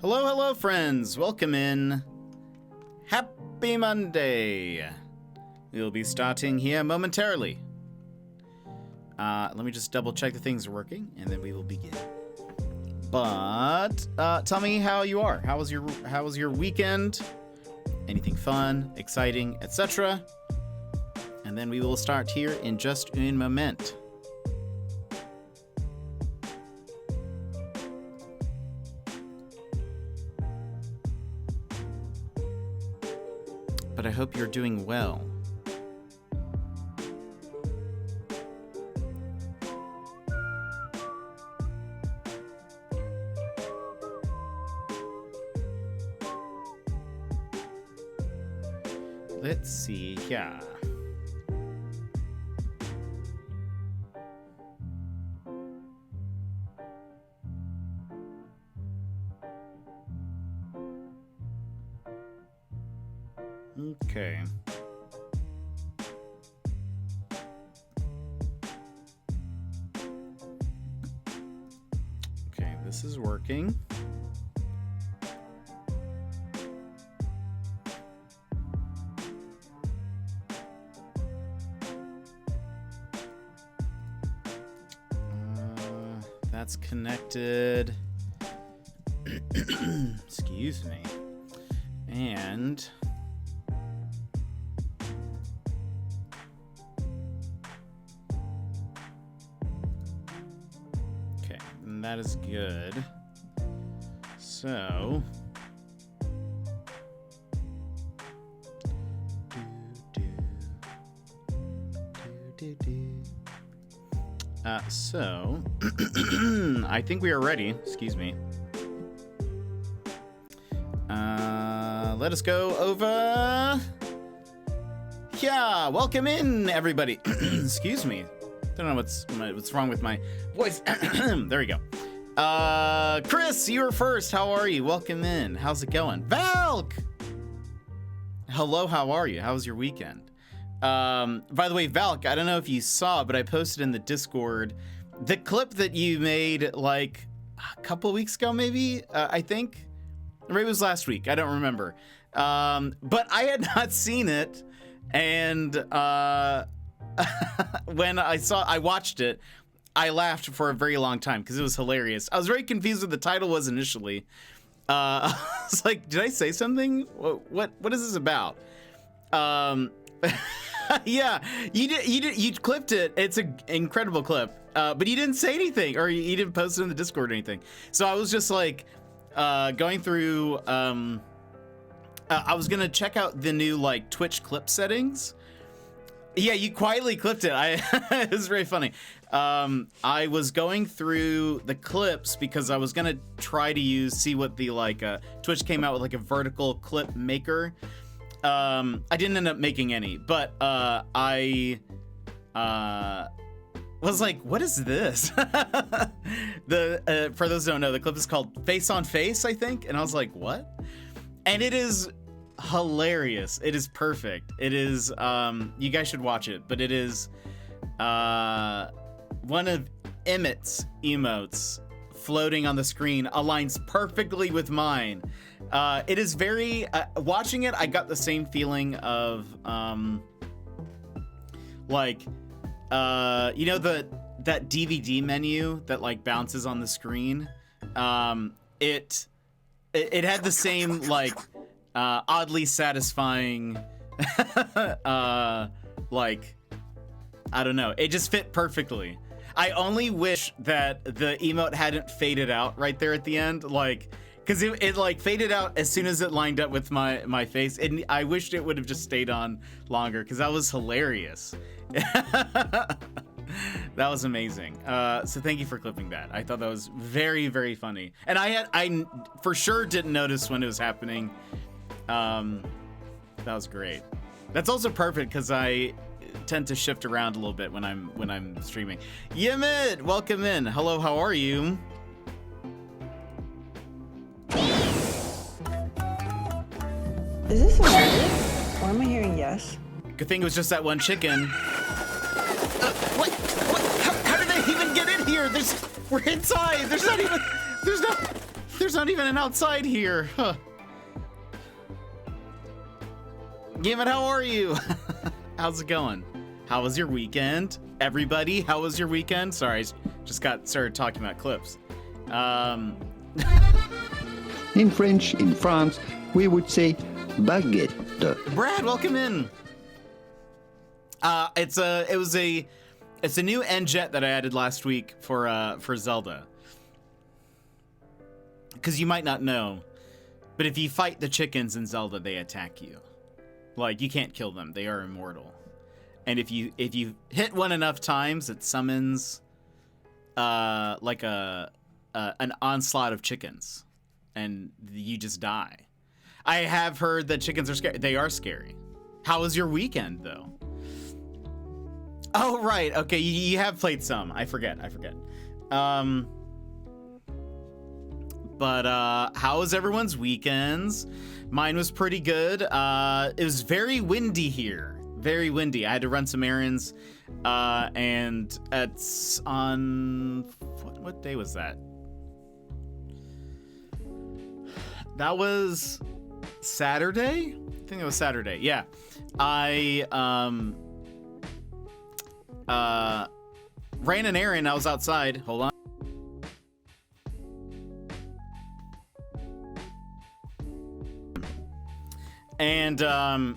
Hello, hello, friends. Welcome in. Happy Monday. We'll be starting here momentarily. Let me just double check the things are working, and then we will begin. But tell me how you are. How was your weekend? Anything fun, exciting, etc. And then we will start here in just un moment. But I hope you're doing well. Let's see here. Okay. Okay, this is working. That's connected. Excuse me. And okay, and that is good. So I think we are ready. Excuse me. Let us go over. Yeah, welcome in, everybody. Excuse me. Don't know what's wrong with my voice. There we go. Chris, you were first. How are you? Welcome in. How's it going? Valk! Hello, how are you? How was your weekend? By the way, Valk, I don't know if you saw, but I posted in the Discord the clip that you made like a couple weeks ago, maybe, I think. Or maybe it was last week. I don't remember. But I had not seen it. And when I watched it, I laughed for a very long time because it was hilarious. I was very confused what the title was initially. I was like, did I say something? What is this about? Yeah, you clipped it. It's an incredible clip. But you didn't say anything, or you didn't post it in the Discord or anything. So I was just like going through. I was gonna check out the new like Twitch clip settings. Yeah, you quietly clipped it. It was very funny. I was going through the clips because I was gonna try to see what the Twitch came out with like a vertical clip maker. I didn't end up making any, but I was like, what is this? For those who don't know, the clip is called Face on Face, I think. And I was like, what? And it is hilarious. It is perfect. It is, you guys should watch it, but it is one of Emmett's emotes floating on the screen aligns perfectly with mine. It is very, watching it, I got the same feeling of, you know, that DVD menu that like bounces on the screen. It had the same like oddly satisfying like, I don't know, it just fit perfectly. I only wish that the emote hadn't faded out right there at the end, like, because it like faded out as soon as it lined up with my face, and I wished it would have just stayed on longer because that was hilarious. That was amazing. So thank you for clipping that. I thought that was very, very funny, and I for sure didn't notice when it was happening. That was great. That's also perfect because I tend to shift around a little bit when I'm streaming. Yemit, welcome in. Hello, how are you? Is this a word? Or am I hearing yes? Good thing it was just that one chicken. What? How did they even get in here? We're inside. There's no There's not even an outside here. Huh. Gimmet, how are you? How's it going? How was your weekend? Everybody, how was your weekend? Sorry, I just started talking about clips. In French, in France, we would say baguette. Brad, welcome in. It's a new end jet that I added last week for Zelda. Because you might not know, but if you fight the chickens in Zelda, they attack you. Like, you can't kill them; they are immortal. And if you hit one enough times, it summons like an onslaught of chickens, and you just die. I have heard that chickens are scary. They are scary. How was your weekend, though? Oh, right. Okay, you have played some. I forget. But how was everyone's weekends? Mine was pretty good. It was very windy here. Very windy. I had to run some errands, and it's on what day was that? That was Saturday. I think it was Saturday. Yeah, I ran an errand. I was outside. Hold on. And the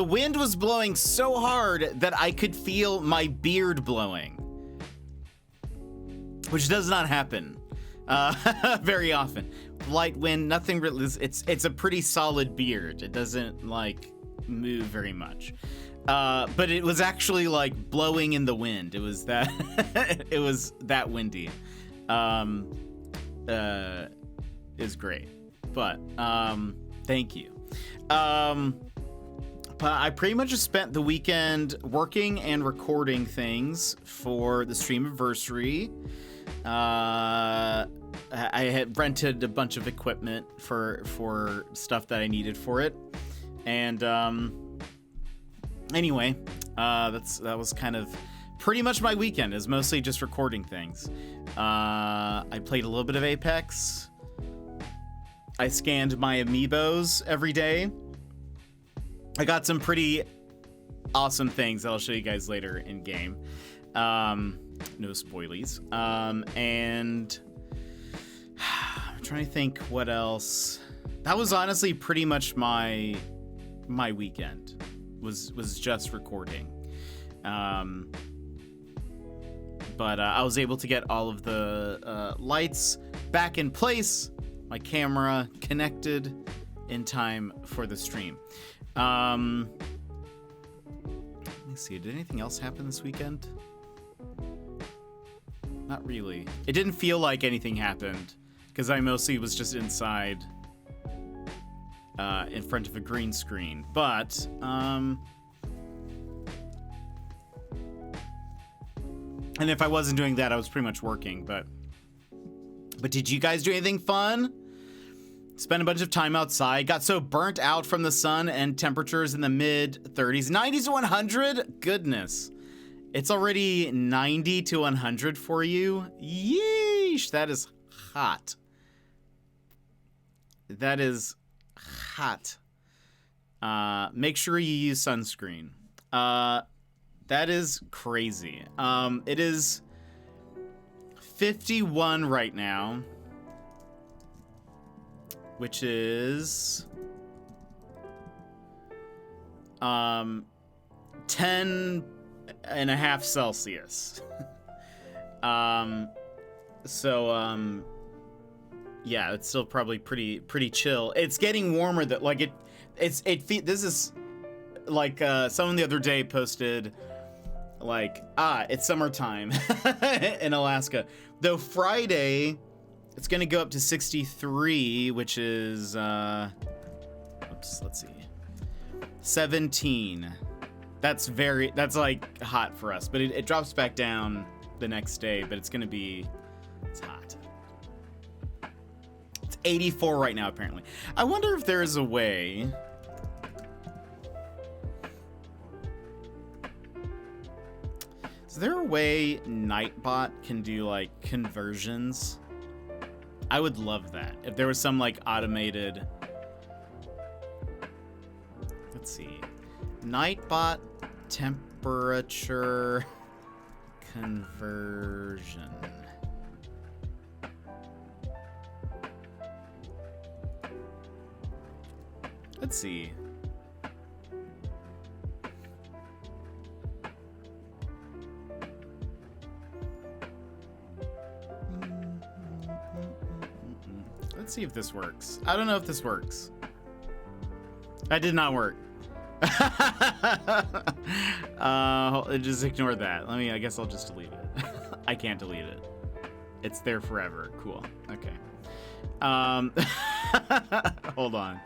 wind was blowing so hard that I could feel my beard blowing, which does not happen very often. Light wind, nothing really. It's a pretty solid beard. It doesn't like move very much. But it was actually like blowing in the wind. It was that it was that windy. Is great. But thank you. But I pretty much just spent the weekend working and recording things for the Streamiversary. I had rented a bunch of equipment for stuff that I needed for it, and anyway, that was kind of pretty much my weekend. Is mostly just recording things. I played a little bit of Apex. I scanned my amiibos every day. I got some pretty awesome things that I'll show you guys later in game. No spoilies. And I'm trying to think what else. That was honestly pretty much my weekend. Was just recording. But I was able to get all of the lights back in place. My camera connected in time for the stream. Let me see. Did anything else happen this weekend? Not really. It didn't feel like anything happened because I mostly was just inside in front of a green screen. But and if I wasn't doing that, I was pretty much working. But did you guys do anything fun? Spent a bunch of time outside. Got so burnt out from the sun and temperatures in the mid 30s. 90s to 100? Goodness. It's already 90 to 100 for you? Yeesh. That is hot. That is hot. Make sure you use sunscreen. That is crazy. It is 51 right now, which is 10 and a half Celsius. Yeah, it's still probably pretty chill. It's getting warmer that like this is like someone the other day posted like, it's summertime in Alaska. Though Friday it's gonna go up to 63, which is let's see, 17. That's like hot for us, but it drops back down the next day, but it's hot. It's 84 right now, apparently. I wonder if there is a way. Is there a way Nightbot can do like conversions I would love that. If there was some like automated... Let's see. Nightbot temperature conversion. Let's see. Let's see if this works. I don't know if this works. That did not work. Just ignore that. I guess I'll just delete it. I can't delete it. It's there forever. Cool. Okay. Hold on.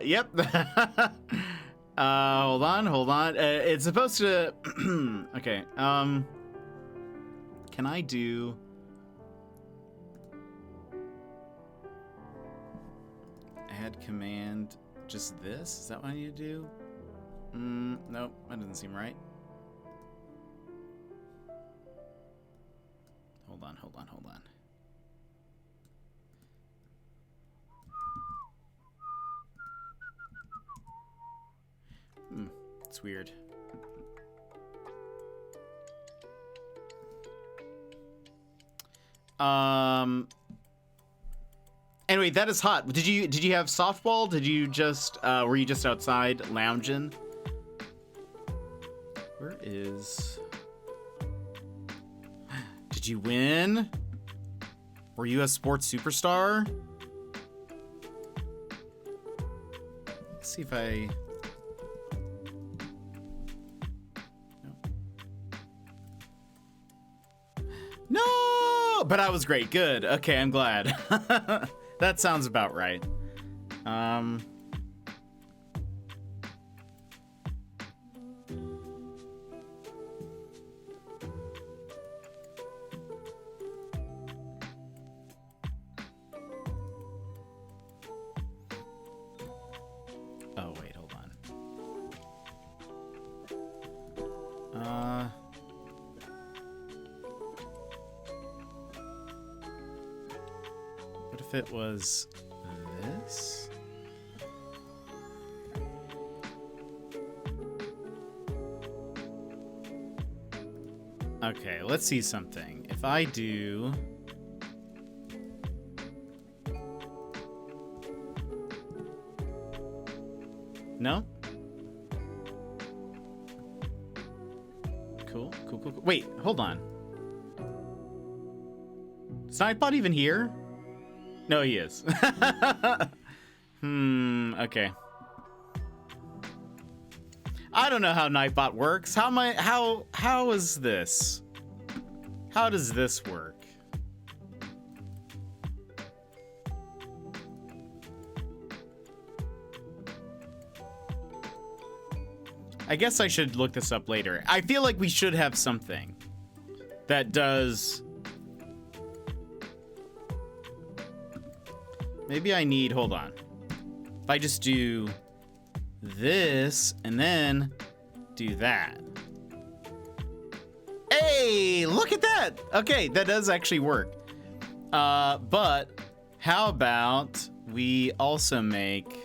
Yep. Hold on. It's supposed to... Okay, can I do... Add command, just this? Is that what I need to do? Nope, that doesn't seem right. Hold on. It's weird. Anyway, that is hot. Did you have softball? Did you just were you just outside lounging? Where is... Did you win? Were you a sports superstar? Let's see if I... No, but I was great. Good. Okay, I'm glad. That sounds about right. Oh, wait, hold on. What if it was this? Okay, let's see something. If I do... No? Cool. Wait, hold on. Is Nightbot even here? No, he is. Okay. I don't know how Nightbot works. How is this? How does this work? I guess I should look this up later. I feel like we should have something that does... Maybe I need... Hold on. If I just do this and then do that. Hey, look at that. Okay, that does actually work. But how about we also make...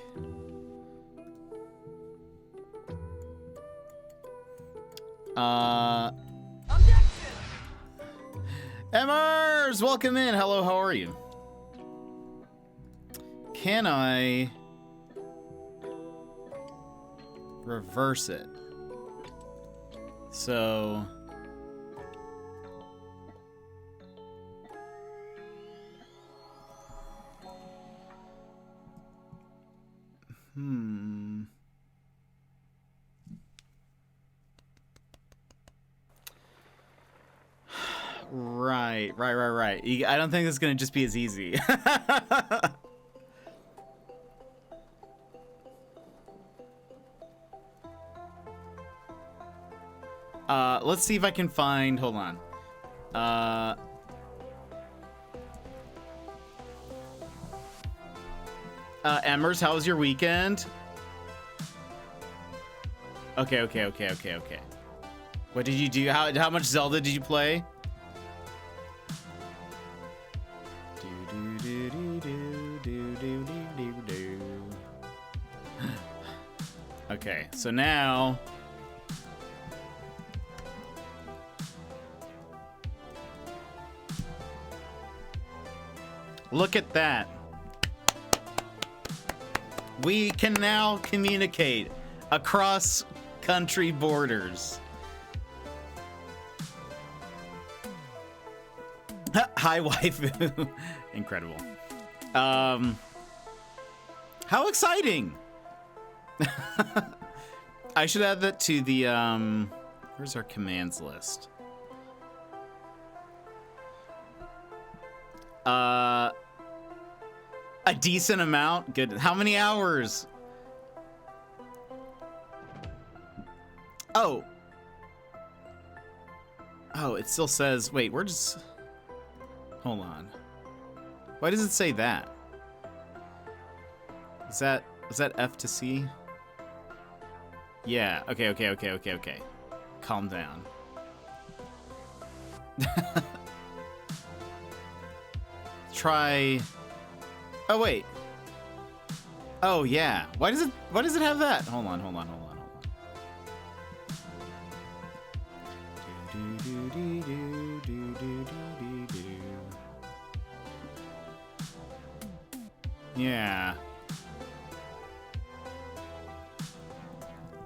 Emmers, welcome in. Hello, how are you? Can I reverse it? So Right. I don't think it's gonna just be as easy. Let's see if I can find... Hold on. Emmers, how was your weekend? Okay. What did you do? How much Zelda did you play? Okay, so now look at that. We can now communicate across country borders. Hi, waifu. Incredible. How exciting! I should add that to the, where's our commands list? A decent amount? Good. How many hours? Oh, it still says, wait, where does, hold on. Why does it say that? Is that F to C? Yeah, okay. Calm down. Try, oh wait. Oh yeah, why does it have that? Hold on. Yeah.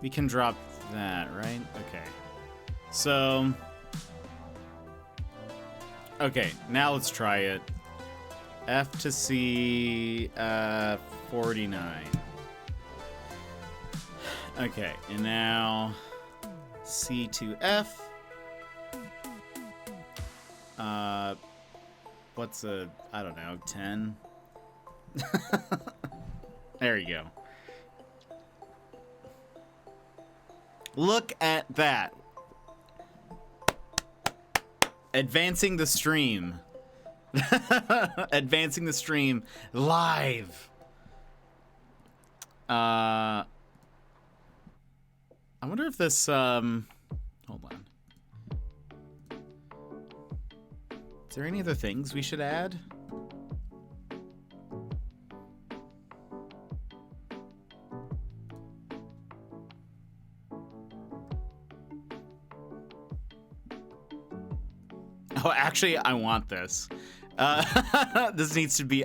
We can drop that, right? Okay. So, okay, now let's try it. F to C, 49. Okay, and now C to F. What's a, I don't know, 10? There you go. Look at that. Advancing the stream. Advancing the stream live. I wonder if this, hold on. Is there any other things we should add? Oh, actually, I want this. This needs to be,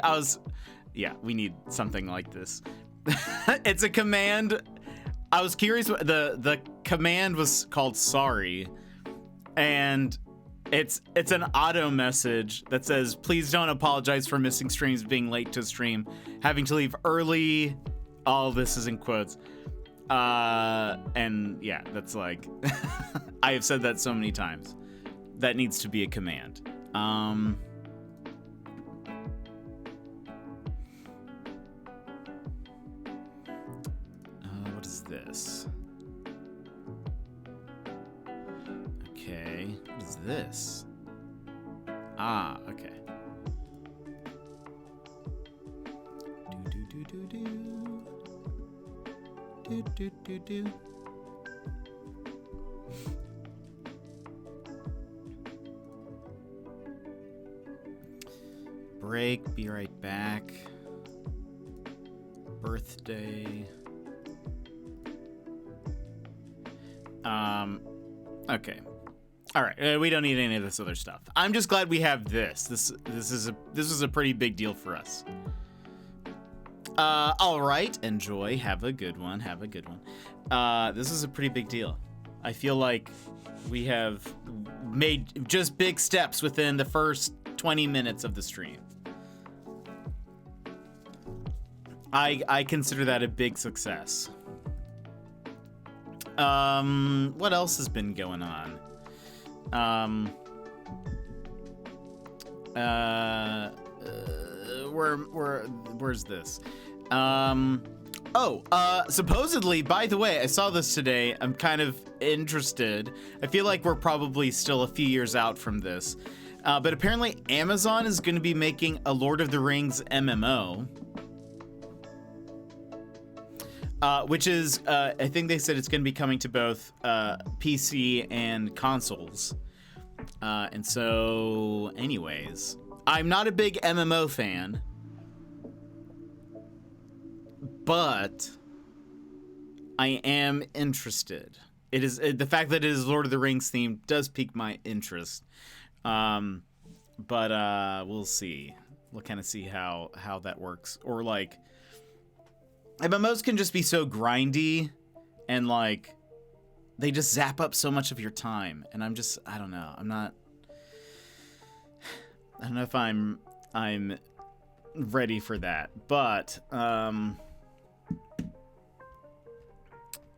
yeah, we need something like this. It's a command. I was curious, the command was called sorry, and it's an auto message that says, please don't apologize for missing streams, being late to stream, having to leave early. All this is in quotes. And yeah, that's like, I have said that so many times. That needs to be a command. What is this? Okay, what is this? Ah, okay. Do. Break, be right back. Birthday. Okay. All right, we don't need any of this other stuff. I'm just glad we have this. This is a pretty big deal for us. All right, enjoy. Have a good one. This is a pretty big deal. I feel like we have made just big steps within the first 20 minutes of the stream. I consider that a big success. What else has been going on? Where's this? Supposedly, by the way, I saw this today. I'm kind of interested. I feel like we're probably still a few years out from this. But apparently Amazon is going to be making a Lord of the Rings MMO. which is, I think they said it's going to be coming to both PC and consoles. And so, anyways, I'm not a big MMO fan, but I am interested. It is the fact that it is Lord of the Rings themed does pique my interest. But we'll see. We'll kind of see how that works. Or like, MMOs can just be so grindy, and like, they just zap up so much of your time. And I don't know. I don't know if I'm ready for that. But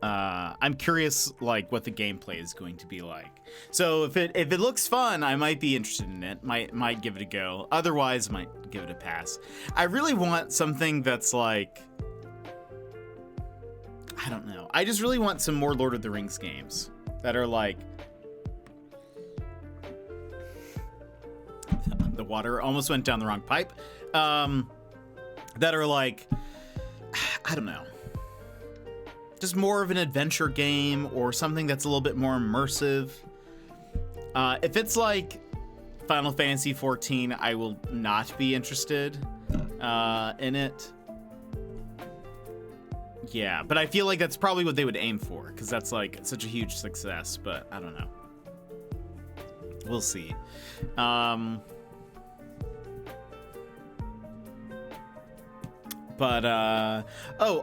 I'm curious, like, what the gameplay is going to be like. So if it looks fun, I might be interested in it. Might give it a go. Otherwise, might give it a pass. I really want something that's like, I don't know. I just really want some more Lord of the Rings games that are like, the water almost went down the wrong pipe. That are like, I don't know. Just more of an adventure game or something that's a little bit more immersive. If it's like Final Fantasy XIV, I will not be interested in it. Yeah, but I feel like that's probably what they would aim for, because that's like such a huge success, but I don't know. We'll see. Oh,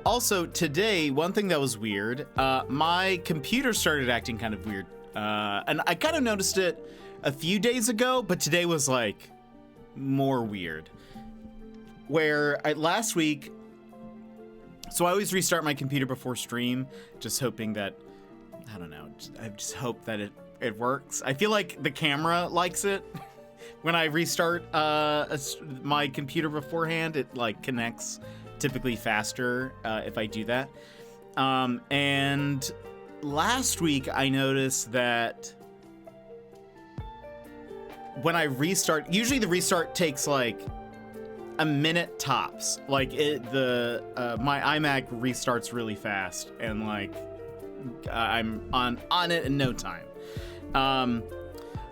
also today, one thing that was weird, my computer started acting kind of weird. And I kind of noticed it a few days ago, but today was like more weird. Where last week, so I always restart my computer before stream, just hoping that, I don't know, I just hope that it works. I feel like the camera likes it. When I restart my computer beforehand, it like connects typically faster if I do that. And last week I noticed that when I restart, usually the restart takes like a minute tops. Like my iMac restarts really fast, and like I'm on it in no time.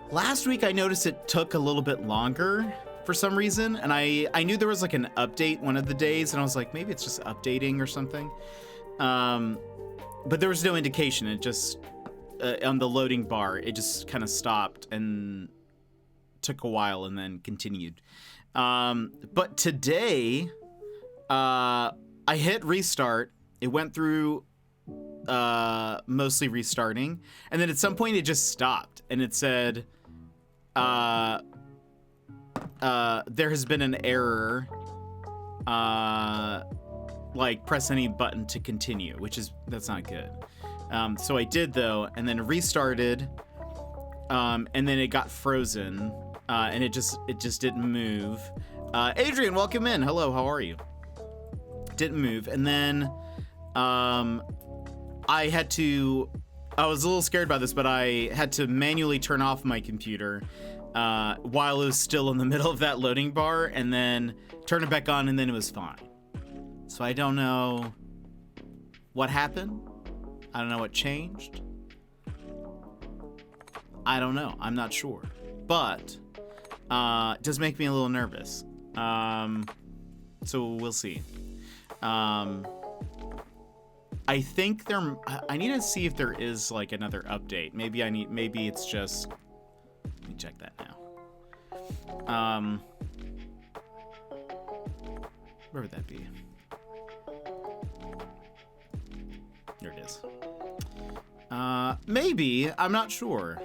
Last week I noticed it took a little bit longer for some reason, and I knew there was like an update one of the days, and I was like, maybe it's just updating or something. But there was no indication. It just on the loading bar, it just kind of stopped and took a while and then continued. But today, I hit restart. It went through mostly restarting, and then at some point it just stopped, and it said, there has been an error, like press any button to continue, that's not good. So I did though, and then restarted, and then it got frozen, and it just didn't move. Adrian, welcome in. Hello, how are you? Didn't move, and then I was a little scared by this, but I had to manually turn off my computer while it was still in the middle of that loading bar, and then turn it back on, and then it was fine. So I don't know what happened. I don't know what changed. I don't know. I'm not sure. But it does make me a little nervous. So we'll see. I think I need to see if there is like another update. Maybe it's just, let me check that now. Where would that be? There it is. Maybe, I'm not sure.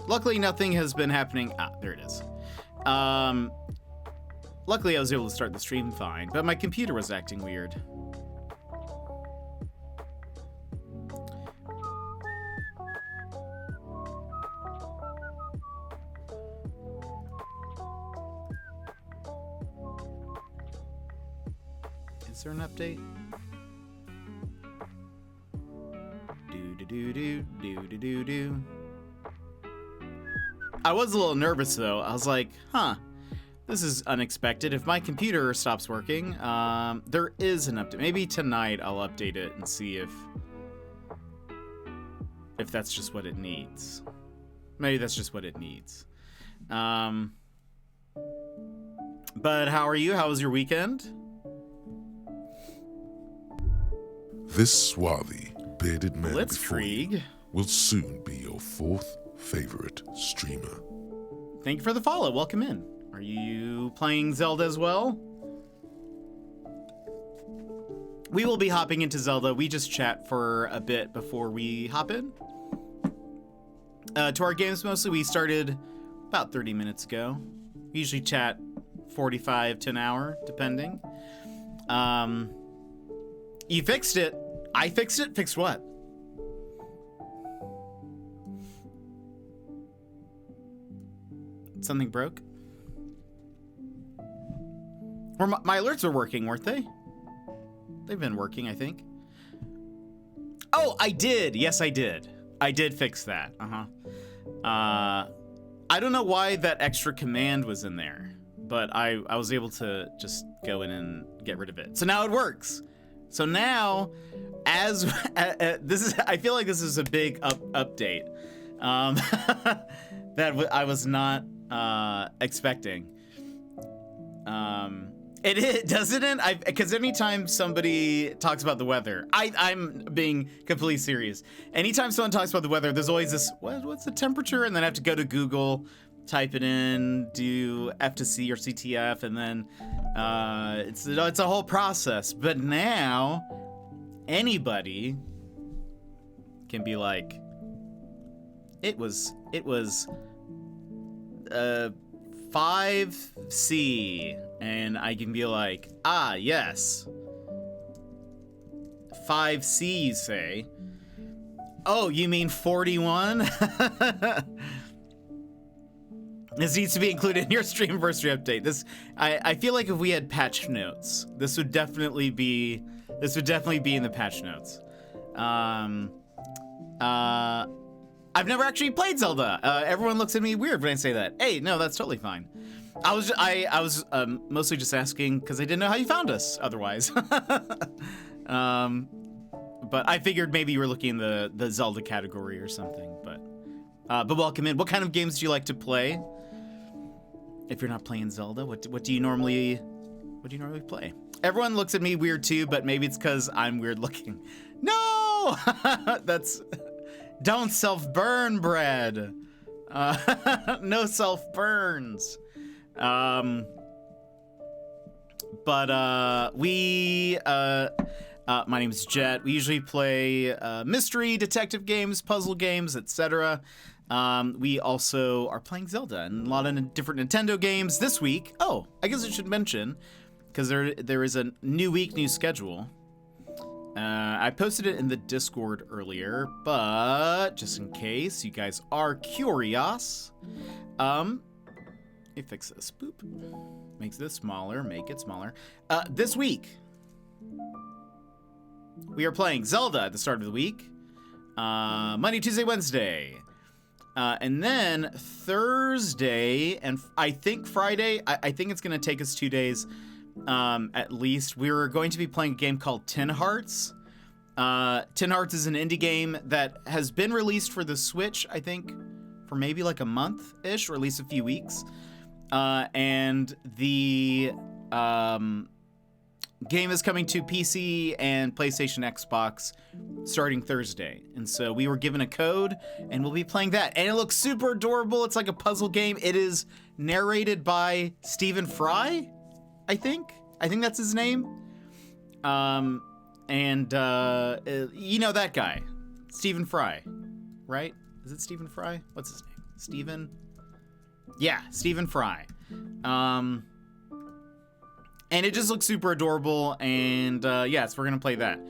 Luckily, nothing has been happening. There it is. Luckily, I was able to start the stream fine, but my computer was acting weird. Is there an update? Do. I was a little nervous though. I was like, huh, This is unexpected. If my computer stops working, there is an update. Maybe tonight I'll update it and see if that's just what it needs. Maybe that's just what it needs. But how are you? How was your weekend? This swarthy, bearded man before you Blitzkrieg. will soon be your fourth favorite streamer. Thank you for the follow. Welcome in. Are you playing Zelda as well? We will be hopping into Zelda. We just chat for a bit before we hop in. To our games mostly, we started about 30 minutes ago. We usually chat 45 to an hour, depending. You fixed it. I fixed it? Fixed what? Something broke? Or my alerts were working, weren't they? They've been working, I think. Oh, I did. Yes, I did. I did fix that. I don't know why that extra command was in there, but I was able to just go in and get rid of it. So now it works. So now, as this is, I feel like this is a big update that I was not expecting. It doesn't it? Because anytime somebody talks about the weather, I'm being completely serious. Anytime someone talks about the weather, there's always this, what's the temperature? And then I have to go to Google, type it in, do F to C or CTF, and then it's a whole process. But now, anybody can be like, it was 5C, and I can be like, ah, yes. 5C, you say? Oh, you mean 41? This needs to be included in your Streamversary update. I feel like if we had patch notes, this would definitely be in the patch notes. I've never actually played Zelda. Everyone looks at me weird when I say that. Hey, no, that's totally fine. I was mostly just asking because I didn't know how you found us otherwise. But I figured maybe you were looking in the Zelda category or something. But welcome in. What kind of games do you like to play? If you're not playing Zelda, what do you normally play? Everyone looks at me weird too, but maybe it's because I'm weird looking. No, don't self-burn, Brad. No self-burns. My name is Jet. We usually play mystery, detective games, puzzle games, etc. We also are playing Zelda and a lot of different Nintendo games this week. Oh, I guess I should mention, because there is a new week, new schedule. I posted it in the Discord earlier, but just in case you guys are curious, let me fix this. Boop. Makes this smaller. Make it smaller. This week, we are playing Zelda at the start of the week. Monday, Tuesday, Wednesday. And then Thursday and I think Friday, I think it's going to take us 2 days at least. We're going to be playing a game called Tin Hearts. Tin Hearts is an indie game that has been released for the Switch, I think, for maybe like a month-ish, or at least a few weeks. And the game is coming to PC and PlayStation, Xbox starting Thursday. And so we were given a code, and we'll be playing that. And it looks super adorable. It's like a puzzle game. It is narrated by Stephen Fry, I think. I think that's his name. You know that guy, Stephen Fry, right? Is it Stephen Fry? What's his name? Stephen? Yeah, Stephen Fry. And it just looks super adorable, and yes, we're gonna play that.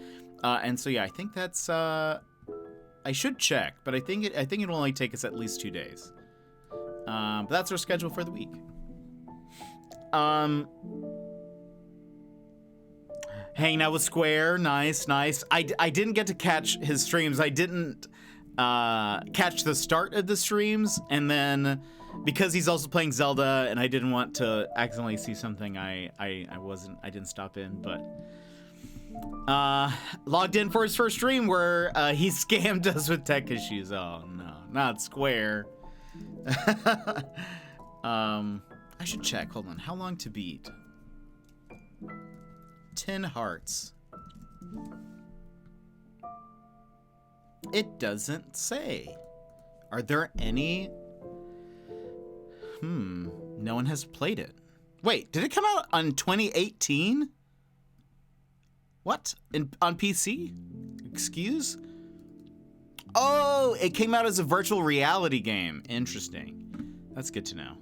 And so yeah, I think that's I should check, but I think it will only take us at least 2 days. But that's our schedule for the week. Hanging out with Square, nice. I didn't get to catch his streams. I didn't catch the start of the streams, and then because he's also playing Zelda, and I didn't want to accidentally see something I didn't stop in, but logged in for his first stream where he scammed us with tech issues. Oh no, not Square. I should check. Hold on. How long to beat? 10 hearts. It doesn't say. Are there any? No one has played it. Wait, did it come out on 2018? What? On PC? Excuse? Oh, it came out as a virtual reality game. Interesting. That's good to know.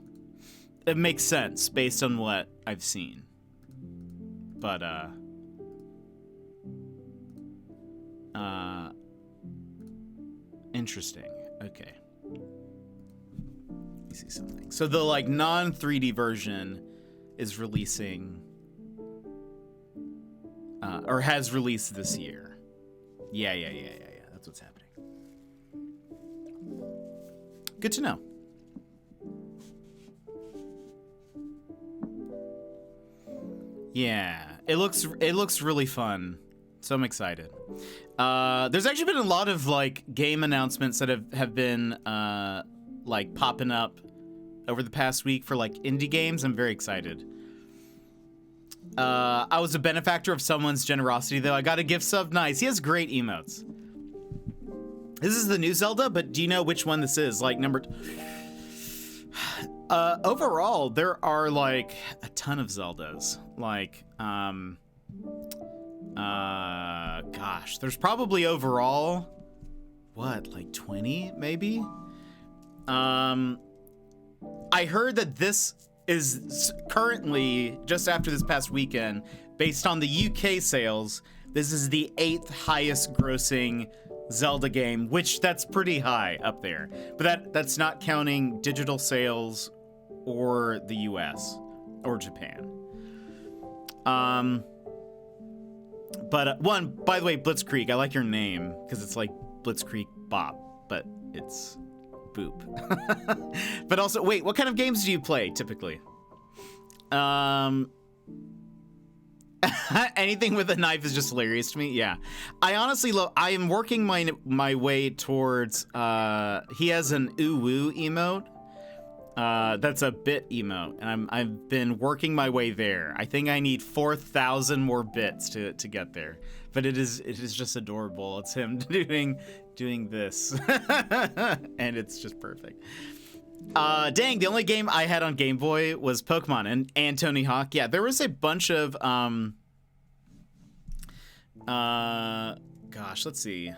It makes sense based on what I've seen. But, interesting. Okay. Let me see something. So the, like, non-3D version is releasing, or has released this year. Yeah. That's what's happening. Good to know. Yeah, it looks really fun. So I'm excited. There's actually been a lot of like game announcements that have been like popping up over the past week for like indie games. I'm very excited. I was a benefactor of someone's generosity though. I got a gift sub. Nice. He has great emotes. This is the new Zelda, but do you know which one this is? Like number. Overall, there are like a ton of Zeldas. Like, gosh, there's probably overall, what, like 20 maybe? I heard that this is currently, just after this past weekend, based on the UK sales, this is the 8th highest grossing Zelda game, which that's pretty high up there. But that's not counting digital sales or the US or Japan. But one, by the way, Blitzkrieg, I like your name because it's like Blitzkrieg Bop, but it's Boop. But also, wait, what kind of games do you play typically? Anything with a knife is just hilarious to me. Yeah, I honestly love. I am working my way towards. He has an ooh woo emote. That's a bit emote, and I've been working my way there. I think I need 4,000 more bits to get there. But it is just adorable. It's him doing this, and it's just perfect. Dang, the only game I had on Game Boy was Pokemon and Tony Hawk. Yeah, there was a bunch of gosh, let's see.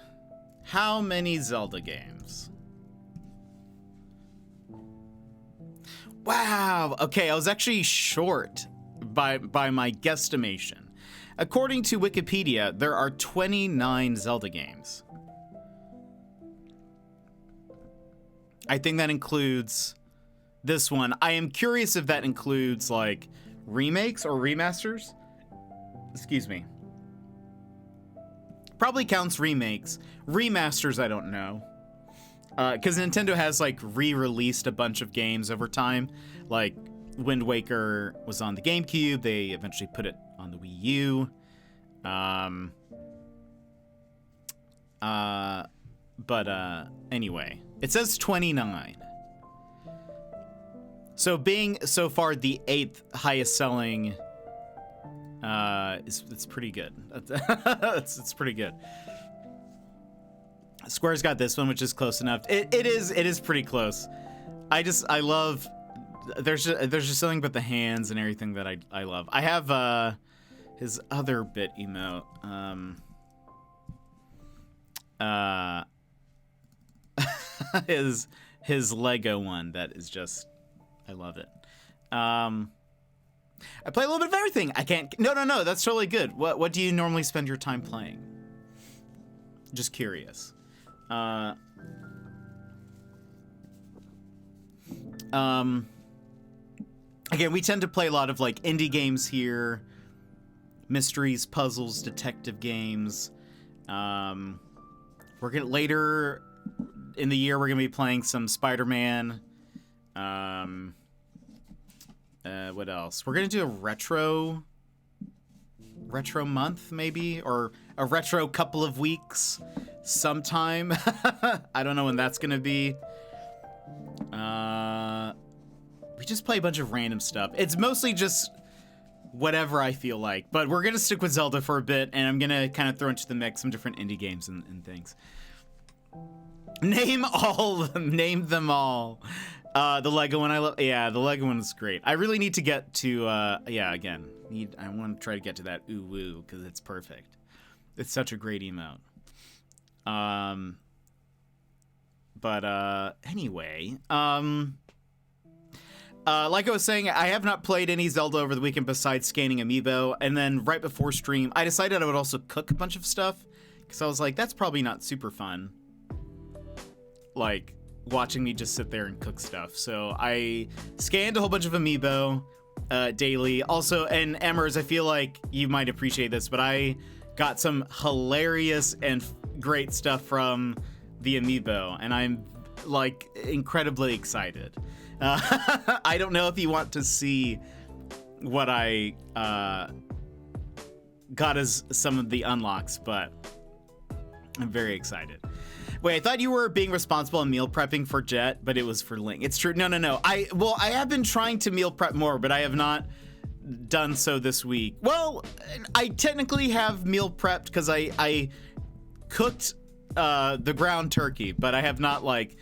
How many Zelda games? Wow. Okay, I was actually short by my guesstimation. According to Wikipedia, there are 29 Zelda games. I think that includes this one. I am curious if that includes like remakes or remasters. Excuse me. Probably counts remakes. Remasters, I don't know. Because Nintendo has like re-released a bunch of games over time. Like Wind Waker was on the GameCube. They eventually put it on the Wii U. Anyway, it says 29. So being so far the 8th highest selling, it's pretty good. it's pretty good. Square's got this one, which is close enough. It is pretty close. I love. There's just something about the hands and everything that I love. I have his other bit emote. His Lego one that is just, I love it. I play a little bit of everything. I can't. No. That's totally good. What do you normally spend your time playing? Just curious. Again, we tend to play a lot of like indie games here, mysteries, puzzles, detective games. We're gonna later in the year we're gonna be playing some Spider-Man. What else? We're gonna do a retro month, maybe, or a retro couple of weeks sometime. I don't know when that's gonna be. We just play a bunch of random stuff. It's mostly just whatever I feel like, but we're gonna stick with Zelda for a bit, and I'm gonna kind of throw into the mix some different indie games and things. Name them all. The Lego one I love. Yeah, the Lego one is great. I really need to get to, I want to try to get to that ooh woo, because it's perfect. It's such a great emote. Anyway, like I was saying, I have not played any Zelda over the weekend besides scanning Amiibo, and then right before stream, I decided I would also cook a bunch of stuff, because I was like, that's probably not super fun. Like, watching me just sit there and cook stuff. So I scanned a whole bunch of Amiibo daily. Also, and Emmers, I feel like you might appreciate this, but I got some hilarious and great stuff from the Amiibo, and I'm like incredibly excited. I don't know if you want to see what I got as some of the unlocks, but I'm very excited. Wait, I thought you were being responsible and meal prepping for Jet, but it was for Link. It's true. No. I have been trying to meal prep more, but I have not done so this week. Well, I technically have meal prepped because I cooked the ground turkey, but I have not like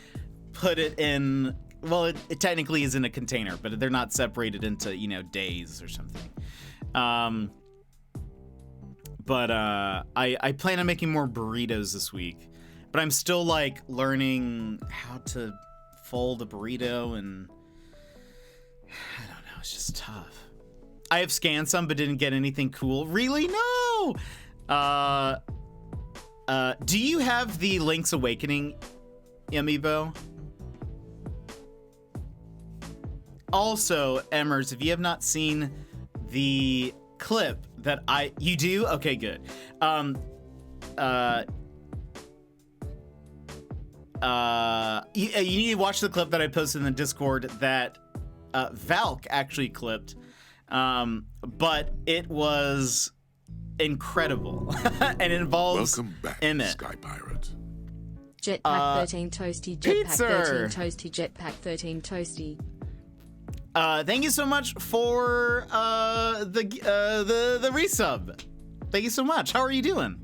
put it in. Well, it technically is in a container, but they're not separated into, days or something. I plan on making more burritos this week. But I'm still, like, learning how to fold a burrito, and I don't know, it's just tough. I have scanned some, but didn't get anything cool. Really? No! Do you have the Link's Awakening amiibo? Also, Emmers, if you have not seen the clip that you do? Okay, good. You need to watch the clip that I posted in the Discord that Valk actually clipped, but it was incredible and involves Welcome back, Emmett. Sky Pirate. Jetpack 13 toasty, Jetpack 13 toasty, Jetpack 13 toasty. Thank you so much for the resub. Thank you so much. How are you doing?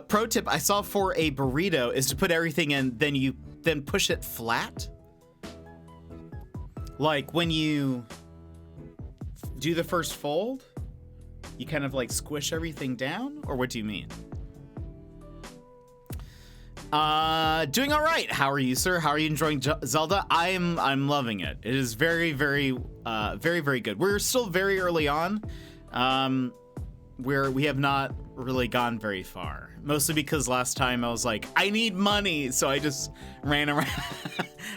Pro tip I saw for a burrito is to put everything in, then push it flat. Like when you do the first fold, you kind of like squish everything down, or what do you mean? Doing all right. How are you, sir? How are you enjoying Zelda? I'm loving it. It is very, very, very, very good. We're still very early on. Where we have not really gone very far, mostly because last time I was like, I need money, so I just ran around.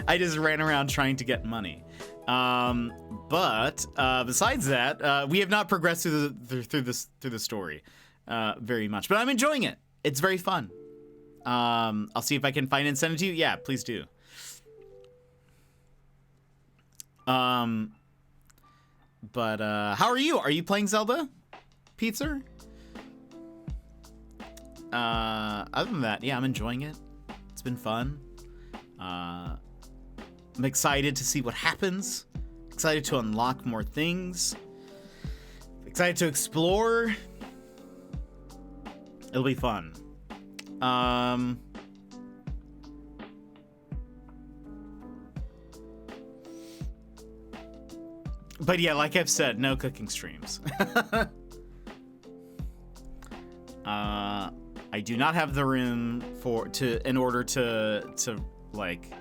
I just ran around trying to get money. But besides that, we have not progressed through the story very much. But I'm enjoying it. It's very fun. I'll see if I can find it and send it to you. Yeah, please do. But how are you? Are you playing Zelda? Pizza? Other than that, yeah, I'm enjoying it. It's been fun. I'm excited to see what happens. Excited to unlock more things. Excited to explore. It'll be fun. But yeah, like I've said, no cooking streams. I do not have the room in order to like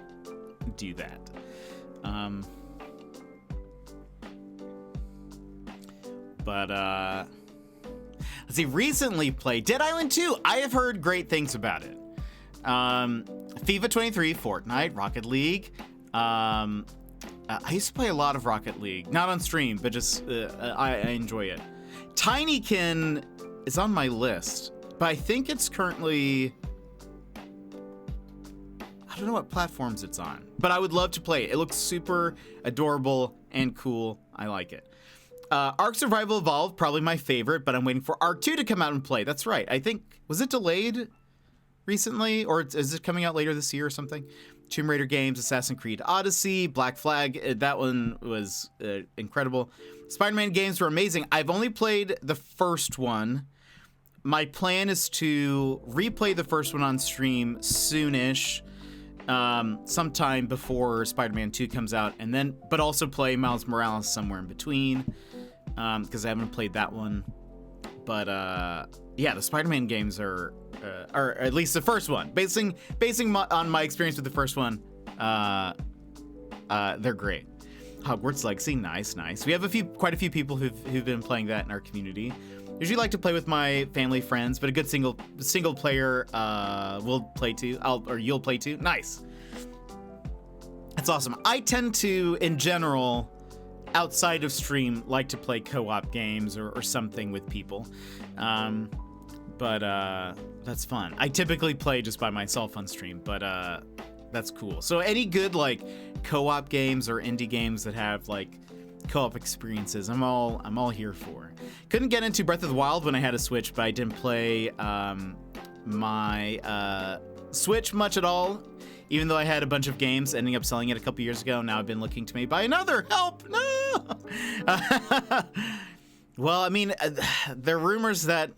do that. Let's see, recently played Dead Island 2. I have heard great things about it. FIFA 23, Fortnite, Rocket League. I used to play a lot of Rocket League, not on stream, but just I enjoy it. Tinykin is on my list, but I think it's currently, I don't know what platforms it's on, but I would love to play it. It looks super adorable and cool. I like it. Ark Survival Evolved, probably my favorite, but I'm waiting for Ark 2 to come out and play. That's right. I think, was it delayed recently, or is it coming out later this year or something? Tomb Raider games, Assassin's Creed Odyssey, Black Flag, that one was incredible. Spider-Man games were amazing. I've only played the first one. My plan is to replay the first one on stream soonish, sometime before Spider-Man 2 comes out, and then, but also play Miles Morales somewhere in between, because I haven't played that one. But yeah, the Spider-Man games are, or at least the first one, basing on my experience with the first one, they're great. Hogwarts Legacy, nice. We have quite a few people who've been playing that in our community. Usually like to play with my family friends, but a good single player will play too. You'll play too. Nice. That's awesome. I tend to, in general, outside of stream, like to play co-op games or something with people. But that's fun. I typically play just by myself on stream, but that's cool. So any good like co-op games or indie games that have like co-op experiences, I'm all here for. Couldn't get into Breath of the Wild when I had a Switch, but I didn't play my Switch much at all, even though I had a bunch of games, ending up selling it a couple years ago. Now I've been looking to maybe buy another. Help! No! Well, I mean, there are rumors that,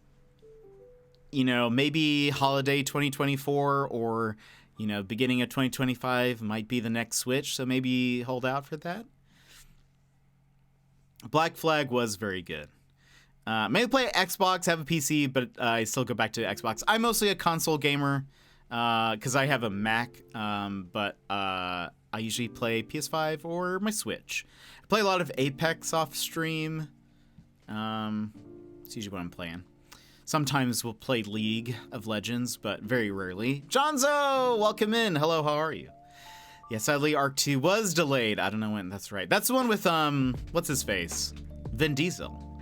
you know, maybe holiday 2024 or, you know, beginning of 2025 might be the next Switch, so maybe hold out for that. Black Flag was very good. Maybe play Xbox, have a PC, but I still go back to Xbox. I'm mostly a console gamer because I have a Mac, but I usually play PS5 or my Switch. I play a lot of Apex off stream. It's usually what I'm playing. Sometimes we'll play League of Legends, but very rarely. Jonzo, welcome in. Hello, how are you? Yeah, sadly, Ark 2 was delayed. I don't know when. That's right. That's the one with, what's his face? Vin Diesel.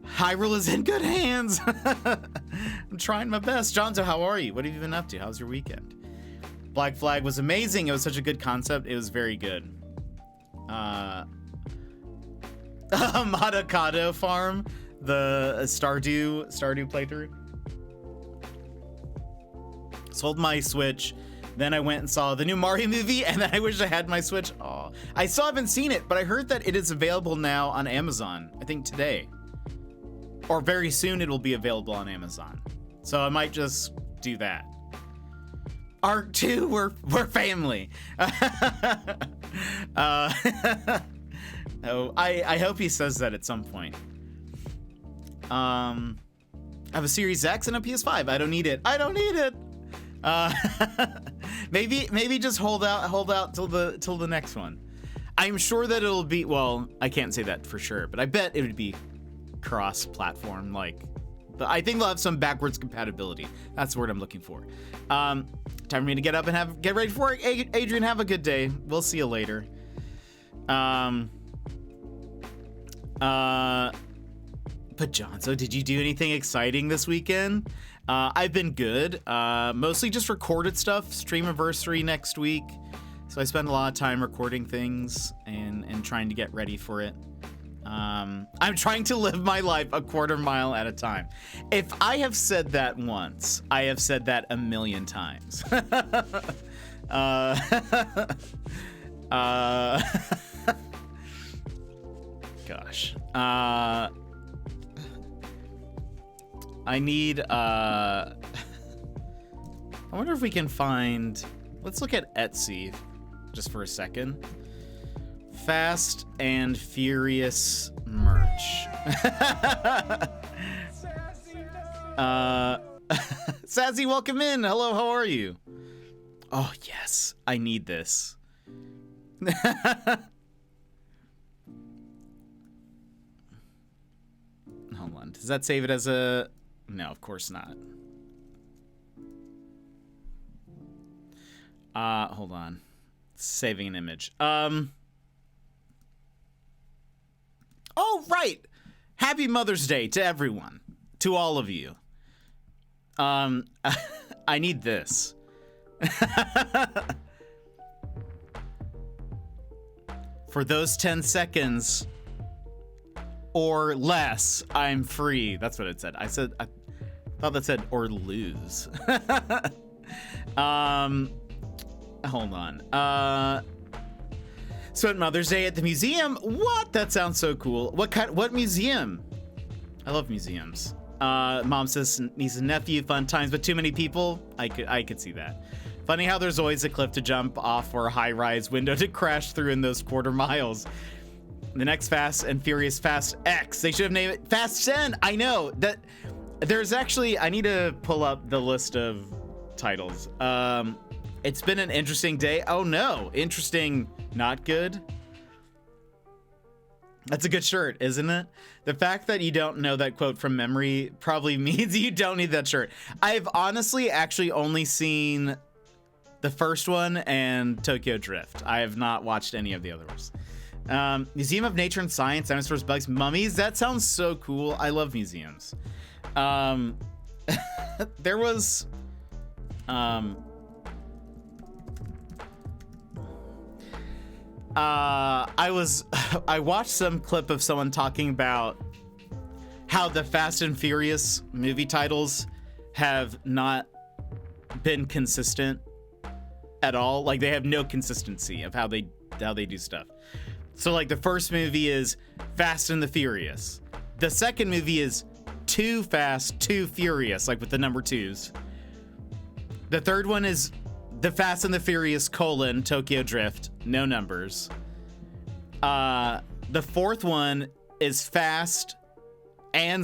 Hyrule is in good hands. I'm trying my best. Jonzo, how are you? What have you been up to? How's your weekend? Black Flag was amazing. It was such a good concept. It was very good. Madakado Farm, the Stardew playthrough. Sold my Switch. Then I went and saw the new Mario movie, and then I wish I had my Switch. Aw. I still haven't seen it, but I heard that it is available now on Amazon. I think today. Or very soon it will be available on Amazon. So I might just do that. Ark 2, we're family. Oh, I hope he says that at some point. I have a Series X and a PS5. I don't need it. Maybe just hold out till the next one. I'm sure that it'll be, well, I can't say that for sure, but I bet it would be cross-platform. But I think they'll have some backwards compatibility. That's the word I'm looking for. Time for me to get up and get ready for work. Adrian, have a good day. We'll see you later. But Jonzo, did you do anything exciting this weekend? I've been good. Mostly just recorded stuff. Streamiversary next week. So I spend a lot of time recording things and trying to get ready for it. I'm trying to live my life a quarter mile at a time. If I have said that once, I have said that a million times. Gosh. I need, I wonder if we can find, let's look at Etsy just for a second. Fast and Furious merch. Sassy, welcome in. Hello, how are you? Oh, yes, I need this. Hold on, does that save it as a... No, of course not. Hold on. Saving an image. Oh, right. Happy Mother's Day to everyone. To all of you. I need this. For those 10 seconds or less, I'm free. That's what it said. I thought that said or lose. Hold on. Spent Mother's Day at the museum. What? That sounds so cool. What museum? I love museums. Mom says niece and nephew, fun times, but too many people. I could see that. Funny how there's always a cliff to jump off or a high-rise window to crash through in those quarter miles. The next Fast and Furious Fast X. They should have named it Fast 10. I know that there's actually, I need to pull up the list of titles. It's been an interesting day. Oh no, interesting, not good. That's a good shirt, isn't it? The fact that you don't know that quote from memory probably means you don't need that shirt. I've honestly actually only seen the first one and Tokyo Drift. I have not watched any of the other ones. Museum of Nature and Science, Dinosaurs, Bugs, Mummies. That sounds so cool. I love museums. There was... I watched some clip of someone talking about how the Fast and Furious movie titles have not been consistent at all. Like, they have no consistency of how they do stuff. So like the first movie is Fast and the Furious. The second movie is Too Fast, Too Furious, like with the number 2s. The third one is The Fast and the Furious, Tokyo Drift, no numbers. The fourth one is Fast and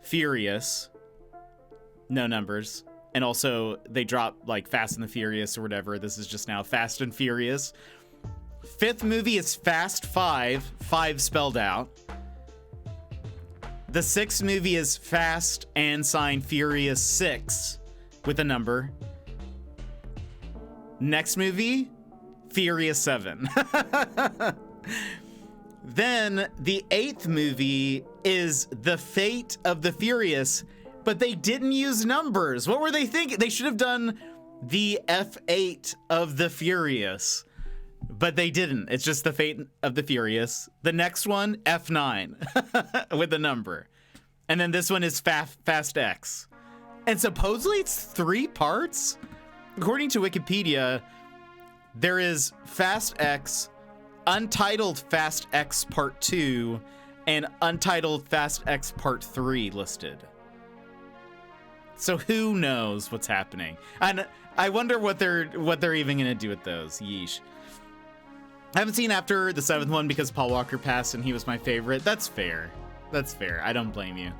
Furious, no numbers. And also they drop like Fast and the Furious or whatever. This is just now Fast and Furious. Fifth movie is Fast 5, 5 spelled out. The sixth movie is Fast and Furious 6 with a number. Next movie, Furious 7. Then the eighth movie is The Fate of the Furious, but they didn't use numbers. What were they thinking? They should have done the F8 of the Furious, but they didn't. It's just The Fate of the Furious. The next one, F9 with a number. And then this one is Fast X. And supposedly it's 3 parts? According to Wikipedia, there is Fast X, Untitled Fast X Part 2, and Untitled Fast X Part 3 listed. So who knows what's happening? And I wonder what they're even gonna do with those. Yeesh. I haven't seen after the 7th one because Paul Walker passed and he was my favorite. That's fair. That's fair. I don't blame you.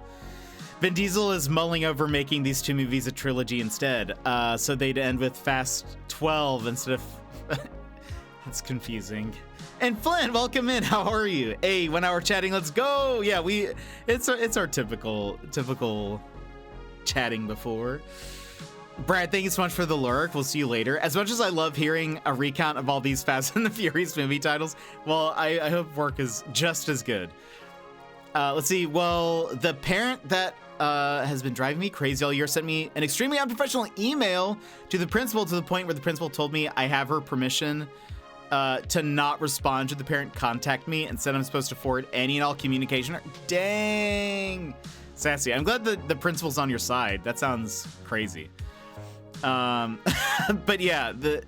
Vin Diesel is mulling over making these 2 movies a trilogy instead. So they'd end with Fast 12 instead of... That's confusing. And Flynn, welcome in. How are you? Hey, 1 hour chatting. Let's go. Yeah, it's our typical chatting before. Brad, thank you so much for the lurk. We'll see you later. As much as I love hearing a recount of all these Fast and the Furious movie titles, well, I hope work is just as good. Let's see. Well, the parent that has been driving me crazy all year sent me an extremely unprofessional email to the principal, to the point where the principal told me I have her permission to not respond to the parent contact me, and said I'm supposed to forward any and all communication. Dang. Sassy. I'm glad the principal's on your side. That sounds crazy. But yeah, the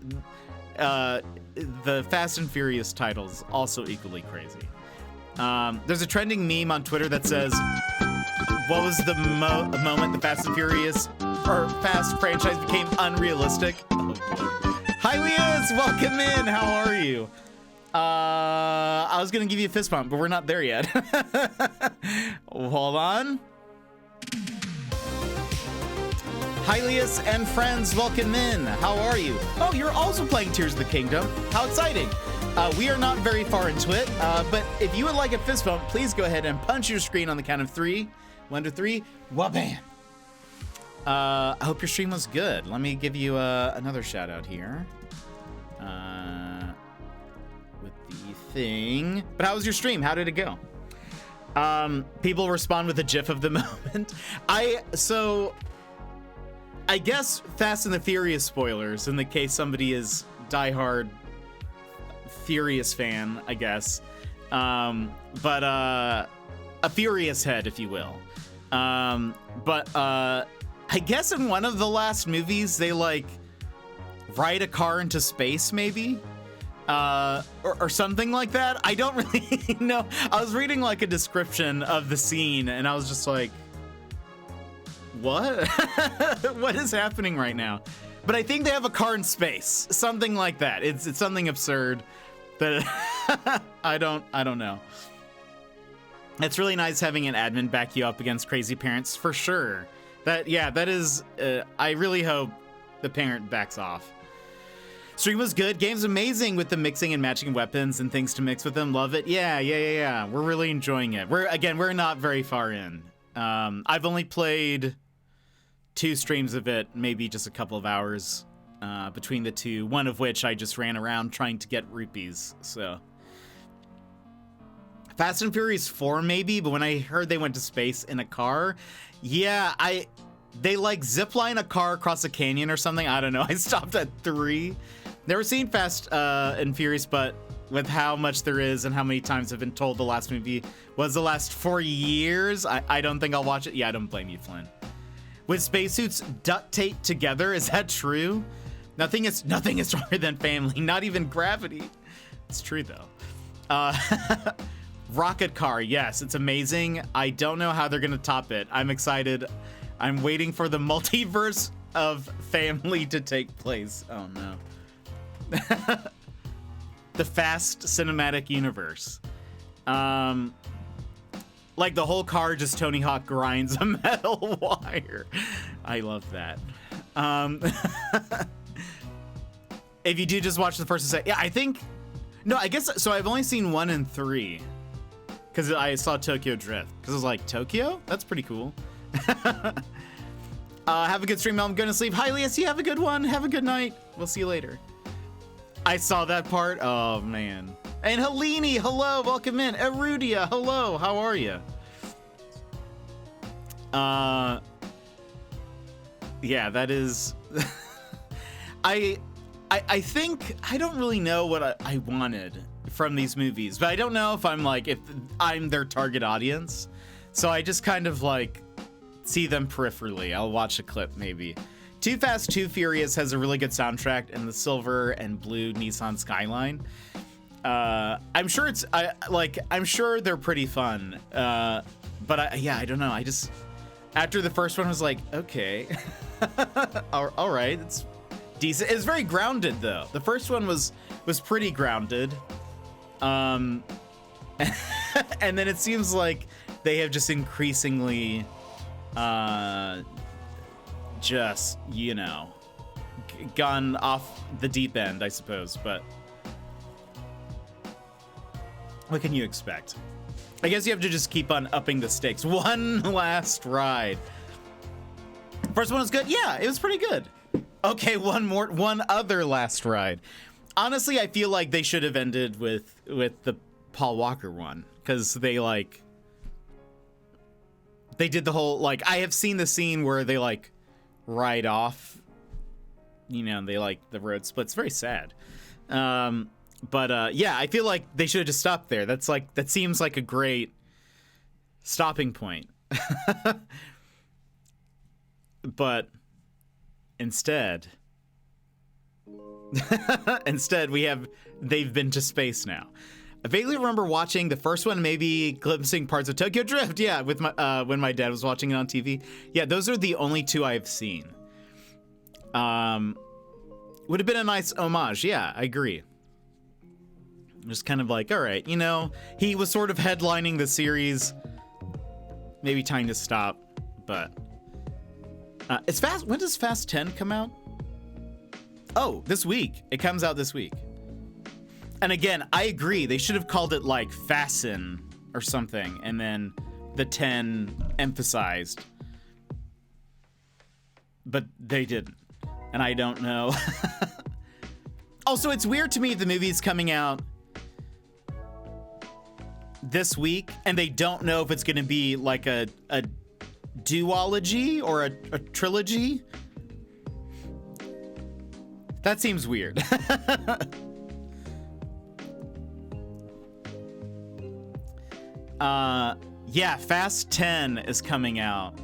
Fast and Furious titles also equally crazy. There's a trending meme on Twitter that says, what was the moment the Fast and Furious or Fast franchise became unrealistic? Oh, boy. Hi, Leas! Welcome in! How are you? I was gonna give you a fist bump, but we're not there yet. Hold on. Hylius and friends, welcome in. How are you? Oh, you're also playing Tears of the Kingdom. How exciting. We are not very far into it, but if you would like a fist bump, please go ahead and punch your screen on the count of 3. 1 to 3. Wabam. I hope your stream was good. Let me give you another shout out here. With the thing. But how was your stream? How did it go? People respond with a gif of the moment. I I guess Fast and the Furious spoilers in the case somebody is diehard Furious fan, I guess. But a Furious head, if you will. But I guess in one of the last movies, they like ride a car into space, maybe? Or something like that. I don't really know. I was reading like a description of the scene and I was just like, what? What is happening right now? But I think they have a car in space, something like that. It's something absurd that I don't know. It's really nice having an admin back you up against crazy parents, for sure. That is, I really hope the parent backs off. Stream was good. Game's amazing with the mixing and matching weapons and things to mix with them. Love it. Yeah. We're really enjoying it. We're not very far in. I've only played 2 streams of it, maybe just a couple of hours between the 2, one of which I just ran around trying to get rupees, so. Fast and Furious 4 maybe, but when I heard they went to space in a car, yeah, they like zipline a car across a canyon or something, I don't know, I stopped at 3. Never seen Fast and Furious, but with how much there is and how many times I've been told the last movie was the last 4 years, I don't think I'll watch it. Yeah, I don't blame you, Flynn. With spacesuits duct taped together, is that true? Nothing is stronger than family, not even gravity. It's true though. Rocket car, yes, it's amazing. I don't know how they're gonna top it. I'm excited. I'm waiting for the multiverse of family to take place. Oh no. The Fast cinematic universe. Like the whole car just Tony Hawk grinds a metal wire. I love that. If you do just watch the first and second, yeah, I think, no, I guess, so I've only seen 1 and 3 because I saw Tokyo Drift because I was like, Tokyo? That's pretty cool. Have a good stream. I'm going to sleep. Hi, Leah. Have a good one. Have a good night. We'll see you later. I saw that part. Oh, man. And Helene, hello. Welcome in. Erudia, hello. How are you? Yeah, that is... I think I don't really know what I wanted from these movies, but I don't know if I'm their target audience. So I just kind of like see them peripherally. I'll watch a clip maybe. Too Fast, Too Furious has a really good soundtrack, and the silver and blue Nissan Skyline. I'm sure I'm sure they're pretty fun. But I don't know. I just, after the first one I was like, okay, all right, it's decent. It's very grounded though. The first one was pretty grounded. And then it seems like they have just increasingly just, you know, gone off the deep end, I suppose, but what can you expect? I guess you have to just keep on upping the stakes. One last ride. First one was good. Yeah, it was pretty good. Okay, one other last ride. Honestly, I feel like they should have ended with the Paul Walker one, because they did the whole, like, I have seen the scene where they like ride off, you know, they like the road splits. Very sad. But yeah, I feel like they should have just stopped there. That seems like a great stopping point. But instead they've been to space now. I vaguely remember watching the first one, maybe glimpsing parts of Tokyo Drift. Yeah, with my when my dad was watching it on TV. Yeah, those are the only 2 I've seen. Would have been a nice homage. Yeah, I agree. Just kind of like, all right, you know, he was sort of headlining the series. Maybe time to stop, but it's Fast. When does Fast 10 come out? Oh, this week. It comes out this week. And again, I agree. They should have called it like Fasten or something, and then the 10 emphasized. But they didn't. And I don't know. Also, it's weird to me the movie's coming out this week, and they don't know if it's going to be like a duology or a trilogy. That seems weird. Yeah, Fast 10 is coming out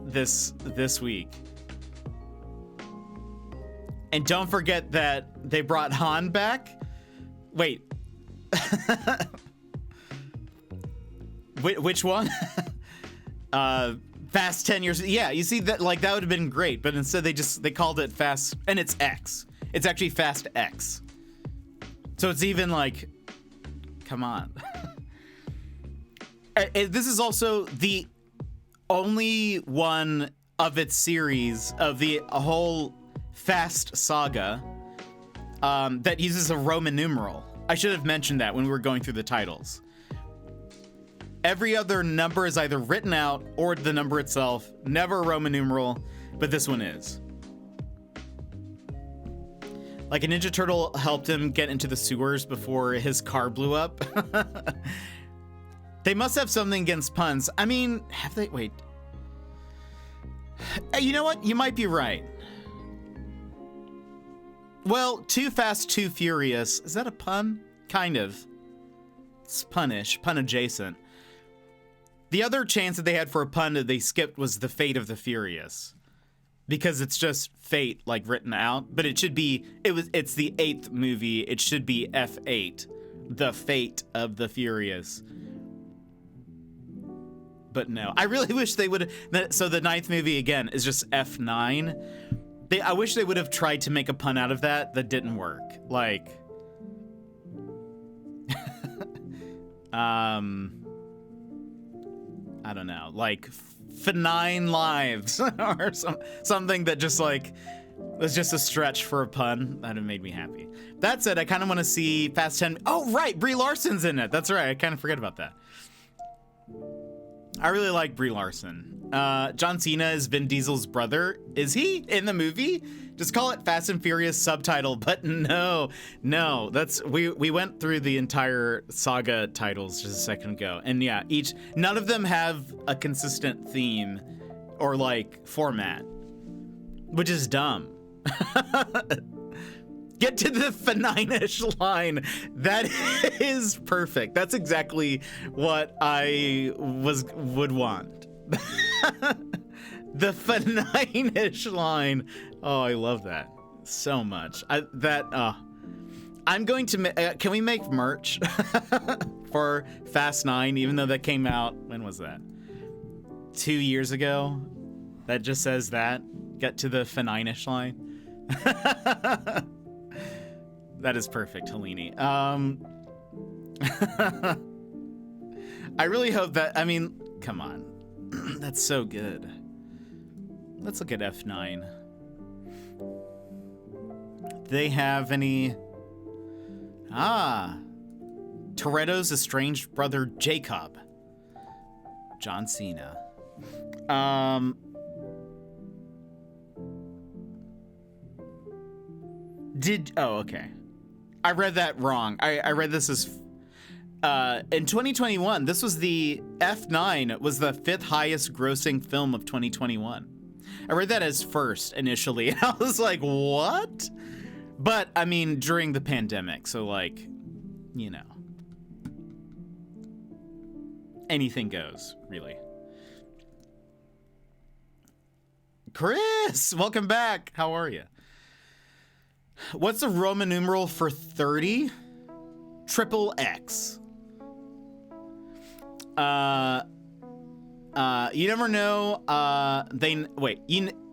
this week. And don't forget that they brought Han back. Wait. Which one? Fast 10 years. Yeah, you see that, like, that would have been great, but instead they called it Fast, and it's X. It's actually Fast X. So it's even like, come on. This is also the only one of its series of the whole Fast saga that uses a Roman numeral. I should have mentioned that when we were going through the titles. Every other number is either written out or the number itself, never a Roman numeral, but this one is. Like a Ninja Turtle helped him get into the sewers before his car blew up. They must have something against puns. I mean, have they? Wait. You know what? You might be right. Well, Too Fast, Too Furious. Is that a pun? Kind of. It's punish, pun adjacent. The other chance that they had for a pun that they skipped was The Fate of the Furious. Because it's just fate, like, written out. But it should be, it's the 8th movie. It should be F8. The Fate of the Furious. But no, I really wish they would. So the 9th movie again is just F9. I wish they would have tried to make a pun out of that. That didn't work. Like, I don't know, like F9 lives or something that just like was just a stretch for a pun. That have made me happy. That said, I kind of want to see Fast 10. Oh right, Brie Larson's in it. That's right. I kind of forget about that. I really like Brie Larson. John Cena is Vin Diesel's brother. Is he in the movie? Just call it Fast and Furious subtitle, but no. That's we went through the entire saga titles just a second ago, and yeah, none of them have a consistent theme or like format, which is dumb. Get to the F9-ish line. That is perfect. That's exactly what I would want. The F9-ish line. Oh, I love that so much. I'm going to. Can we make merch for Fast 9? Even though that came out. When was that? 2 years ago. That just says that. Get to the F9-ish line. That is perfect, Helene. I really hope that, I mean, come on. That's so good. Let's look at F9. They have any... Toretto's estranged brother, Jacob. John Cena. Oh, okay. I read that wrong. I read this as in 2021. This was the F9 was the 5th highest grossing film of 2021. I read that as first initially, and I was like, what? But I mean, during the pandemic, so like, you know, anything goes, really. Chris, welcome back. How are you? What's the Roman numeral for 30? Triple X. You never know.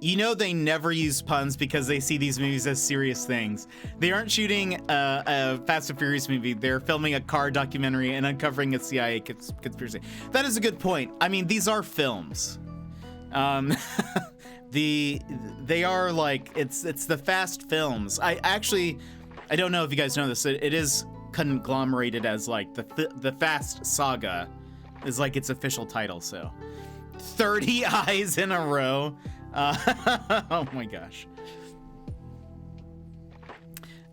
You know they never use puns because they see these movies as serious things. They aren't shooting a Fast and Furious movie. They're filming a car documentary and uncovering a CIA conspiracy. That is a good point. I mean, these are films. They are like, it's the Fast films. I don't know if you guys know this. It is conglomerated as like the Fast saga is like its official title. So 30 eyes in a row. Oh my gosh.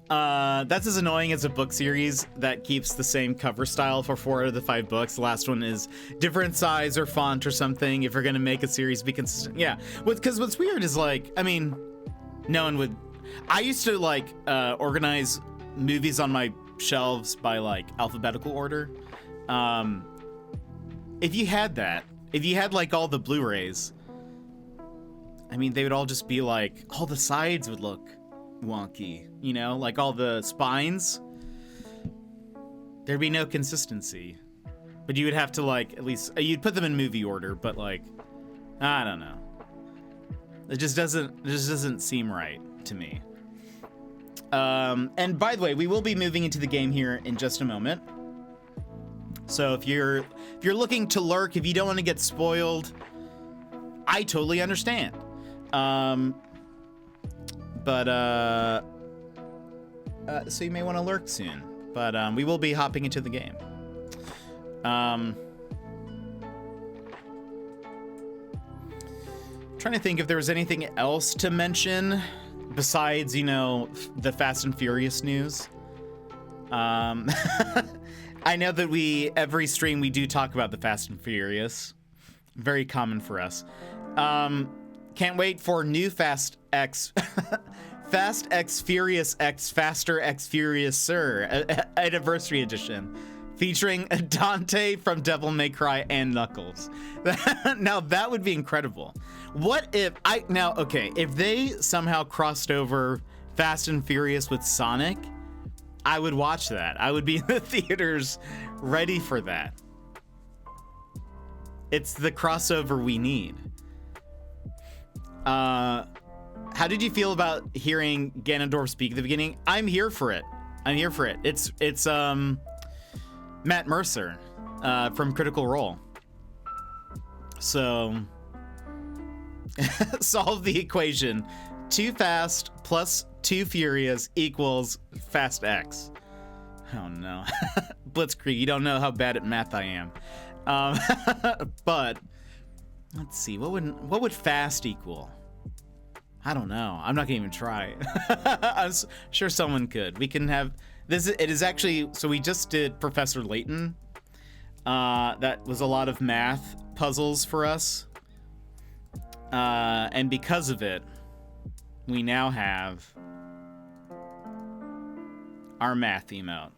That's as annoying as a book series that keeps the same cover style for 4 out of the 5 books. The last one is different size or font or something. If you're gonna make a series be consistent, yeah. Because what's weird is like, I mean, no one would. I used to like organize movies on my shelves by like alphabetical order. If you had that, if you had like all the Blu-rays, I mean, they would all just be like, all the sides would look wonky, you know, like all the spines. There'd be no consistency. But you would have to like, at least, you'd put them in movie order, but like, I don't know. It just doesn't seem right to me. And by the way, we will be moving into the game here in just a moment. So if you're looking to lurk, if you don't want to get spoiled, I totally understand. So you may want to lurk soon, but we will be hopping into the game. Trying to think if there was anything else to mention besides, you know, the Fast and Furious news. I know that every stream we do talk about the Fast and Furious. Very common for us. Can't wait for new Fast X Furious X Faster X Furious Sir Anniversary Edition, featuring Dante from Devil May Cry and Knuckles. Now that would be incredible. What if if they somehow crossed over Fast and Furious with Sonic, I would watch that. I would be in the theaters ready for that. It's the crossover we need. How did you feel about hearing Ganondorf speak at the beginning? I'm here for it. It's Matt Mercer from Critical Role. So solve the equation. Too Fast plus Too Furious equals Fast X. Oh no. Blitzkrieg, you don't know how bad at math I am. But let's see, what would fast equal? I don't know. I'm not gonna even try. I'm sure someone could. We can have this. It is actually, so we just did Professor Layton. That was a lot of math puzzles for us. And because of it, we now have our math emote.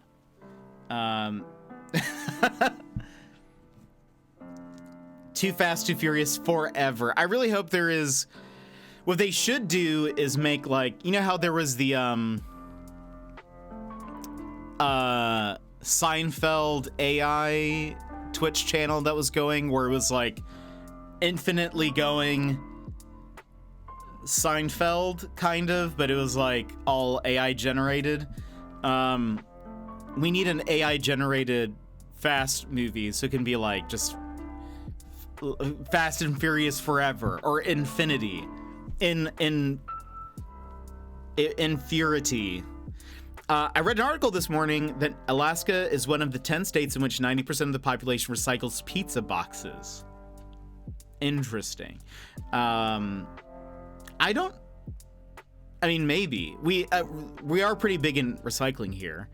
Too Fast, Too Furious forever. I really hope there is. What they should do is make, like, you know how there was the Seinfeld AI Twitch channel that was going, where it was like infinitely going Seinfeld kind of, but it was like all AI generated. We need an AI generated fast movie, so it can be like just Fast and Furious forever or infinity. Infurity. I read an article this morning that Alaska is one of the 10 states in which 90% of the population recycles pizza boxes. Interesting. I mean, maybe. We are pretty big in recycling here.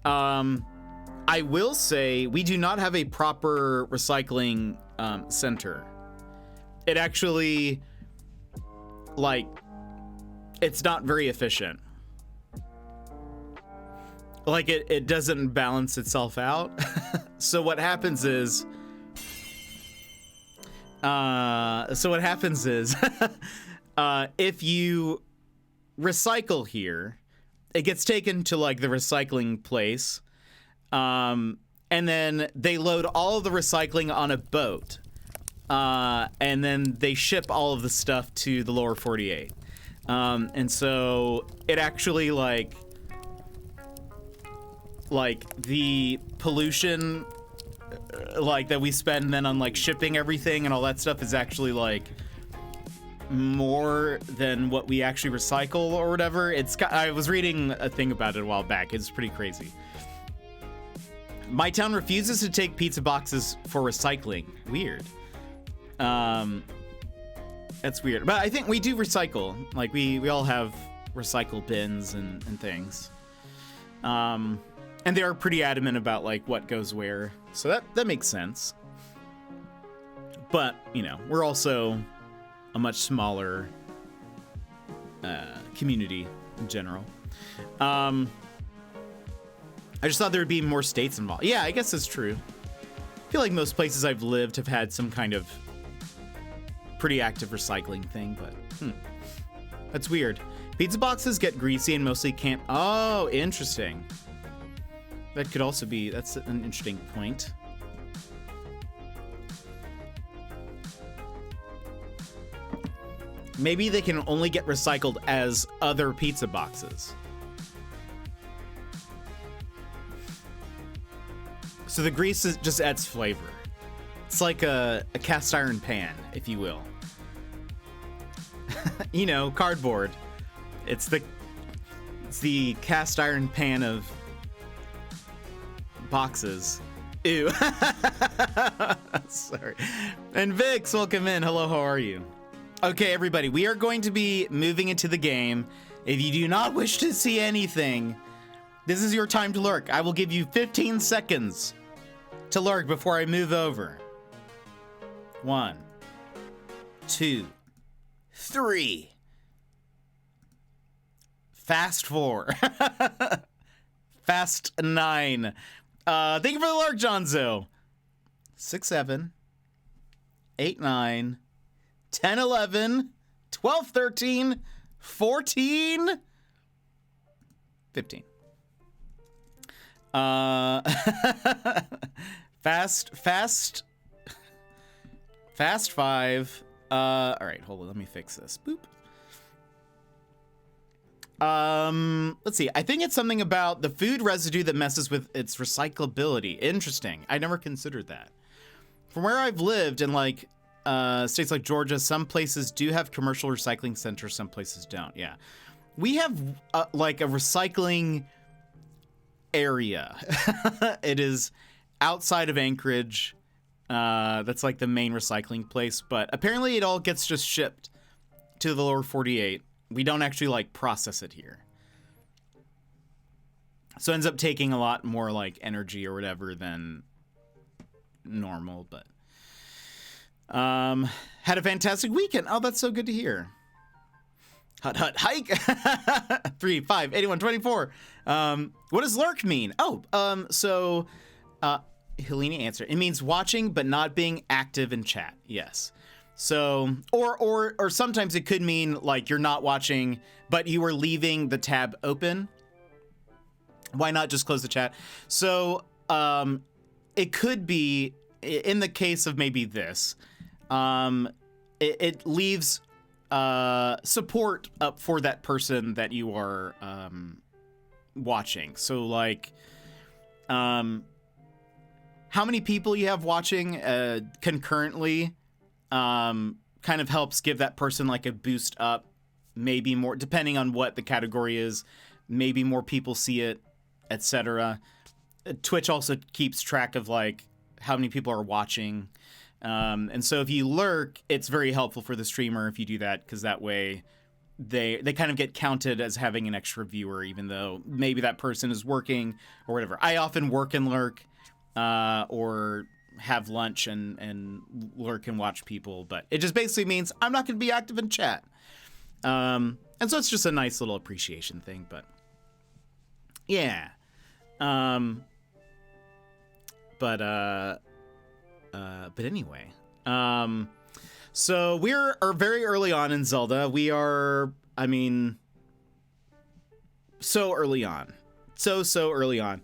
I will say we do not have a proper recycling center. It actually, like, it's not very efficient. Like, it doesn't balance itself out. So what happens is if you recycle here, it gets taken to like the recycling place, and then they load all of the recycling on a boat, and then they ship all of the stuff to the lower 48. And so it actually like the pollution like that we spend then on like shipping everything and all that stuff is actually like more than what we actually recycle or whatever. I was reading a thing about it a while back. It's pretty crazy. My town refuses to take pizza boxes for recycling. Weird. That's weird. But I think we do recycle. Like we all have recycle bins and things. And they are pretty adamant about like what goes where. So that makes sense. But, you know, we're also a much smaller community in general. I just thought there would be more states involved. Yeah, I guess that's true. I feel like most places I've lived have had some kind of pretty active recycling thing, but that's weird. Pizza boxes get greasy and mostly can't. Oh, interesting. That could also be, that's an interesting point. Maybe they can only get recycled as other pizza boxes. So the grease just adds flavor. It's like a cast iron pan, if you will. You know, cardboard. It's the cast iron pan of boxes. Ew. Sorry. And Vix, welcome in. Hello, how are you? Okay, everybody, we are going to be moving into the game. If you do not wish to see anything, this is your time to lurk. I will give you 15 seconds to lurk before I move over. 1, 2, 3. Fast 4. Fast 9. Thank you for the lurk, Jonzo. 6, 7, 8, 9, 10, 11, 12, 13, 14, 15. Fast 5. All right, hold on, let me fix this. Boop. Let's see. I think it's something about the food residue that messes with its recyclability. Interesting. I never considered that. From where I've lived in like states like Georgia, some places do have commercial recycling centers, some places don't. Yeah. We have like a recycling area. It is outside of Anchorage. That's like the main recycling place, but apparently it all gets just shipped to the lower 48. We don't actually like process it here. So it ends up taking a lot more like energy or whatever than normal, but had a fantastic weekend. Oh, that's so good to hear. Hut hike. 3, 5, 81, 24. What does lurk mean? Oh, so Helene answered. It means watching but not being active in chat. Yes. So, or sometimes it could mean like you're not watching, but you were leaving the tab open. Why not just close the chat? So, it could be, in the case of maybe this, it leaves support up for that person that you are watching. So, like, how many people you have watching concurrently kind of helps give that person like a boost up, maybe more, depending on what the category is, maybe more people see it, etc. Twitch also keeps track of like how many people are watching. And so if you lurk, it's very helpful for the streamer if you do that, because that way they kind of get counted as having an extra viewer, even though maybe that person is working or whatever. I often work and lurk, or have lunch and lurk and watch people, but it just basically means I'm not going to be active in chat. And so it's just a nice little appreciation thing, but yeah. But anyway, so we're very early on in Zelda. We are, I mean, so early on, so early on.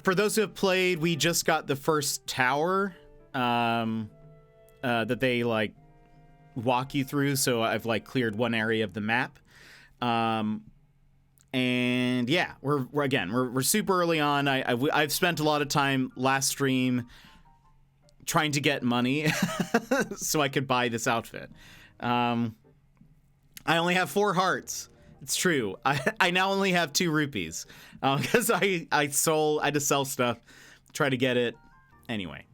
For those who have played, we just got the first tower that they like walk you through. So I've like cleared one area of the map. And yeah, we're super early on. I've spent a lot of time last stream trying to get money so I could buy this outfit. I only have 4 hearts. It's true. I now only have 2 rupees because I had to sell stuff, try to get it. Anyway,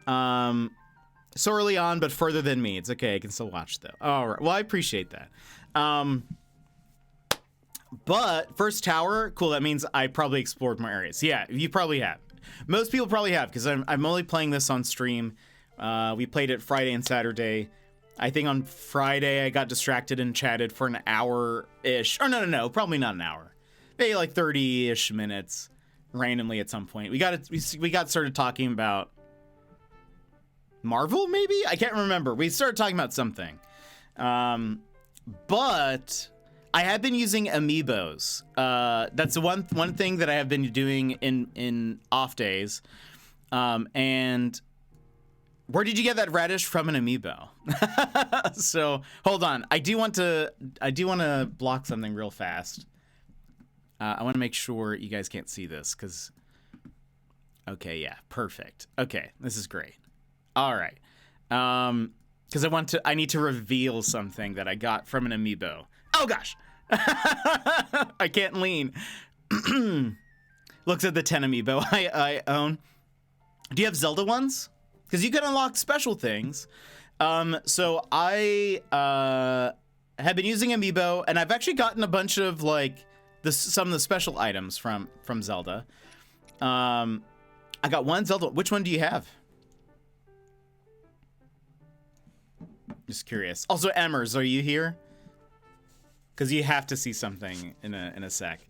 so early on, but further than me. It's okay. I can still watch though. All right. Well, I appreciate that. But first tower, cool. That means I probably explored more areas. Yeah, you probably have. Most people probably have, because I'm only playing this on stream. We played it Friday and Saturday. I think on Friday I got distracted and chatted for an hour-ish. Or no, probably not an hour. Maybe like 30-ish minutes randomly at some point. We got started talking about Marvel, maybe? I can't remember. We started talking about something. But I have been using amiibos. That's the one thing that I have been doing in off days. And where did you get that radish from? An amiibo? So hold on. I do want to block something real fast. I want to make sure you guys can't see this because. Okay, yeah, perfect. Okay, this is great. All right, because I need to reveal something that I got from an amiibo. Oh gosh, I can't lean. Looks at the 10 amiibo I own. Do you have Zelda ones? Because you can unlock special things. So I have been using amiibo, and I've actually gotten a bunch of like some of the special items from Zelda. I got one Zelda. Which one do you have? Just curious. Also, Emmers, are you here? Because you have to see something in a sec.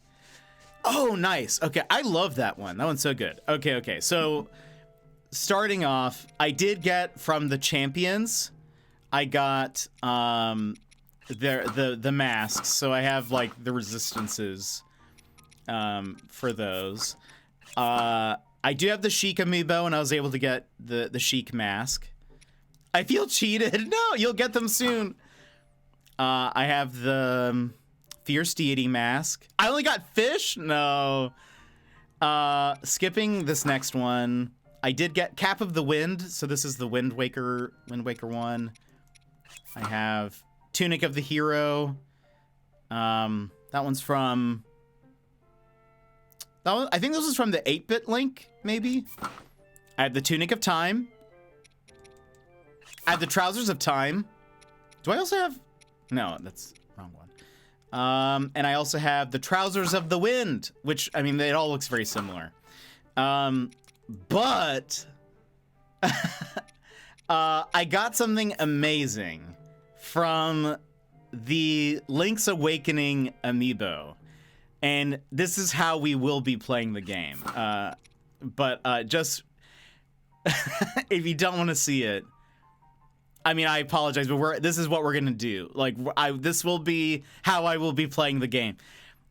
Oh, nice. Okay, I love that one. That one's so good. Okay. So, starting off, I did get from the champions. I got the masks. So I have like the resistances for those. I do have the Sheik amiibo, and I was able to get the Sheik mask. I feel cheated. No, you'll get them soon. I have the Fierce Deity mask. I only got fish? No. Skipping this next one. I did get Cap of the Wind, so this is the Wind Waker one. I have Tunic of the Hero. That one's from... I think this was from the 8-bit link, maybe? I have the Tunic of Time. I have the Trousers of Time. Do I also have... No, that's the wrong one. And I also have the Trousers of the Wind, which, I mean, it all looks very similar. But I got something amazing from the Link's Awakening amiibo. And this is how we will be playing the game. But just if you don't want to see it, I mean, I apologize, but this is what we're gonna do. Like, this will be how I will be playing the game.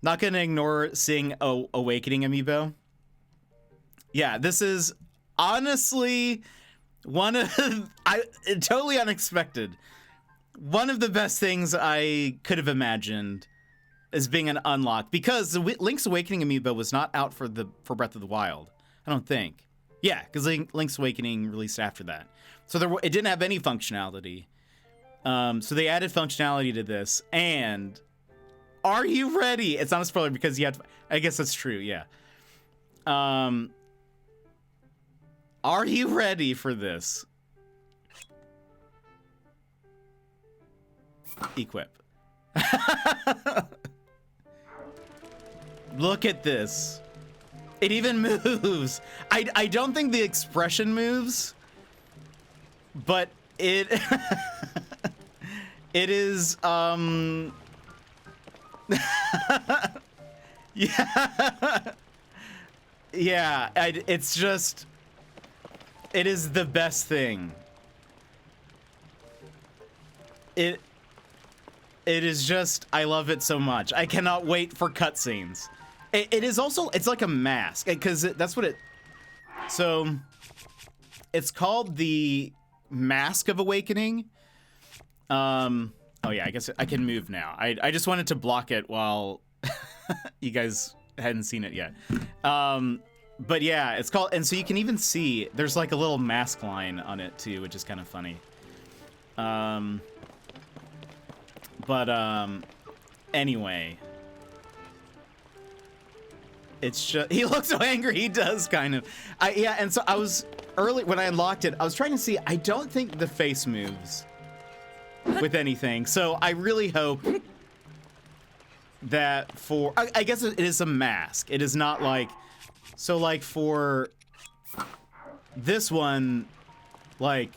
Not gonna ignore seeing Awakening amiibo. Yeah, this is honestly one of totally unexpected. One of the best things I could have imagined as being an unlock, because the Link's Awakening amiibo was not out for Breath of the Wild. I don't think. Yeah, because Link's Awakening released after that. So it didn't have any functionality. So they added functionality to this. And are you ready? It's not a spoiler because you have to, I guess that's true, yeah. Are you ready for this? Equip. Look at this. It even moves. I don't think the expression moves, but it it is yeah, it's just, it is the best thing. It is just, I love it so much. I cannot wait for cutscenes. It is also, it's like a mask, because that's what it, so it's called the Mask of Awakening. Oh yeah, I guess I can move now. I just wanted to block it while you guys hadn't seen it yet. But yeah, it's called, and so you can even see, there's like a little mask line on it too, which is kind of funny. Anyway. It's just, he looks so angry, he does kind of. Yeah, and so I was, early, when I unlocked it, I was trying to see, I don't think the face moves with anything. So I really hope that for, I guess it is a mask. It is not like, so like for this one, like,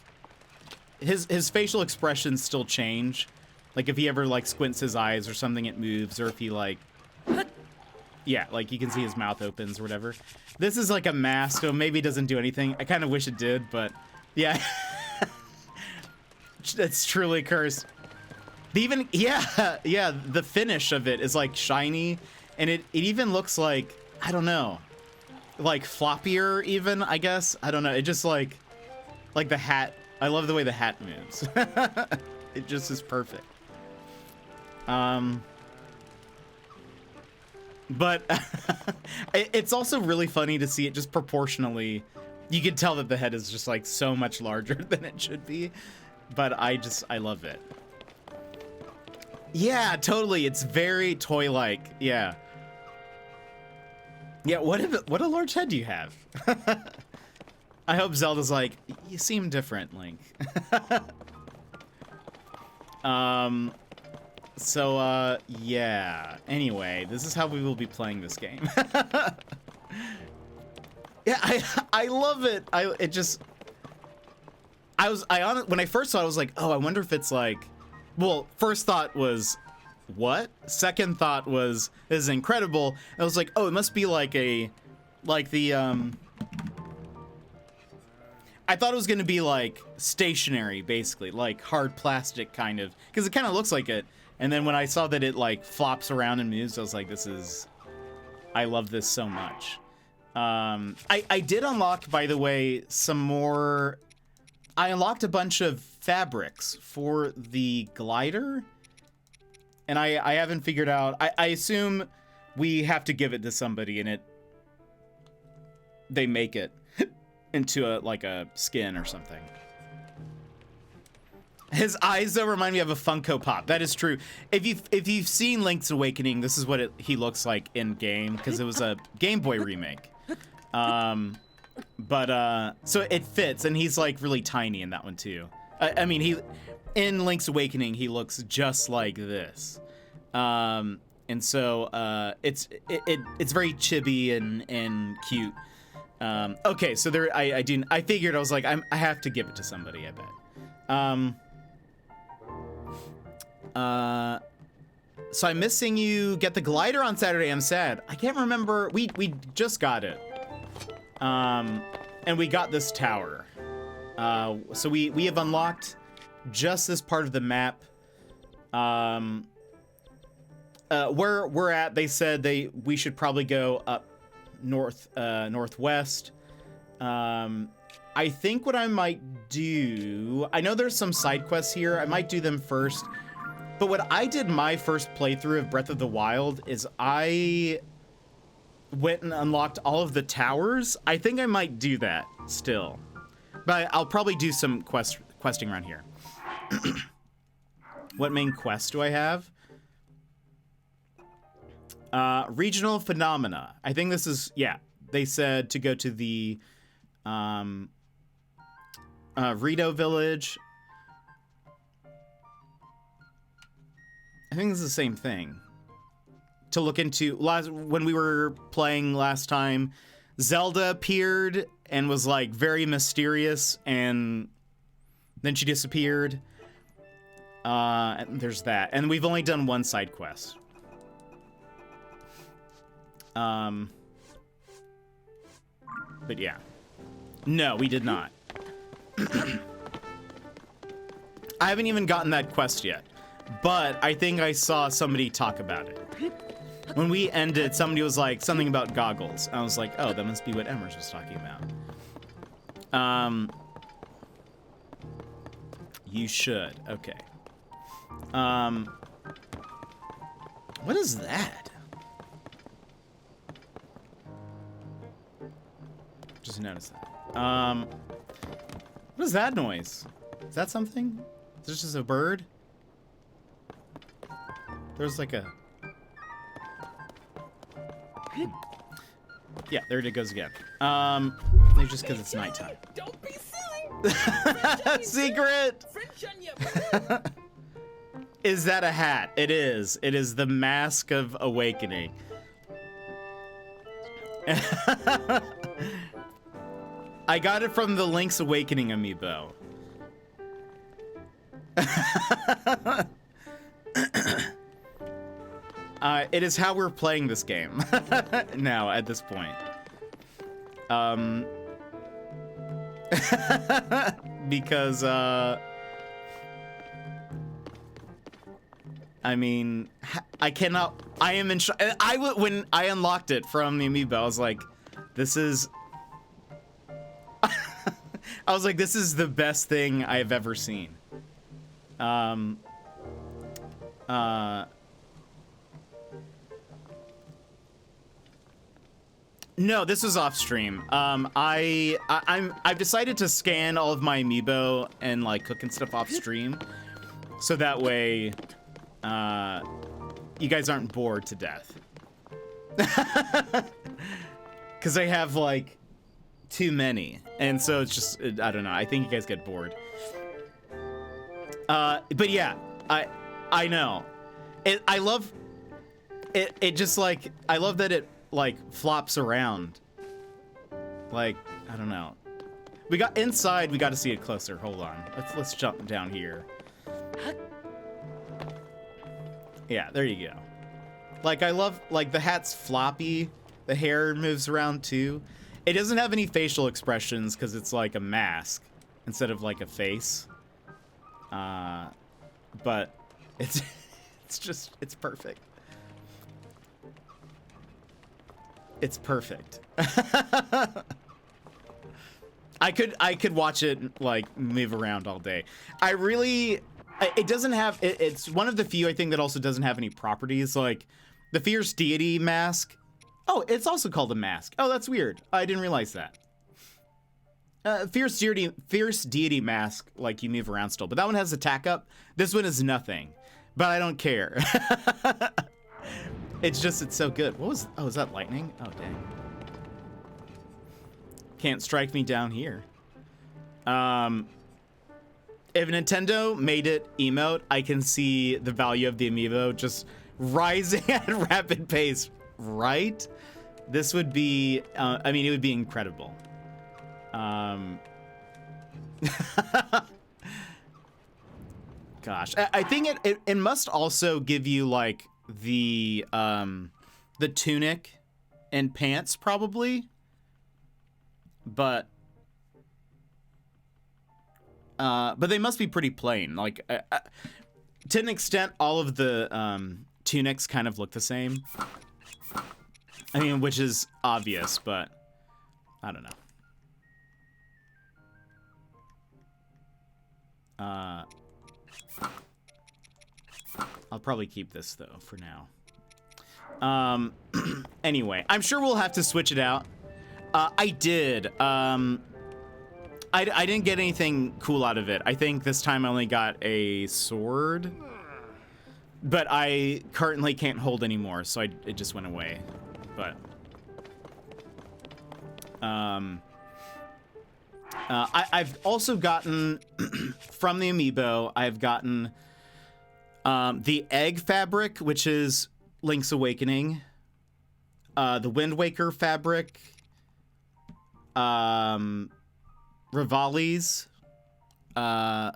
his facial expressions still change. Like if he ever like squints his eyes or something, it moves, or if he like, yeah, like you can see his mouth opens or whatever. This is like a mask, so maybe it doesn't do anything. I kind of wish it did, but yeah. That's truly cursed. Even, yeah, the finish of it is like shiny, and it even looks like, I don't know, like floppier even, I guess. I don't know, it just like the hat. I love the way the hat moves. It just is perfect. But it's also really funny to see it just proportionally. You can tell that the head is just like so much larger than it should be, but I love it. Yeah, totally. It's very toy-like. Yeah. Yeah, what a large head do you have? I hope Zelda's like, you seem different, Link. So, yeah. Anyway, this is how we will be playing this game. Yeah, I love it. When I first saw it, I was like, oh, I wonder if it's like, well, first thought was, what? Second thought was, this is incredible. And I was like, oh, it must be like I thought it was gonna be like stationary, basically, like hard plastic kind of, because it kind of looks like it. And then when I saw that it like flops around and moves, I was like, I love this so much. I did unlock, by the way, some more. I unlocked a bunch of fabrics for the glider, and I haven't figured out. I assume we have to give it to somebody, and they make it into a skin or something. His eyes though remind me of a Funko Pop. That is true. If you've seen Link's Awakening, this is what he looks like in game, because it was a Game Boy remake. So it fits, and he's like really tiny in that one too. I mean, in Link's Awakening, he looks just like this. And so it's very chibi and cute. Okay, so there I figured, I was like, I have to give it to somebody, I bet. So I'm missing you. Get the glider on Saturday. I'm sad. I can't remember. We just got it. And we got this tower. So we have unlocked just this part of the map. Where we're at, they said we should probably go up northwest. I think what I might do, I know there's some side quests here. I might do them first. But what I did my first playthrough of Breath of the Wild is I went and unlocked all of the towers. I think I might do that still. But I'll probably do some questing around here. What main quest do I have? Regional phenomena. I think this is, yeah. They said to go to the Rito village. I think it's the same thing. To look into, when we were playing last time, Zelda appeared and was like very mysterious, and then she disappeared. And there's that. And we've only done one side quest. But yeah. No, we did not. I haven't even gotten that quest yet. But I think I saw somebody talk about it. When we ended, somebody was like, something about goggles. I was like, oh, that must be what Emmers was talking about. You should. Okay. What is that? Just noticed that. What is that noise? Is that something? Is this just a bird? There's like a... Yeah, there it goes again. Maybe just because it's nighttime. Don't be silly! Secret! Is that a hat? It is. It is the Mask of Awakening. I got it from the Link's Awakening amiibo. It is how we're playing this game now at this point. Because I mean, I cannot. I am in. When I unlocked it from the amiibo, I was like, "This is." I was like, "This is the best thing I have ever seen." No, this was off stream. I've decided to scan all of my amiibo and like cook and stuff off stream, so that way, you guys aren't bored to death. Because I have like too many, and so it's just I don't know. I think you guys get bored. But yeah, I know. I love it. It just like I love that it like flops around. Like I don't know. We got inside. We got to see it closer. Hold on. Let's jump down here. Yeah, there you go. Like I love like the hat's floppy. The hair moves around too. It doesn't have any facial expressions because it's like a mask instead of like a face. But it's it's perfect. It's perfect. I could watch it like move around all day. It doesn't have it's one of the few I think that also doesn't have any properties like the fierce deity mask. Oh, it's also called a mask. Oh, that's weird. I didn't realize that. Fierce deity mask, like you move around still, but that one has attack up. This one is nothing, but I don't care. It's so good. Is that lightning? Oh, dang. Can't strike me down here. If Nintendo made it emote, I can see the value of the amiibo just rising at a rapid pace, right? This would be, I mean, it would be incredible. Gosh, I think it must also give you like the tunic and pants probably, but they must be pretty plain. Like to an extent, all of the tunics kind of look the same. I mean, which is obvious, but I don't know. I'll probably keep this though for now. Anyway, I'm sure we'll have to switch it out. I did. I didn't get anything cool out of it. I think this time I only got a sword, but I currently can't hold anymore, so it just went away. But I've also gotten from the amiibo. I've gotten the egg fabric, which is Link's Awakening. The Wind Waker fabric. Rivali's. The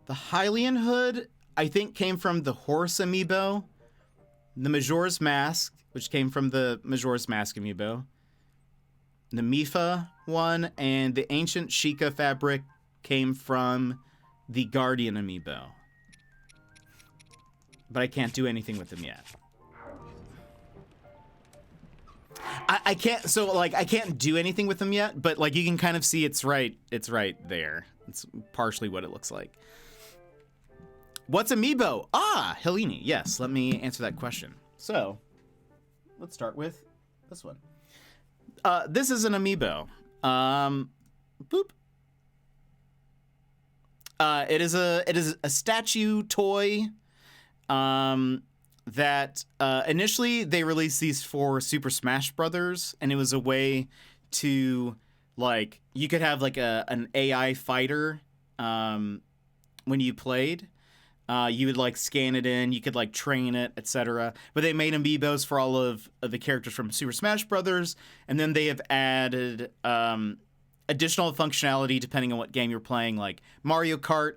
Hylian hood, I think, came from the horse amiibo. The Majora's Mask, which came from the Majora's Mask amiibo. The Mifa one, and the Ancient Sheikah fabric came from the Guardian amiibo. But I can't do anything with them yet. I can't, so like I can't do anything with them yet, but like you can kind of see it's right there. It's partially what it looks like. What's amiibo? Ah, Helene. Yes, let me answer that question. So, let's start with this one. This is an amiibo. Boop. It is a statue toy. That initially they released these for Super Smash Brothers, and it was a way to like you could have like an AI fighter when you played. You would like scan it in, you could like train it, etc. But they made amiibos for all of the characters from Super Smash Brothers, and then they have added additional functionality depending on what game you're playing. Like Mario Kart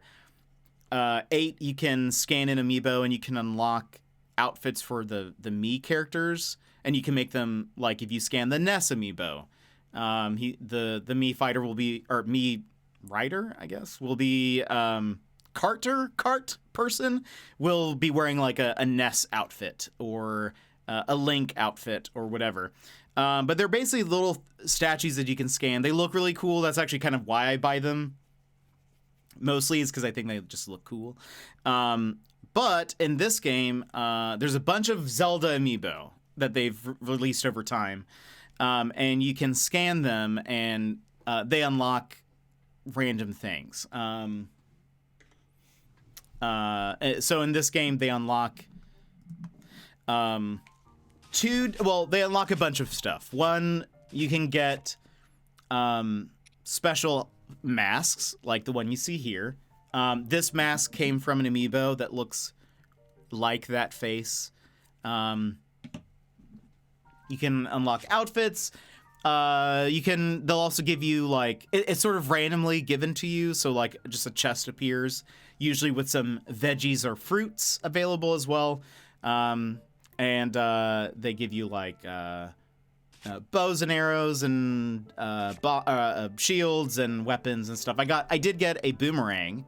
8, you can scan an amiibo and you can unlock outfits for the Mii characters, and you can make them like if you scan the Ness amiibo, the Mii fighter will be, or Mii rider, I guess, will be cart person will be wearing like a Ness outfit or a Link outfit or whatever. But they're basically little statues that you can scan. They look really cool. That's actually kind of why I buy them. Mostly is because I think they just look cool. But in this game, there's a bunch of Zelda amiibo that they've released over time. And you can scan them, and they unlock random things. So in this game, they unlock they unlock a bunch of stuff. One, you can get special masks, like the one you see here. This mask came from an amiibo that looks like that face. You can unlock outfits. They'll also give you like, it's sort of randomly given to you. So like just a chest appears, usually with some veggies or fruits available as well. And they give you like bows and arrows and shields and weapons and stuff. I did get a boomerang.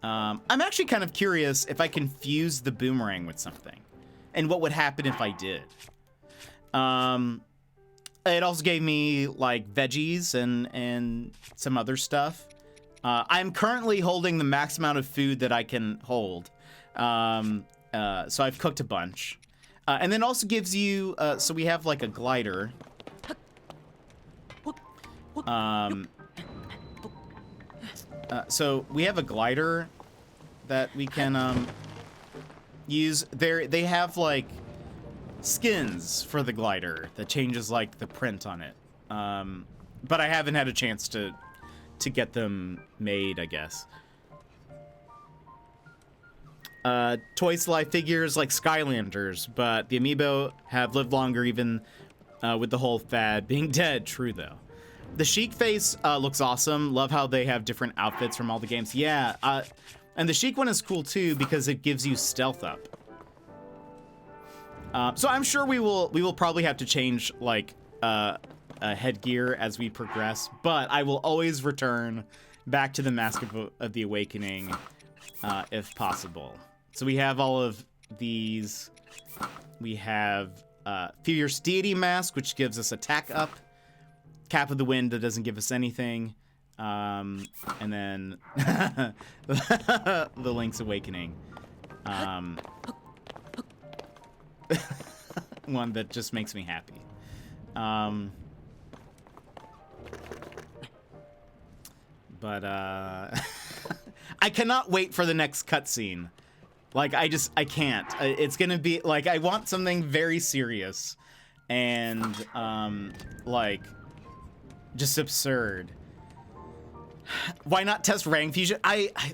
I'm actually kind of curious if I can fuse the boomerang with something and what would happen if I did. It also gave me like veggies and some other stuff. I'm currently holding the max amount of food that I can hold. So I've cooked a bunch. And then also gives you, so we have like a glider. So we have a glider that we can use. They have like skins for the glider that changes like the print on it. But I haven't had a chance to get them made, I guess. Toy Sly figures like Skylanders, but the amiibo have lived longer even with the whole fad being dead. True, though. The Sheik face looks awesome. Love how they have different outfits from all the games. Yeah, and the Sheik one is cool, too, because it gives you stealth up. So I'm sure we will probably have to change, like, headgear as we progress, but I will always return back to the Mask of the Awakening if possible. So we have all of these. We have Fierce Deity Mask, which gives us attack up. Cap of the Wind that doesn't give us anything. And then the Link's Awakening. One that just makes me happy. But I cannot wait for the next cutscene. Like, I can't. It's gonna be, like, I want something very serious. And, like, just absurd. Why not test Rang Fusion?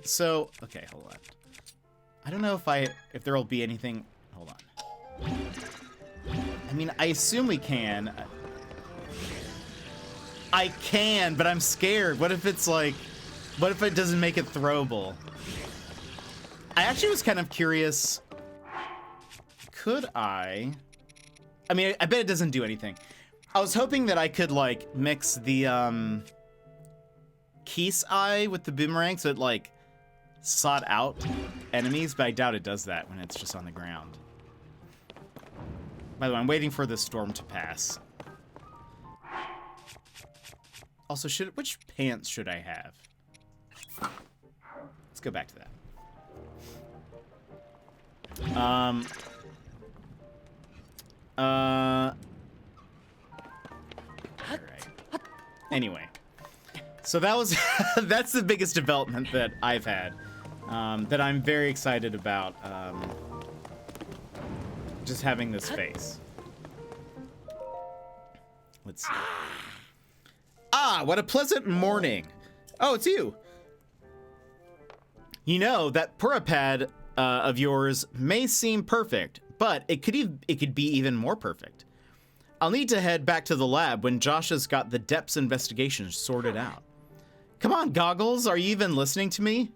So, okay, hold on. I don't know if there'll be anything, hold on. I mean, I assume we can. I can, but I'm scared. What if it's like, what if it doesn't make it throwable? I actually was kind of curious. Could I mean, I bet it doesn't do anything. I was hoping that I could like mix the Keese Eye with the boomerang so it like sought out enemies, but I doubt it does that when it's just on the ground. By the way, I'm waiting for the storm to pass. Also, which pants should I have? Let's go back to that. Alright. Anyway. So that was that's the biggest development that I've had. That I'm very excited about. Just having this face. Let's see. Ah, what a pleasant morning. Oh, it's you. You know, that Purapad of yours may seem perfect, but it could be even more perfect. I'll need to head back to the lab when Josh has got the depths investigation sorted out. Come on, Goggles, are you even listening to me?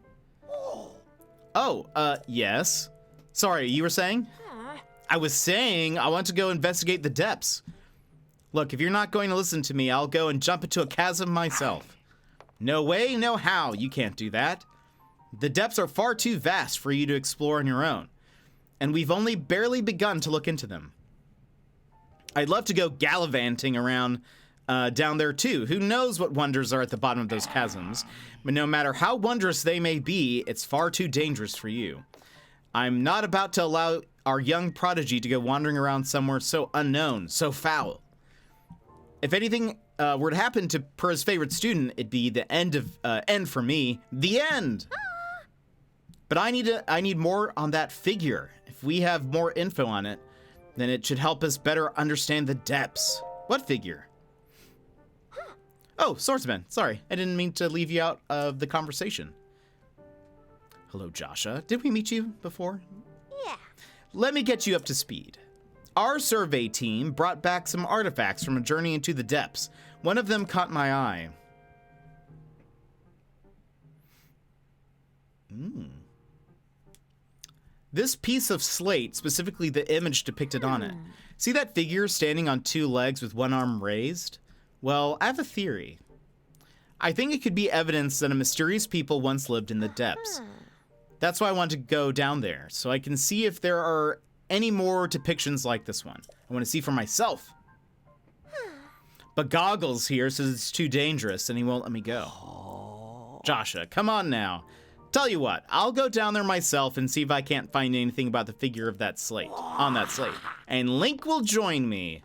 Oh, yes. Sorry, you were saying? I was saying I want to go investigate the depths. Look, if you're not going to listen to me, I'll go and jump into a chasm myself. No way, no how, you can't do that. The depths are far too vast for you to explore on your own, and we've only barely begun to look into them. I'd love to go gallivanting around down there too. Who knows what wonders are at the bottom of those chasms, but no matter how wondrous they may be, it's far too dangerous for you. I'm not about to allow our young prodigy to go wandering around somewhere so unknown, so foul. If anything were to happen to Purr's favorite student, it'd be the end for me. The end! But I need more on that figure. If we have more info on it, then it should help us better understand the depths. What figure? Oh, Swordsman. Sorry, I didn't mean to leave you out of the conversation. Hello, Joshua. Did we meet you before? Yeah. Let me get you up to speed. Our survey team brought back some artifacts from a journey into the depths. One of them caught my eye. This piece of slate, specifically the image depicted on it. See that figure standing on two legs with one arm raised? Well, I have a theory. I think it could be evidence that a mysterious people once lived in the depths. That's why I want to go down there, so I can see if there are any more depictions like this one. I want to see for myself. But Goggles here says it's too dangerous and he won't let me go. Joshua, come on now. Tell you what, I'll go down there myself and see if I can't find anything about the figure of that slate, on that slate. And Link will join me.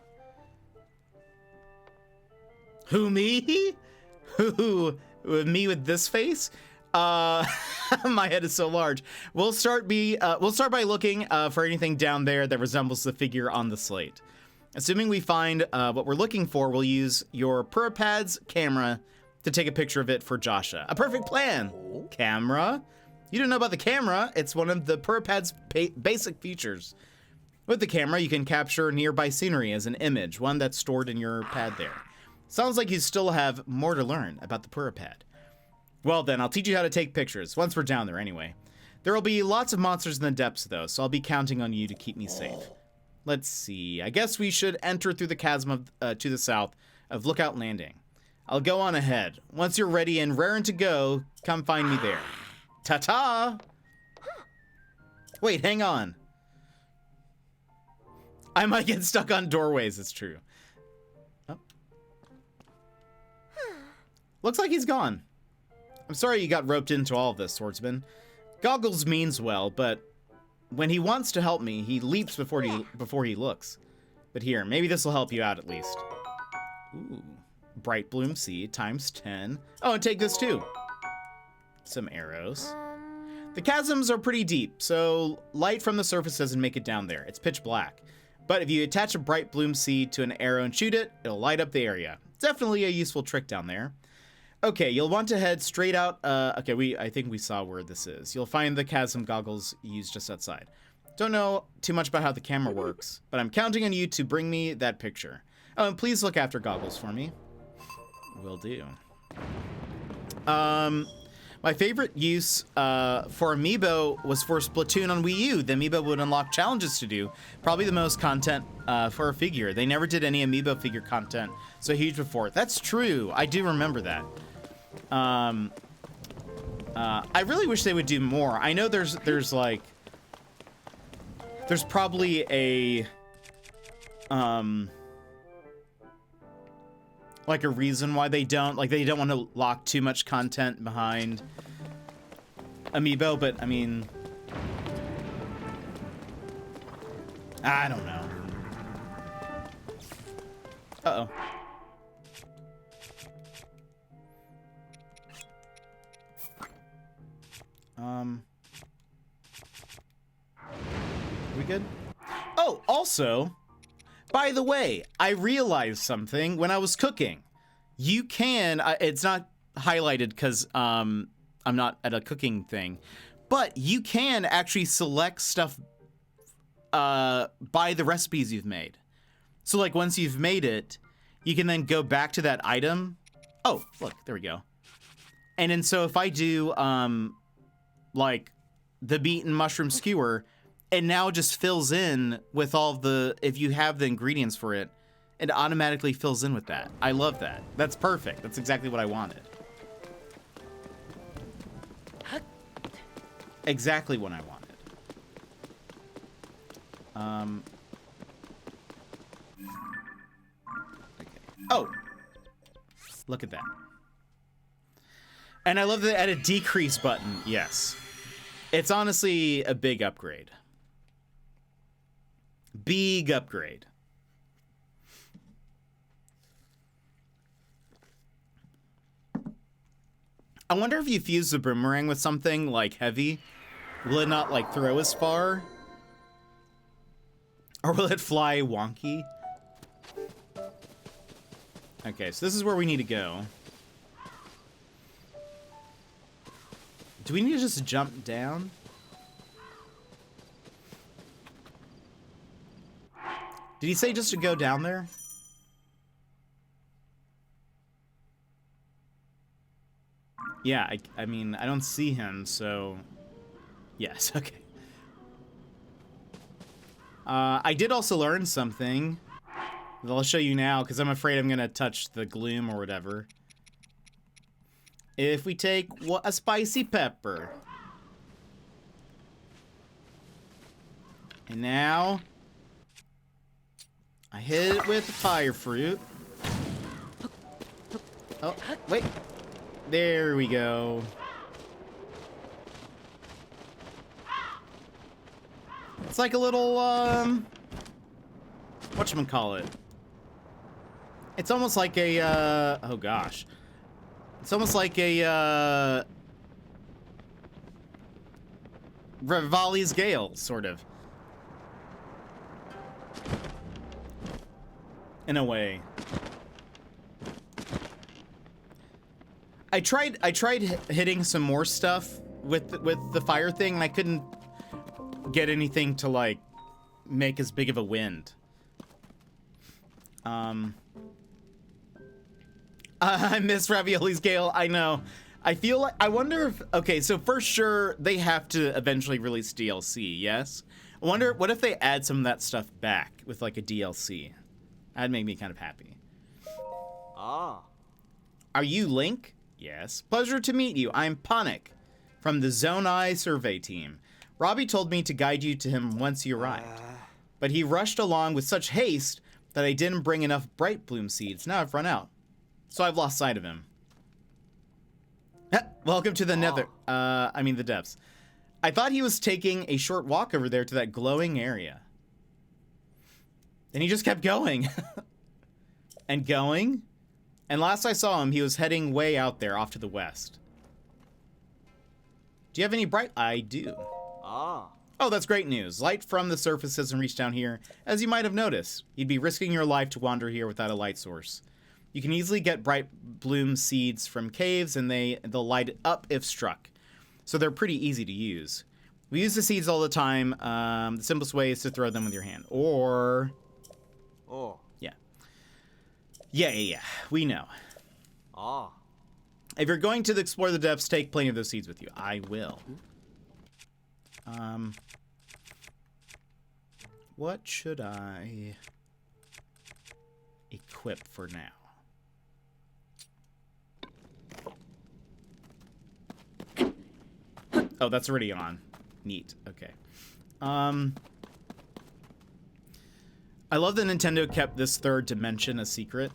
Who, me? Who, me with this face? My head is so large. We'll start by looking for anything down there that resembles the figure on the slate. Assuming we find what we're looking for, we'll use your Purrpad's camera to take a picture of it for Joshua. A perfect plan. Camera? You don't know about the camera. It's one of the Purrpad's basic features. With the camera, you can capture nearby scenery as an image, one that's stored in your pad there. Sounds like you still have more to learn about the Purrpad. Well then, I'll teach you how to take pictures, once we're down there anyway. There will be lots of monsters in the depths though, so I'll be counting on you to keep me safe. Let's see, I guess we should enter through the chasm to the south of Lookout Landing. I'll go on ahead. Once you're ready and raring to go, come find me there. Ta-ta! Wait, hang on. I might get stuck on doorways, it's true. Oh. Looks like he's gone. I'm sorry you got roped into all of this, Swordsman. Goggles means well, but when he wants to help me, he leaps before he looks. But here, maybe this will help you out at least. Ooh. Bright Bloom Seed times 10. Oh, and take this too. Some arrows. The chasms are pretty deep, so light from the surface doesn't make it down there. It's pitch black. But if you attach a Bright Bloom Seed to an arrow and shoot it, it'll light up the area. Definitely a useful trick down there. Okay, you'll want to head straight out. I think we saw where this is. You'll find the chasm Goggles used just outside. Don't know too much about how the camera works, but I'm counting on you to bring me that picture. Oh, and please look after Goggles for me. Will do. My favorite use for Amiibo was for Splatoon on Wii U. The Amiibo would unlock challenges to do. Probably the most content for a figure. They never did any Amiibo figure content so huge before. That's true. I do remember that. I really wish they would do more. I know there's probably a like a reason why they don't want to lock too much content behind Amiibo, but I mean, I don't know. Uh-oh. We good? Oh, also, by the way, I realized something when I was cooking. You can, it's not highlighted because I'm not at a cooking thing, but you can actually select stuff by the recipes you've made. So like once you've made it, you can then go back to that item. Oh, look, there we go. And then so if I do like the beaten mushroom skewer, it now just fills in with all the, if you have the ingredients for it, it automatically fills in with that. I love that. That's perfect. That's exactly what I wanted. Exactly what I wanted. Okay. Oh, look at that. And I love that at a decrease button. Yes. It's honestly a big upgrade. Big upgrade. I wonder if you fuse the boomerang with something like heavy, will it not like throw as far? Or will it fly wonky? Okay, so this is where we need to go. Do we need to just jump down? Did he say just to go down there? Yeah, I mean, I don't see him, so... Yes, okay. I did also learn something that I'll show you now, because I'm afraid I'm going to touch the gloom or whatever. If we take a spicy pepper. And now... I hit it with the fire fruit. Oh, wait. There we go. It's like a little, whatchamacallit. It's almost like a, oh gosh. It's almost like a, Rivali's Gale, sort of. In a way. I tried hitting some more stuff with the fire thing, and I couldn't get anything to like make as big of a wind. I miss Ravioli's Gale. I know. I feel like, I wonder if, okay, so for sure they have to eventually release DLC. Yes. I wonder what if they add some of that stuff back with like a DLC. That'd make me kind of happy. Ah. Are you Link? Yes. Pleasure to meet you. I'm Ponic from the Zone Eye survey team. Robbie told me to guide you to him once he arrived. But he rushed along with such haste that I didn't bring enough bright bloom seeds. Now I've run out. So I've lost sight of him. Welcome to the nether. I mean the depths. I thought he was taking a short walk over there to that glowing area. And he just kept going. And going. And last I saw him, he was heading way out there, off to the west. Do you have any bright... I do. Ah. Oh, that's great news. Light from the surface doesn't reach down here, as you might have noticed. You'd be risking your life to wander here without a light source. You can easily get bright bloom seeds from caves, and they'll light up if struck. So they're pretty easy to use. We use the seeds all the time. The simplest way is to throw them with your hand. Or... Oh. Yeah. We know. Ah. If you're going to explore the depths, take plenty of those seeds with you. I will. What should I equip for now? Oh, that's already on. Neat. Okay. I love that Nintendo kept this third dimension a secret.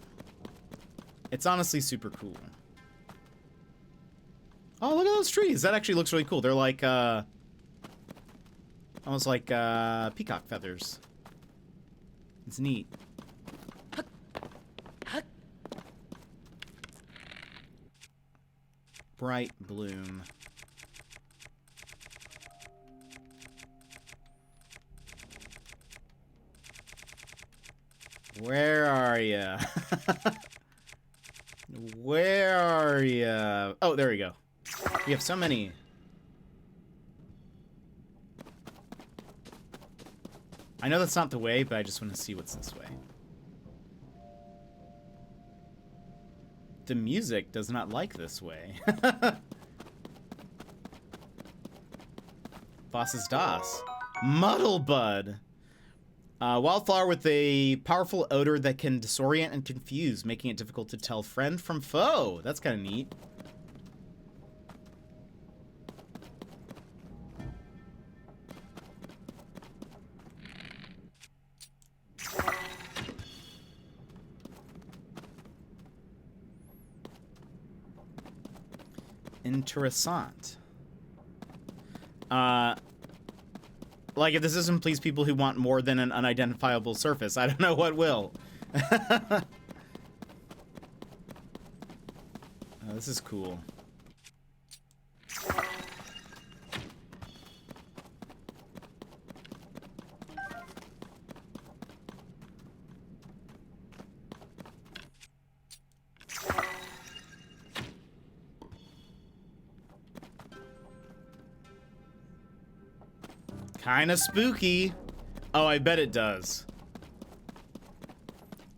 It's honestly super cool. Oh, look at those trees. That actually looks really cool. They're like, almost like, peacock feathers. It's neat. Bright bloom. Where are you? Where are you? Oh, there we go. We have so many. I know that's not the way, but I just want to see what's this way. The music does not like this way. Boss's DOS. Muddlebud. Wildflower with a powerful odor that can disorient and confuse, making it difficult to tell friend from foe. That's kind of neat. Interessant. Like, if this doesn't please people who want more than an unidentifiable surface, I don't know what will. Oh, this is cool. Kinda spooky. Oh, I bet it does.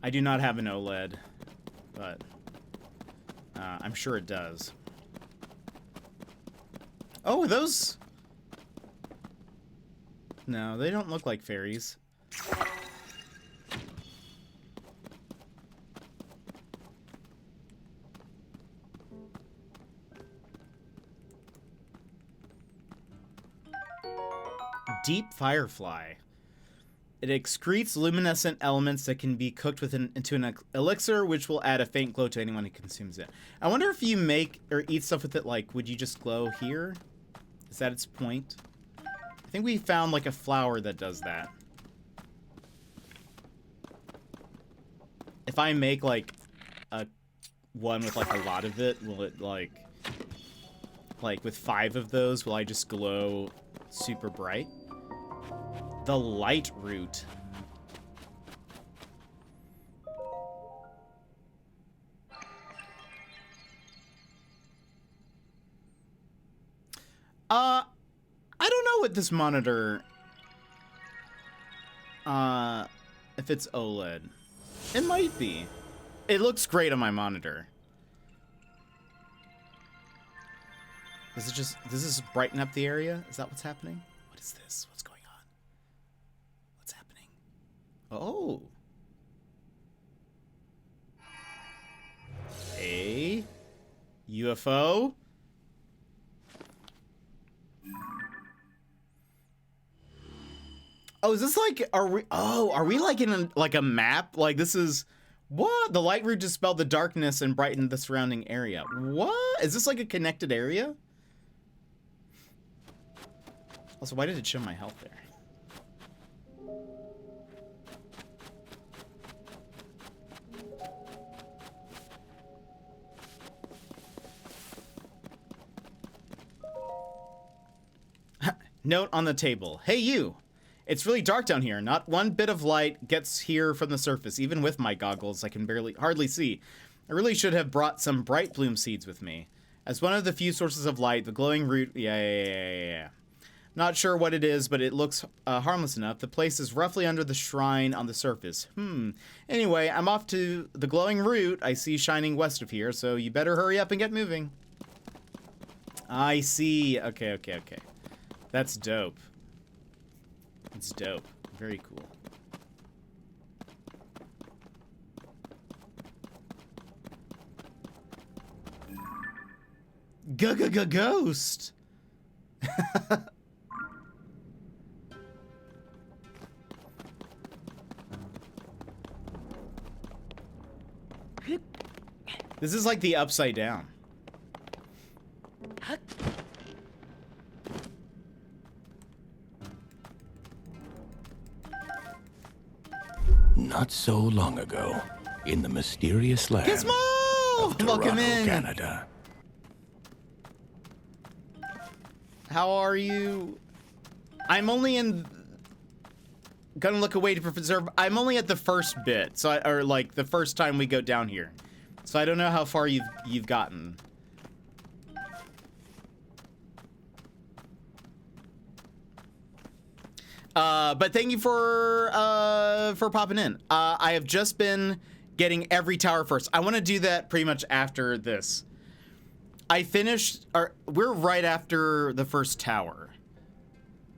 I do not have an OLED, but I'm sure it does. Oh, those... No, they don't look like fairies. Deep Firefly. It excretes luminescent elements that can be cooked into an elixir, which will add a faint glow to anyone who consumes it. I wonder if you make or eat stuff with it, like, would you just glow here? Is that its point? I think we found, like, a flower that does that. If I make, like, a one with, like, a lot of it, will it, like, with 5 of those, will I just glow super bright? The light root. I don't know what this monitor, if it's OLED. It might be. It looks great on my monitor. Does this brighten up the area? Is that what's happening? What is this? What's going on? What's happening? Oh. A UFO. Oh, is this like, are we like in a map? Like, this is, what? The light root dispelled the darkness and brightened the surrounding area. What? Is this like a connected area? Also, why did it show my health there? Note on the table. Hey, you! It's really dark down here. Not one bit of light gets here from the surface. Even with my goggles, I can hardly see. I really should have brought some bright bloom seeds with me. As one of the few sources of light, the glowing root... Yeah. Not sure what it is, but it looks harmless enough. The place is roughly under the shrine on the surface. Anyway, I'm off to the glowing root I see shining west of here, so you better hurry up and get moving. I see. Okay. That's dope. It's dope. Very cool. Ghost! This is like the upside down. Not so long ago, in the mysterious land Gizmo! of Toronto, Welcome in. Canada. How are you? I'm only in... Gonna look away to preserve... I'm only at the first bit, so or like the first time we go down here. So I don't know how far you've gotten. But thank you for popping in. I have just been getting every tower first. I want to do that pretty much after this. We're right after the first tower.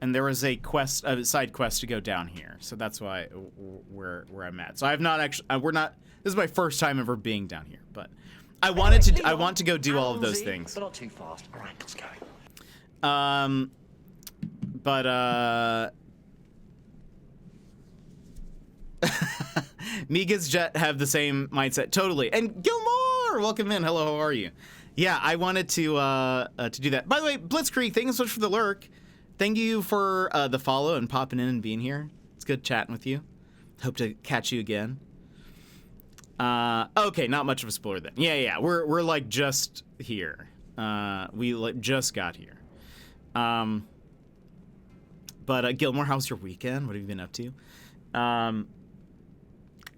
And there was a side quest to go down here. So that's why where I'm at. So I've not actually, this is my first time ever being down here, but I want to go do all of those things. But not too fast. All right, let's go. Miga's Jet have the same mindset, totally. And Gilmore, welcome in. Hello, how are you? Yeah, I wanted to do that. By the way, Blitzkrieg, thank you so much for the lurk. Thank you for the follow and popping in and being here. It's good chatting with you. Hope to catch you again. Okay, not much of a spoiler then. Yeah, we're like just here. We like just got here. But Gilmore, how's your weekend? What have you been up to?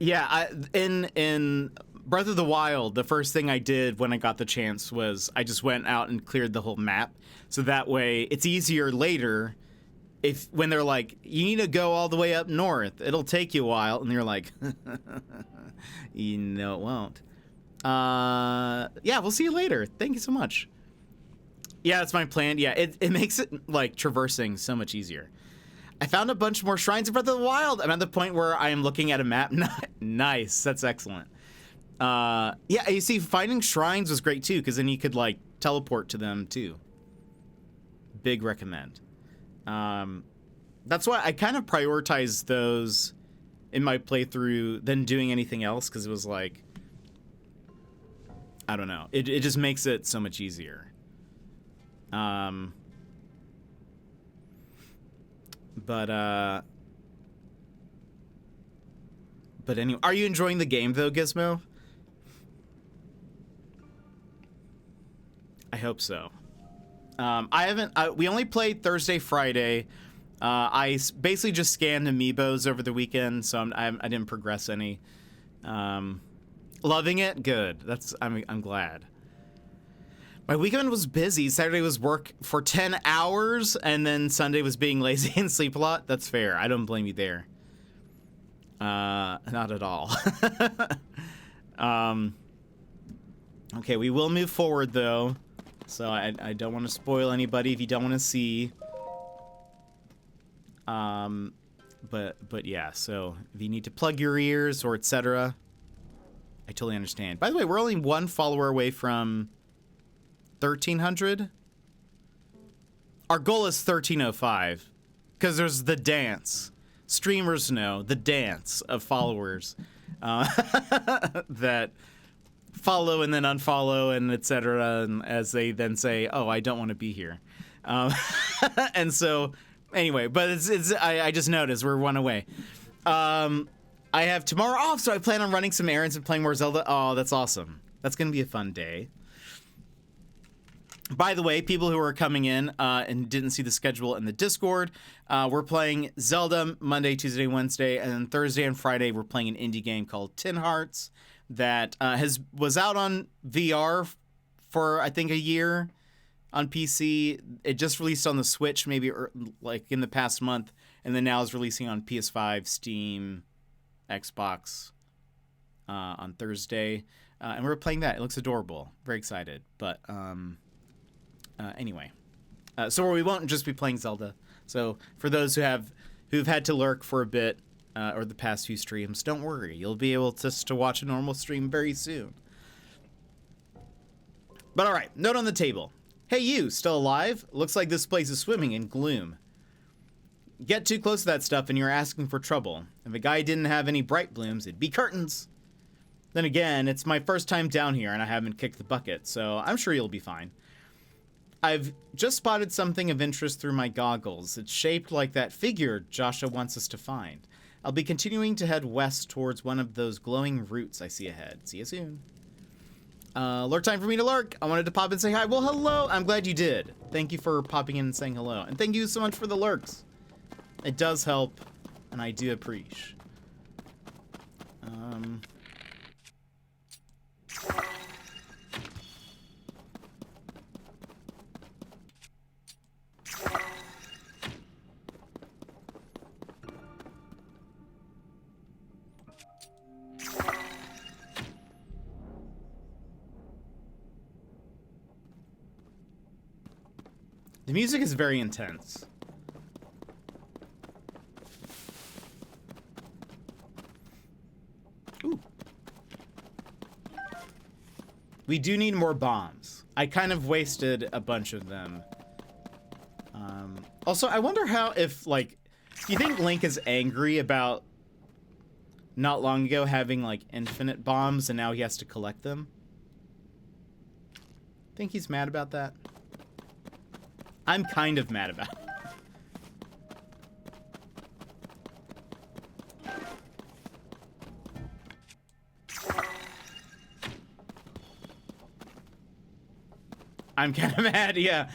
Yeah, in Breath of the Wild, the first thing I did when I got the chance was I just went out and cleared the whole map. So that way it's easier later when they're like, you need to go all the way up north. It'll take you a while. And you're like, no, it won't. Yeah, we'll see you later. Thank you so much. Yeah, that's my plan. Yeah, it makes it like traversing so much easier. I found a bunch more shrines in Breath of the Wild. I'm at the point where I am looking at a map. Nice. That's excellent. Yeah, you see, finding shrines was great too, because then you could like teleport to them too. Big recommend. That's why I kind of prioritized those in my playthrough than doing anything else, because it was like, I don't know. It just makes it so much easier. But anyway, are you enjoying the game though, Gizmo? I hope so. I haven't. We only played Thursday, Friday. I basically just scanned amiibos over the weekend, so I didn't progress any. Loving it, good. I'm glad. My weekend was busy. Saturday was work for 10 hours, and then Sunday was being lazy and sleep a lot. That's fair. I don't blame you there. Not at all. Okay, we will move forward, though. So I don't want to spoil anybody if you don't want to see. But yeah, so if you need to plug your ears or etc., I totally understand. By the way, we're only one follower away from 1,300. Our goal is 1,305 because there's the dance. Streamers know the dance of followers that follow and then unfollow and etc. And as they then say, "Oh, I don't want to be here," and so anyway, but I just noticed we're one away. I have tomorrow off, so I plan on running some errands and playing more Zelda. Oh, that's awesome. That's gonna be a fun day. By the way, people who are coming in and didn't see the schedule in the Discord, we're playing Zelda Monday, Tuesday, Wednesday, and then Thursday and Friday we're playing an indie game called Tin Hearts that was out on VR for I think a year on PC. It just released on the Switch maybe like in the past month, and then now is releasing on PS5, Steam, Xbox on Thursday, and we're playing that. It looks adorable. Very excited, but anyway, so we won't just be playing Zelda. So for those who've had to lurk for a bit or the past few streams, don't worry, you'll be able to watch a normal stream very soon. But all right, note on the table. Hey, you still alive? Looks like this place is swimming in gloom. Get too close to that stuff and you're asking for trouble. If a guy didn't have any bright blooms, it'd be curtains. Then again, it's my first time down here and I haven't kicked the bucket, so I'm sure you'll be fine. I've just spotted something of interest through my goggles. It's shaped like that figure Joshua wants us to find. I'll be continuing to head west towards one of those glowing roots I see ahead. See you soon. Lurk time for me to lurk. I wanted to pop and say hi. Well, hello. I'm glad you did. Thank you for popping in and saying hello. And thank you so much for the lurks. It does help, and I do appreciate. The music is very intense. Ooh. We do need more bombs. I kind of wasted a bunch of them. Also, I wonder how if, like, do you think Link is angry about not long ago having, like, infinite bombs and now he has to collect them? Think he's mad about that? I'm kind of mad about it. I'm kind of mad, yeah.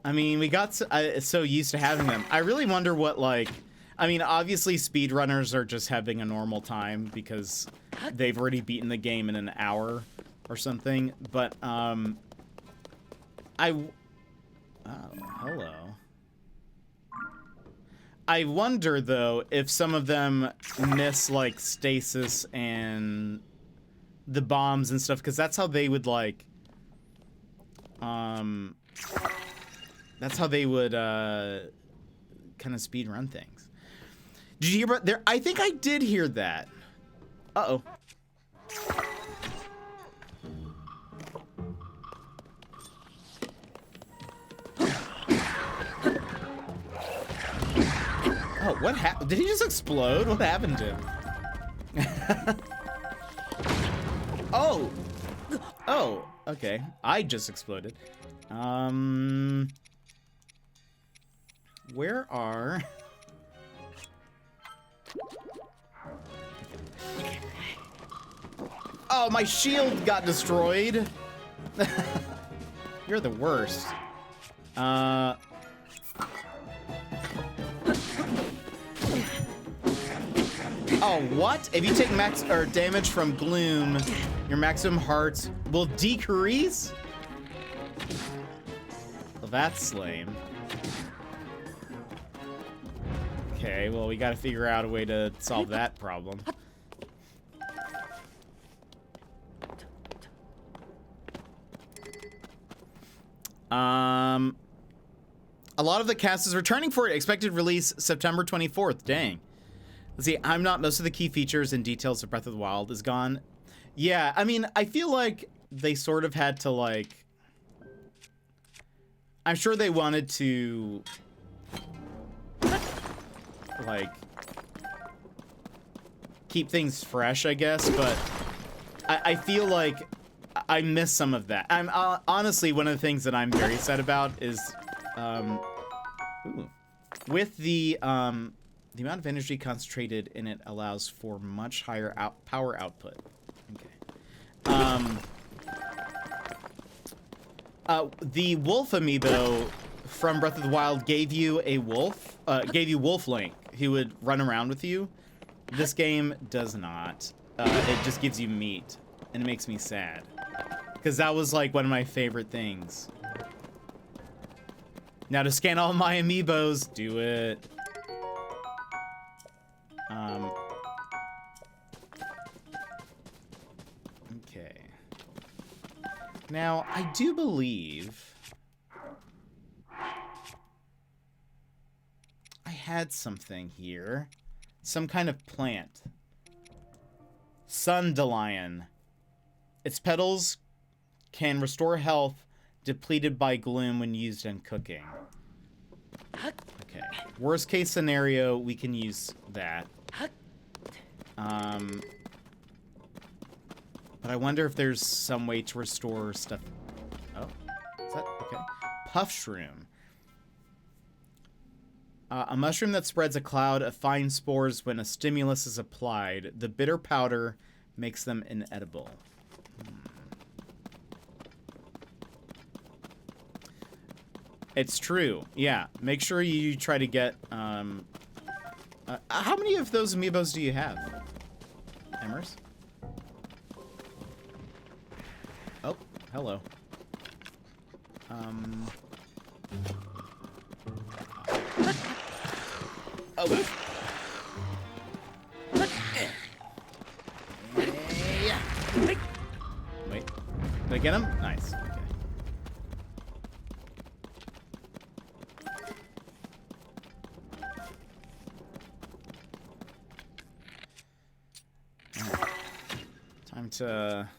I mean, we got so used to having them. I really wonder what, like... I mean, obviously speedrunners are just having a normal time because they've already beaten the game in an hour or something. But, Oh, hello. I wonder, though, if some of them miss, like, stasis and the bombs and stuff, because that's how they would, like... That's how they would, kind of speed run things. Did you hear about there? I think I did hear that. Uh-oh. Oh, what happened? Did he just explode? What happened to him? Oh! Oh, okay. I just exploded. Where are... Oh, my shield got destroyed. You're the worst. Oh, what? If you take max or damage from Gloom, your maximum hearts will decrease? Well, that's lame. Okay, well, we gotta figure out a way to solve that problem. A lot of the cast is returning for it. Expected release September 24th. Dang. Let's see, I'm not. Most of the key features and details of Breath of the Wild is gone. Yeah, I mean, I feel like they sort of had to, like... I'm sure they wanted to... like... keep things fresh, I guess, but... I feel like I miss some of that. I'm honestly, one of the things that I'm very sad about is... with the amount of energy concentrated in it allows for much higher power output. Okay. The wolf amiibo from Breath of the Wild gave you a wolf, gave you Wolf Link, who would run around with you. This game does not. It just gives you meat, and it makes me sad. Because that was, like, one of my favorite things. Now to scan all my amiibos, do it. Okay. Now, I do believe I had something here. Some kind of plant. Sundelion. Its petals can restore health depleted by gloom when used in cooking. Okay. Worst case scenario, we can use that. But I wonder if there's some way to restore stuff. Oh, is that okay? Puff shroom. A mushroom that spreads a cloud of fine spores when a stimulus is applied. The bitter powder makes them inedible. It's true. Yeah. Make sure you try to get... how many of those amiibos do you have? Emmers? Oh, hello. Oh. Yeah. Wait. Did I get him? Nice. Okay. Time to...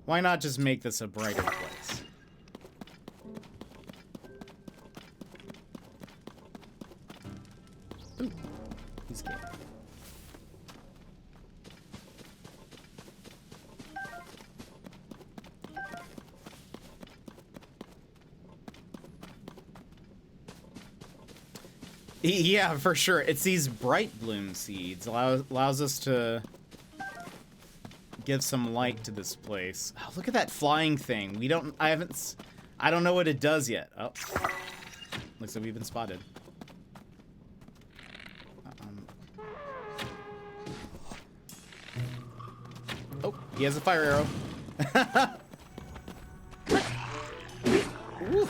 Why not just make this a brighter place? Ooh, he's good. Yeah, for sure. It's these bright bloom seeds. Allows us to give some light to this place. Oh, look at that flying thing. I don't know what it does yet. Oh. Looks like we've been spotted. Oh, he has a fire arrow. Ooh.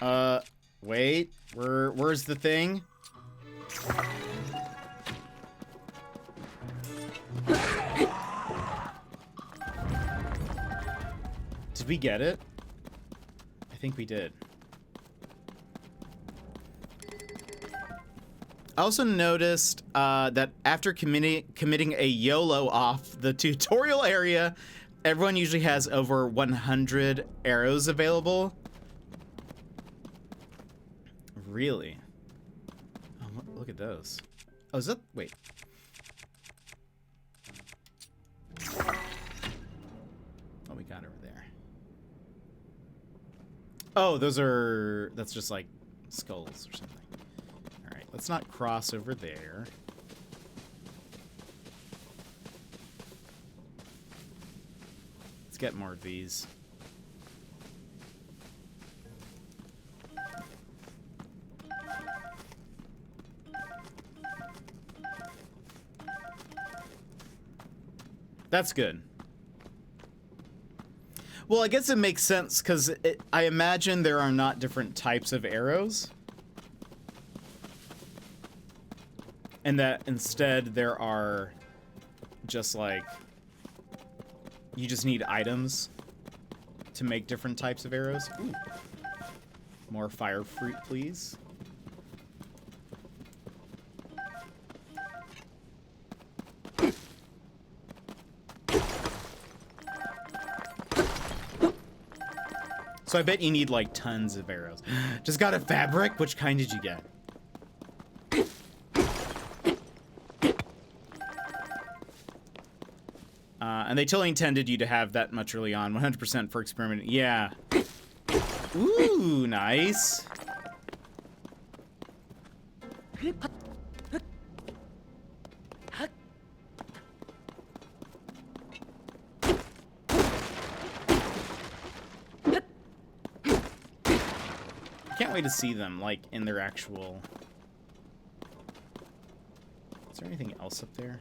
Oh. Wait. Where's the thing? Did we get it? I think we did. I also noticed that after committing a YOLO off the tutorial area, everyone usually has over 100 arrows available. Really? Oh, look at those. Oh, is that... Wait. Oh, we got over there. Oh, those are... That's just like skulls or something. Alright, let's not cross over there. Let's get more of these. That's good. Well, I guess it makes sense because I imagine there are not different types of arrows. And that instead there are just like, you just need items to make different types of arrows. Ooh. More fire fruit, please. So I bet you need like tons of arrows. Just got a fabric? Which kind did you get? And they totally intended you to have that much early on. 100% for experimenting. Yeah. Ooh, nice. Can't wait to see them, like, in their actual... Is there anything else up there?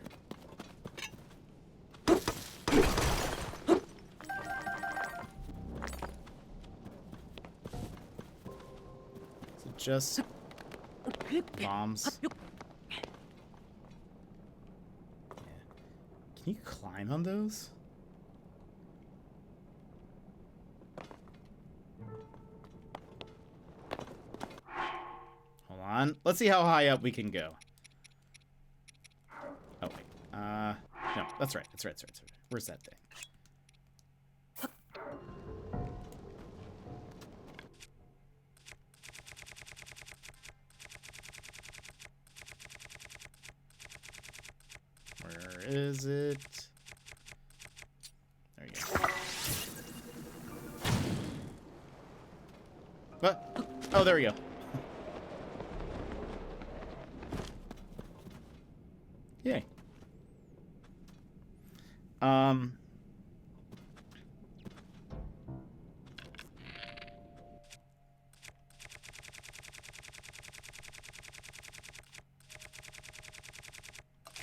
Is it just bombs? Yeah. Can you climb on those? Hold on. Let's see how high up we can go. Oh, wait. No, that's right. That's right. That's right. That's right. Where's that thing? Where is it? There you go. What? Oh, there we go. Yay.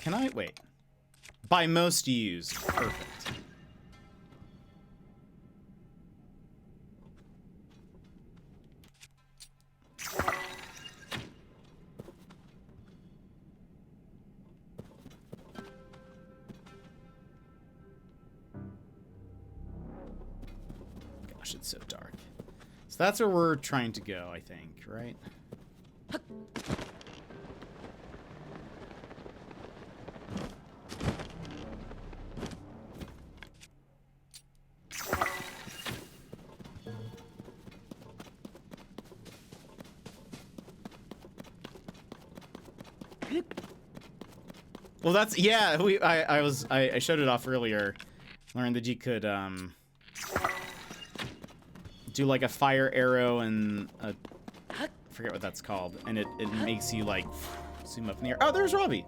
Can I wait? By most used. Perfect. gosh, it's so dark. So that's where we're trying to go, I think, right? Well, that's, yeah, I showed it off earlier. Learned that you could, do like a fire arrow and I forget what that's called. And it makes you like zoom up in the air. Oh, there's Robbie.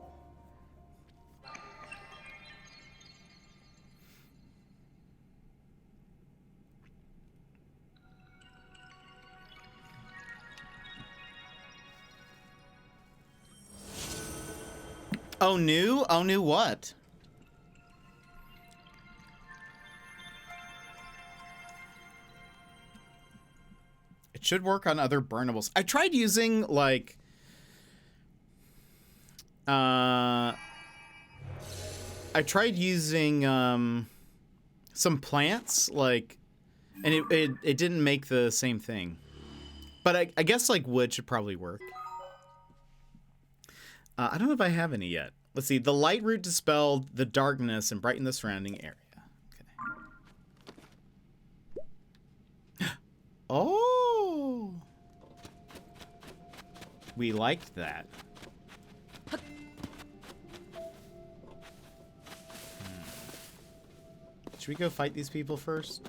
Oh, new? Oh, new what? It should work on other burnables. I tried using, like... I tried using, some plants, like... And it didn't make the same thing. But I guess, like, wood should probably work. I don't know if I have any yet. Let's see. The light root dispelled the darkness and brightened the surrounding area. Okay. Oh! We liked that. Should we go fight these people first?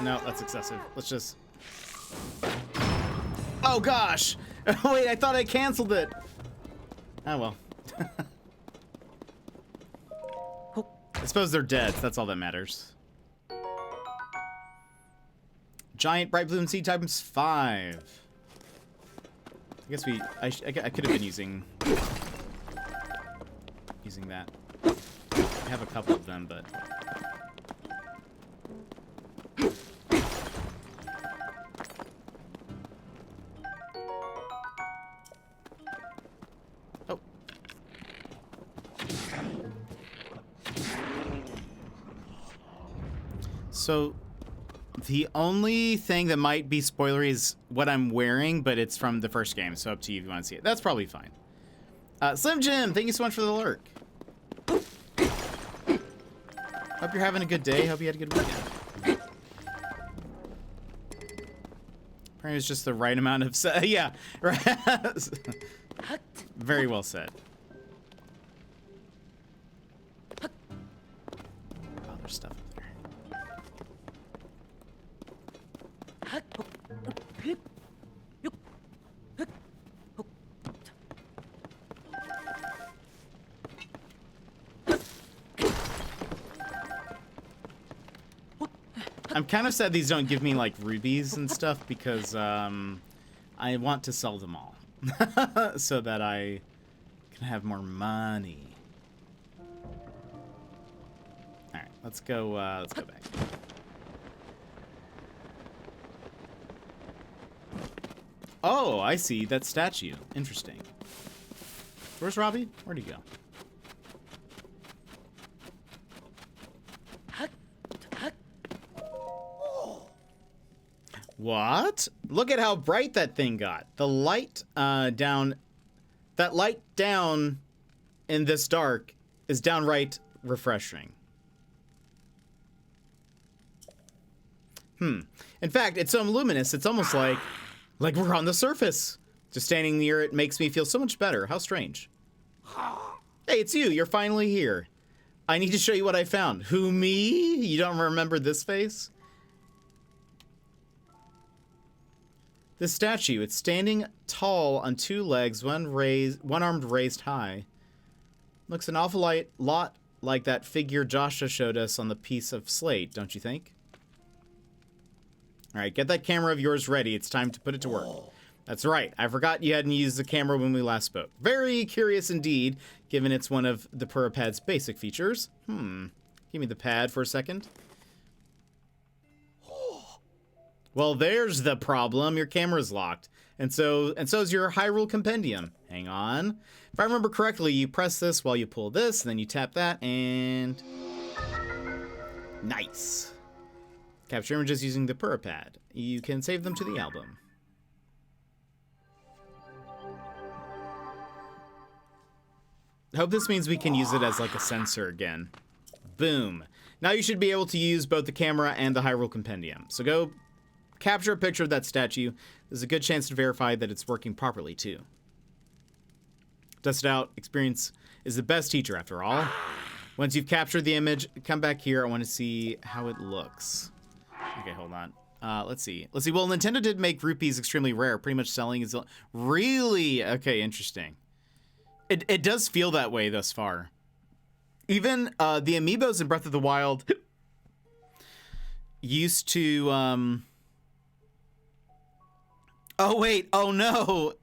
No, that's excessive. Let's just... Oh, gosh! Wait, I thought I canceled it! Oh, well. I suppose they're dead, so that's all that matters. Giant bright bloom seed times 5. I guess I could have been using that. I have a couple of them, but... Oh. So, the only thing that might be spoilery is what I'm wearing, but it's from the first game, so up to you if you want to see it. That's probably fine. Slim Jim, thank you so much for the lurk. Hope you're having a good day. Hope you had a good weekend. Apparently it's just the right amount of... yeah, right. Very well said. Oh, there's stuff up there. I'm kind of sad these don't give me like rubies and stuff because I want to sell them all so that I can have more money. All right, let's go back. Oh, I see that statue. Interesting. Where's Robbie? Where'd he go? What? Look at how bright that thing got. The light down... That light down in this dark is downright refreshing. In fact, it's so luminous, it's almost like we're on the surface. Just standing near it makes me feel so much better. How strange. Hey, it's you. You're finally here. I need to show you what I found. Who, me? You don't remember this face? This statue, it's standing tall on two legs, one armed raised high. Looks an awful lot like that figure Joshua showed us on the piece of slate, don't you think? All right, get that camera of yours ready. It's time to put it to work. That's right. I forgot you hadn't used the camera when we last spoke. Very curious indeed, given it's one of the Purapad's basic features. Give me the pad for a second. Well, there's the problem. Your camera's locked. And so is your Hyrule Compendium. Hang on. If I remember correctly, you press this while you pull this, and then you tap that, and... Nice. Capture images using the Purapad. You can save them to the album. I hope this means we can use it as like a sensor again. Boom. Now you should be able to use both the camera and the Hyrule Compendium. So go capture a picture of that statue. There's a good chance to verify that it's working properly too. Test it out. Experience is the best teacher after all. Once you've captured the image, come back here. I want to see how it looks. Okay, hold on. Let's see. Well, Nintendo did make rupees extremely rare. Pretty much selling is really okay. Interesting. It does feel that way thus far. Even the amiibos in Breath of the Wild used to. Oh wait! Oh no!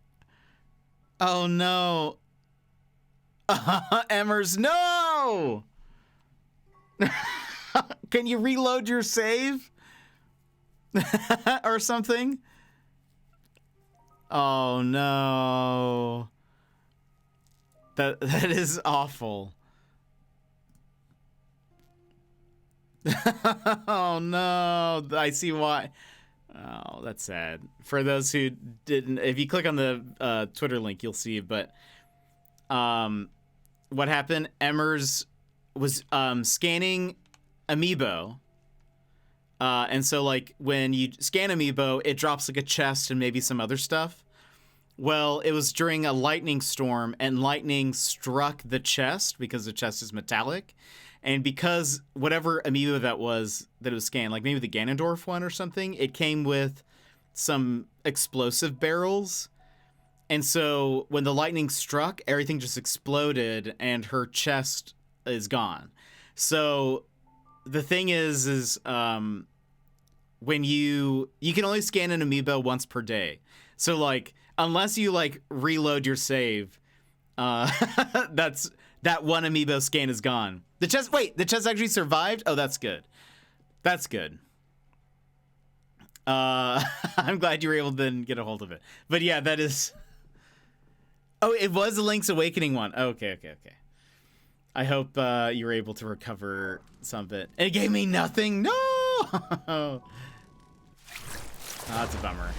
Oh no! Emmers, no! Can you reload your save? Or something? Oh no. That is awful. Oh no. I see why. Oh, that's sad. For those who didn't, if you click on the Twitter link, you'll see, but what happened, Emmers was scanning Amiibo. And so, like, when you scan Amiibo, it drops, like, a chest and maybe some other stuff. Well, it was during a lightning storm, and lightning struck the chest because the chest is metallic. And because whatever Amiibo that was scanned, like maybe the Ganondorf one or something, it came with some explosive barrels. And so when the lightning struck, everything just exploded, and her chest is gone. So the thing is when you can only scan an Amiibo once per day. So like, unless you like reload your save, that one Amiibo scan is gone. The chest actually survived? Oh, that's good. That's good. I'm glad you were able to then get a hold of it. But yeah, that is... Oh, it was a Link's Awakening one. Okay. I hope you were able to recover some of it. It gave me nothing. No! Oh, that's a bummer.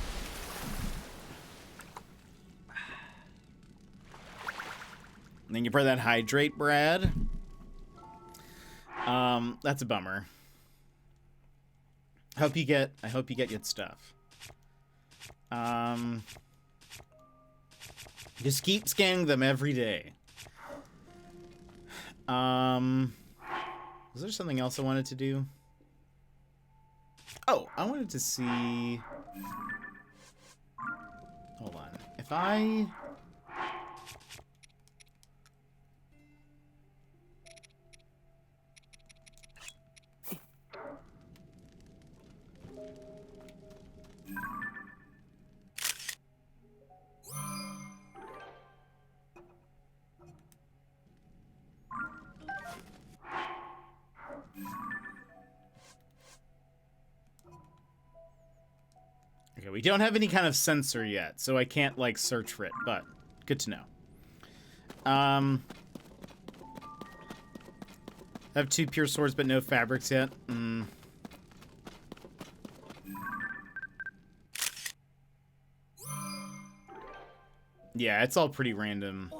Thank you for that hydrate, Brad. That's a bummer. I hope you get good stuff. Just keep scanning them every day. Was there something else I wanted to do? Oh, I wanted to see... Hold on. If I... Okay, we don't have any kind of sensor yet, so I can't, like, search for it, but good to know. I have 2 pure swords, but no fabrics yet. Yeah, it's all pretty random.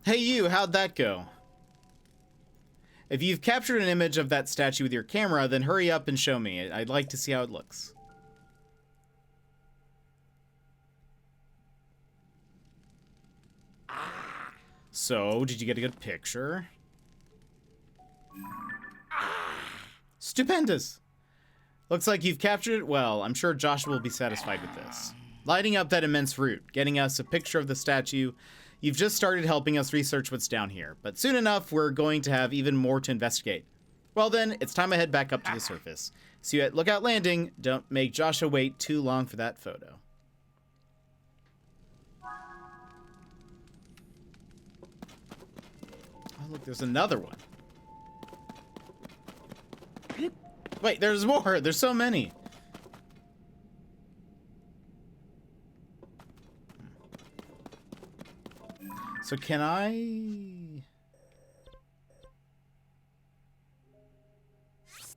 Hey, you, how'd that go? If you've captured an image of that statue with your camera, then hurry up and show me. I'd like to see how it looks. So, did you get a good picture? Stupendous! Looks like you've captured it well. I'm sure Joshua will be satisfied with this. Lighting up that immense root, getting us a picture of the statue. You've just started helping us research what's down here, but soon enough, we're going to have even more to investigate. Well then, it's time I head back up to the surface. See you at Lookout Landing. Don't make Joshua wait too long for that photo. Oh, look, there's another one. Wait, there's more. There's so many. So can I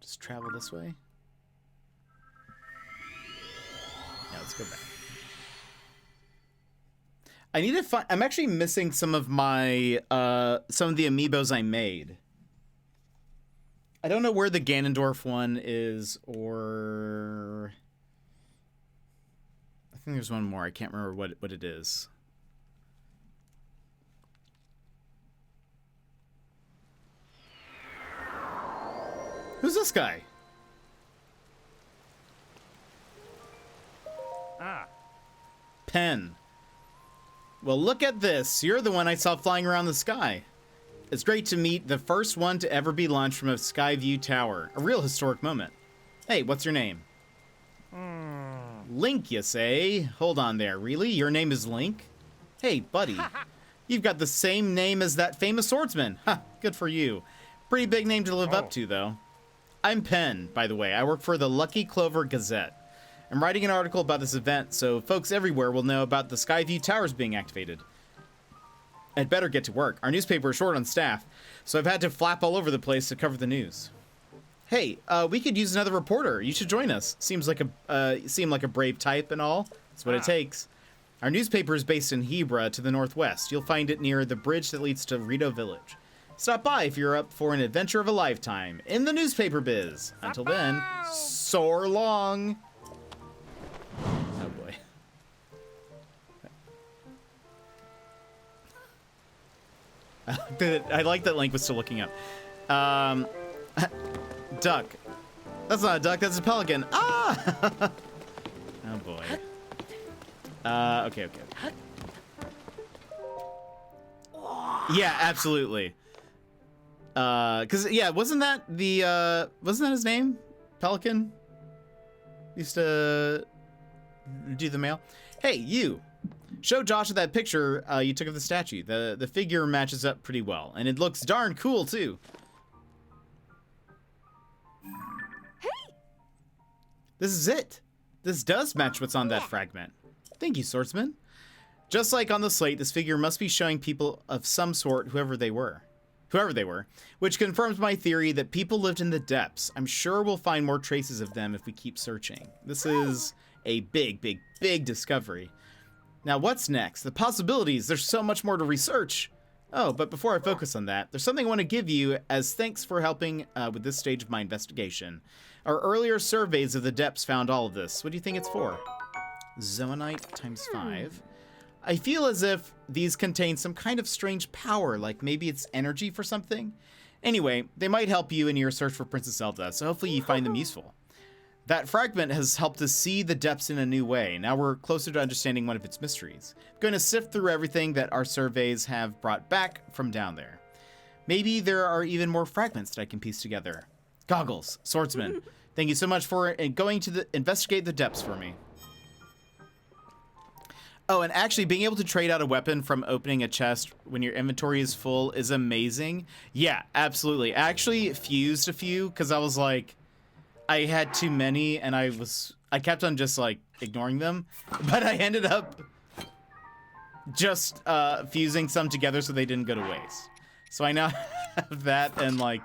just travel this way? Yeah, let's go back. I need to find. I'm actually missing some of my some of the amiibos I made. I don't know where the Ganondorf one is, or I think there's one more. I can't remember what it is. Who's this guy? Pen. Well, look at this. You're the one I saw flying around the sky. It's great to meet the first one to ever be launched from a Skyview tower. A real historic moment. Hey, what's your name? Link, you say? Hold on there. Really? Your name is Link? Hey, buddy. You've got the same name as that famous swordsman. Ha, good for you. Pretty big name to live up to, though. I'm Penn, by the way. I work for the Lucky Clover Gazette. I'm writing an article about this event, so folks everywhere will know about the Skyview Towers being activated. I'd better get to work. Our newspaper is short on staff, so I've had to flap all over the place to cover the news. Hey, we could use another reporter. You should join us. Seem like a brave type and all. That's what it takes. Our newspaper is based in Hebra to the northwest. You'll find it near the bridge that leads to Rito Village. Stop by if you're up for an adventure of a lifetime in the newspaper biz. Until then, soar long. Oh boy. I like that Link was still looking up. Duck. That's not a duck, that's a pelican. Ah! Oh boy. Okay. Yeah, absolutely. Cause yeah, wasn't that his name? Pelican? Used to do the mail. Hey, you. Show Joshua that picture you took of the statue. The figure matches up pretty well, and it looks darn cool too. Hey! This is it. This does match what's on that fragment. Thank you, swordsman. Just like on the slate, this figure must be showing people of some sort, whoever they were, which confirms my theory that people lived in the depths. I'm sure we'll find more traces of them if we keep searching. This is a big discovery. Now, what's next? The possibilities. There's so much more to research. Oh, but before I focus on that, there's something I want to give you as thanks for helping with this stage of my investigation. Our earlier surveys of the depths found all of this. What do you think it's for? Zoanite times 5. I feel as if these contain some kind of strange power, like maybe it's energy for something. Anyway, they might help you in your search for Princess Zelda, so hopefully you find them useful. That fragment has helped us see the depths in a new way. Now we're closer to understanding one of its mysteries. I'm going to sift through everything that our surveys have brought back from down there. Maybe there are even more fragments that I can piece together. Goggles, swordsman, thank you so much for going to investigate the depths for me. Oh, and actually being able to trade out a weapon from opening a chest when your inventory is full is amazing. Yeah, absolutely. I actually fused a few because I was like, I had too many and I kept on just like ignoring them, but I ended up just fusing some together so they didn't go to waste. So I now have that and like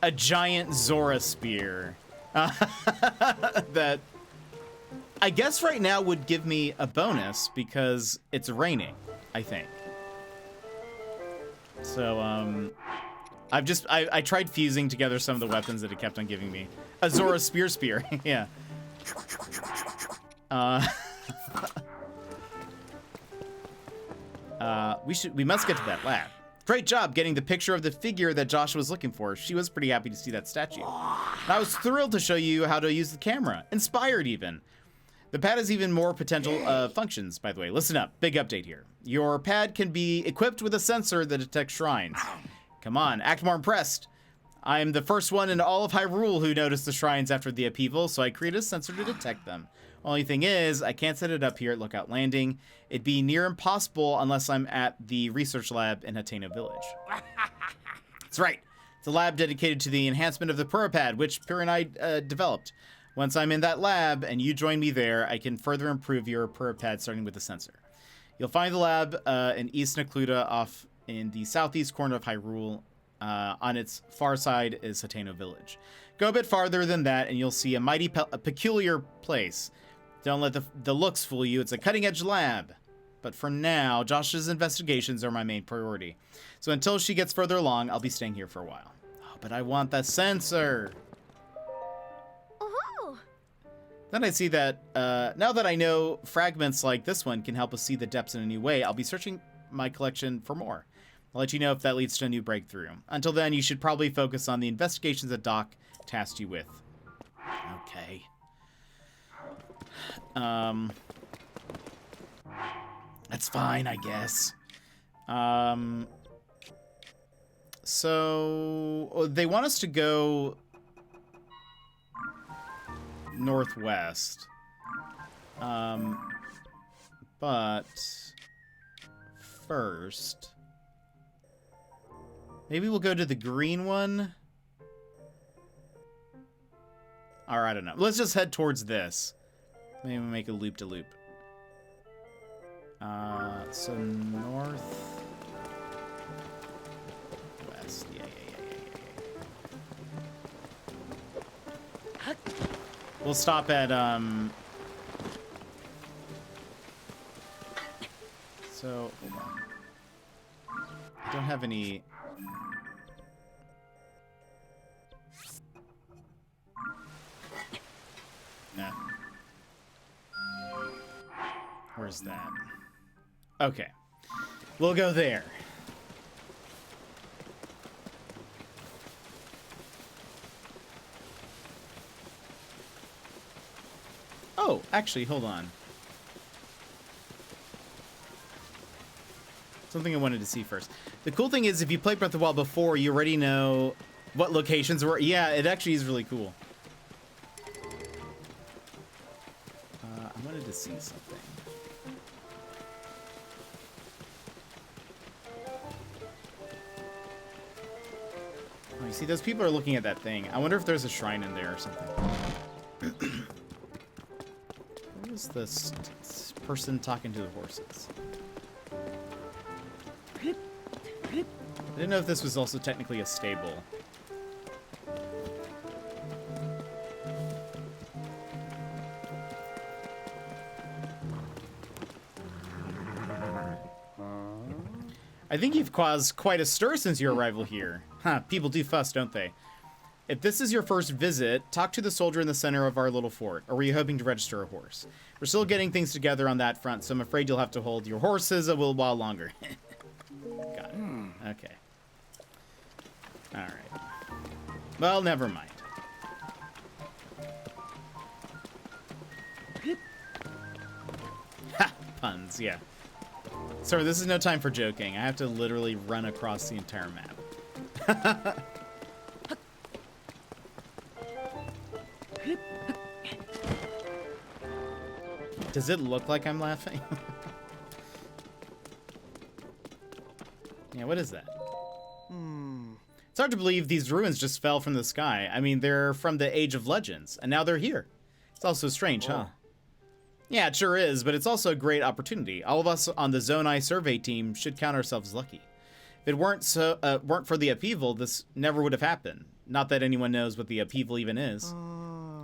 a giant Zora spear that I guess right now would give me a bonus because it's raining, I think. So, I tried fusing together some of the weapons that it kept on giving me. A Zora spear, yeah. We must get to that lab. Great job getting the picture of the figure that Joshua was looking for. She was pretty happy to see that statue. And I was thrilled to show you how to use the camera. Inspired even. The pad has even more potential functions, by the way. Listen up, big update here. Your pad can be equipped with a sensor that detects shrines. Come on, act more impressed. I'm the first one in all of Hyrule who noticed the shrines after the upheaval, so I created a sensor to detect them. Only thing is, I can't set it up here at Lookout Landing. It'd be near impossible unless I'm at the research lab in Hateno Village. That's right. It's a lab dedicated to the enhancement of the Purapad, which Pyrrha and I developed. Once I'm in that lab and you join me there, I can further improve your Purapad starting with the sensor. You'll find the lab in East Necluda off in the southeast corner of Hyrule. On its far side is Hateno Village. Go a bit farther than that and you'll see a mighty peculiar place. Don't let the looks fool you. It's a cutting-edge lab. But for now, Josh's investigations are my main priority. So until she gets further along, I'll be staying here for a while. Oh, but I want that sensor. Oh. Then I see that, now that I know fragments like this one can help us see the depths in a new way, I'll be searching my collection for more. I'll let you know if that leads to a new breakthrough. Until then, you should probably focus on the investigations that Doc tasked you with. Okay. That's fine, I guess. So they want us to go northwest. But first, maybe we'll go to the green one. Or I don't know. Let's just head towards this. Maybe we'll make a loop-to-loop. So north, west. Yeah. We'll stop at so hold on. I don't have any. Nah. Where's that? Okay. We'll go there. Oh, actually, hold on. Something I wanted to see first. The cool thing is, if you played Breath of the Wild before, you already know what locations were. Yeah, it actually is really cool. I wanted to see something. Oh, you see, those people are looking at that thing. I wonder if there's a shrine in there or something. What was this person talking to the horses? I didn't know if this was also technically a stable. I think you've caused quite a stir since your arrival here. Huh, people do fuss, don't they? If this is your first visit, talk to the soldier in the center of our little fort. Or were you hoping to register a horse? We're still getting things together on that front, so I'm afraid you'll have to hold your horses a little while longer. Got it. Okay. Alright. Well, never mind. Ha! Puns, yeah. Sorry, this is no time for joking. I have to literally run across the entire map. Does it look like I'm laughing? Yeah, what is that? It's hard to believe these ruins just fell from the sky. I mean, they're from the Age of Legends, and now they're here. It's also strange, huh? Yeah, it sure is, but it's also a great opportunity. All of us on the Zone Eye survey team should count ourselves lucky. If it weren't for the upheaval, this never would have happened. Not that anyone knows what the upheaval even is.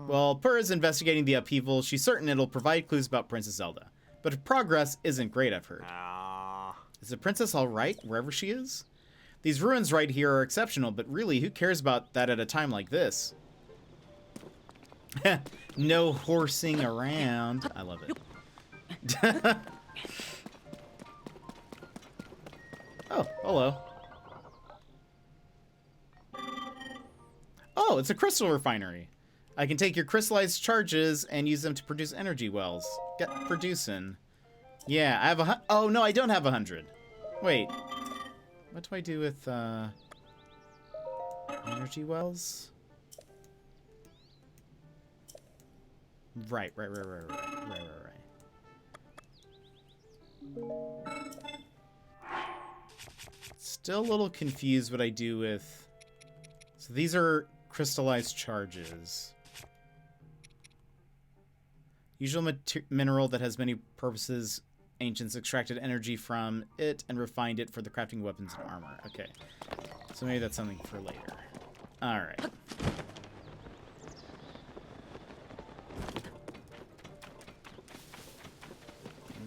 Well, Purr's investigating the upheaval. She's certain it'll provide clues about Princess Zelda. But her progress isn't great, I've heard. Is the princess all right, wherever she is? These ruins right here are exceptional, but really, who cares about that at a time like this? No horsing around. I love it. Oh, hello. Oh, Oh, it's a crystal refinery. I can take your crystallized charges and use them to produce energy wells. Get producing. Yeah, I have oh, no, I don't have 100. Wait. What do I do with, energy wells? Right. Still a little confused what I do with... So these are crystallized charges. Usual mineral that has many purposes. Ancients extracted energy from it and refined it for the crafting weapons and armor. Okay. So maybe that's something for later. Alright.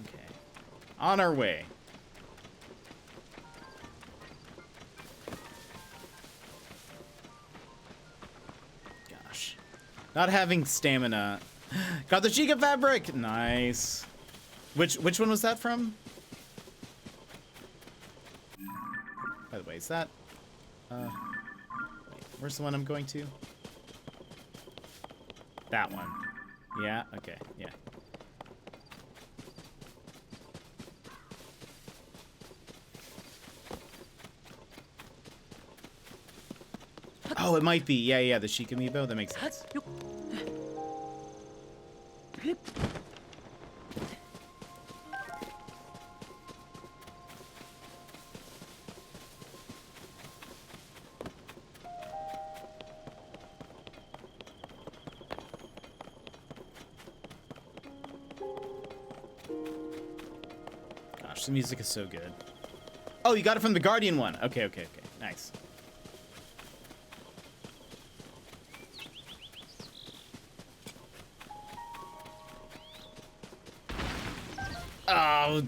Okay. On our way. Gosh. Not having stamina. Got the Chica fabric! Nice. Which one was that from? By the way, is that... wait, where's the one I'm going to? That one. Yeah, okay, yeah. Oh, it might be. Yeah, the Sheik amiibo. That makes sense. Gosh, the music is so good. Oh, you got it from the Guardian one. Okay. Nice. Oh.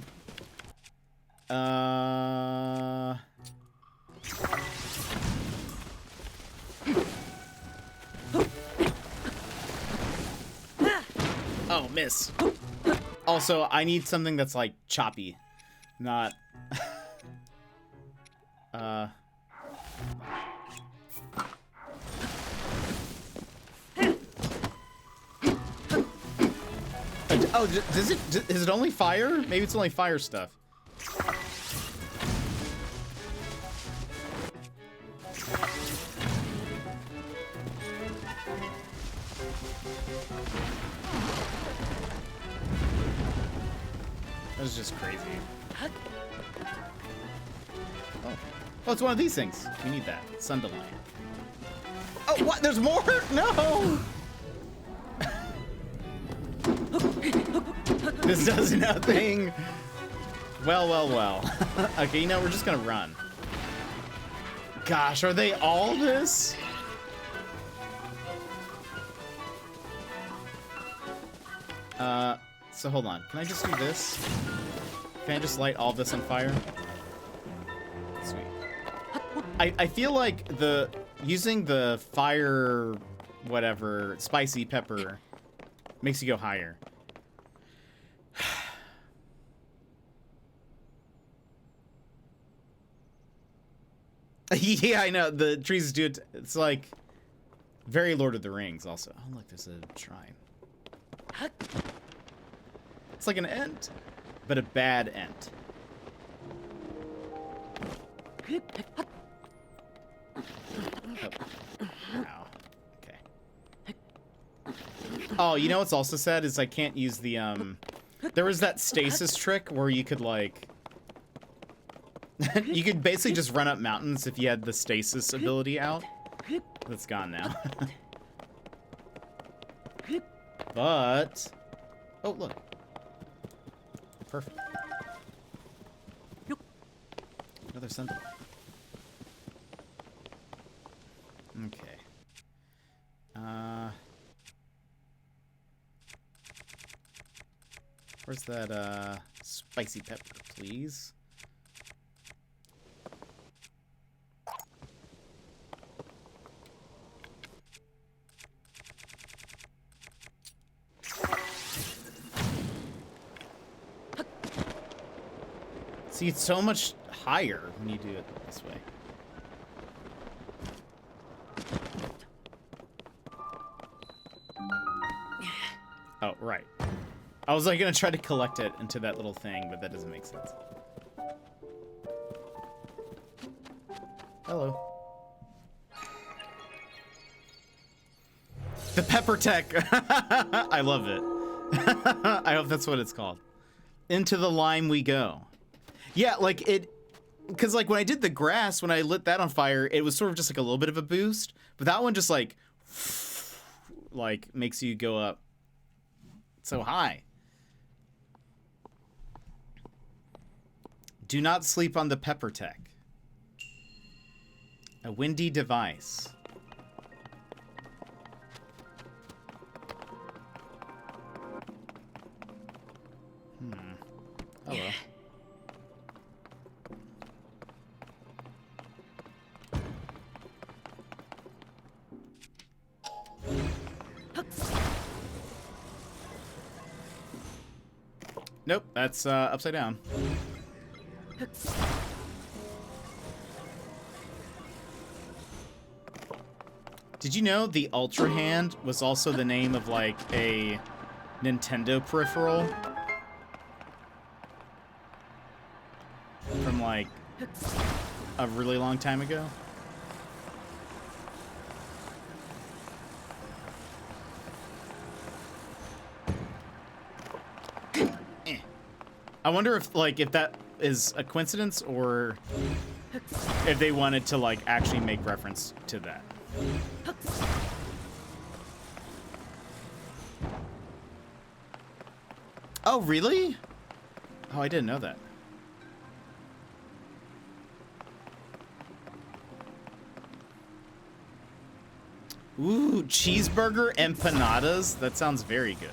Oh, miss. Also, I need something that's like choppy, not Oh, is it only fire? Maybe it's only fire stuff. That was just crazy. Oh, it's one of these things. We need that. Sunderland. Oh, what? There's more? No! This does nothing. Well. Okay, we're just gonna run. Gosh, are they all this? So hold on. Can I just do this? Can I just light all this on fire? Sweet. I feel like using the fire, whatever, spicy pepper makes you go higher. Yeah, I know. The trees do it. It's like very Lord of the Rings also. Oh, look, there's a shrine. It's like an ent, but a bad ent. Oh. Ow. Okay. Oh, you know what's also sad is I can't use the, there was that stasis trick where you could, like... you could basically just run up mountains if you had the stasis ability out. That's gone now. But... Oh, look. Perfect. Another sentinel. Okay. Where's that, spicy pepper, please? See, it's so much higher when you do it this way. Right. I was like gonna try to collect it into that little thing, but that doesn't make sense. Hello. The Pepper Tech. I love it. I hope that's what it's called. Into the lime we go. Yeah, like it, because like when I did the grass, when I lit that on fire, it was sort of just like a little bit of a boost, but that one just like makes you go up so high. Do not sleep on the Pepper Tech. A windy device. Hello. Nope, that's upside down. Did you know the Ultra Hand was also the name of like a Nintendo peripheral? From like a really long time ago? I wonder if that is a coincidence or if they wanted to like actually make reference to that. Oh, really? Oh, I didn't know that. Ooh, cheeseburger empanadas? That sounds very good.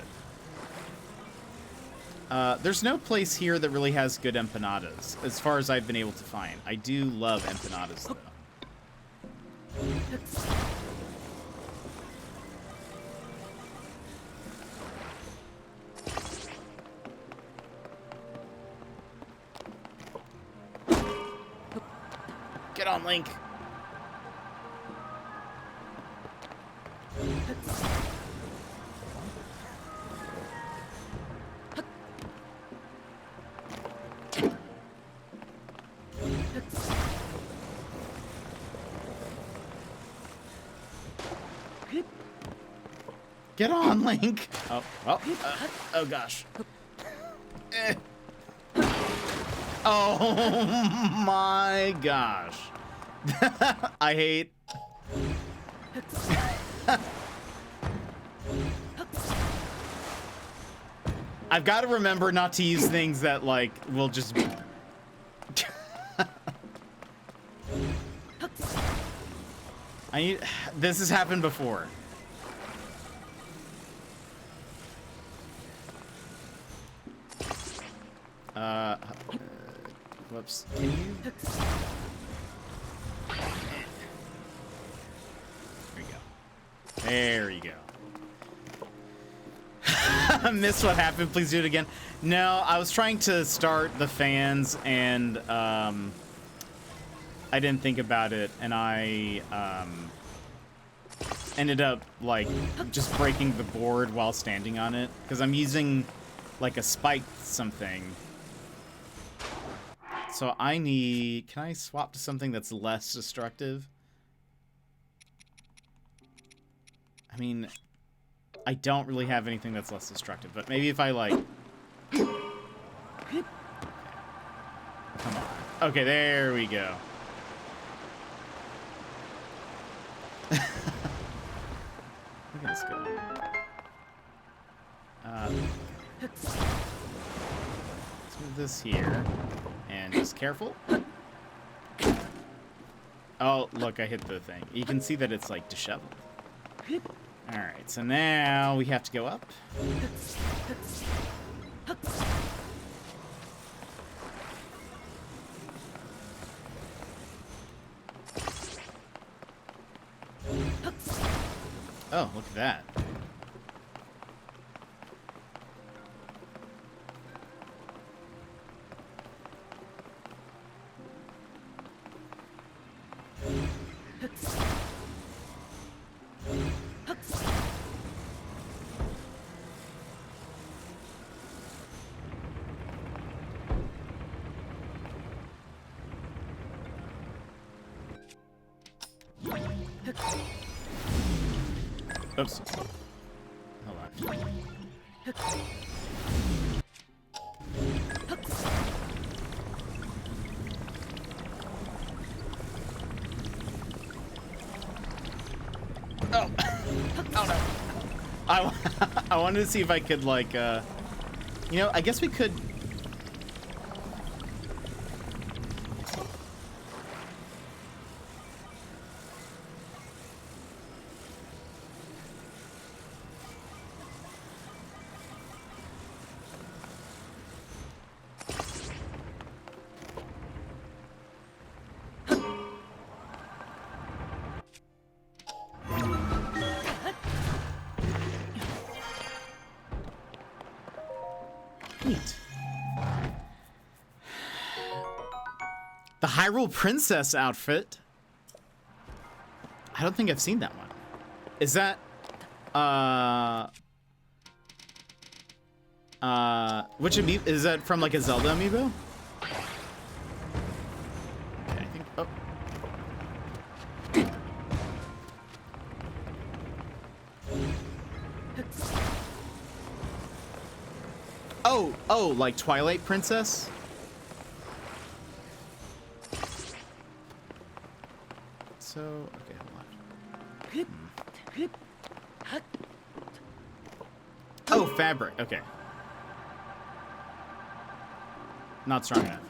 There's no place here that really has good empanadas, as far as I've been able to find. I do love empanadas, though. Get on, Link. Get on, Link. Oh, well, oh gosh. Oh my gosh. I hate. I've got to remember not to use things that like will just. This has happened before. Whoops. Can you? There you go. There you go. I missed what happened. Please do it again. No, I was trying to start the fans and I didn't think about it, and I ended up like just breaking the board while standing on it because I'm using like a spiked something. So I need, can I swap to something that's less destructive? I mean, I don't really have anything that's less destructive, but maybe if I like... Come on. Okay, there we go. Look at this go. Let's move this here. And just careful. Oh, look, I hit the thing. You can see that it's like disheveled. Alright, so now we have to go up. Oh, look at that. Oops. Hold on. Oh. Oh no. I wanted to see if I could like you know, I guess we could. Neat. The Hyrule Princess outfit. I don't think I've seen that one. Is that which amiibo is that from, like a Zelda amiibo? Okay, I think oh, like Twilight Princess? So, okay, hold on. Oh, fabric, okay. Not strong enough.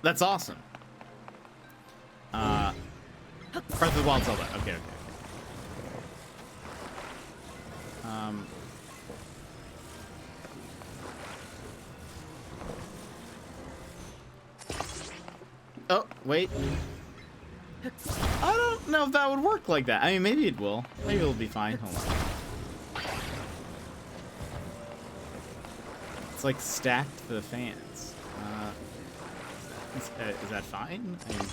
That's awesome. Breath of the Wild Zelda, okay. Oh, wait. I don't know if that would work like that. I mean, maybe it will. Maybe it'll be fine. Hold on. It's like stacked for the fans. Is that fine? I mean,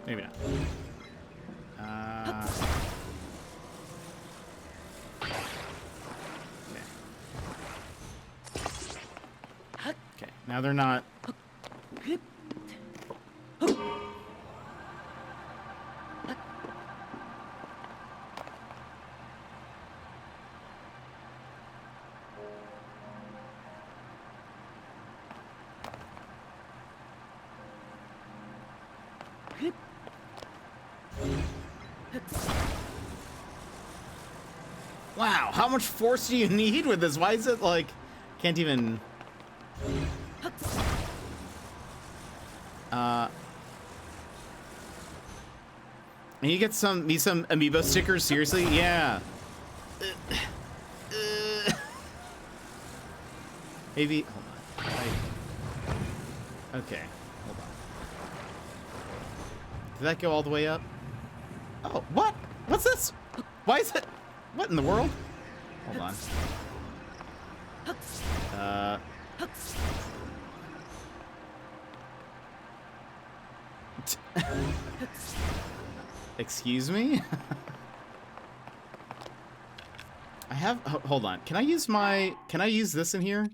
maybe not. Okay, now they're not. Wow, how much force do you need with this? Why is it like, can't even... And you get some amiibo stickers, seriously? Yeah. Maybe, hold on. Okay, hold on. Did that go all the way up? Oh, what? What's this? Why is it? What in the world? Hold on. Excuse me? I have, hold on. Can I use this in here?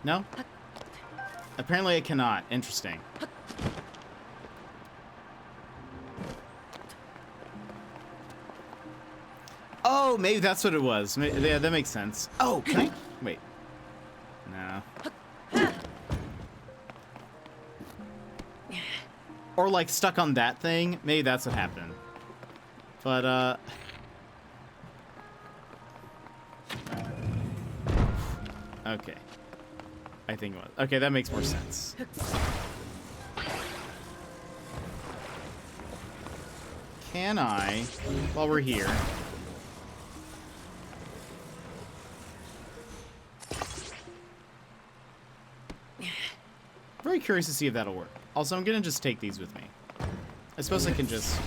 No? Apparently I cannot. Interesting. Oh, maybe that's what it was. Yeah, that makes sense. Oh, can I? Wait. No. Or like stuck on that thing. Maybe that's what happened. But, okay. I think it was. Okay, that makes more sense. Can I, while we're here... Very curious to see if that'll work. Also, I'm gonna just take these with me. I suppose I can just...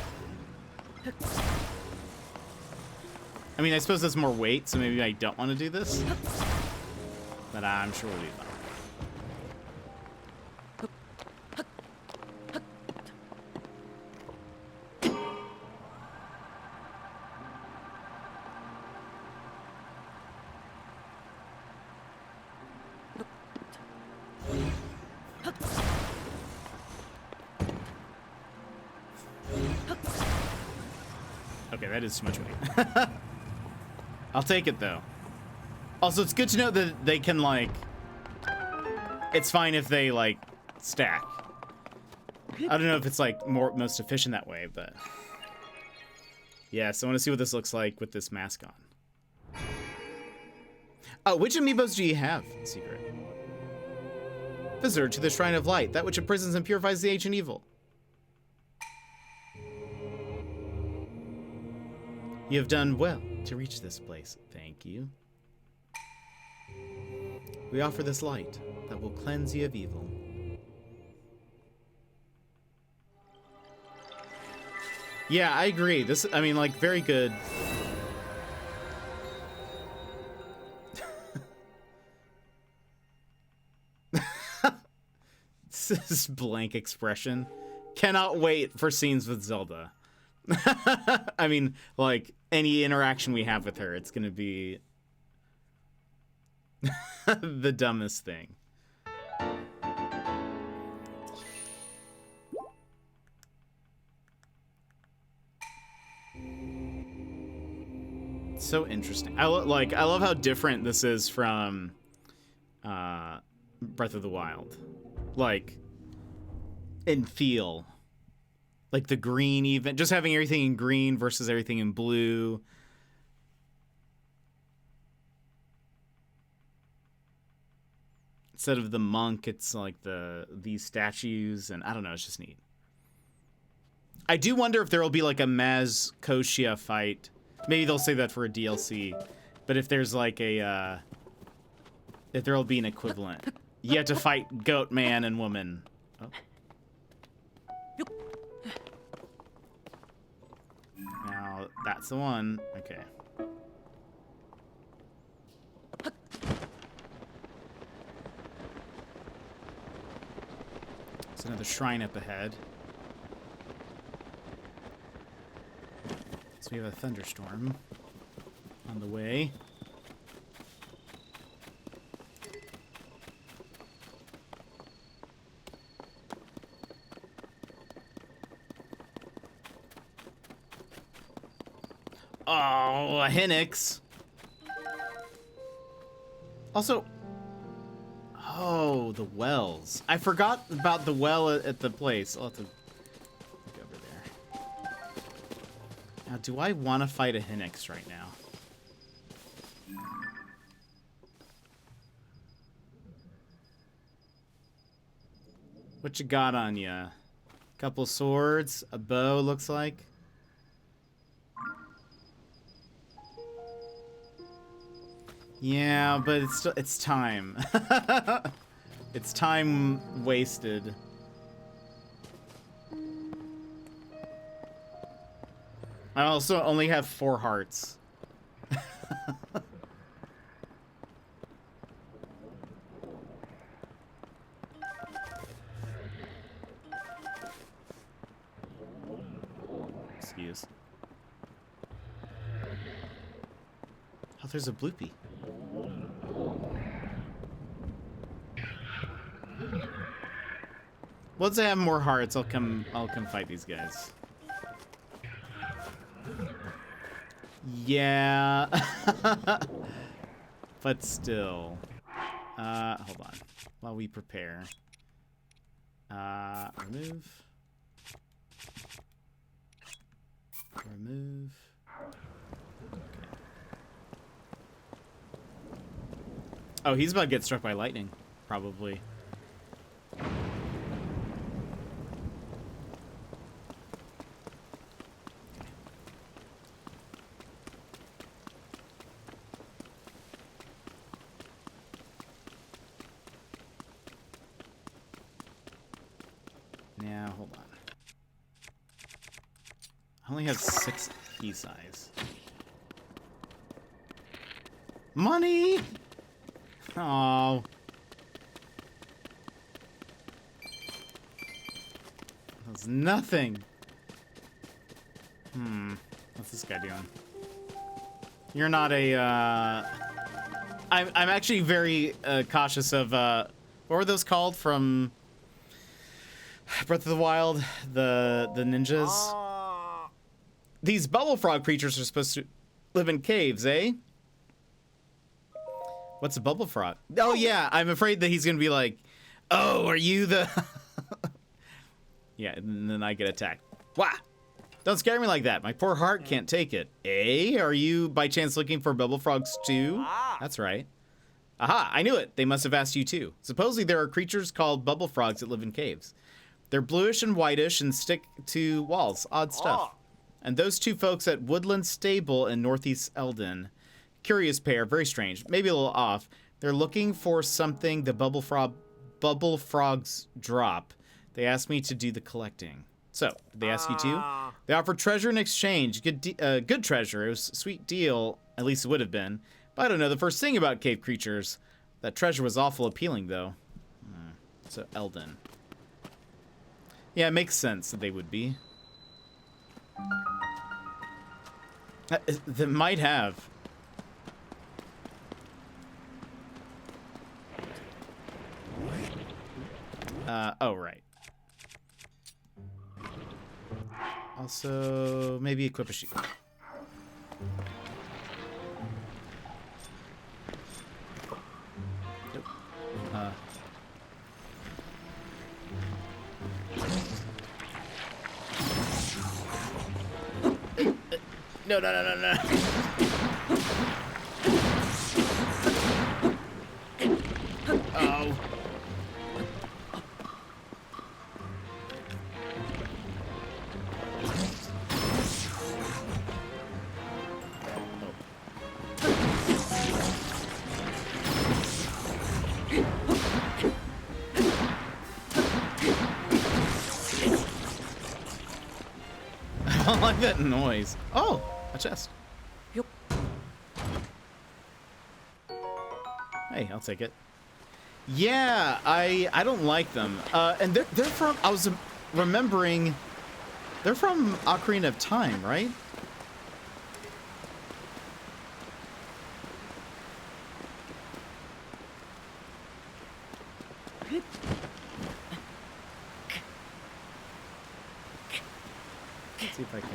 I mean, I suppose that's more weight, so maybe I don't want to do this. But I'm sure we'll be fine. Okay, that is too much weight. I'll take it, though. Also, it's good to know that they can, like... It's fine if they, like, stack. I don't know if it's, like, most efficient that way, but... Yeah, so I want to see what this looks like with this mask on. Oh, which amiibos do you have, Secret? Visitor to the Shrine of Light, that which imprisons and purifies the ancient evil. You have done well to reach this place. Thank you. We offer this light that will cleanse you of evil. Yeah, I agree. This, I mean, like, very good. This is blank expression. Cannot wait for scenes with Zelda. I mean, like, any interaction we have with her, it's gonna be the dumbest thing. So interesting. I love how different this is from Breath of the Wild. Like, in feel. Like the green, even just having everything in green versus everything in blue. Instead of the monk, it's like these statues, and I don't know, it's just neat. I do wonder if there will be like a Maz Koshia fight. Maybe they'll say that for a DLC, but if there's like a if there will be an equivalent. You have to fight goat man and woman. Oh. Now, that's the one. Okay. There's another shrine up ahead. So we have a thunderstorm on the way. Oh, a Hinnix. Also, oh, the wells. I forgot about the well at the place. I'll have to look over there. Now, do I want to fight a Hinnix right now? What you got on ya? Couple swords, a bow, looks like. Yeah, but it's time. It's time wasted. I also only have 4 hearts. Excuse. Oh, there's a bloopy. Once I have more hearts, I'll come fight these guys. Yeah. But still. Hold on. While we prepare. Remove. Remove. Okay. Oh, he's about to get struck by lightning, probably. Now, hold on. Only has 6 key size. Money! Oh. That's nothing. What's this guy doing? You're not a, I'm actually very cautious of, what were those called from Breath of the Wild? The ninjas? These bubble frog creatures are supposed to live in caves, eh? What's a bubble frog? Oh, yeah, I'm afraid that he's gonna be like, oh, are you the... Yeah, and then I get attacked. Wah! Don't scare me like that. My poor heart can't take it. Eh? Are you, by chance, looking for bubble frogs, too? That's right. Aha, I knew it. They must have asked you, too. Supposedly, there are creatures called bubble frogs that live in caves. They're bluish and whitish and stick to walls. Odd stuff. And those two folks at Woodland Stable in Northeast Eldon. Curious pair. Very strange. Maybe a little off. They're looking for something the bubble frogs drop. They asked me to do the collecting. So, did they ask you too? They offered treasure in exchange. Good treasure. It was a sweet deal. At least it would have been. But I don't know the first thing about cave creatures. That treasure was awful appealing, though. So, Eldon. Yeah, it makes sense that they would be. They might have. Oh, right. Also, maybe equip a sheep. Nope. No. Oh. I don't like that noise. Oh, a chest. Yep. Hey, I'll take it. Yeah, I don't like them. And they're from, I was remembering, they're from Ocarina of Time, right? Let's see if I can.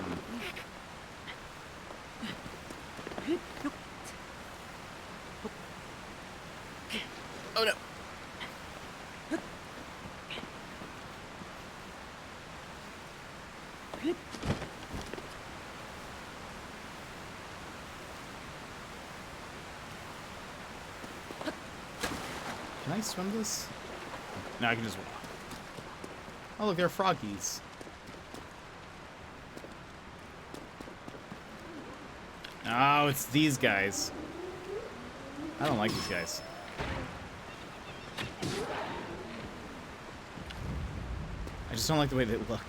Oh no. Can I swim this? No, I can just walk. Oh look, there are froggies. Oh, it's these guys. I don't like these guys. I just don't like the way they look.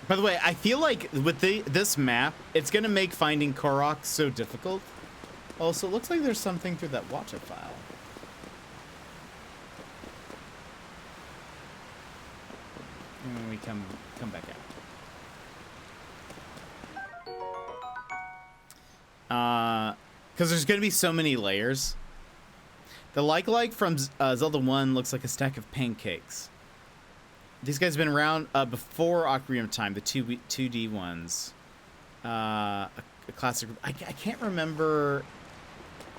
By the way, I feel like with this map, it's gonna make finding Korok so difficult. Also, it looks like there's something through that watcher file. And when we come back out. Because there's gonna be so many layers. The like from Zelda 1 looks like a stack of pancakes. These guys have been around before Ocarina of Time, the 2D ones. A classic. I can't remember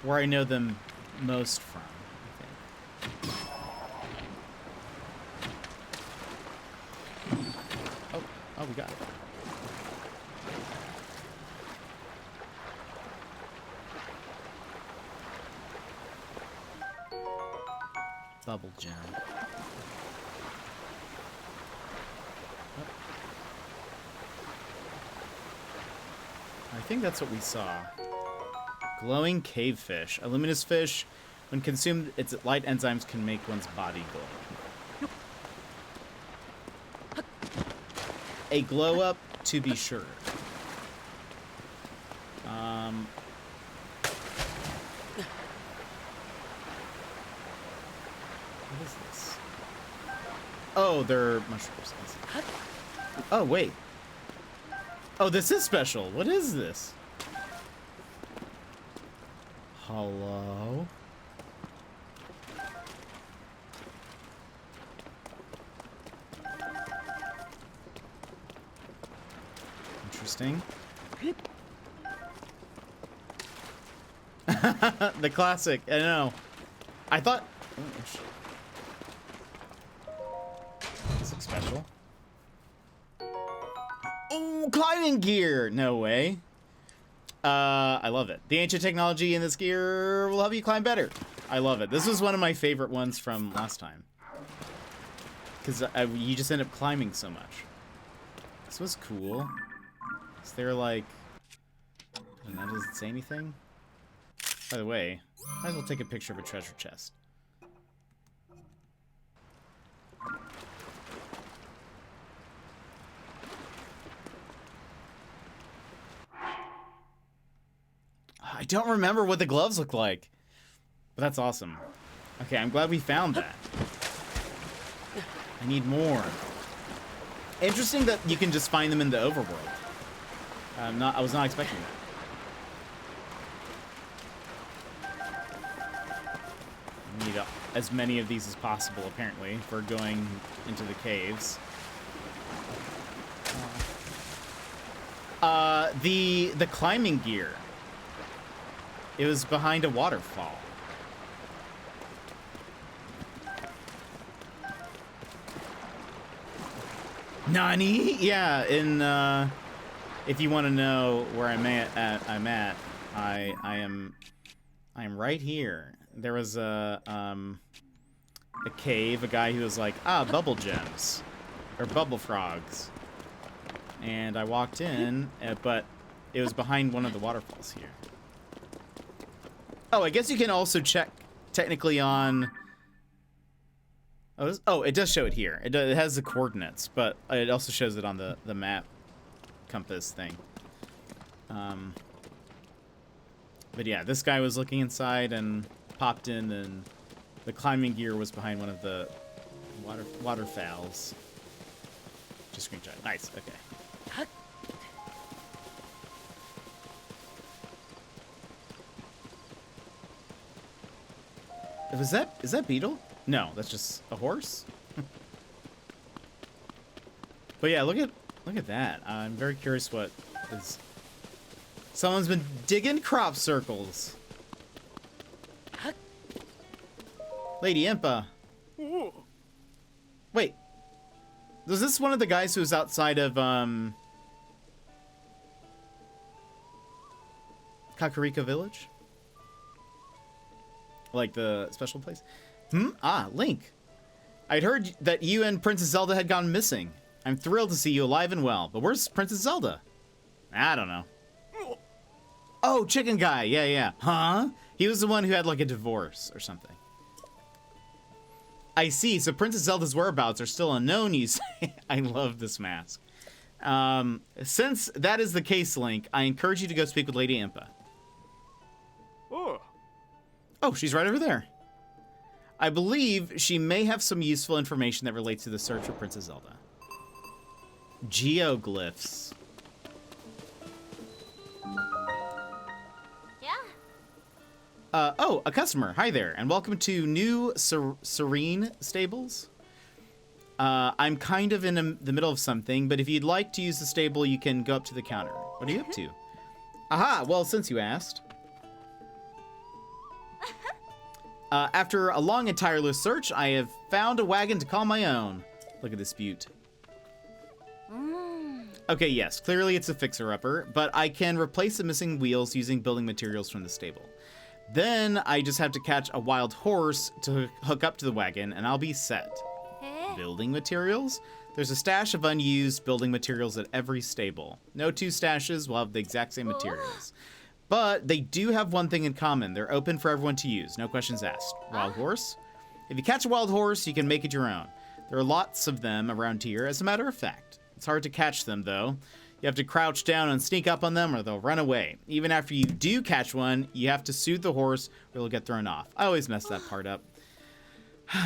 where I know them most from. I think. Oh, we got it. Bubble gem. I think that's what we saw. Glowing cave fish. A luminous fish. When consumed, its light enzymes can make one's body glow. A glow up, to be sure. What is this? Oh, they're mushrooms. Oh, wait. Oh, this is special. What is this? Hello? Interesting. The classic. I know. I thought... This looks special. Oh, climbing gear! No way. I love it. The ancient technology in this gear will help you climb better. I love it. This was one of my favorite ones from last time. Because you just end up climbing so much. This was cool. Is there like... I don't know, does it say anything? By the way, might as well take a picture of a treasure chest. I don't remember what the gloves look like. But that's awesome. Okay, I'm glad we found that. I need more. Interesting that you can just find them in the overworld. I was not expecting that. I need as many of these as possible, apparently, for going into the caves. The climbing gear. It was behind a waterfall. Nani? Yeah, in if you want to know where I'm at, I am right here. There was a cave, a guy who was like, bubble gems or bubble frogs. And I walked in, but it was behind one of the waterfalls here. Oh, I guess you can also check technically on... Oh, it does show it here. It has the coordinates, but it also shows it on the map compass thing. But yeah, this guy was looking inside and popped in, and the climbing gear was behind one of the waterfalls. Just screenshot. Nice. Okay. Is that Beetle? No, that's just a horse. But yeah, look at that. I'm very curious what is. Someone's been digging crop circles. Lady Impa. Wait. Was this one of the guys who was outside of Kakariko Village? Like the special place? Link. I'd heard that you and Princess Zelda had gone missing. I'm thrilled to see you alive and well, but where's Princess Zelda? I don't know. Oh, chicken guy. Yeah. Huh? He was the one who had like a divorce or something. I see. So Princess Zelda's whereabouts are still unknown, you say. I love this mask. Since that is the case, Link, I encourage you to go speak with Lady Impa. Oh, she's right over there. I believe she may have some useful information that relates to the search for Princess Zelda. Geoglyphs. Yeah? Oh, a customer. Hi there, and welcome to New Serene Stables. I'm kind of in the middle of something, but if you'd like to use the stable, you can go up to the counter. What are you up to? Aha, well, since you asked. After a long and tireless search, I have found a wagon to call my own. Look at this beaut. Okay, yes, clearly it's a fixer-upper, but I can replace the missing wheels using building materials from the stable. Then I just have to catch a wild horse to hook up to the wagon, and I'll be set. Building materials? There's a stash of unused building materials at every stable. No two stashes will have the exact same materials. But they do have one thing in common. They're open for everyone to use. No questions asked. Wild horse? If you catch a wild horse, you can make it your own. There are lots of them around here, as a matter of fact. It's hard to catch them, though. You have to crouch down and sneak up on them, or they'll run away. Even after you do catch one, you have to soothe the horse, or it'll get thrown off. I always mess that part up.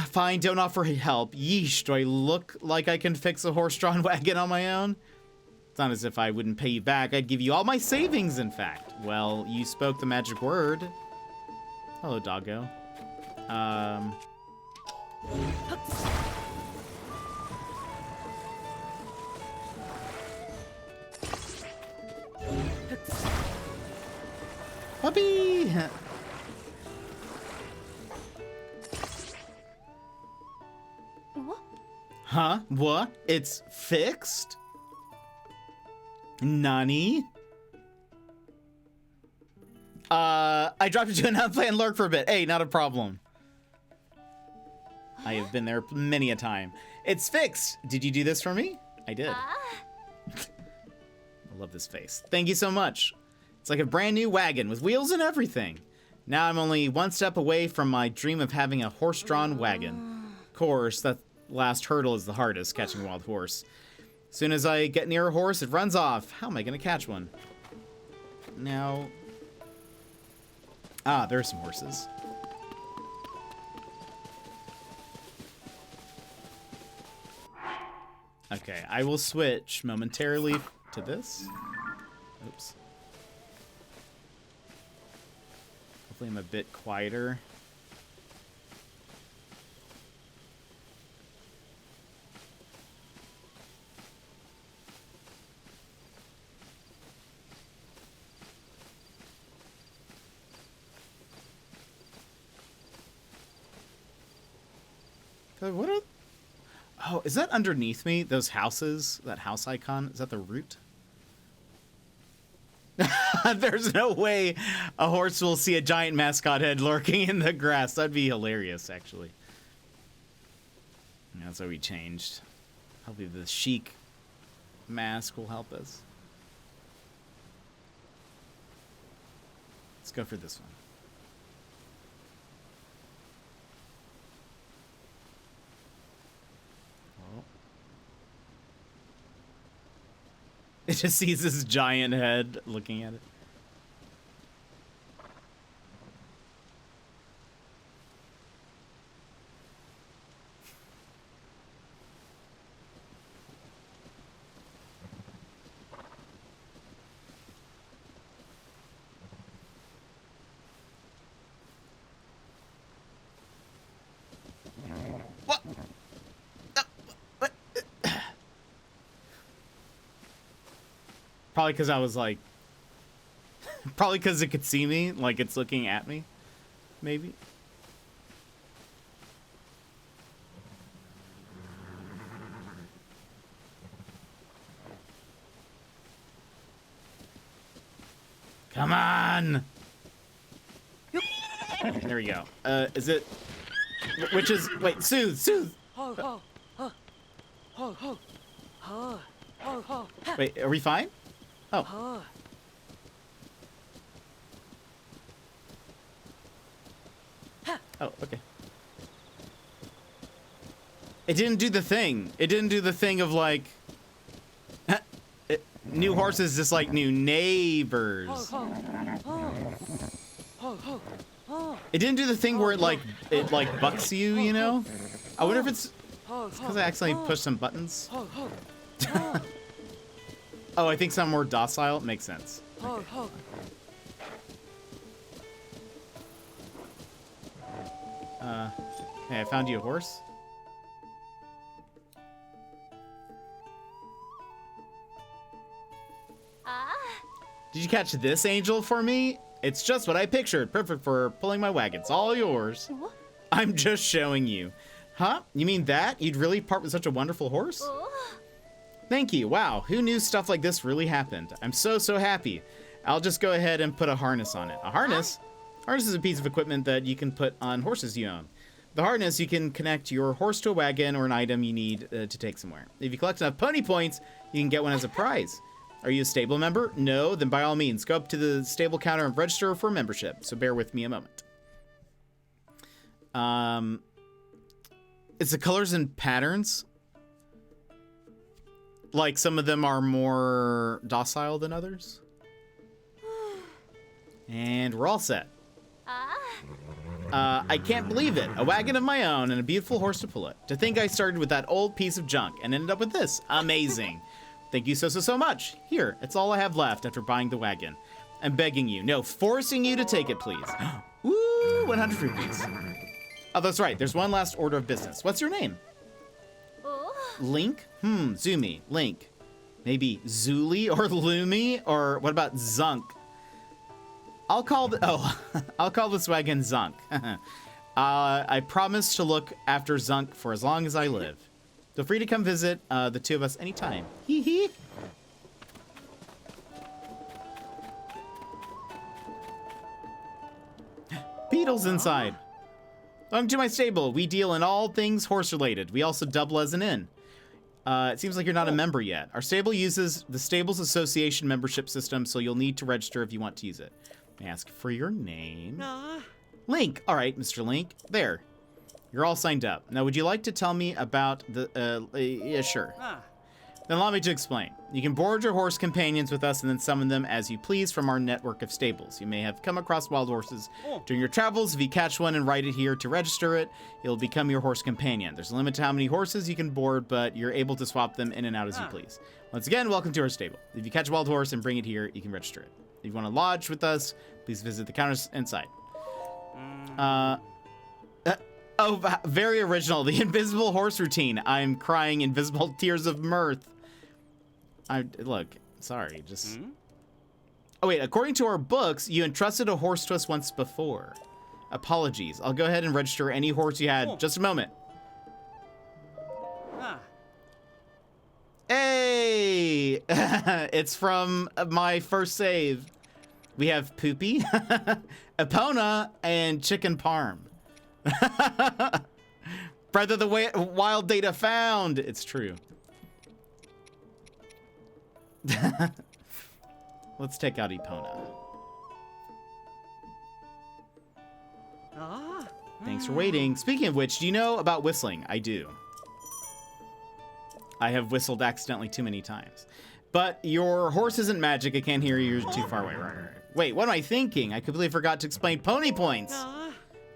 Fine, don't offer help. Yeesh, do I look like I can fix a horse-drawn wagon on my own? It's not as if I wouldn't pay you back. I'd give you all my savings, in fact. Well, you spoke the magic word. Hello, doggo. Puppy! Huh? What? It's fixed? Nani? I dropped into an unplanned lurk for a bit. Hey, not a problem. I have been there many a time. It's fixed. Did you do this for me? I did. I love this face. Thank you so much. It's like a brand new wagon with wheels and everything. Now I'm only one step away from my dream of having a horse-drawn wagon. Of course, that last hurdle is the hardest, catching a wild horse. As soon as I get near a horse, it runs off. How am I going to catch one? Now... Ah, there are some horses. Okay, I will switch momentarily to this. Oops. Hopefully I'm a bit quieter. What are... Oh, is that underneath me? Those houses? That house icon? Is that the root? There's no way a horse will see a giant mascot head lurking in the grass. That'd be hilarious, actually. And that's why we changed. Hopefully the chic mask will help us. Let's go for this one. It just sees this giant head looking at it. What? What? Probably because I was like... Probably because it could see me, like it's looking at me. Maybe. Come on! There we go. Is it... Which is... Wait, soothe! Soothe! Wait, are we fine? Oh. Oh, okay. It didn't do the thing. It didn't do the thing of like... new horses just like new neighbors. It didn't do the thing where it like bucks you, you know? I wonder if it's because I accidentally pushed some buttons. Oh, I think some more docile. Makes sense. Okay. Hey, I found you a horse. Did you catch this angel for me? It's just what I pictured. Perfect for pulling my wagon. It's all yours. I'm just showing you. Huh? You mean that? You'd really part with such a wonderful horse? Thank you. Wow, who knew stuff like this really happened? I'm so happy. I'll just go ahead and put a harness on it. A harness? Harness is a piece of equipment that you can put on horses you own. The harness, you can connect your horse to a wagon or an item you need to take somewhere. If you collect enough pony points, you can get one as a prize. Are you a stable member? No? Then by all means, go up to the stable counter and register for membership. So bear with me a moment. It's the colors and patterns. Like, some of them are more docile than others. And we're all set. I can't believe it. A wagon of my own and a beautiful horse to pull it. To think I started with that old piece of junk and ended up with this. Amazing. Thank you so much. Here, it's all I have left after buying the wagon. I'm begging you, no, forcing you to take it, please. Woo, 100 rupees. Oh, that's right. There's one last order of business. What's your name? Link? Zumi. Link. Maybe Zuli or Lumi? Or what about Zunk? I'll call this wagon Zunk. I promise to look after Zunk for as long as I live. Feel free to come visit the two of us anytime. Hee hee. Beetle's inside. Welcome to my stable. We deal in all things horse-related. We also double as an inn. It seems like you're not a member yet. Our stable uses the Stables Association membership system, so you'll need to register if you want to use it. May I ask for your name? Link. All right, Mr. Link. There. You're all signed up. Now, would you like to tell me about the... yeah, sure. Then allow me to explain. You can board your horse companions with us and then summon them as you please from our network of stables. You may have come across wild horses during your travels. If you catch one and write it here to register it, it'll become your horse companion. There's a limit to how many horses you can board, but you're able to swap them in and out as you please. Once again, welcome to our stable. If you catch a wild horse and bring it here, you can register it. If you want to lodge with us, please visit the counters inside. Oh, very original. The invisible horse routine. I'm crying invisible tears of mirth. Look, sorry, just... Oh, wait, according to our books, you entrusted a horse to us once before. Apologies. I'll go ahead and register any horse you had. Just a moment. Hey! It's from my first save. We have Poopy, Epona, and Chicken Parm. Breath of the Wild data found. It's true. Let's take out Epona. Thanks for waiting. Speaking of which, do you know about whistling? I do. I have whistled accidentally too many times. But your horse isn't magic. I can't hear you. You're too far away. Right. Wait, what am I thinking? I completely forgot to explain pony points.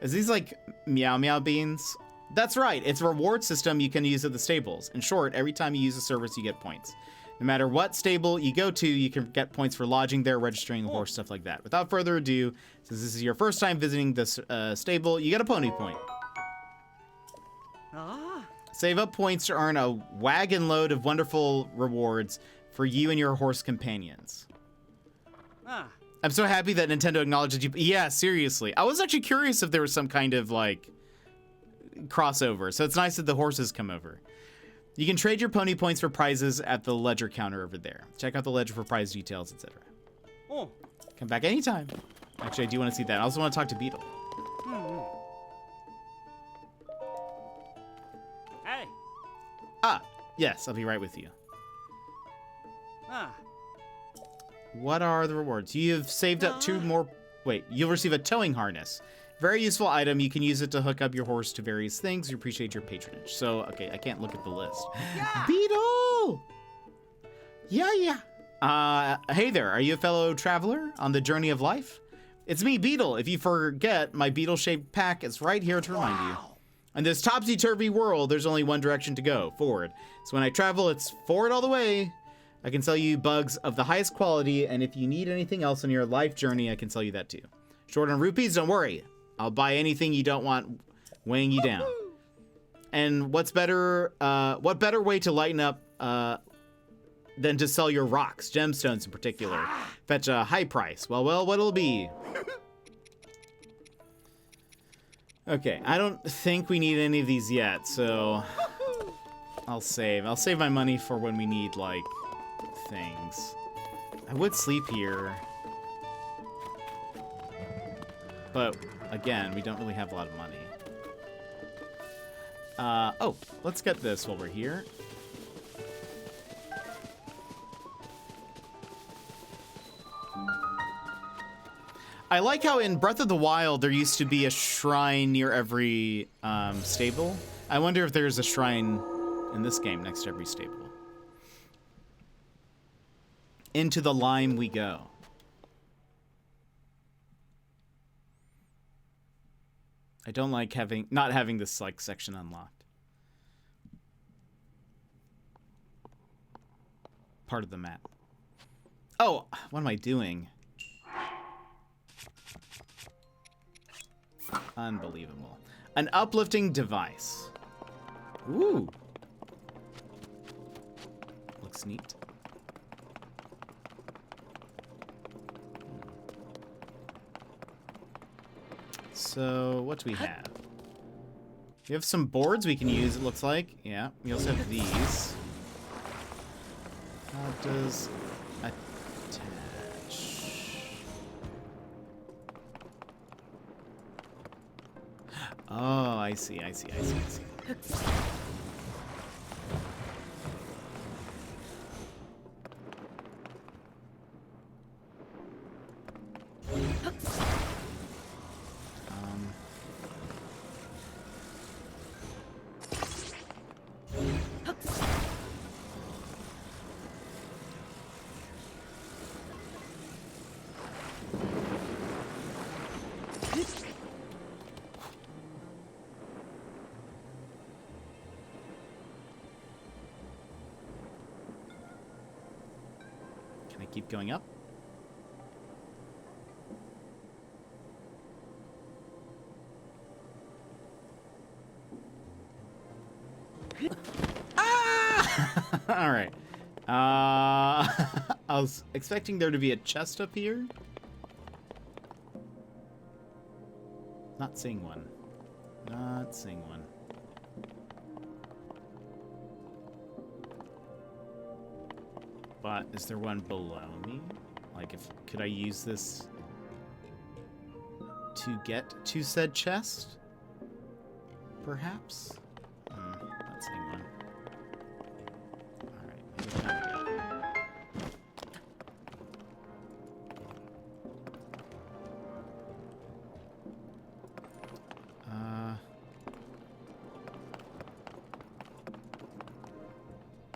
Is these like meow meow beans? That's right. It's a reward system you can use at the stables. In short, every time you use a service, you get points. No matter what stable you go to, you can get points for lodging there, registering a horse, stuff like that. Without further ado, since this is your first time visiting this stable, you get a pony point. Save up points to earn a wagon load of wonderful rewards for you and your horse companions. I'm so happy that Nintendo acknowledged you. Yeah, seriously. I was actually curious if there was some kind of, like, crossover. So it's nice that the horses come over. You can trade your pony points for prizes at the ledger counter over there. Check out the ledger for prize details, etc. Come back anytime. Actually, I do want to see that. I also want to talk to Beetle. Hey. Yes, I'll be right with you. What are the rewards? You have saved up 2 more... Wait, you'll receive a towing harness. Very useful item. You can use it to hook up your horse to various things. We appreciate your patronage. So, okay, I can't look at the list. Yeah. Beetle! Yeah. Hey there. Are you a fellow traveler on the journey of life? It's me, Beetle. If you forget, my beetle-shaped pack is right here to remind you. In this topsy-turvy world, there's only one direction to go, forward. So when I travel, it's forward all the way. I can sell you bugs of the highest quality, and if you need anything else on your life journey, I can sell you that too. Short on rupees? Don't worry. I'll buy anything you don't want weighing you down. And what better way to lighten up than to sell your rocks, gemstones in particular, fetch a high price. Well, what'll it be? Okay, I don't think we need any of these yet, so I'll save my money for when we need, like, things. I would sleep here, but again, we don't really have a lot of money. Oh, let's get this while we're here. I like how in Breath of the Wild there used to be a shrine near every stable. I wonder if there's a shrine in this game next to every stable. Into the lime we go. I don't like not having this like section unlocked. Part of the map. Oh, what am I doing? Unbelievable. An uplifting device. Ooh. Looks neat. So, what do we have? We have some boards we can use, it looks like. Yeah, we also have these. How does attach? Oh, I see. Can I keep going up? Ah! All right. I was expecting there to be a chest up here. Not seeing one. Not seeing one. But is there one below me? Like, could I use this to get to said chest? Perhaps? Not seeing one. Alright, maybe time to go.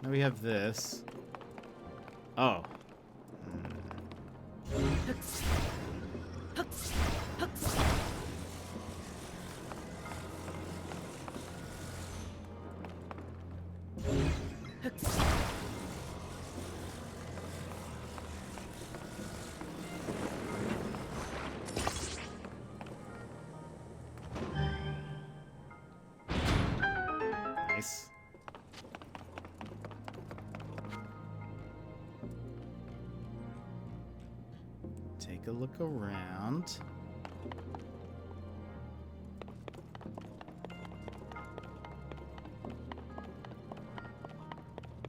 Now we have this. Oh. Nice. Take a look around.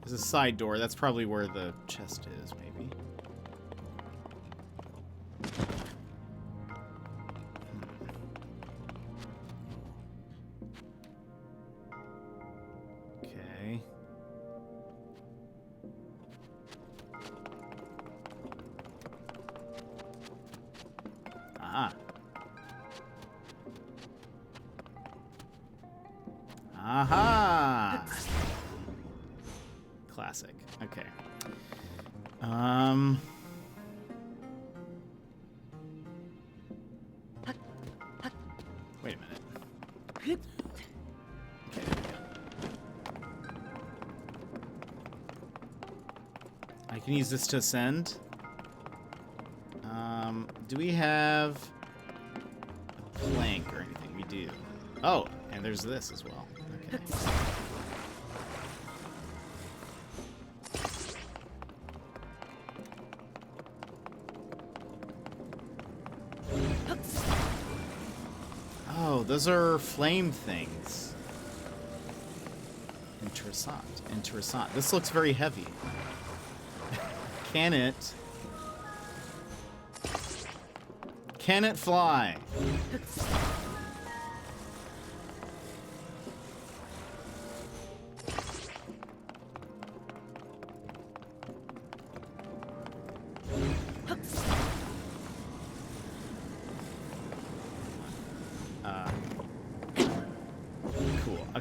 There's a side door. That's probably where the chest is, maybe. Okay. Ah. Aha! Classic. Okay. Wait a minute. Okay, there we go. I can use this to ascend. Do we have a plank or anything? We do. Oh, and there's this as well. Okay. Oh, those are flame things. Interessant. This looks very heavy. Can it fly?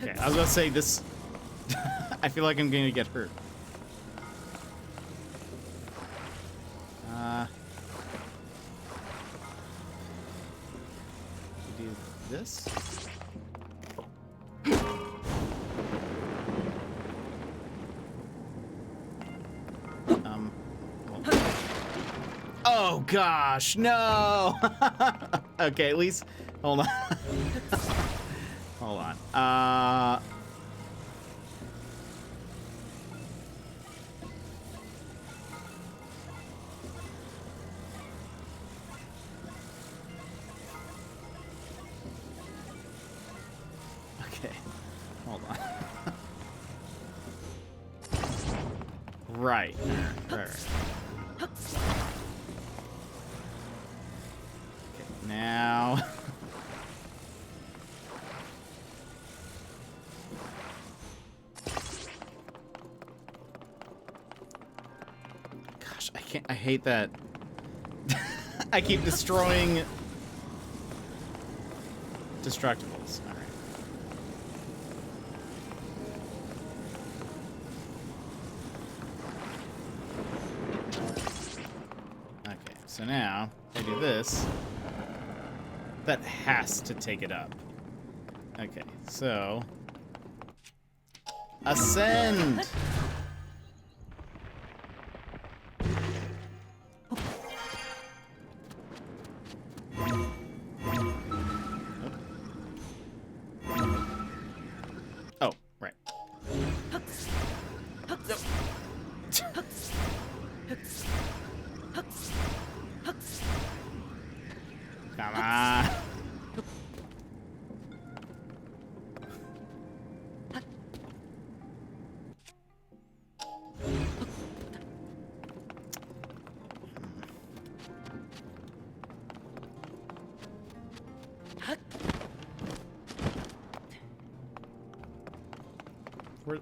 Okay, I was gonna say this. I feel like I'm gonna get hurt. Do this. Oh gosh, no. Okay, at least hold on. Hold on. Okay. Hold on. Right. Right. Now. Gosh, I hate that. I keep destroying destructibles. All right. Okay, so now I do this. That has to take it up. Okay, so ascend. Oh, right. Come on.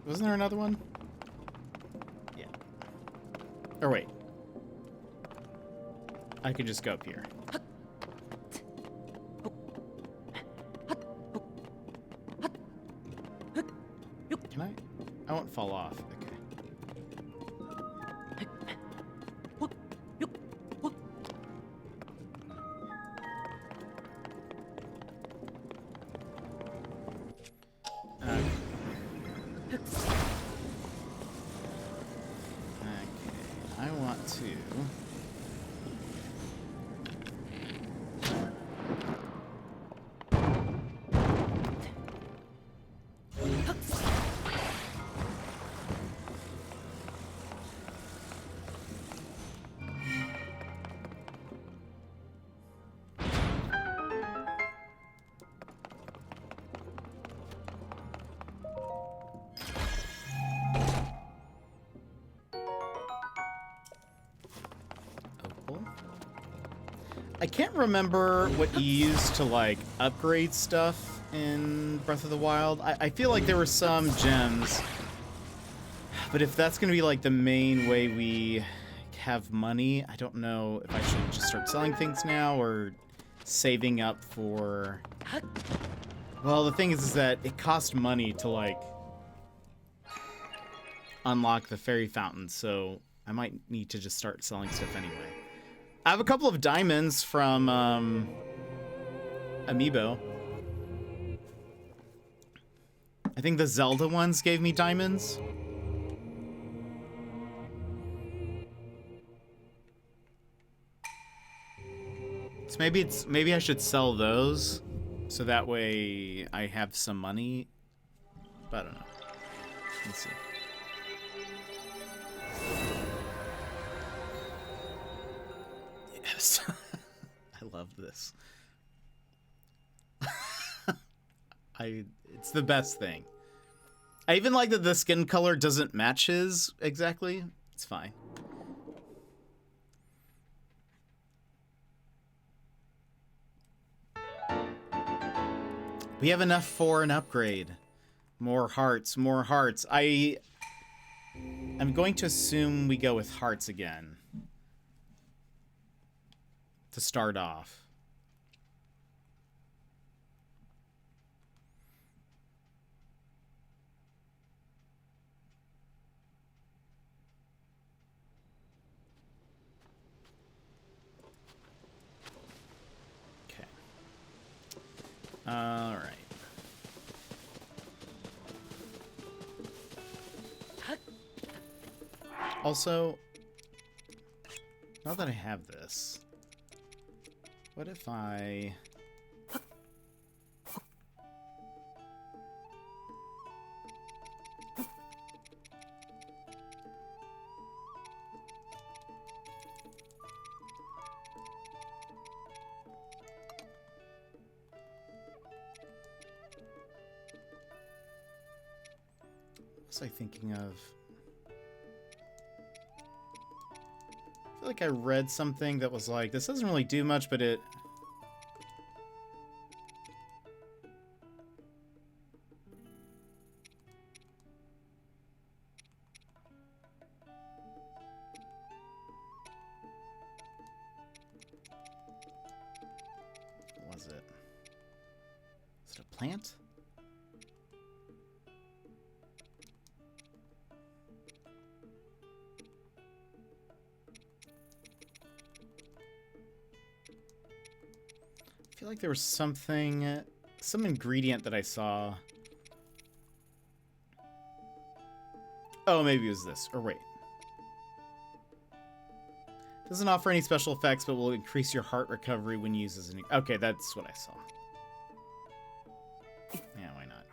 Wasn't there another one? Yeah. Or wait. I could just go up here. Can I? I won't fall off. Okay. I want to. I can't remember what you used to, like, upgrade stuff in Breath of the Wild. I feel like there were some gems. But if that's going to be, like, the main way we have money, I don't know if I should just start selling things now or saving up for... Well, the thing is that it costs money to, like, unlock the fairy fountain, so I might need to just start selling stuff anyway. I have a couple of diamonds from Amiibo. I think the Zelda ones gave me diamonds. So maybe I should sell those so that way I have some money. But I don't know. Let's see. Yes. I love this. It's the best thing. I even like that the skin color doesn't match his exactly. It's fine. We have enough for an upgrade. More hearts, more hearts. I'm going to assume we go with hearts again. To start off. All right. Also, now that I have this, what if I... What was I thinking of? I feel like I read something that was like, this doesn't really do much, but it... What was it? Is it a plant? I feel like there was something, some ingredient that I saw. Oh, maybe it was this. Or wait. Doesn't offer any special effects, but will increase your heart recovery when used as an... Okay, that's what I saw. Yeah, why not?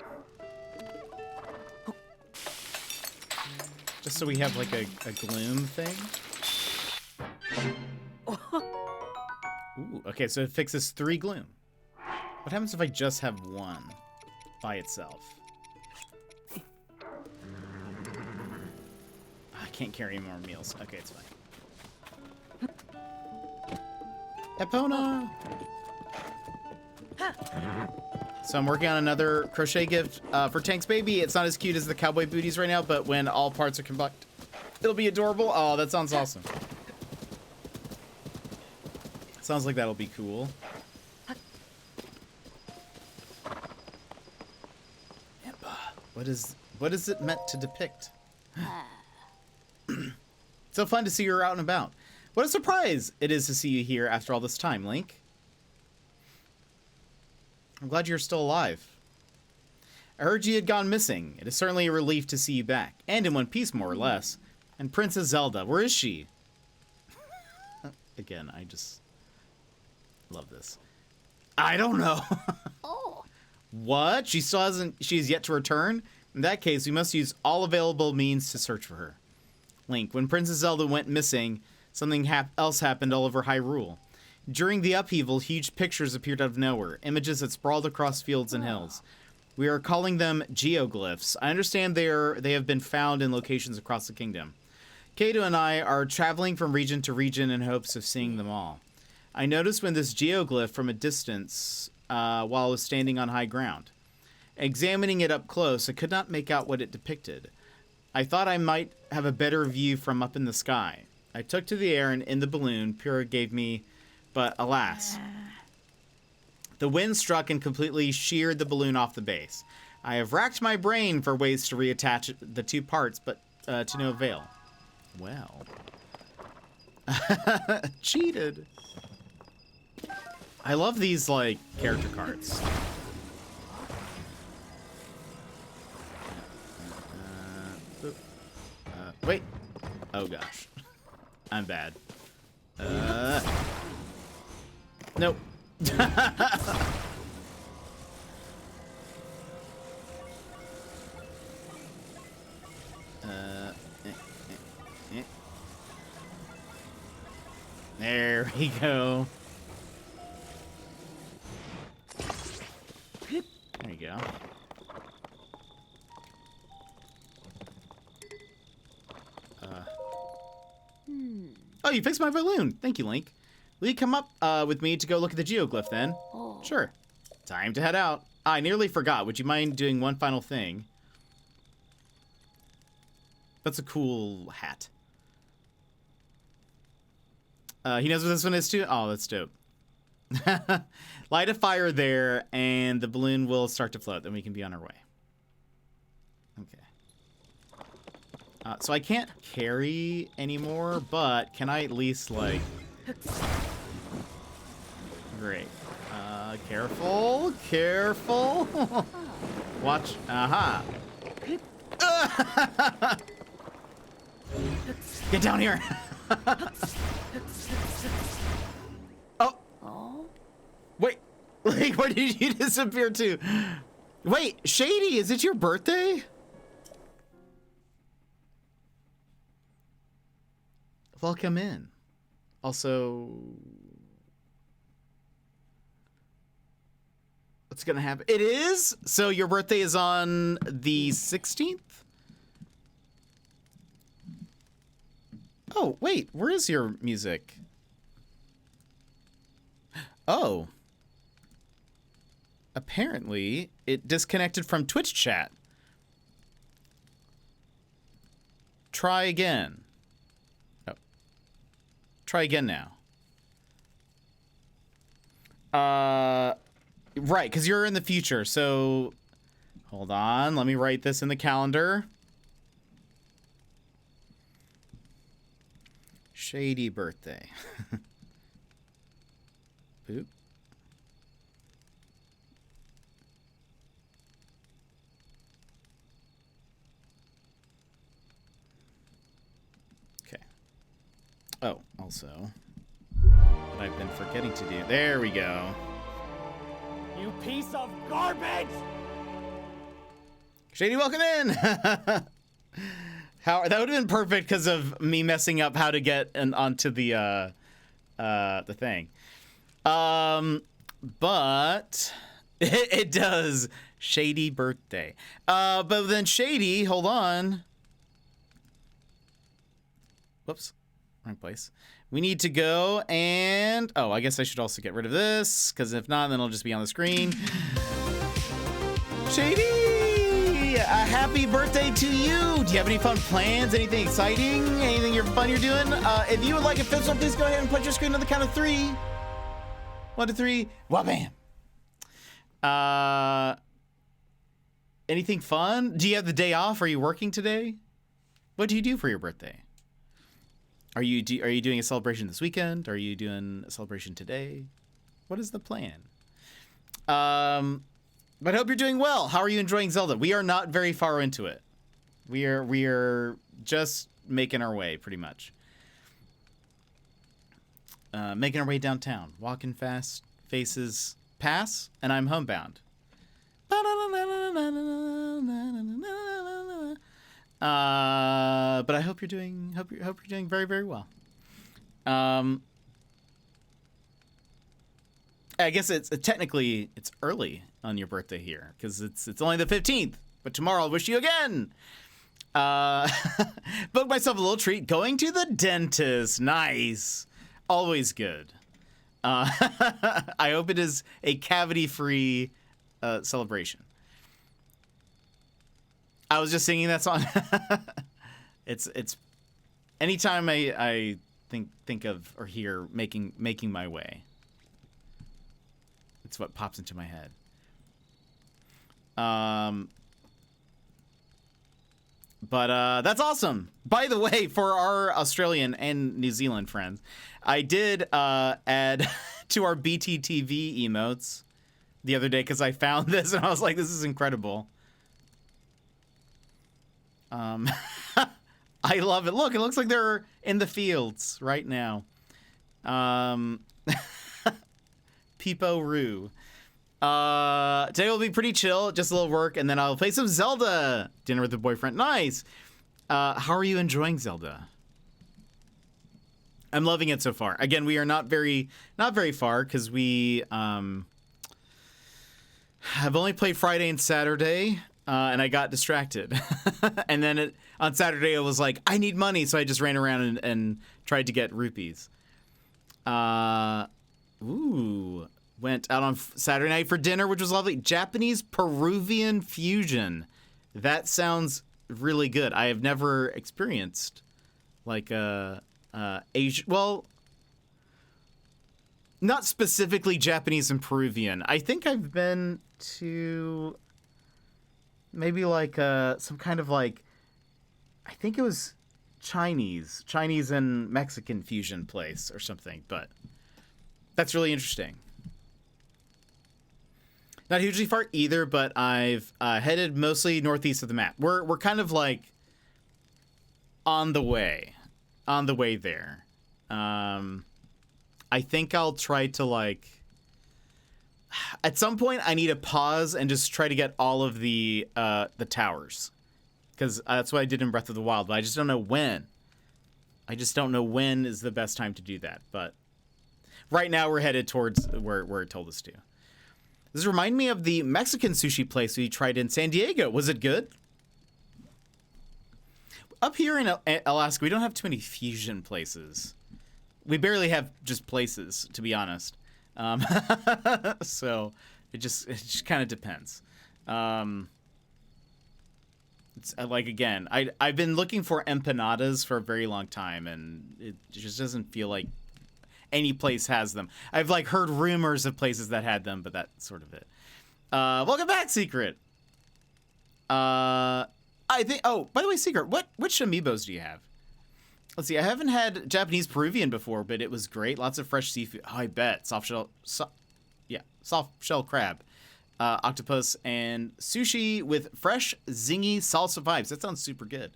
Just so we have, like, a gloom thing. Ooh, okay, so it fixes 3 gloom. What happens if I just have 1 by itself? I can't carry any more meals. Okay, it's fine. Epona! So I'm working on another crochet gift for Tank's baby. It's not as cute as the cowboy booties right now, but when all parts are combined, it'll be adorable. Oh, that sounds awesome. Sounds like that'll be cool. What is it meant to depict? So fun to see you out and about. What a surprise it is to see you here after all this time, Link. I'm glad you're still alive. I heard you had gone missing. It is certainly a relief to see you back. And in one piece, more or less. And Princess Zelda, where is she? Again, I just... love this. I don't know. Oh. What? She has yet to return? In that case, we must use all available means to search for her. Link, when Princess Zelda went missing, something else happened all over Hyrule. During the upheaval, huge pictures appeared out of nowhere, images that sprawled across fields and hills. We are calling them geoglyphs. I understand they have been found in locations across the kingdom. Kato and I are traveling from region to region in hopes of seeing them all. I noticed when this geoglyph from a distance while I was standing on high ground. Examining it up close, I could not make out what it depicted. I thought I might have a better view from up in the sky. I took to the air and in the balloon Pyrrha gave me, but alas. The wind struck and completely sheared the balloon off the base. I have racked my brain for ways to reattach the 2 parts, but to no avail. Well. Cheated. I love these, like, character cards. Wait. Oh, gosh. I'm bad. Nope. There we go. There you go. Oh, you fixed my balloon. Thank you, Link. Will you come up with me to go look at the geoglyph then? Oh. Sure. Time to head out. I nearly forgot. Would you mind doing one final thing? That's a cool hat. He knows what this one is too? Oh, that's dope. Light a fire there, and the balloon will start to float. Then we can be on our way. Okay. So I can't carry anymore, but can I at least, like... Great. Careful, careful. Watch. Aha. Get down here. Oh. Wait. Like, where did you disappear to? Wait, Shady, is it your birthday? Welcome in. Also, what's gonna happen? It is? So your birthday is on the 16th? Oh, wait, where is your music? Oh. Apparently, it disconnected from Twitch chat. Try again. Oh. Try again now. Right, because you're in the future, so... Hold on, let me write this in the calendar. Shady birthday. Boop. Okay. Oh, also, what I've been forgetting to do. There we go. You piece of garbage! Shady, welcome in. How that would have been perfect because of me messing up how to get onto the thing. But it does. Shady birthday. But then Shady, hold on. Whoops, wrong place. We need to go and, oh, I guess I should also get rid of this, because if not, then it'll just be on the screen. Shady, a happy birthday to you. Do you have any fun plans? Anything exciting? Anything fun you're doing? If you would like a fist bump, please go ahead and put your screen on the count of 3. 1, 2, 3. Wah-bam. Anything fun? Do you have the day off? Are you working today? What do you do for your birthday? Are you doing a celebration this weekend? Are you doing a celebration today? What is the plan? But I hope you're doing well. How are you enjoying Zelda? We are not very far into it. We are just making our way, pretty much. Making our way downtown. Walking fast, faces pass, and I'm homebound. But I hope you're doing very, very well. I guess it's technically it's early on your birthday here because it's only the 15th. But tomorrow I'll wish you again. Booked myself a little treat, going to the dentist. Nice, always good. I hope it is a cavity-free celebration. I was just singing that song. It's anytime I think of or hear making my way. It's what pops into my head. But that's awesome. By the way, for our Australian and New Zealand friends, I did add to our BTTV emotes the other day because I found this and I was like, this is incredible. I love it. Look, it looks like they're in the fields right now. Peepo-roo. Today will be pretty chill, just a little work, and then I'll play some Zelda. Dinner with the boyfriend. Nice. How are you enjoying Zelda? I'm loving it so far. Again, we are not very far because we have only played Friday and Saturday. And I got distracted. And then on Saturday, I was like, I need money. So I just ran around and tried to get rupees. Went out on Saturday night for dinner, which was lovely. Japanese Peruvian fusion. That sounds really good. I have never experienced like Asian. Well, not specifically Japanese and Peruvian. I think I've been to... maybe like some kind of like, I think it was Chinese and Mexican fusion place or something, but that's really interesting. Not hugely far either, but I've headed mostly northeast of the map. We're kind of like on the way there. I think I'll try to like at some point I need to pause and just try to get all of the towers, because that's what I did in Breath of the Wild, but I just don't know when. I just don't know when is the best time to do that. But right now we're headed towards where it told us to. This reminds me of the Mexican sushi place we tried in San Diego. Was it good? Up here in Alaska, we don't have too many fusion places. We barely have just places, to be honest. So it just kind of depends. It's like, again, I've been looking for empanadas for a very long time, and it just doesn't feel like any place has them. I've like heard rumors of places that had them, but that's sort of it. Welcome back, Secret. I think. Oh, by the way, Secret, which amiibos do you have? Let's see. I haven't had Japanese Peruvian before, but it was great. Lots of fresh seafood. Oh, I bet soft shell crab, octopus, and sushi with fresh zingy salsa vibes. That sounds super good.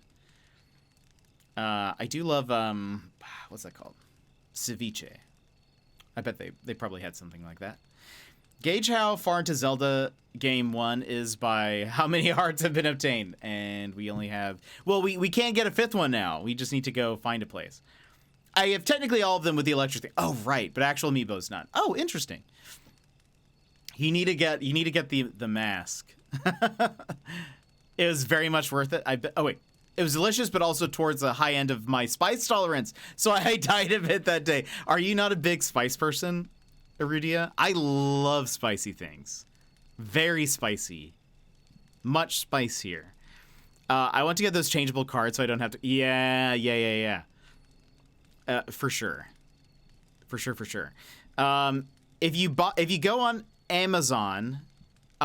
I do love what's that called? Ceviche. I bet they probably had something like that. Gauge how far into Zelda game 1 is by how many hearts have been obtained. And we only have... Well, we can't get a 5th one now. We just need to go find a place. I have technically all of them with the electric thing. Oh, right. But actual amiibos not. Oh, interesting. You need to get the mask. It was very much worth it. Oh, wait. It was delicious, but also towards the high end of my spice tolerance. So I died a bit that day. Are you not a big spice person, Erudia? I love spicy things. Very spicy. Much spicier. I want to get those changeable cards so I don't have to... Yeah. For sure. For sure. If you go on Amazon,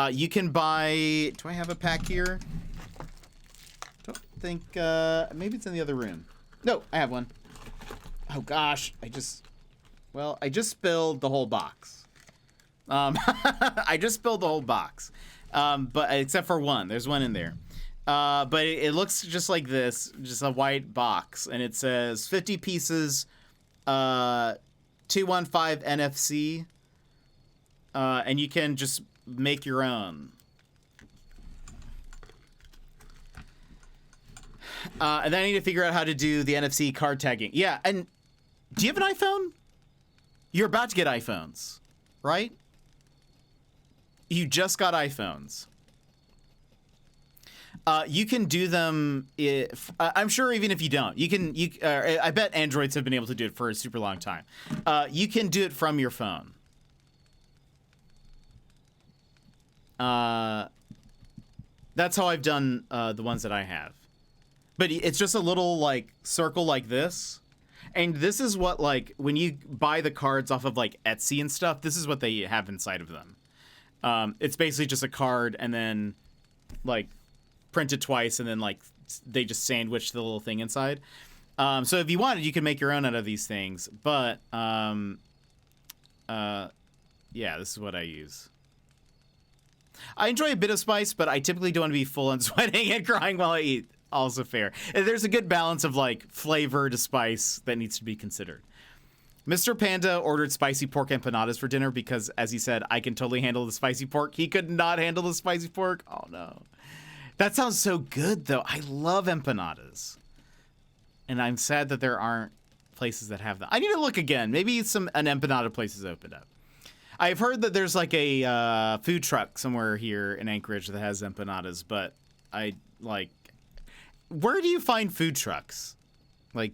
you can buy... Do I have a pack here? Think maybe it's in the other room. No, I have one. Oh gosh, I just spilled the whole box. I just spilled the whole box, but except for one. There's one in there, but it looks just like this, just a white box, and it says 50 pieces, 215 NFC, and you can just make your own. And then I need to figure out how to do the NFC card tagging. Yeah, and do you have an iPhone? You're about to get iPhones, right? You just got iPhones. You can do them. I'm sure even if you don't, you can. I bet Androids have been able to do it for a super long time. You can do it from your phone. That's how I've done the ones that I have. But it's just a little, like, circle like this. And this is what, like, when you buy the cards off of, like, Etsy and stuff, this is what they have inside of them. It's basically just a card and then, like, printed twice and then, like, they just sandwich the little thing inside. So if you wanted, you could make your own out of these things. But, yeah, this is what I use. I enjoy a bit of spice, but I typically don't want to be full on sweating and crying while I eat. Also fair. There's a good balance of like flavor to spice that needs to be considered. Mr. Panda ordered spicy pork empanadas for dinner because, as he said, I can totally handle the spicy pork. He could not handle the spicy pork. Oh no. That sounds so good though. I love empanadas. And I'm sad that there aren't places that have them. I need to look again. Maybe an empanada place has opened up. I've heard that there's like a food truck somewhere here in Anchorage that has empanadas, but where do you find food trucks? Like,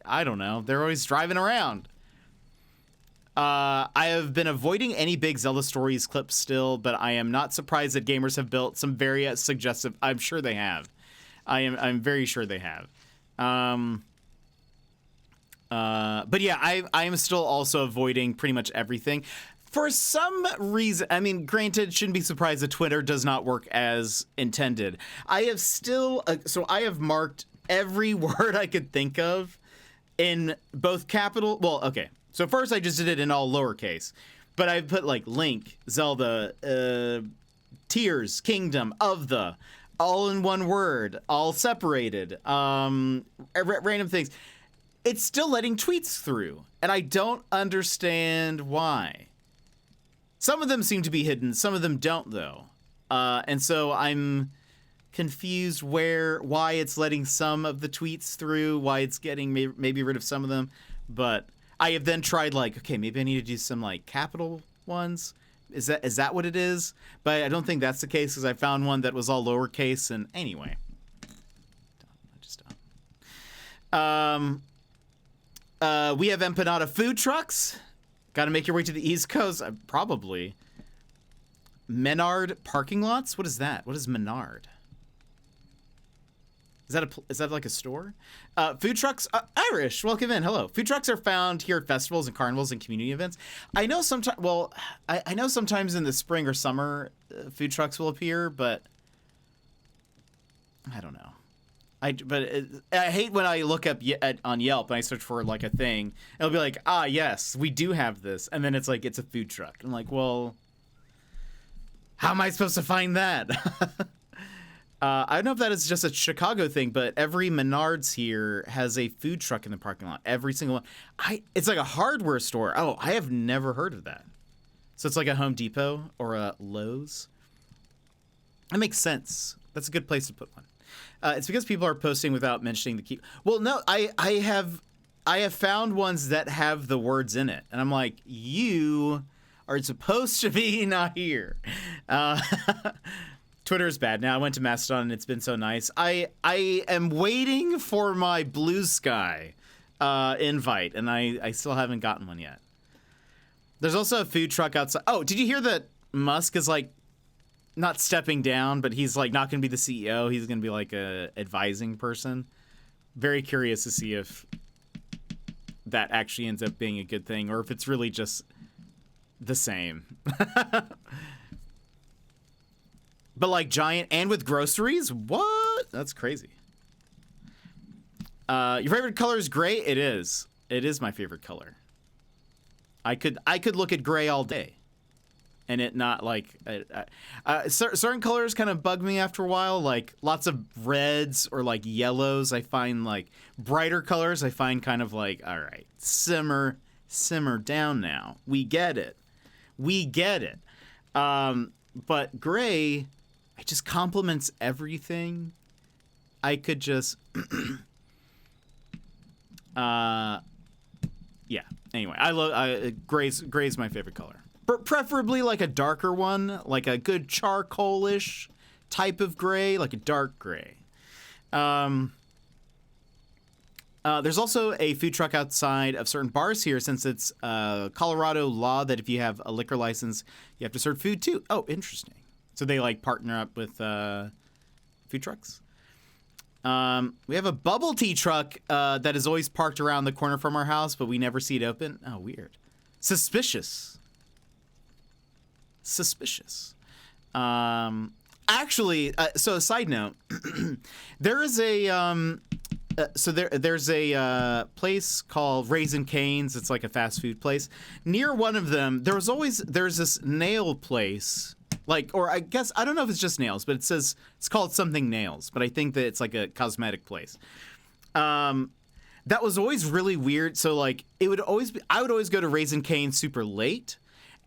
I don't know. They're always driving around. I have been avoiding any big Zelda Stories clips still, but I am not surprised that gamers have built some very suggestive... I'm sure they have. I'm very sure they have. But yeah, I am still also avoiding pretty much everything. For some reason, I mean, granted, shouldn't be surprised that Twitter does not work as intended. I have still, so I have marked every word I could think of in both capital. Well, okay. So first I just did it in all lowercase, but I put like Link, Zelda, Tears, Kingdom of the, all in one word, all separated, random things. It's still letting tweets through, and I don't understand why. Some of them seem to be hidden, some of them don't, though. And so I'm confused why it's letting some of the tweets through, why it's getting maybe rid of some of them. But I have then tried, like, okay, maybe I need to do some, like, capital ones. Is that what it is? But I don't think that's the case, because I found one that was all lowercase, and anyway. We have empanada food trucks. Got to make your way to the East Coast. Probably. Menard parking lots? What is that? What is Menard? Is that like a store? Food trucks, Irish, welcome in, hello. Food trucks are found here at festivals and carnivals and community events. I know sometimes, I know sometimes in the spring or summer, food trucks will appear, but I don't know. I hate when I look up on Yelp and I search for like a thing. It'll be like, yes, we do have this, and then it's like it's a food truck. I'm like, well, how am I supposed to find that? I don't know if that is just a Chicago thing, but every Menards here has a food truck in the parking lot. Every single one. It's like a hardware store. Oh, I have never heard of that. So it's like a Home Depot or a Lowe's. That makes sense. That's a good place to put one. It's because people are posting without mentioning the key. Well, no, I have found ones that have the words in it, and I'm like, you are supposed to be not here. Twitter is bad now. I went to Mastodon and it's been so nice. I am waiting for my Blue Sky invite, and I still haven't gotten one yet. There's also a food truck outside. Oh, did you hear that Musk is like not stepping down, but he's like not going to be the CEO. He's going to be like a advising person. Very curious to see if that actually ends up being a good thing, or if it's really just the same. But like giant and with groceries? What? That's crazy. Your favorite color is gray? It is. It is my favorite color. I could look at gray all day, and it not like certain colors kind of bug me after a while. Like lots of reds or like yellows. I find like brighter colors. I find kind of like, all right, simmer down now. We get it. But gray, it just complements everything. I could just, yeah. Anyway, I love gray's my favorite color. Preferably like a darker one, like a good charcoalish type of gray, like a dark gray. There's also a food truck outside of certain bars here, since it's Colorado law that if you have a liquor license, you have to serve food too. Oh, interesting. So they like partner up with food trucks. We have a bubble tea truck that is always parked around the corner from our house, but we never see it open. Oh, weird. Suspicious. Actually, so a side note, there is a there's a place called Raisin Cane's. It's like a fast food place. Near one of them, there's this nail place. Like, or I guess, I don't know if it's just nails, but it's called something nails, but I think that it's like a cosmetic place. That was always really weird. So like, I would always go to Raisin Cane super late,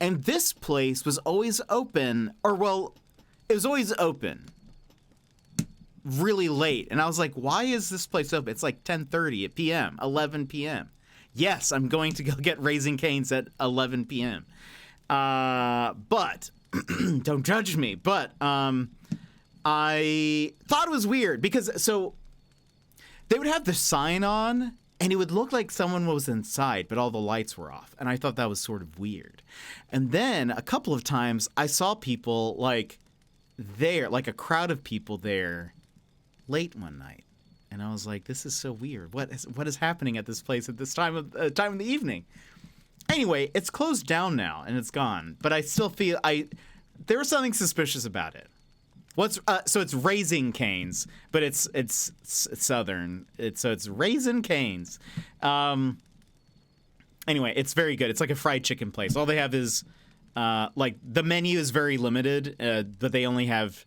and this place was always open, it was always open really late. And I was like, why is this place open? It's like 10:30 p.m., 11 p.m. Yes, I'm going to go get Raisin Cane's at 11 p.m. But don't judge me, but I thought it was weird because so they would have the sign on and it would look like someone was inside, but all the lights were off. And I thought that was sort of weird. And then a couple of times I saw people like there, like a crowd of people there late one night. And I was like, this is so weird. What is happening at this place at this time of the evening? Anyway, it's closed down now and it's gone, but I still feel there was something suspicious about it. So it's Raisin Cane's, but it's southern. It's Raisin Cane's. Anyway, it's very good. It's like a fried chicken place. All they have is Like the menu is very limited, but they only have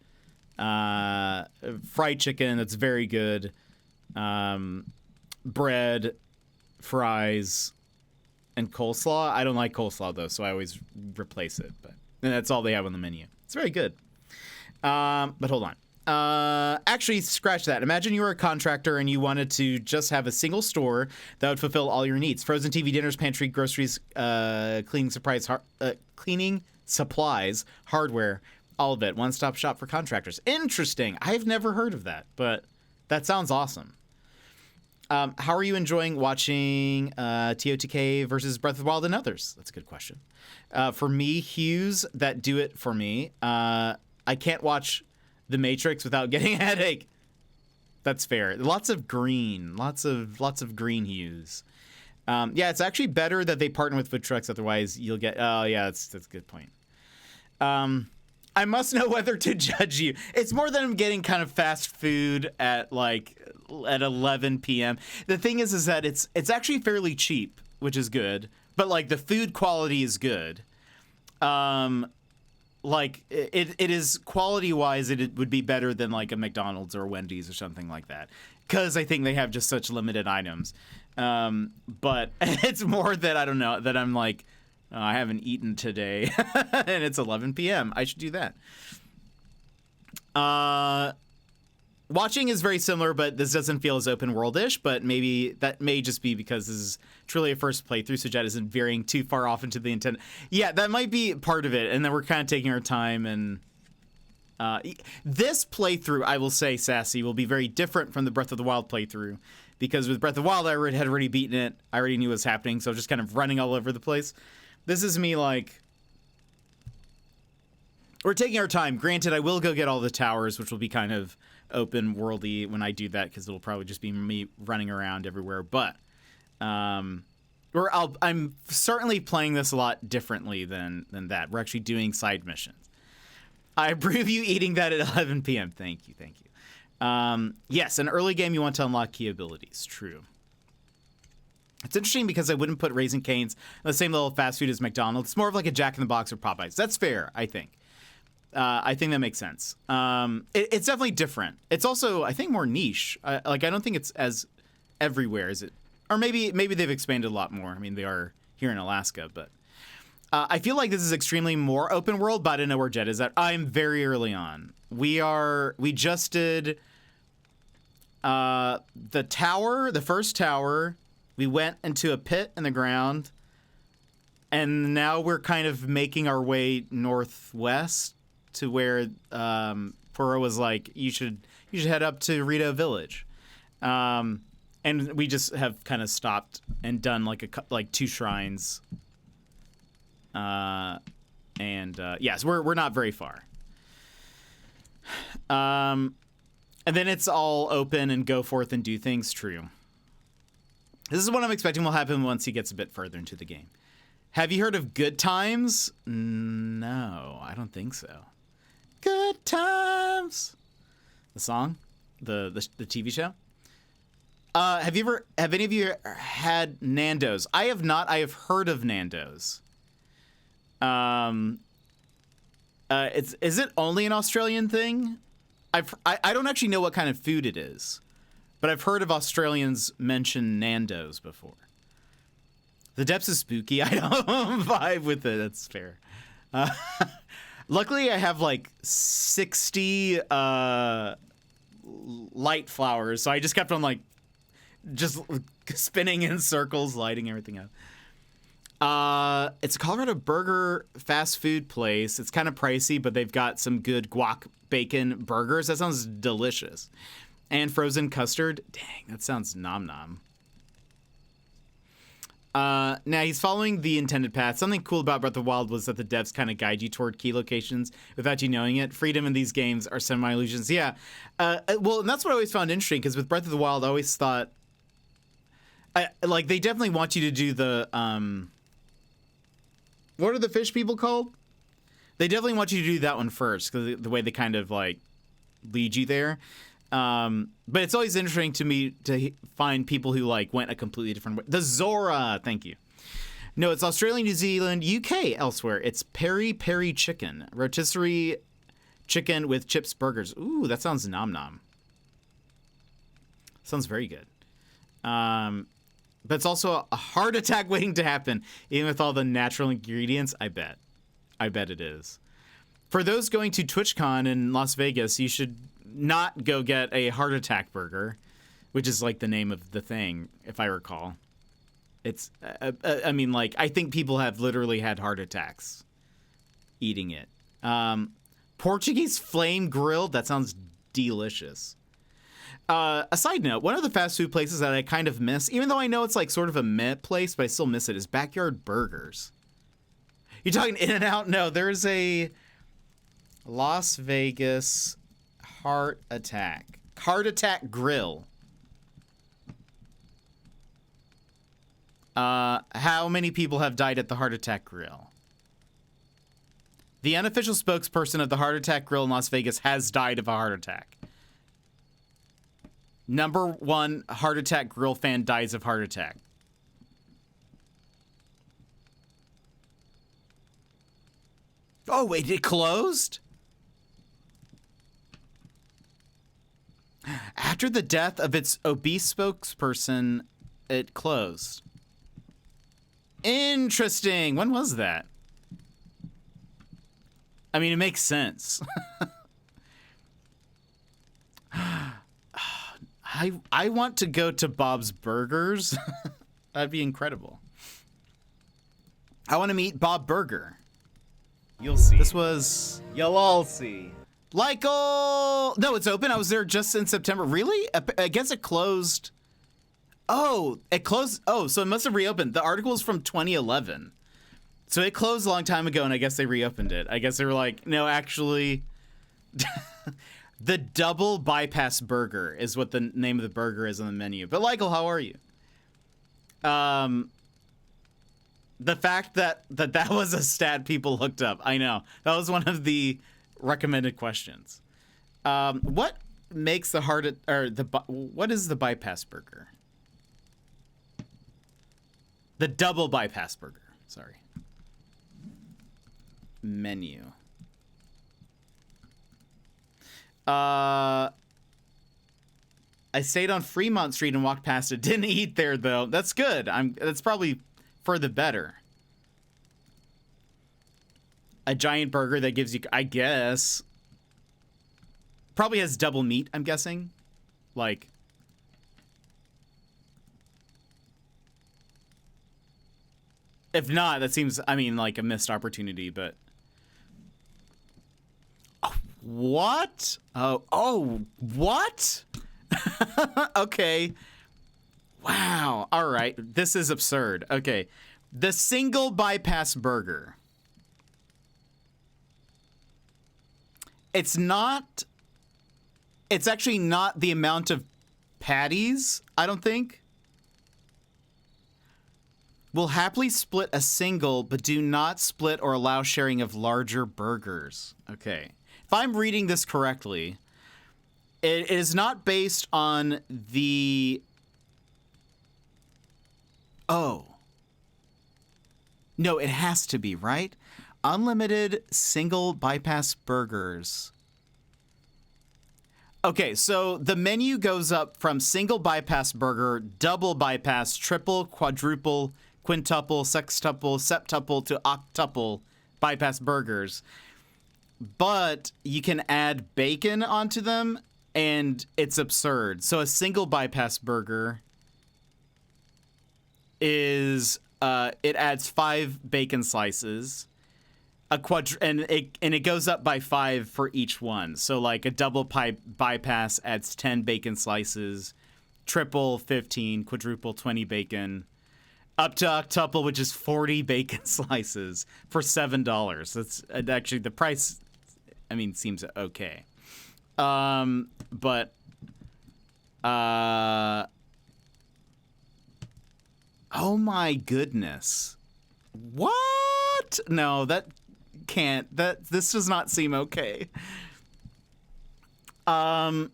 fried chicken that's very good, bread, fries, and coleslaw. I don't like coleslaw though, so I always replace it. And that's all they have on the menu. It's very good. But hold on. Actually, scratch that. Imagine you were a contractor and you wanted to just have a single store that would fulfill all your needs: frozen TV, dinners, pantry, groceries, cleaning supplies, hardware, all of it. One-stop shop for contractors. Interesting. I've never heard of that, but that sounds awesome. How are you enjoying watching TOTK versus Breath of the Wild and others? That's a good question. For me, hues that do it for me. I can't watch The Matrix without getting a headache. That's fair. Lots of green. Lots of green hues. Yeah, it's actually better that they partner with food trucks. Otherwise, you'll get... Oh, yeah, that's a good point. I must know whether to judge you. It's more than I'm getting kind of fast food at 11 p.m. The thing is that it's actually fairly cheap, which is good. But like the food quality is good. Like it is quality wise, it would be better than like a McDonald's or Wendy's or something like that. Because I think they have just such limited items. But it's more that I don't know that I'm like, oh, I haven't eaten today, and it's 11 p.m. I should do that. Watching is very similar, but this doesn't feel as open world-ish, but maybe that may just be because this is truly a first playthrough, so Jet isn't veering too far off into the intent. Yeah, that might be part of it, and then we're kind of taking our time, and this playthrough, I will say, Sassy, will be very different from the Breath of the Wild playthrough, because with Breath of the Wild, I had already beaten it, I already knew what was happening, so just kind of running all over the place. This is me, like... We're taking our time. Granted, I will go get all the towers, which will be kind of open worldy when I do that, because it'll probably just be me running around everywhere. But I'm certainly playing this a lot differently than that. We're actually doing side missions. I approve you eating that at 11 p.m. Thank you. Yes, an early game you want to unlock key abilities. True. It's interesting because I wouldn't put Raising Cane's on the same level of fast food as McDonald's. It's more of like a Jack in the Box or Popeyes. That's fair, I think. I think that makes sense. It's definitely different. It's also, I think, more niche. I don't think it's as everywhere as it, or maybe they've expanded a lot more. I mean, they are here in Alaska, but I feel like this is extremely more open world. But I don't know where Jet is at. I'm very early on. We just did the tower, the first tower. We went into a pit in the ground, and now we're kind of making our way northwest to where Puro was like, you should head up to Rito Village, and we just have kind of stopped and done like 2 shrines, and yes, we're not very far, and then it's all open and go forth and do things. True. This is what I'm expecting will happen once he gets a bit further into the game. Have you heard of Good Times? No, I don't think so. Good Times. The song? The TV show? Have any of you had Nando's? I have not. I have heard of Nando's. Is it only an Australian thing? I don't actually know what kind of food it is, but I've heard of Australians mention Nando's before. The Depths is spooky. I don't vibe with it. That's fair. Luckily, I have like 60 light flowers, so I just kept on like just spinning in circles, lighting everything up. It's a Colorado burger fast food place. It's kind of pricey, but they've got some good guac bacon burgers. That sounds delicious. And frozen custard. Dang, that sounds nom-nom. Now, he's following the intended path. Something cool about Breath of the Wild was that the devs kind of guide you toward key locations without you knowing it. Freedom in these games are semi-illusions. Yeah. Well, and that's what I always found interesting, because with Breath of the Wild, I always thought... they definitely want you to do the... what are the fish people called? They definitely want you to do that one first, because the way they kind of, like, lead you there. But it's always interesting to me to find people who like went a completely different way. The Zora, thank you. No, it's Australia, New Zealand, UK, elsewhere. It's Peri Peri Chicken. Rotisserie chicken with chips burgers. Ooh, that sounds nom nom. Sounds very good. But it's also a heart attack waiting to happen, even with all the natural ingredients. I bet it is. For those going to TwitchCon in Las Vegas, you should not go get a heart attack burger, which is like the name of the thing, if I recall. It's, I mean, like, I think people have literally had heart attacks eating it. Portuguese flame grilled, that sounds delicious. A side note, one of the fast food places that I kind of miss, even though I know it's like sort of a meh place, but I still miss it, is Backyard Burgers. You talking In-N-Out? No, there's a Las Vegas Heart Attack Grill. How many people have died at the Heart Attack Grill? The unofficial spokesperson of the Heart Attack Grill in Las Vegas has died of a heart attack. Number one Heart Attack Grill fan dies of heart attack. Oh, wait, it closed? After the death of its obese spokesperson, it closed. Interesting. When was that? I mean, it makes sense. I want to go to Bob's Burgers. That'd be incredible. I want to meet Bob Burger. You'll see. This was... You'll all see. Lycle! No, it's open. I was there just in September. Really? I guess it closed... Oh, it closed. Oh, so it must have reopened. The article is from 2011. So it closed a long time ago, and I guess they reopened it. I guess they were like, no, actually, the double bypass burger is what the name of the burger is on the menu. But Lycle, how are you? The fact that was a stat people looked up. I know. That was one of the recommended questions. What makes the what is the bypass burger? The double bypass burger. Sorry. Menu. I stayed on Fremont Street and walked past it. Didn't eat there though. That's good. That's probably for the better. A giant burger that gives you, I guess, probably has double meat, I'm guessing. Like, if not, that seems, I mean, like a missed opportunity, but... Oh, what? Oh, what? Okay. Wow. All right. This is absurd. Okay. The single bypass burger. It's actually not the amount of patties, I don't think. Will happily split a single, but do not split or allow sharing of larger burgers. Okay. If I'm reading this correctly, it is not based on the... Oh. No, it has to be, right? Unlimited single bypass burgers. Okay, so the menu goes up from single bypass burger, double bypass, triple, quadruple, quintuple, sextuple, septuple to octuple bypass burgers. But you can add bacon onto them, and it's absurd. So a single bypass burger is it adds 5 bacon slices. And it goes up by 5 for each one. So like a double bypass adds 10 bacon slices, triple 15, quadruple 20 bacon, up to octuple, which is 40 bacon slices for $7. That's actually the price. I mean, seems okay. But oh my goodness, what? No, that can't. This does not seem okay. I'm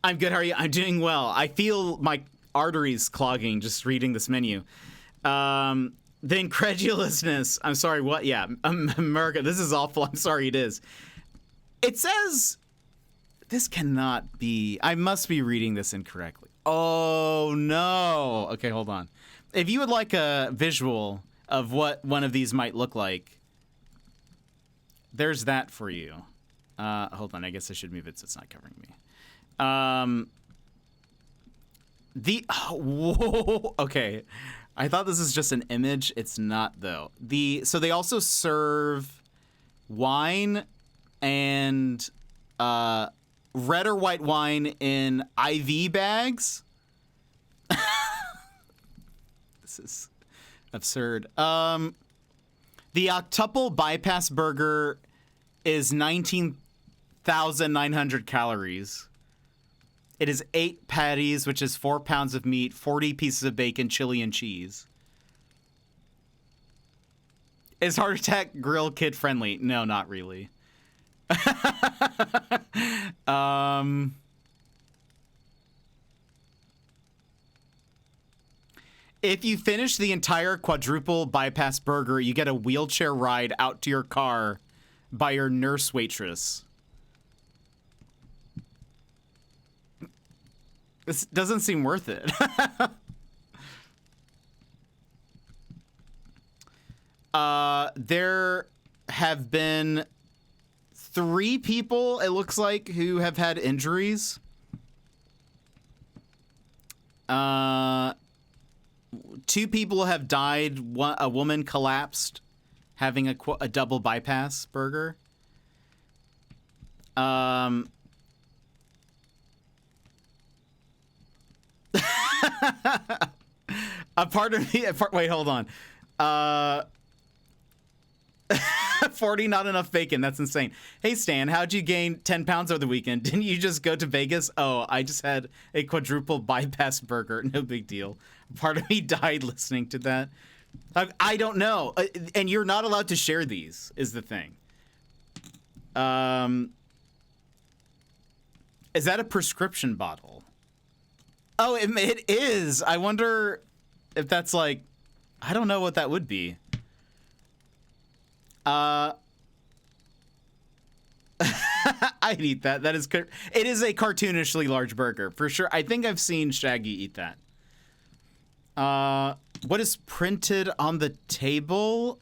good. How are you? I'm doing well. I feel arteries clogging just reading this menu. The incredulousness. I'm sorry, what? Yeah, America, this is awful. I'm sorry, it is. It says, this cannot be, I must be reading this incorrectly. Oh, no. Okay, hold on. If you would like a visual of what one of these might look like, there's that for you. Hold on, I guess I should move it so it's not covering me. Whoa, okay. I thought this is just an image. It's not, though. So they also serve wine and red or white wine in IV bags. This is absurd. The octuple bypass burger is 19,900 calories. It is 8 patties, which is 4 pounds of meat, 40 pieces of bacon, chili, and cheese. Is Heart Attack Grill kid friendly? No, not really. If you finish the entire quadruple bypass burger, you get a wheelchair ride out to your car by your nurse waitress. This doesn't seem worth it. There have been 3 people, it looks like, who have had injuries. 2 people have died. A woman collapsed having a double bypass burger. Wait, hold on. 40, not enough bacon. That's insane. Hey, Stan, how'd you gain 10 pounds over the weekend? Didn't you just go to Vegas? Oh, I just had a quadruple bypass burger. No big deal. Part of me died listening to that. I don't know. And you're not allowed to share these, is the thing. Is that a prescription bottle? Oh, it is. I wonder if that's like, I don't know what that would be. I'd eat that. That is, it is a cartoonishly large burger for sure. I think I've seen Shaggy eat that. What is printed on the table?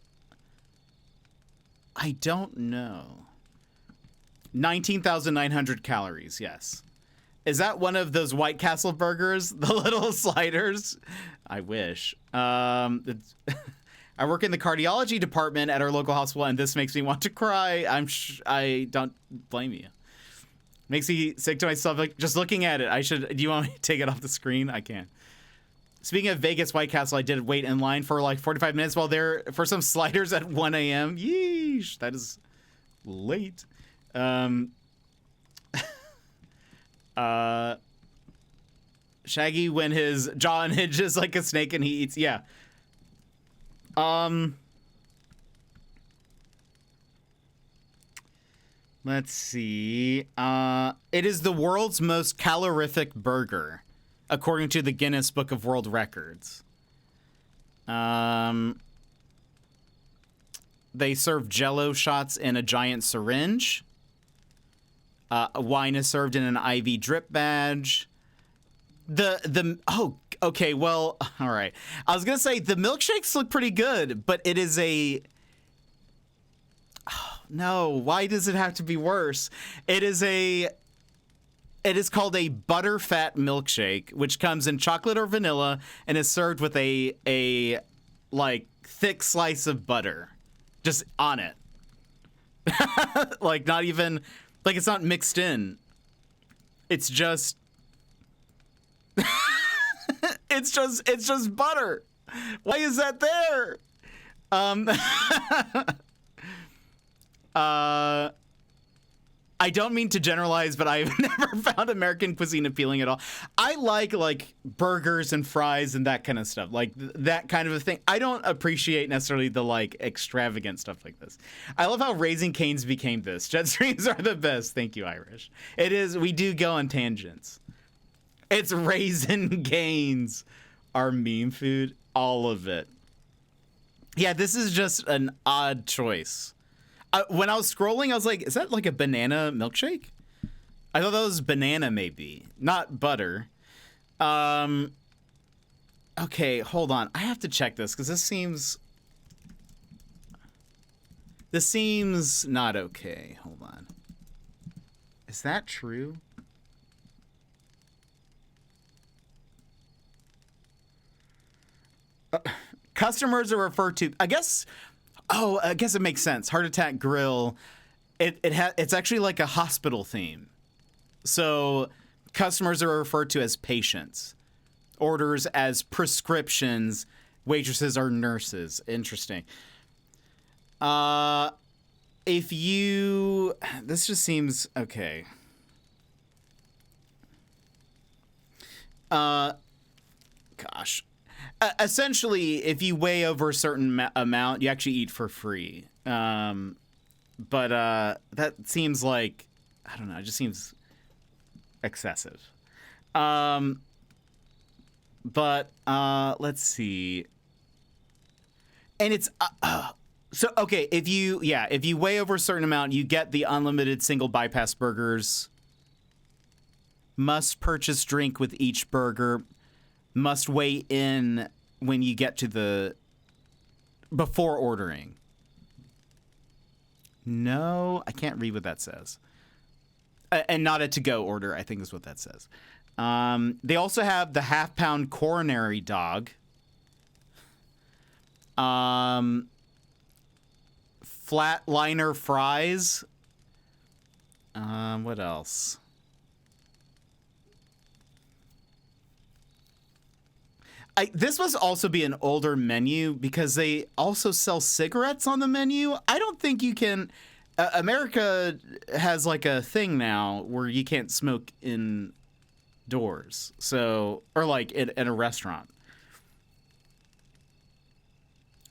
I don't know. 19,900 calories. Yes. Is that one of those White Castle burgers? The little sliders? I wish. I work in the cardiology department at our local hospital, and this makes me want to cry. I don't blame you. Makes me sick to myself, like, just looking at it. Do you want me to take it off the screen? I can't. Speaking of Vegas White Castle, I did wait in line for like 45 minutes while there for some sliders at 1 a.m. Yeesh, that is late. Shaggy when his jaw unhinges like a snake and he eats. Yeah. Let's see. It is the world's most calorific burger, according to the Guinness Book of World Records. They serve Jell-O shots in a giant syringe. Wine is served in an IV drip badge. Okay, well, all right. I was gonna say the milkshakes look pretty good, but it is a. Oh, no, why does it have to be worse? It is called a butterfat milkshake, which comes in chocolate or vanilla and is served with a like thick slice of butter just on it. Like not even like it's not mixed in. It's just it's just butter. Why is that there? I don't mean to generalize, but I've never found American cuisine appealing at all. I like burgers and fries and that kind of stuff, like that kind of a thing. I don't appreciate necessarily the like extravagant stuff like this. I love how Raising Cane's became this. Jet streams are the best. Thank you, Irish. It is. We do go on tangents. It's Raisin Canes. Our meme food. All of it. Yeah, this is just an odd choice. When I was scrolling, I was like, is that like a banana milkshake? I thought that was banana, maybe. Not butter. Okay, hold on. I have to check this because this seems not okay. Hold on. Is that true? Customers are referred to, I guess it makes sense. Heart Attack Grill, it's actually like a hospital theme. So customers are referred to as patients. Orders as prescriptions. Waitresses are nurses. Interesting. This just seems okay. Gosh. Essentially, if you weigh over a certain amount, you actually eat for free. But that seems like, I don't know, it just seems excessive. But let's see. And it's so okay, if you weigh over a certain amount, you get the unlimited single bypass burgers. Must purchase drink with each burger. Must weigh in when you get to the before ordering. No, I can't read what that says. And not a to-go order, I think is what that says. They also have the half-pound coronary dog. Flatliner fries. What else? This must also be an older menu because they also sell cigarettes on the menu. I don't think you can... America has like a thing now where you can't smoke indoors. So, or like at a restaurant.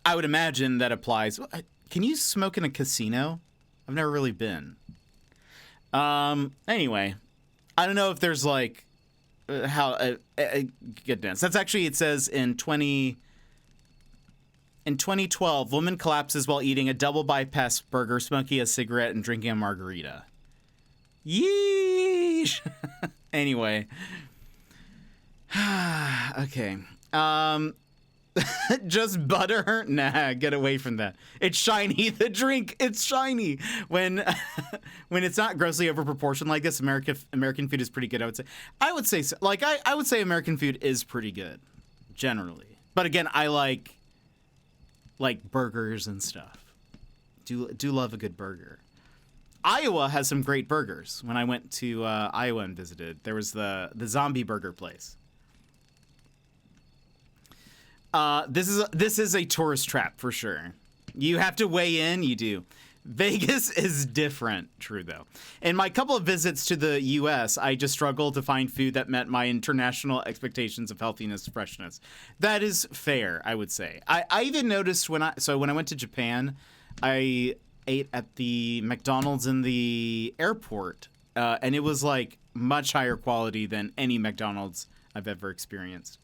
I would imagine that applies. Can you smoke in a casino? I've never really been. Anyway, I don't know if there's like goodness. That's actually, it says in 2012, woman collapses while eating a double bypass burger, smoking a cigarette, and drinking a margarita. Yeesh. Anyway. Okay. Just butter? Nah, get away from that. It's shiny. The drink, it's shiny. When it's not grossly overproportioned like this, American food is pretty good, I would say so. Like I would say American food is pretty good generally. But again, I like burgers and stuff. Do love a good burger. Iowa has some great burgers. When I went to Iowa and visited, there was the zombie burger place. This is a tourist trap for sure. You have to weigh in, you do. Vegas is different, true though. In my couple of visits to the US, I just struggled to find food that met my international expectations of healthiness, freshness. That is fair, I would say. I even noticed when I went to Japan, I ate at the McDonald's in the airport, and it was like much higher quality than any McDonald's I've ever experienced.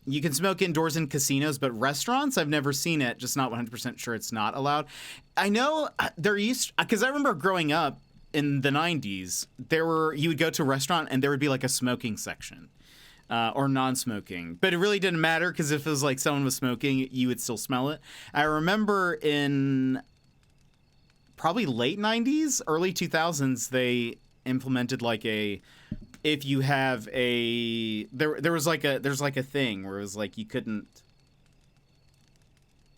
You can smoke indoors in casinos, but restaurants, I've never seen it. Just not 100% sure it's not allowed. I know there used, because I remember growing up in the 90s, you would go to a restaurant and there would be like a smoking section or non-smoking. But it really didn't matter because if it was like someone was smoking, you would still smell it. I remember in probably late 90s, early 2000s, they implemented like if you have there's like a thing where it was like you couldn't,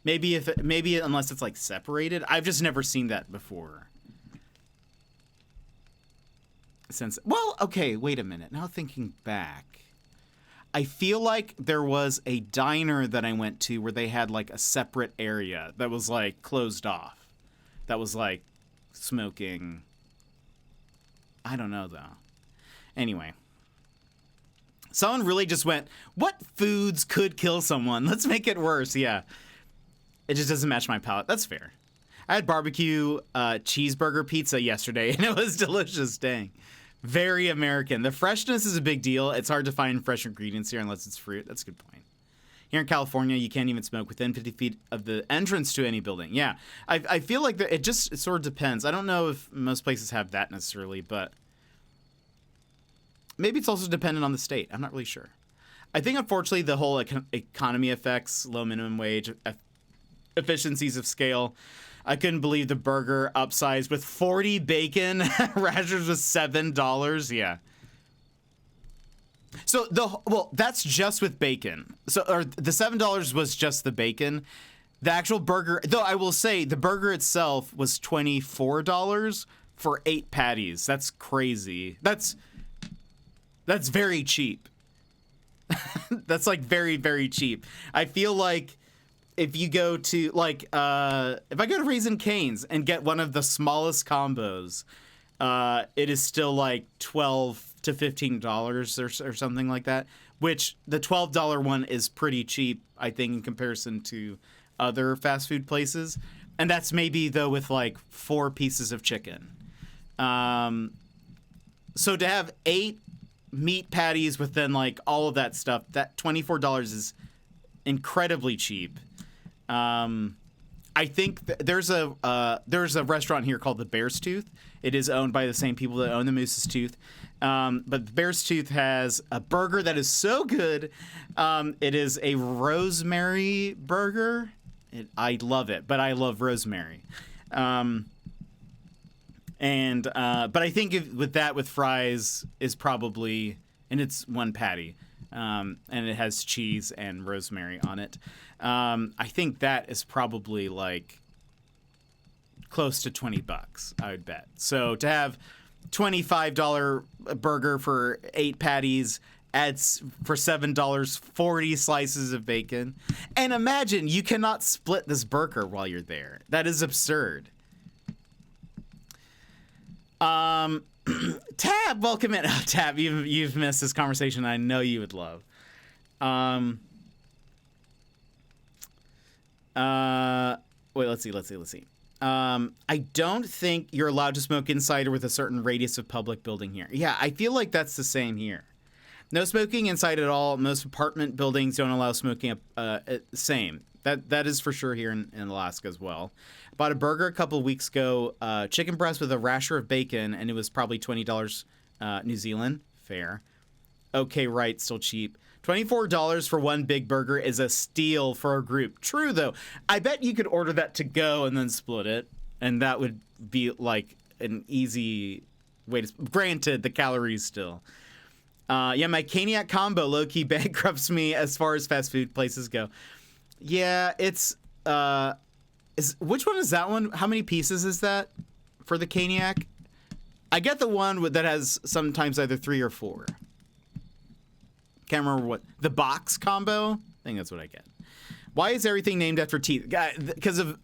maybe unless it's like separated. I've just never seen that before. Okay, wait a minute. Now thinking back, I feel like there was a diner that I went to where they had like a separate area that was like closed off. That was like smoking. I don't know though. Anyway, someone really just went, what foods could kill someone? Let's make it worse. Yeah. It just doesn't match my palate. That's fair. I had barbecue cheeseburger pizza yesterday, and it was delicious. Dang. Very American. The freshness is a big deal. It's hard to find fresh ingredients here unless it's fruit. That's a good point. Here in California, you can't even smoke within 50 feet of the entrance to any building. Yeah, I feel like it sort of depends. I don't know if most places have that necessarily, but maybe it's also dependent on the state. I'm not really sure. I think, unfortunately, the whole economy effects, low minimum wage, efficiencies of scale. I couldn't believe the burger upsized with 40 bacon rashers was $7. Yeah. So that's just with bacon. So, or the $7 was just the bacon. The actual burger, though, I will say the burger itself was $24 for 8 patties. That's crazy. That's very cheap. That's like very, very cheap. I feel like if you go to like if I go to Raising Cane's and get one of the smallest combos, it is still like $12 to $15 or something like that, which the $12 one is pretty cheap, I think, in comparison to other fast food places. And that's maybe though with like 4 pieces of chicken. So to have 8 meat patties with then like all of that stuff, that $24 is incredibly cheap. I think there's a restaurant here called the Bear's Tooth. It is owned by the same people that own the Moose's Tooth. But the Bear's Tooth has a burger that is so good. It is a rosemary burger. I love it, but I love rosemary. But I think with fries is probably, and it's one patty, and it has cheese and rosemary on it. I think that is probably like close to $20, I would bet. So to have $25 burger for 8 patties, adds for $7 40 slices of bacon, and imagine you cannot split this burger while you're there. That is absurd. Tab, welcome in. Oh, Tab, you've missed this conversation I know you would love. Wait, let's see. I don't think you're allowed to smoke inside or with a certain radius of public building here. Yeah, I feel like that's the same here. No smoking inside at all. Most apartment buildings don't allow smoking. Same. That is for sure here in Alaska as well. Bought a burger a couple weeks ago, chicken breast with a rasher of bacon, and it was probably $20 New Zealand. Fair. Okay, right, still cheap. $24 for one big burger is a steal for a group. True, though. I bet you could order that to go and then split it, and that would be like an easy way to... Granted, the calories still. Yeah, my Caniac combo low-key bankrupts me as far as fast food places go. Yeah, it's... which one is that one? How many pieces is that for the Caniac? I get the one that has sometimes either 3 or 4. Can't remember what. The box combo? I think that's what I get. Why is everything named after teeth? Because of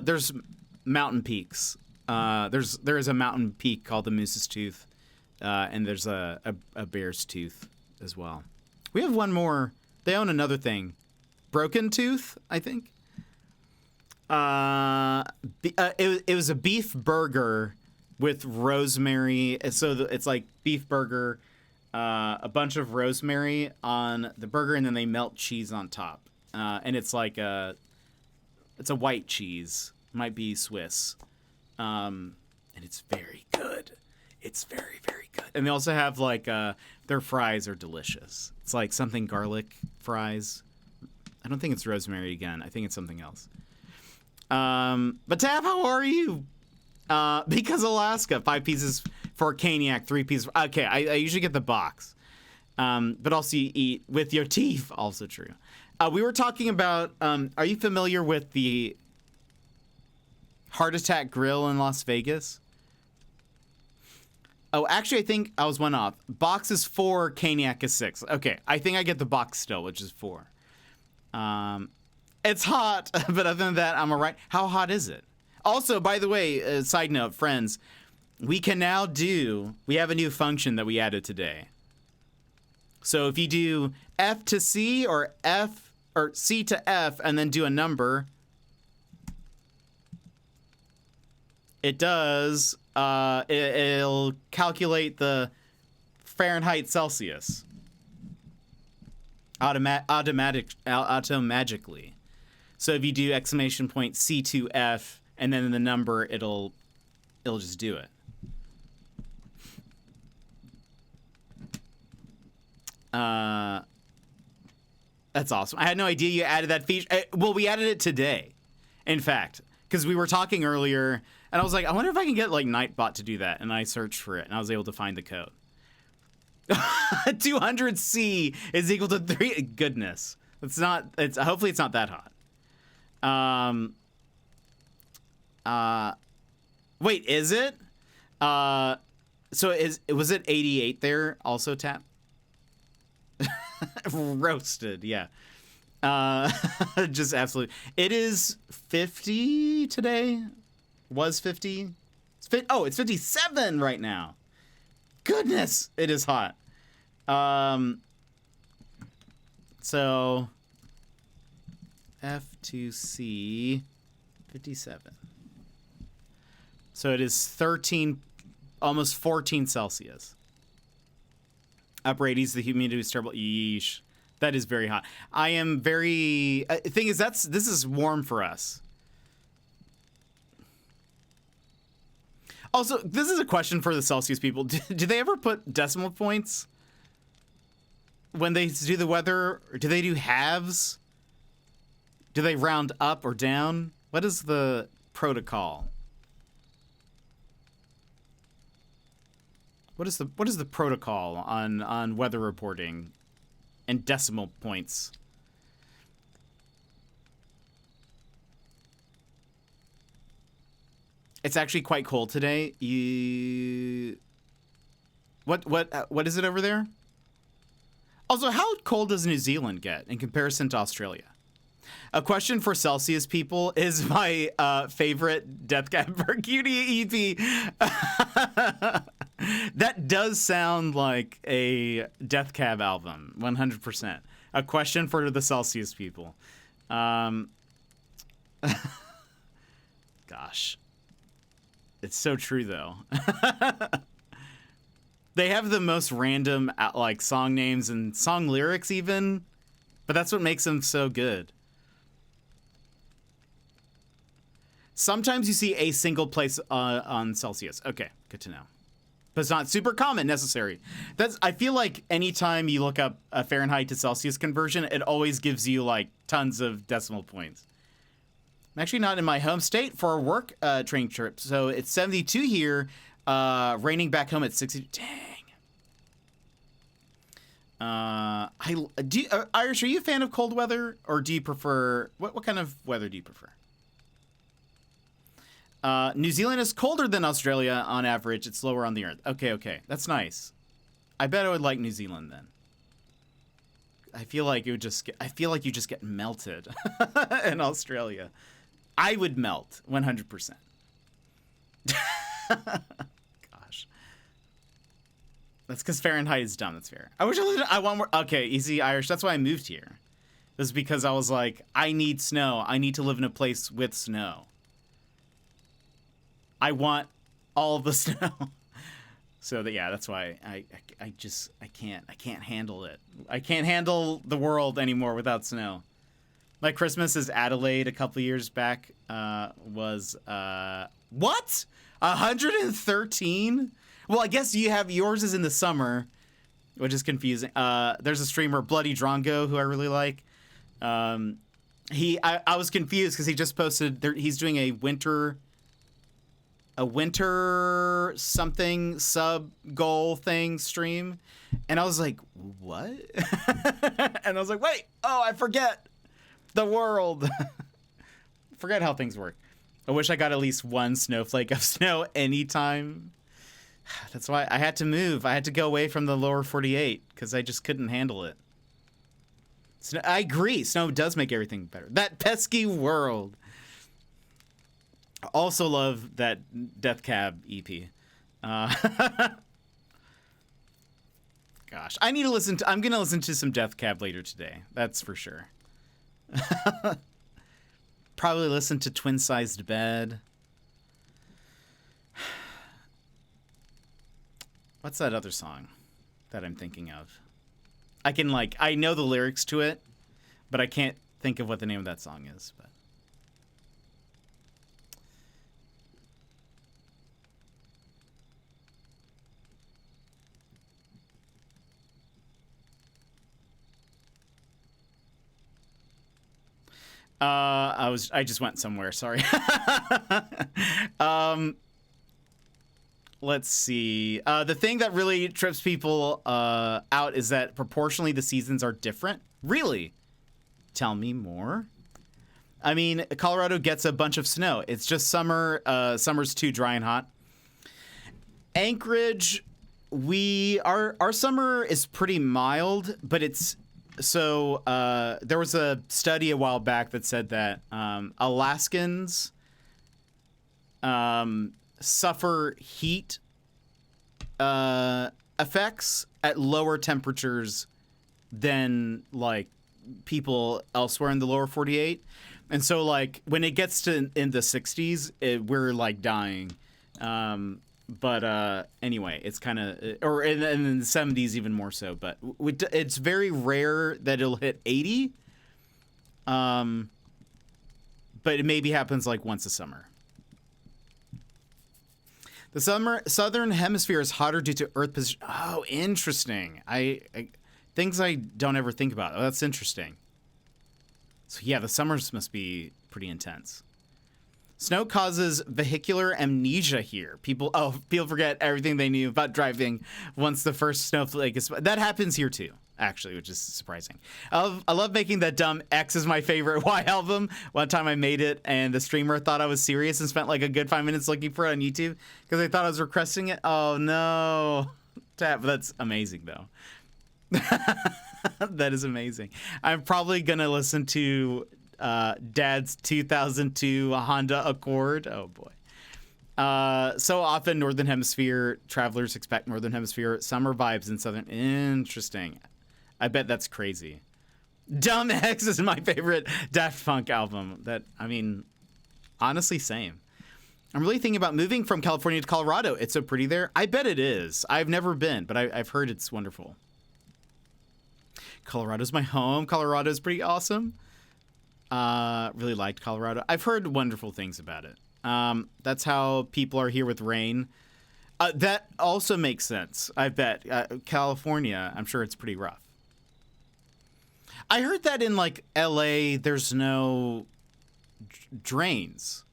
there's mountain peaks. There is a mountain peak called the Moose's Tooth, and there's a bear's tooth as well. We have one more. They own another thing, Broken Tooth, I think. It was a beef burger with rosemary. So it's like beef burger. A bunch of rosemary on the burger, and then they melt cheese on top. And it's like it's a white cheese, might be Swiss, and it's very good. It's very, very good. And they also have like their fries are delicious. It's like something garlic fries. I don't think it's rosemary again. I think it's something else. But Tab, how are you? Because Alaska, 5 pieces for Caniac, 3 pieces. Okay, I usually get the box. But also you eat with your teeth, also true. We were talking about, are you familiar with the Heart Attack Grill in Las Vegas? Oh, actually, I think I was one off. Box is 4, Caniac is 6. Okay, I think I get the box still, which is 4. It's hot, but other than that, I'm all right. How hot is it? Also, by the way, side note, friends, we have a new function that we added today. So if you do F to C or C to F and then do a number, it does, it'll calculate the Fahrenheit Celsius. Automagically. So if you do exclamation point C2F and then the number, it'll just do it. That's awesome. I had no idea you added that feature. Well, we added it today, in fact, because we were talking earlier, and I was like, I wonder if I can get like Nightbot to do that, and I searched for it, and I was able to find the code. 200C is equal to 3. Goodness, it's not. It's hopefully it's not that hot. Wait, is it? So was it 88 there? Also tap. Roasted, yeah. Just absolutely. It is 50 today. Was 50? It's 57 right now. Goodness, it is hot. So F2C 57. So it is 13, almost 14 Celsius. Upper 80s, the humidity is terrible. Yeesh. That is very hot. I am very... thing is, this is warm for us. Also, this is a question for the Celsius people. Do they ever put decimal points when they do the weather? Or do they do halves? Do they round up or down? What is the protocol? What is the protocol on weather reporting and decimal points? It's actually quite cold today. What is it over there? Also, how cold does New Zealand get in comparison to Australia? A question for Celsius people: is my favorite Death Cab for Cutie EP. That does sound like a Death Cab album, 100%. A question for the Celsius people. Gosh. It's so true, though. They have the most random, like, song names and song lyrics, even. But that's what makes them so good. Sometimes you see a single place on Celsius. Okay, good to know. But it's not super common, necessary. I feel like anytime you look up a Fahrenheit to Celsius conversion, it always gives you, like, tons of decimal points. I'm actually not in my home state for a work training trip. So it's 72 here, raining back home at 60. Dang. Irish, are you a fan of cold weather, or do you prefer... What kind of weather do you prefer? New Zealand is colder than Australia on average. It's lower on the earth. Okay. That's nice. I bet I would like New Zealand then. I feel like you just get melted in Australia. I would melt 100%. Gosh. That's because Fahrenheit is dumb. That's fair. I want more. Okay, easy Irish. That's why I moved here. It was because I was like, I need snow. I need to live in a place with snow. I want all of the snow. So that's why I can't handle it. I can't handle the world anymore without snow. My Christmas is Adelaide a couple years back was what? 113? Well, I guess you have yours is in the summer, which is confusing. There's a streamer, Bloody Drongo, who I really like. I was confused because he just posted he's doing a winter something sub goal thing stream, and I was like, what? And I was like, wait, I forget the world. Forget how things work. I wish I got at least one snowflake of snow anytime. That's why I had to move. I had to go away from the lower 48 because I just couldn't handle it. I agree. Snow does make everything better. That pesky world. Also love that Death Cab EP. Gosh, I'm gonna listen to some Death Cab later today. That's for sure. Probably listen to Twin Sized Bed. What's that other song that I'm thinking of. I can I know the lyrics to it, but I can't think of what the name of that song is. But I just went somewhere. Sorry. Let's see. The thing that really trips people out is that proportionally the seasons are different. Really? Tell me more. I mean, Colorado gets a bunch of snow. It's just summer. Summer's too dry and hot. Anchorage, our summer is pretty mild, but it's so there was a study a while back that said that Alaskans suffer heat effects at lower temperatures than people elsewhere in the lower 48. And so when it gets to in the 60s, we're dying. But anyway, it's kind of, or in the 70s even more so, but it's very rare that it'll hit 80. But it maybe happens once a summer. The southern hemisphere is hotter due to Earth position. Oh, interesting. Things I don't ever think about. Oh, that's interesting. So yeah, the summers must be pretty intense. Snow causes vehicular amnesia here. People forget everything they knew about driving once the first snowflake is. That happens here too, actually, which is surprising. I love making that dumb X is my favorite Y album. One time I made it, and the streamer thought I was serious and spent a good 5 minutes looking for it on YouTube because they thought I was requesting it. Oh no, that's amazing though. That is amazing. I'm probably gonna listen to Dad's 2002 Honda Accord. Oh boy. So often Northern Hemisphere travelers expect Northern Hemisphere summer vibes in Southern. Interesting. I bet that's crazy. Dumb X is my favorite Daft Punk album. Honestly, same. I'm really thinking about moving from California to Colorado. It's so pretty there. I bet it is. I've never been, but I've heard it's wonderful. Colorado's my home. Colorado's pretty awesome. Really liked Colorado. I've heard wonderful things about it. That's how people are here with rain. That also makes sense. I bet. California, I'm sure it's pretty rough. I heard that in LA, there's no drains,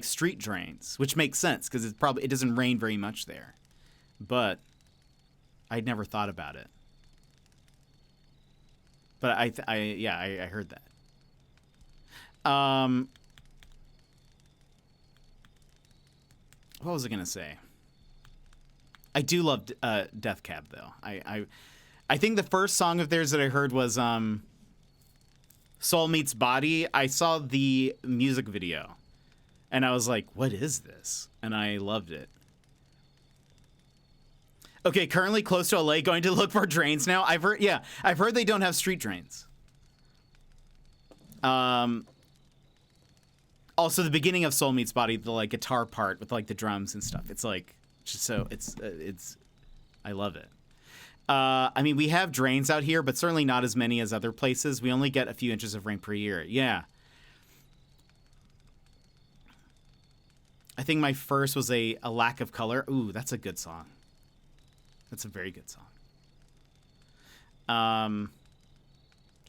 street drains, which makes sense because it doesn't rain very much there. But I'd never thought about it. But I heard that. What was I gonna say? I do love Death Cab though. I think the first song of theirs that I heard was Soul Meets Body. I saw the music video, and I was like, "What is this?" And I loved it. Okay, currently close to LA, going to look for drains now. I've heard they don't have street drains. Also, the beginning of Soul Meets Body, the guitar part with the drums and stuff. It's just so it's I love it. We have drains out here, but certainly not as many as other places. We only get a few inches of rain per year. Yeah. I think my first was a Lack of Color. Ooh, that's a good song. That's a very good song.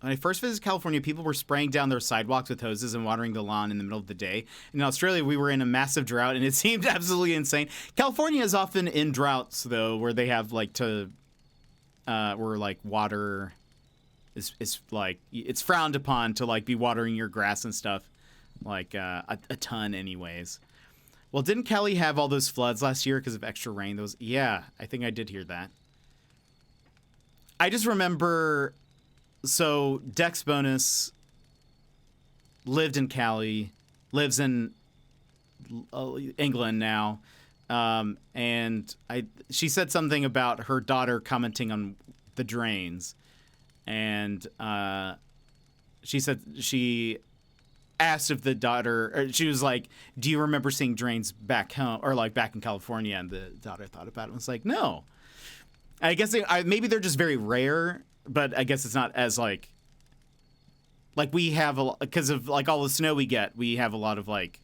When I first visited California, people were spraying down their sidewalks with hoses and watering the lawn in the middle of the day. In Australia, we were in a massive drought, and it seemed absolutely insane. California is often in droughts, though, where they have where water is it's frowned upon to be watering your grass and stuff, a ton, anyways. Well, didn't Cali have all those floods last year because of extra rain? Yeah, I think I did hear that. I just remember, so Dex Bonus lived in Cali, lives in England now, and she said something about her daughter commenting on the drains, and she said she asked if the daughter, or she was like, do you remember seeing drains back home or back in California? And the daughter thought about it and was like, no. I guess maybe they're just very rare, but I guess it's not as like we have because of like all the snow we get. We have a lot of like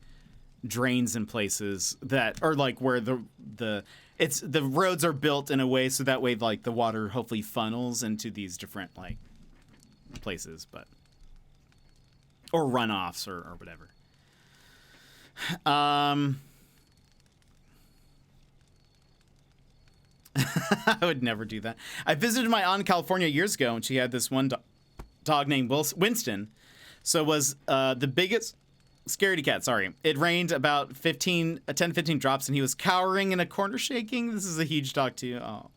drains in places that are like where the roads are built in a way so that way like the water hopefully funnels into these different like places, but or runoffs or whatever. I would never do that. I visited my aunt in California years ago, and she had this one dog named Winston. So it was the biggest scaredy cat. Sorry, it rained about 10 to 15 drops, and he was cowering in a corner, shaking. This is a huge dog too. Oh,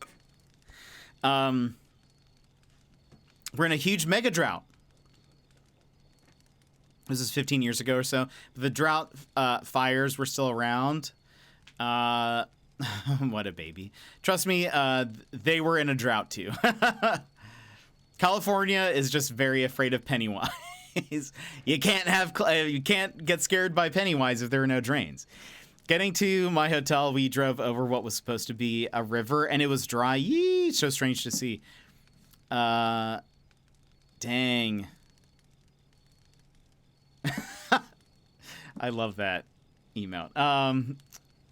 we're in a huge mega drought. This is 15 years ago or so. The drought fires were still around. What a baby. Trust me, they were in a drought too. California is just very afraid of Pennywise. You can't get scared by Pennywise if there are no drains. Getting to my hotel, we drove over what was supposed to be a river, and it was dry. Yee, so strange to see. Dang. I love that emote.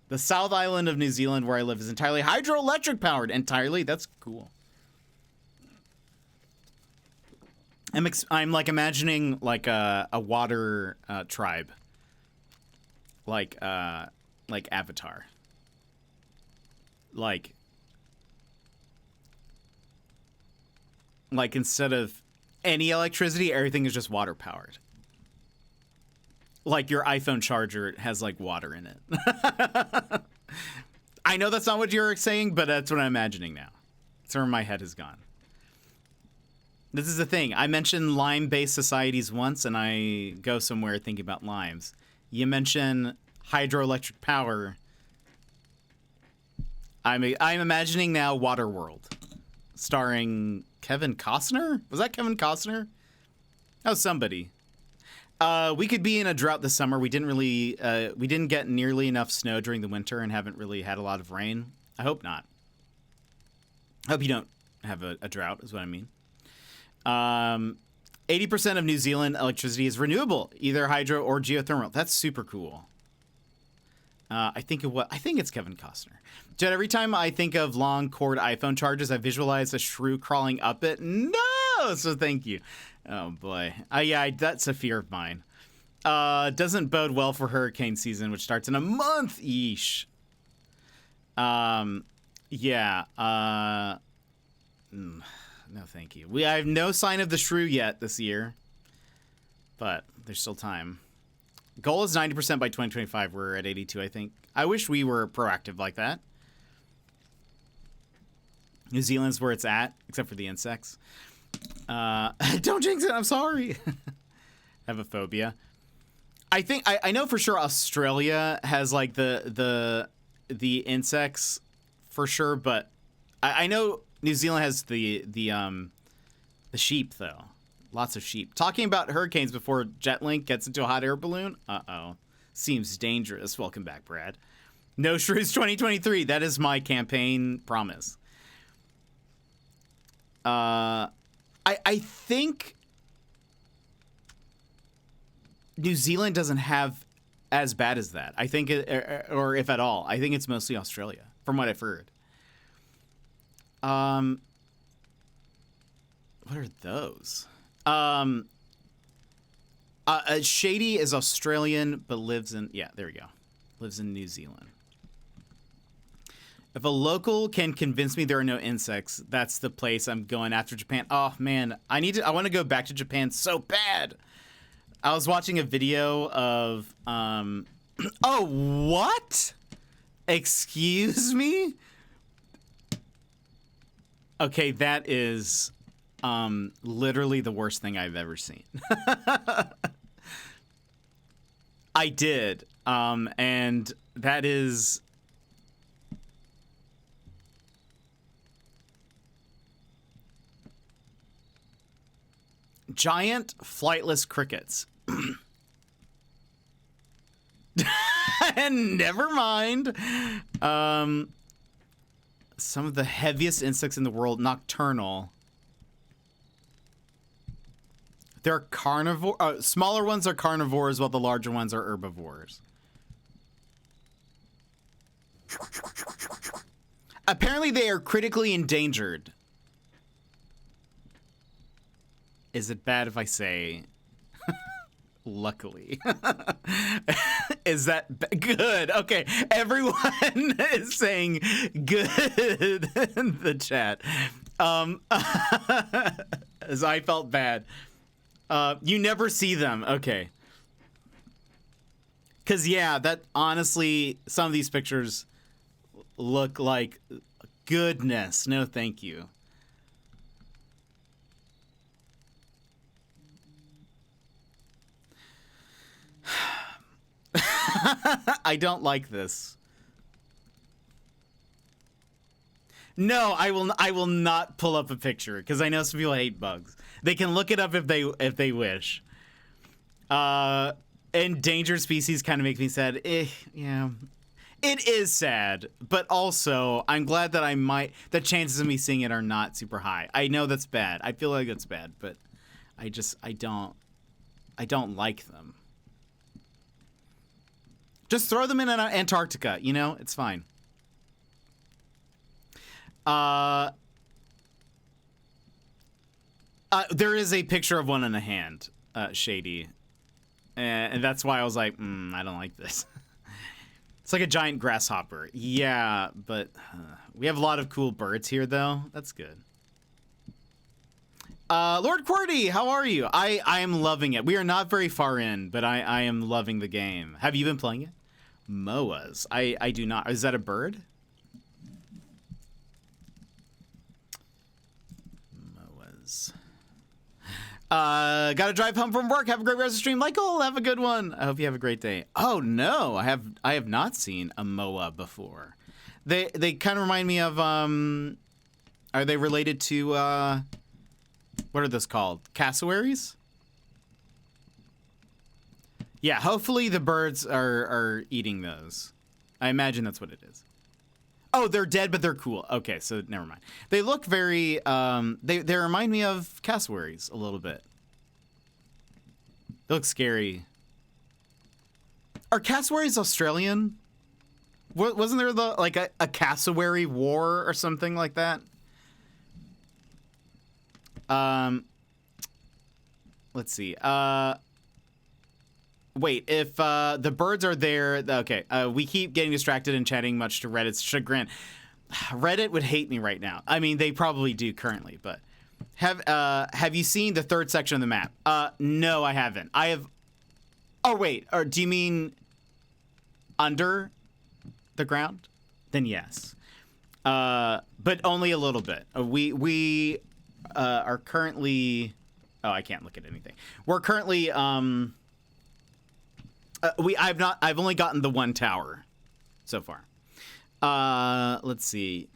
The South Island of New Zealand, where I live, is entirely hydroelectric powered. Entirely? That's cool. I'm like imagining like a water tribe, like Avatar. Like instead of any electricity, everything is just water powered. Like your iPhone charger has like water in it. I know that's not what you're saying, but that's what I'm imagining now. That's where my head has gone. This is the thing. I mentioned lime-based societies once, and I go somewhere thinking about limes. You mention hydroelectric power. I'm imagining now Waterworld, starring Kevin Costner. Was that Kevin Costner? That was somebody. We could be in a drought this summer. We didn't get nearly enough snow during the winter and haven't really had a lot of rain. I hope not. I hope you don't have a drought, is what I mean. 80% of New Zealand electricity is renewable, either hydro or geothermal. That's super cool. I think it's Kevin Costner. Jed, every time I think of long cord iPhone charges, I visualize a shrew crawling up it. No! So thank you. Oh boy. Yeah, that's a fear of mine. Doesn't bode well for hurricane season, which starts in a month. Yeesh. Yeah. No, thank you. I have no sign of the shrew yet this year, but there's still time. Goal is 90% by 2025. We're at 82, I think. I wish we were proactive like that. New Zealand's where it's at, except for the insects. Don't jinx it. I'm sorry. I have a phobia. I think I know for sure Australia has like the insects for sure, but I know New Zealand has the sheep though. Lots of sheep. Talking about hurricanes before Jetlink gets into a hot air balloon. Uh-oh. Seems dangerous. Welcome back, Brad. No Shrews 2023. That is my campaign promise. I think New Zealand doesn't have as bad as that. I think or if at all. I think it's mostly Australia, from what I've heard. What are those? Shady is Australian, but lives in, yeah, there we go. Lives in New Zealand. If a local can convince me there are no insects, that's the place I'm going after Japan. Oh man, I want to go back to Japan so bad. I was watching a video of, oh, what? Excuse me? Okay, that is literally the worst thing I've ever seen. I did. And that is giant flightless crickets. And never mind. Some of the heaviest insects in the world, nocturnal. They're carnivore. Smaller ones are carnivores, while the larger ones are herbivores. Apparently, they are critically endangered. Is it bad if I say, luckily? Is that good? Okay, everyone is saying good in the chat. As I felt bad. You never see them. Okay. Because, yeah, that honestly, some of these pictures look like goodness. No, thank you. I don't like this. No, I will not pull up a picture because I know some people hate bugs. They can look it up if they wish. Endangered species kind of make me sad. Yeah. It is sad, but also I'm glad that the chances of me seeing it are not super high. I know that's bad. I feel like that's bad, but I don't like them. Just throw them in Antarctica, you know? It's fine. There is a picture of one in a hand, Shady. And that's why I was like, I don't like this. It's like a giant grasshopper. Yeah, but we have a lot of cool birds here, though. That's good. Lord QWERTY, how are you? I am loving it. We are not very far in, but I am loving the game. Have you been playing it? Moas. I do not. Is that a bird? Moas. Gotta drive home from work. Have a great rest of the stream. Michael, have a good one. I hope you have a great day. Oh no, I have not seen a moa before. They kind of remind me of are they related to what are those called? Cassowaries? Yeah, hopefully the birds are eating those. I imagine that's what it is. Oh, they're dead, but they're cool. Okay, so never mind. They look very, they remind me of cassowaries a little bit. They look scary. Are cassowaries Australian? Wasn't there like a cassowary war or something like that? Let's see. Wait, if the birds are there, okay. We keep getting distracted and chatting much to Reddit's chagrin. Reddit would hate me right now. I mean, they probably do currently, but have you seen the third section of the map? No, I haven't. I have. Oh wait, or do you mean under the ground? Then yes, but only a little bit. We are currently. Oh, I can't look at anything. We're currently I've only gotten the one tower so far. Let's see.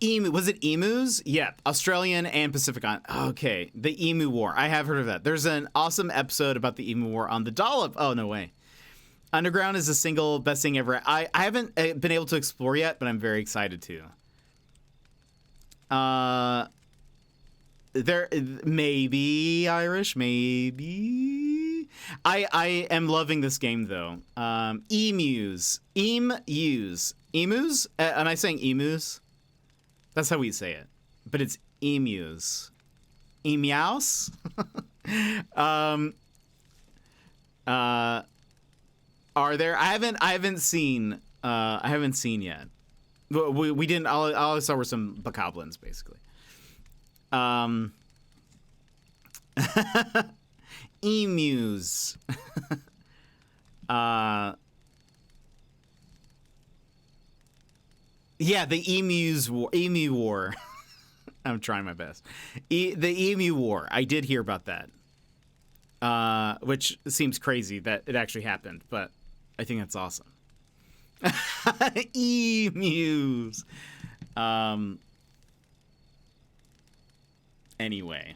Emu, was it emus? Yep, Australian and Pacific Island. Okay, the Emu War. I have heard of that. There's an awesome episode about the Emu War on the Dollop. Oh, no way. Underground is the single best thing ever. I haven't been able to explore yet, but I'm very excited to. There, maybe Irish, maybe. I am loving this game though. Emus. Am I saying emus? That's how we say it, but it's emus. Emeows. Are there? I haven't seen yet. We didn't. All I saw were some bokoblins, basically. Emus. Yeah, the Emu War. I'm trying my best. The Emu War. I did hear about that. Which seems crazy that it actually happened, but I think that's awesome. Emus. Anyway.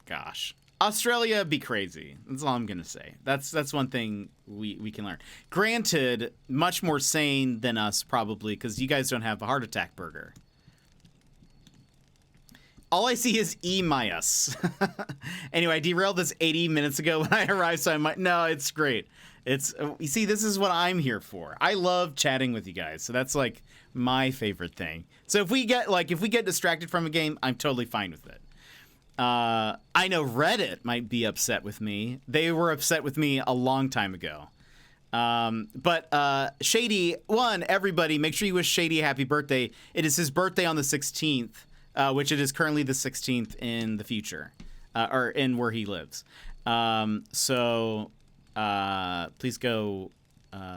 Gosh. Australia be crazy. That's all I'm gonna say. That's one thing we can learn. Granted, much more sane than us probably, because you guys don't have a heart attack burger. All I see is E-Myus. Anyway, I derailed this 80 minutes ago when I arrived, so I might... No, it's great. It's... You see, this is what I'm here for. I love chatting with you guys, so that's, like, my favorite thing. So if we get distracted from a game, I'm totally fine with it. I know Reddit might be upset with me. They were upset with me a long time ago. But Shady, everybody, make sure you wish Shady a happy birthday. It is his birthday on the 16th. Which it is currently the 16th in the future, or in where he lives. So please go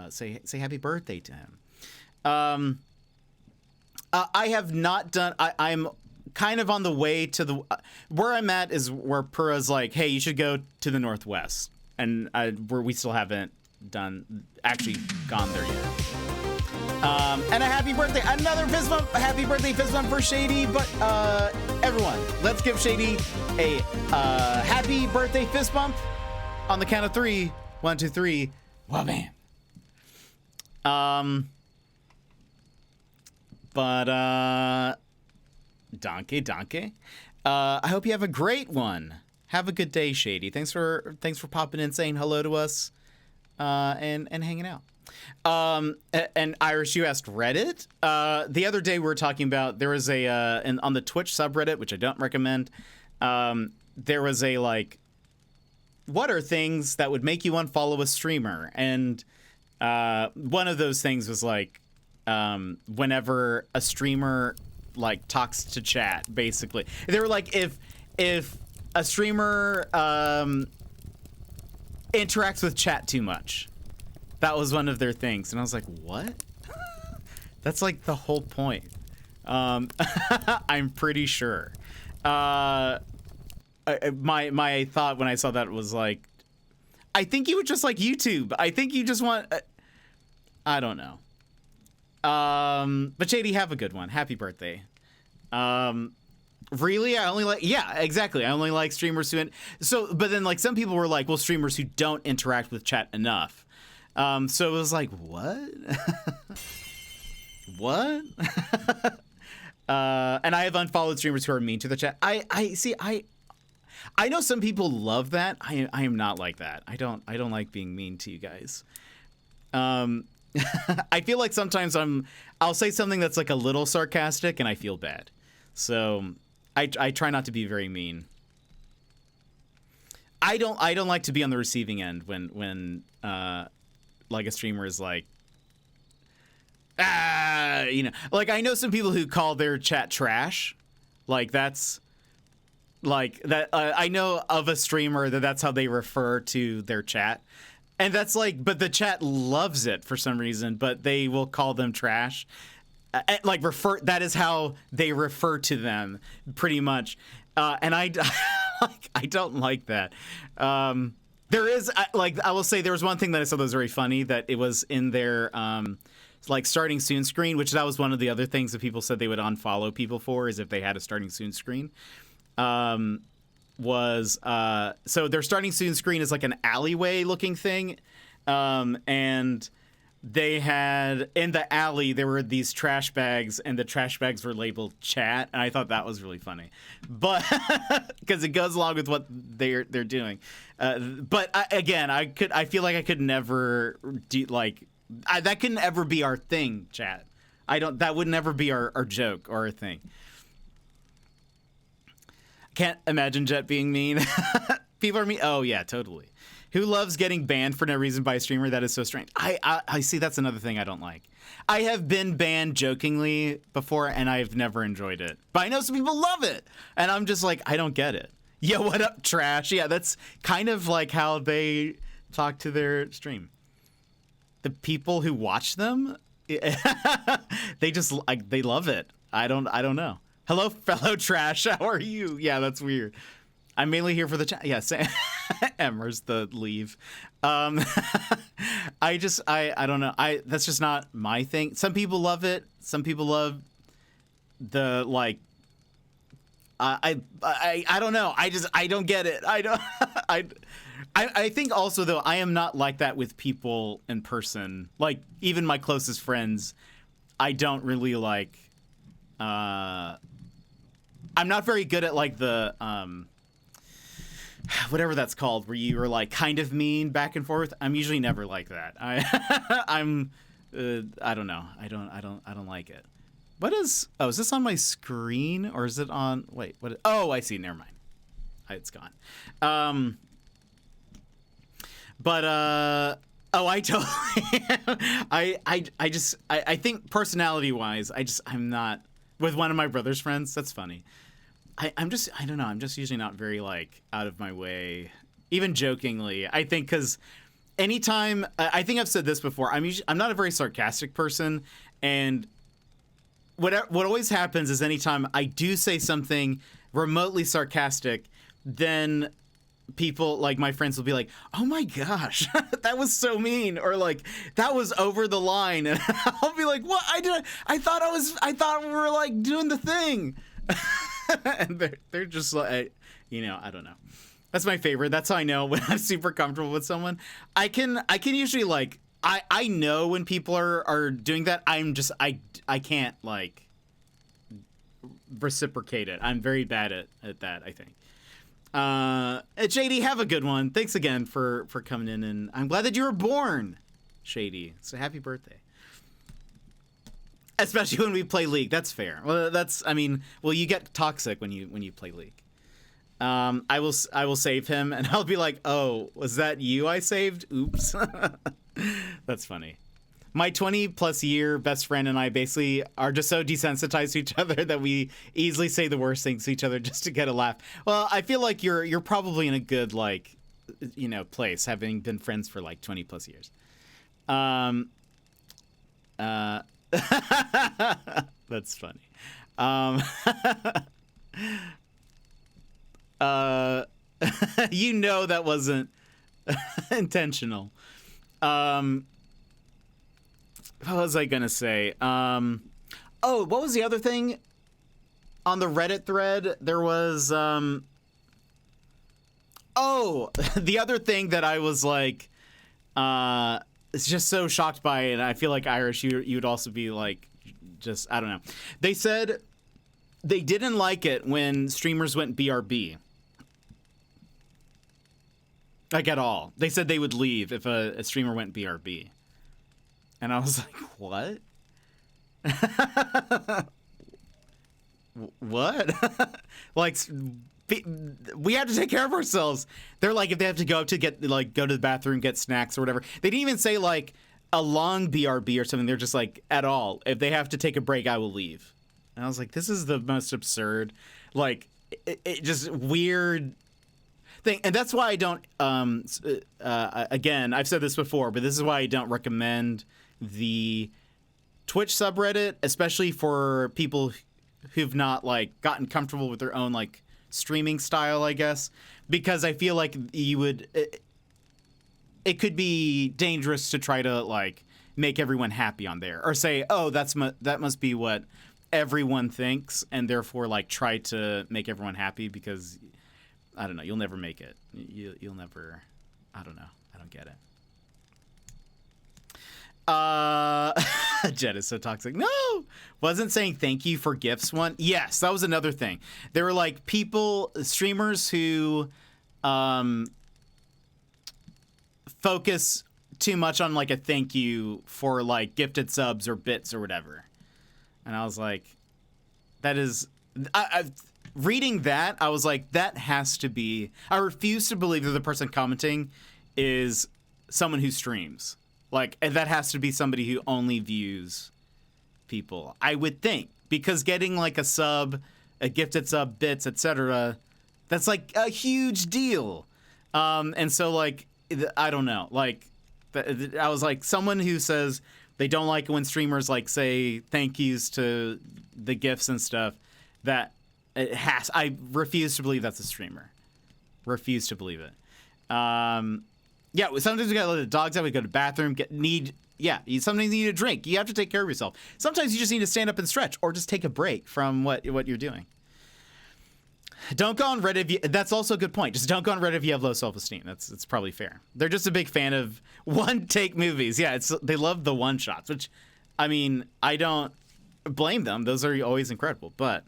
say happy birthday to him. I have not done. I'm kind of on the way to the where I'm at is where Pura's like, hey, you should go to the northwest, and where we still haven't actually gone there yet. And a happy birthday, another fist bump, a happy birthday fist bump for Shady. But everyone, let's give Shady a happy birthday fist bump on the count of 3. 1, 2, 3. Well, man. Donkey. I hope you have a great one. Have a good day, Shady. Thanks for popping in, saying hello to us, and hanging out. And Irish, you asked Reddit. The other day we were talking about, there was on the Twitch subreddit, which I don't recommend. There was a, like, what are things that would make you unfollow a streamer? And one of those things was like, whenever a streamer like talks to chat, basically. They were like, if a streamer interacts with chat too much. That was one of their things, and I was like, what? That's like the whole point. I'm pretty sure. My thought when I saw that was like, I think you would just like YouTube. I think you just want... I don't know. But Shady, have a good one. Happy birthday. Really? I only like... Yeah, exactly. I only like streamers who... But then, like, some people were like, well, streamers who don't interact with chat enough. So it was like, what? What? And I have unfollowed streamers who are mean to the chat. I know some people love that. I am not like that. I don't like being mean to you guys. I feel like sometimes I'll say something that's like a little sarcastic and I feel bad. So I try not to be very mean. I don't like to be on the receiving end when like a streamer is like, like I know some people who call their chat trash. Like that's like that. I know of a streamer that's how they refer to their chat. And that's like, but the chat loves it for some reason, but they will call them trash. That is how they refer to them pretty much. And I don't like that. There is, I will say there was one thing that I saw that was very funny, that it was in their, like, starting soon screen, which that was one of the other things that people said they would unfollow people for, is if they had a starting soon screen. So their starting soon screen is like an alleyway looking thing. And they had, in the alley, there were these trash bags, and the trash bags were labeled chat, and I thought that was really funny. But, because it goes along with what they're doing. But I feel like I could never do, like, that couldn't ever be our thing, chat. That would never be our joke or our thing. Can't imagine Jet being mean. People are mean. Oh, yeah, totally. Who loves getting banned for no reason by a streamer? That is so strange. I see, that's another thing I don't like. I have been banned jokingly before, and I've never enjoyed it. But I know some people love it, and I'm just like, I don't get it. Yo, what up, trash? Yeah, that's kind of like how they talk to their stream. The people who watch them, they just, they love it. I don't know. Hello, fellow trash. How are you? Yeah, that's weird. I'm mainly here for the chat. Yes, Emmer's the leave. I don't know. That's just not my thing. Some people love it. Some people love the, like, I don't know. I don't get it. I don't. I think also though I am not like that with people in person. Like even my closest friends, I don't really like. I'm not very good at like the whatever that's called, where you are like kind of mean back and forth. I'm usually never like that. I'm I don't know. I don't like it. What is? Oh, is this on my screen or is it on? Wait, what? Oh, I see. Never mind. It's gone. But oh, I totally. I think personality wise, I'm not with one of my brother's friends. That's funny. I don't know. I'm just usually not very like out of my way, even jokingly. I think because anytime I think I've said this before. I'm not a very sarcastic person, and what always happens is anytime I do say something remotely sarcastic, then people like my friends will be like, "Oh my gosh, that was so mean," or like that was over the line, and I'll be like, "What? I thought we were like doing the thing." And they're just like, I don't know. That's my favorite. That's how I know when I'm super comfortable with someone. I can usually like I know when people are doing that. I can't like reciprocate it. I'm very bad at that, I think. JD, have a good one. Thanks again for coming in, and I'm glad that you were born, Shady. So happy birthday. Especially when we play League. That's fair. Well, you get toxic when you play League. I will save him, and I'll be like, "Oh, was that you I saved? Oops." That's funny. My 20+ year best friend and I basically are just so desensitized to each other that we easily say the worst things to each other just to get a laugh. Well, I feel like you're probably in a good place, having been friends for like 20+ years. That's funny. That wasn't intentional. What was I gonna say? Oh, what was the other thing on the Reddit thread? There was the other thing that I was like it's just so shocked by it, and I feel like Irish you would also be like, just I don't know. They said they didn't like it when streamers went BRB. Like at all. They said they would leave if a streamer went BRB. And I was like, what? What? Like, we have to take care of ourselves. They're like, if they have to go to go to the bathroom, get snacks or whatever. They didn't even say like a long BRB or something. They're just like, at all. If they have to take a break, I will leave. And I was like, this is the most absurd, like, it just weird thing. And that's why I don't, again, I've said this before, but this is why I don't recommend the Twitch subreddit, especially for people who've not like gotten comfortable with their own like streaming style, I guess, because I feel like it could be dangerous to try to like make everyone happy on there, or say, oh, that must be what everyone thinks, and therefore like try to make everyone happy, because I don't know, you'll never make it. You'll never. I don't know. I don't get it. Jet is so toxic. No, wasn't saying thank you for gifts one. Yes, that was another thing. There were like streamers who focus too much on like a thank you for like gifted subs or bits or whatever. And I was like, that is, reading that, I was like, that has to be, I refuse to believe that the person commenting is someone who streams. Like, that has to be somebody who only views people, I would think, because getting like a sub, a gifted sub, bits, etc., that's like a huge deal. And so like, I don't know, like, I was like, someone who says they don't like it when streamers like say thank yous to the gifts and stuff, that I refuse to believe that's a streamer. Refuse to believe it. Yeah, sometimes we gotta let the dogs out. We go to the bathroom. Sometimes you need a drink. You have to take care of yourself. Sometimes you just need to stand up and stretch, or just take a break from what you're doing. Don't go on Reddit if you, that's also a good point. Just don't go on Reddit if you have low self-esteem. It's probably fair. They're just a big fan of one-take movies. Yeah, they love the one-shots, which, I mean, I don't blame them. Those are always incredible, but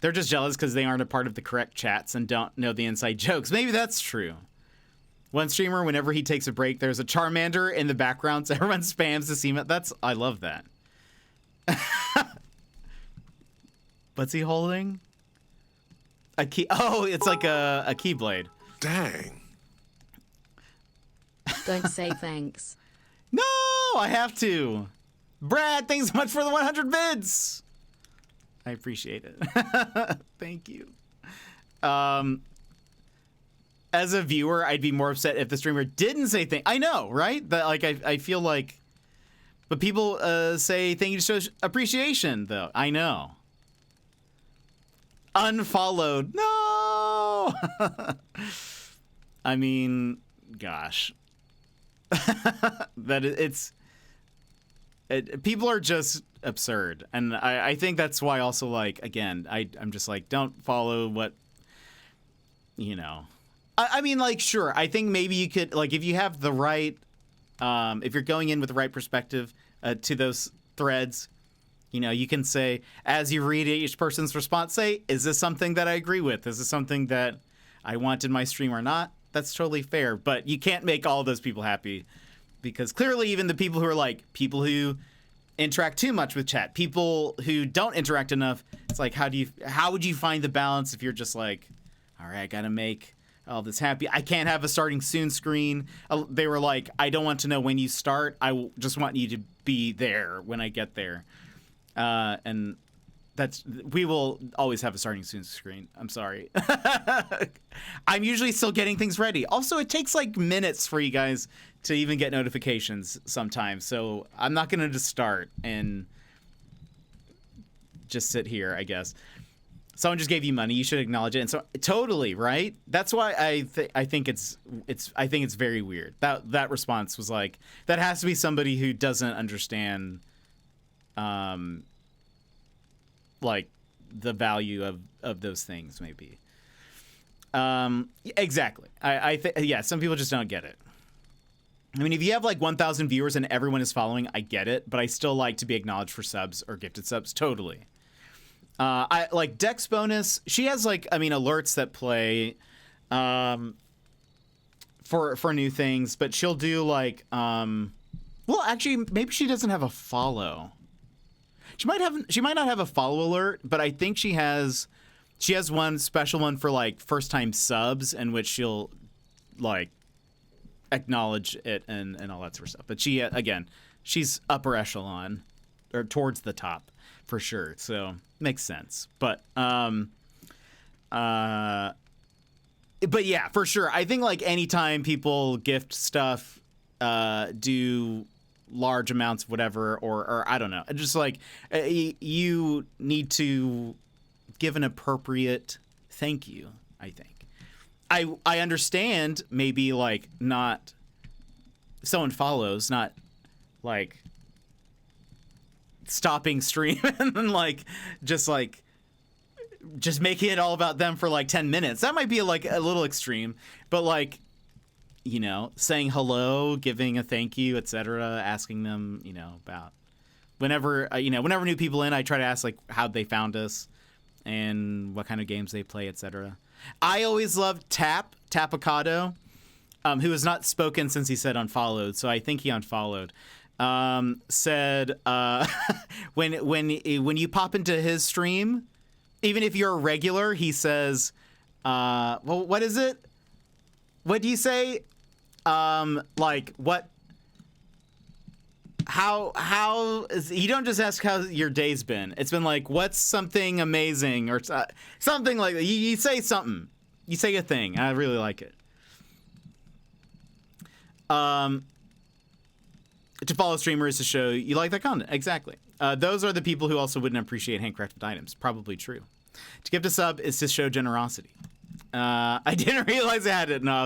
they're just jealous because they aren't a part of the correct chats and don't know the inside jokes. Maybe that's true. One streamer, whenever he takes a break, there's a Charmander in the background, so everyone spams to see him. I love that. What's he holding? A key. Oh, it's like a keyblade. Dang. Don't say thanks. No, I have to. Brad, thanks so much for the 100 bids. I appreciate it. Thank you. As a viewer, I'd be more upset if the streamer didn't say thank. I know, right? That like I feel like, but people say thank you to show appreciation, though. I know. Unfollowed. No. I mean, gosh. People are just absurd, and I think that's why also, like, again, I'm just like, don't follow what, you know. I mean, like, sure, I think maybe you could, like, if you have the right, if you're going in with the right perspective to those threads, you know, you can say, as you read each person's response, say, is this something that I agree with? Is this something that I want in my stream or not? That's totally fair, but you can't make all those people happy, because clearly even the people who are like, people who interact too much with chat, people who don't interact enough, it's like, how would you find the balance if you're just like, all right, I gotta make all this happy. I can't have a starting soon screen. They were like, I don't want to know when you start. Just want you to be there when I get there. And we will always have a starting soon screen. I'm sorry. I'm usually still getting things ready. Also, it takes like minutes for you guys to even get notifications sometimes. So I'm not going to just start and just sit here, I guess. Someone just gave you money. You should acknowledge it. And so totally, right? That's why I think it's very weird. That response was like, that has to be somebody who doesn't understand like the value of those things, maybe. Exactly. I think, yeah, some people just don't get it. I mean, if you have like 1,000 viewers and everyone is following, I get it, but I still like to be acknowledged for subs or gifted subs. Totally. I like Dex Bonus. She has like, I mean, alerts that play for new things, but she'll do like well, actually, maybe she doesn't have a follow. She might not have a follow alert, but I think she has one special one for like first time subs, in which she'll like acknowledge it and all that sort of stuff. But she, again, she's upper echelon or towards the top for sure. So makes sense. But yeah, for sure. I think like anytime people gift stuff, do large amounts of whatever, or I don't know, just like you need to give an appropriate thank you. I think I understand maybe like not someone follows, not like stopping stream and then like just making it all about them for like 10 minutes. That might be like a little extreme, but like, you know, saying hello, giving a thank you, etc., asking them, you know, about whenever new people in, I try to ask like how they found us and what kind of games they play, etc. I always loved Tapicado, who has not spoken since he said unfollowed, so I think he unfollowed. Said when you pop into his stream, even if you're a regular, he says, well, what is it? What do you say? Like what? How is, you don't just ask how your day's been. It's been like, what's something amazing or something like that. You say something. You say a thing. I really like it. To follow streamers to show you like that content. Exactly. Those are the people who also wouldn't appreciate handcrafted items. Probably true. To gift a sub is to show generosity. I didn't realize I had it. No, I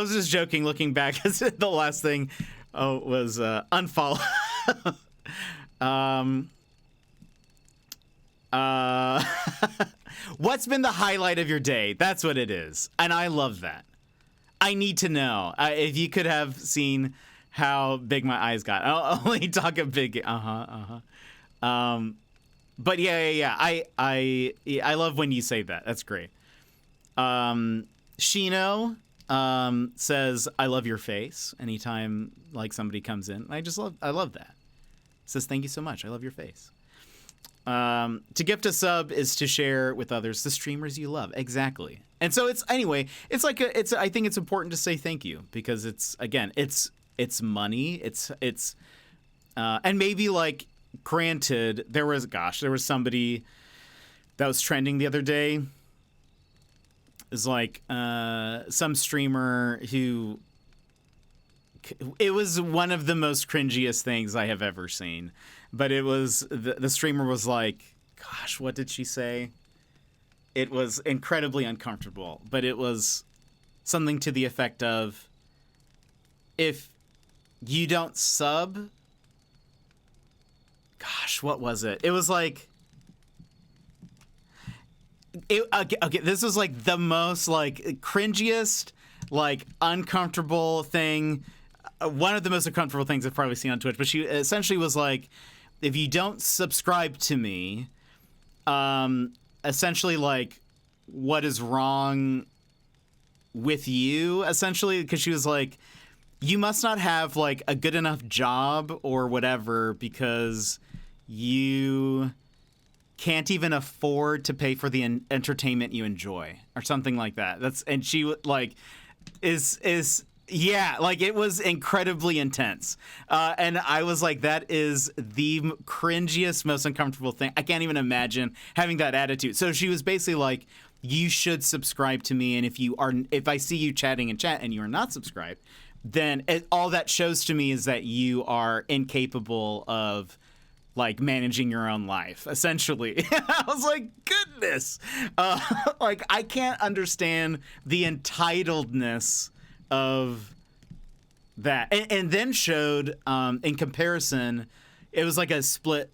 was just joking. Looking back, the last thing was unfollow. What's been the highlight of your day? That's what it is. And I love that. I need to know. If you could have seen how big my eyes got. I'll only talk a big but yeah. I love when you say that. That's great. Shino says, I love your face anytime like somebody comes in. I love that. Says, thank you so much. I love your face. To gift a sub is to share with others the streamers you love. Exactly. And so I think it's important to say thank you because it's money. And maybe like, granted, there was somebody that was trending the other day. Is like some streamer who, it was one of the most cringiest things I have ever seen. But it was, the streamer was like, gosh, what did she say? It was incredibly uncomfortable, but it was something to the effect of, if you don't sub, gosh, what was it? It was like, okay, this was like the most like cringiest, like uncomfortable thing. One of the most uncomfortable things I've probably seen on Twitch, but she essentially was like, if you don't subscribe to me, essentially like, what is wrong with you? Essentially, because she was like, you must not have like a good enough job or whatever because you can't even afford to pay for the entertainment you enjoy or something like that. And she like yeah, like it was incredibly intense. And I was like, that is the cringiest, most uncomfortable thing. I can't even imagine having that attitude. So she was basically like, you should subscribe to me. And if I see you chatting in chat and you are not subscribed, then all that shows to me is that you are incapable of like managing your own life, essentially. I was like, goodness. Like, I can't understand the entitledness of that. And then showed, in comparison, it was like a split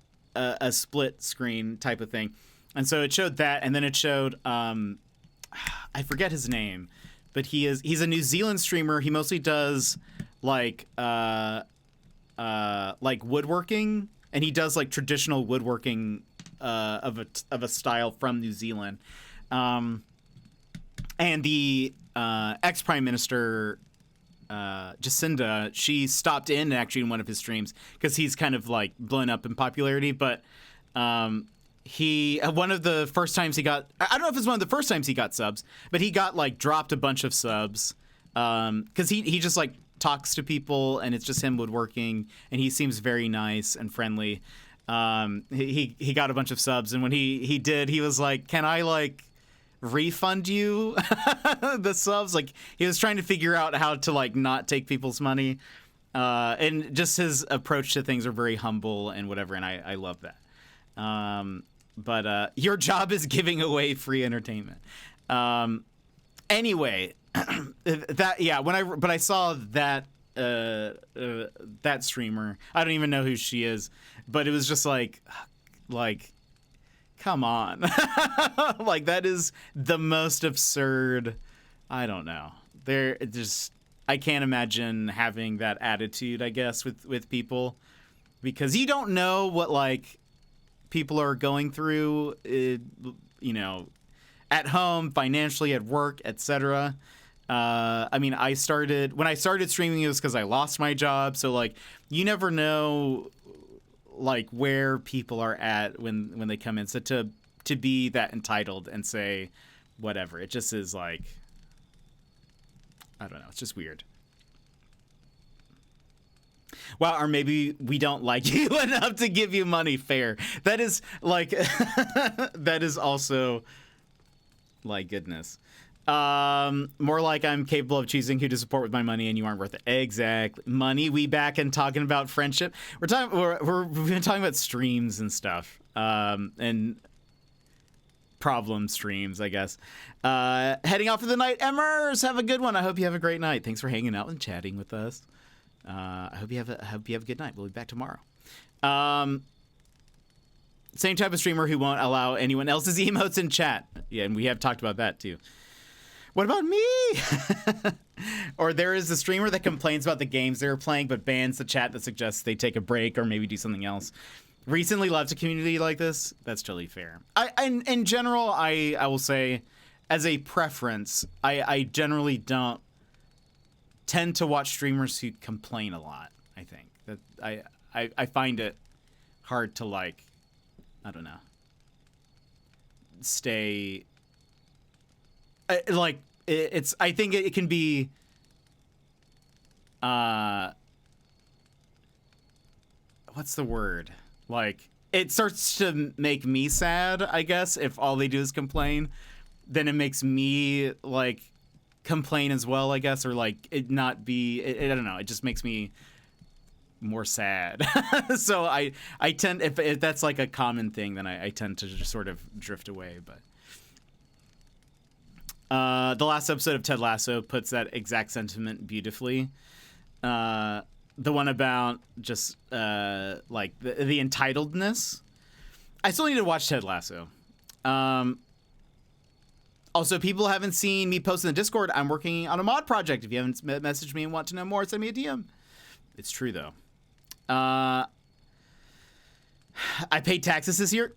screen type of thing. And so it showed that, and then it showed, I forget his name, but he's a New Zealand streamer. He mostly does like woodworking. And he does like traditional woodworking of a style from New Zealand, and the ex-prime minister Jacinda, she stopped in actually in one of his streams because he's kind of like blown up in popularity. But he one of the first times he got, I don't know if it's one of the first times he got subs, but he got like dropped a bunch of subs because he just like talks to people and it's just him woodworking and he seems very nice and friendly. He got a bunch of subs, and when he did, he was like, can I like refund you the subs? Like, he was trying to figure out how to like not take people's money, and just his approach to things are very humble and whatever, and I love that. But your job is giving away free entertainment. Anyway, when I saw that that streamer, I don't even know who she is, but it was just like come on. Like, that is the most absurd. I don't know. I can't imagine having that attitude, I guess, with people, because you don't know what like people are going through, at home, financially, at work, etc. I mean, when I started streaming, it was because I lost my job. So like, you never know like where people are at when they come in. So to be that entitled and say whatever, it just is like, I don't know. It's just weird. Wow, or maybe we don't like you enough to give you money. Fair. That is like, that is also like, goodness. More like I'm capable of choosing who to support with my money, and you aren't worth it. Exactly. Money. We back and talking about friendship. We've been talking about streams and stuff, and problem streams, I guess. Heading off for the night. Emmers, have a good one. I hope you have a great night. Thanks for hanging out and chatting with us. I hope you have a good night. We'll be back tomorrow. Same type of streamer who won't allow anyone else's emotes in chat. Yeah, and we have talked about that too. What about me? Or there is a streamer that complains about the games they're playing, but bans the chat that suggests they take a break or maybe do something else. Recently left a community like this. That's totally fair. In general, I will say, as a preference, I generally don't tend to watch streamers who complain a lot. I think that I find it hard to, like, I don't know, stay. Like, it's. I think it can be. What's the word? Like, it starts to make me sad, I guess, if all they do is complain. Then it makes me, like, complain as well, I guess, or, like, it not be. I don't know. It just makes me more sad. So I tend, if that's like a common thing, then I tend to just sort of drift away. But the last episode of Ted Lasso puts that exact sentiment beautifully. The one about just like the entitledness. I still need to watch Ted Lasso. Also, people haven't seen me post in the Discord. I'm working on a mod project. If you haven't messaged me and want to know more, send me a DM. It's true, though. I paid taxes this year.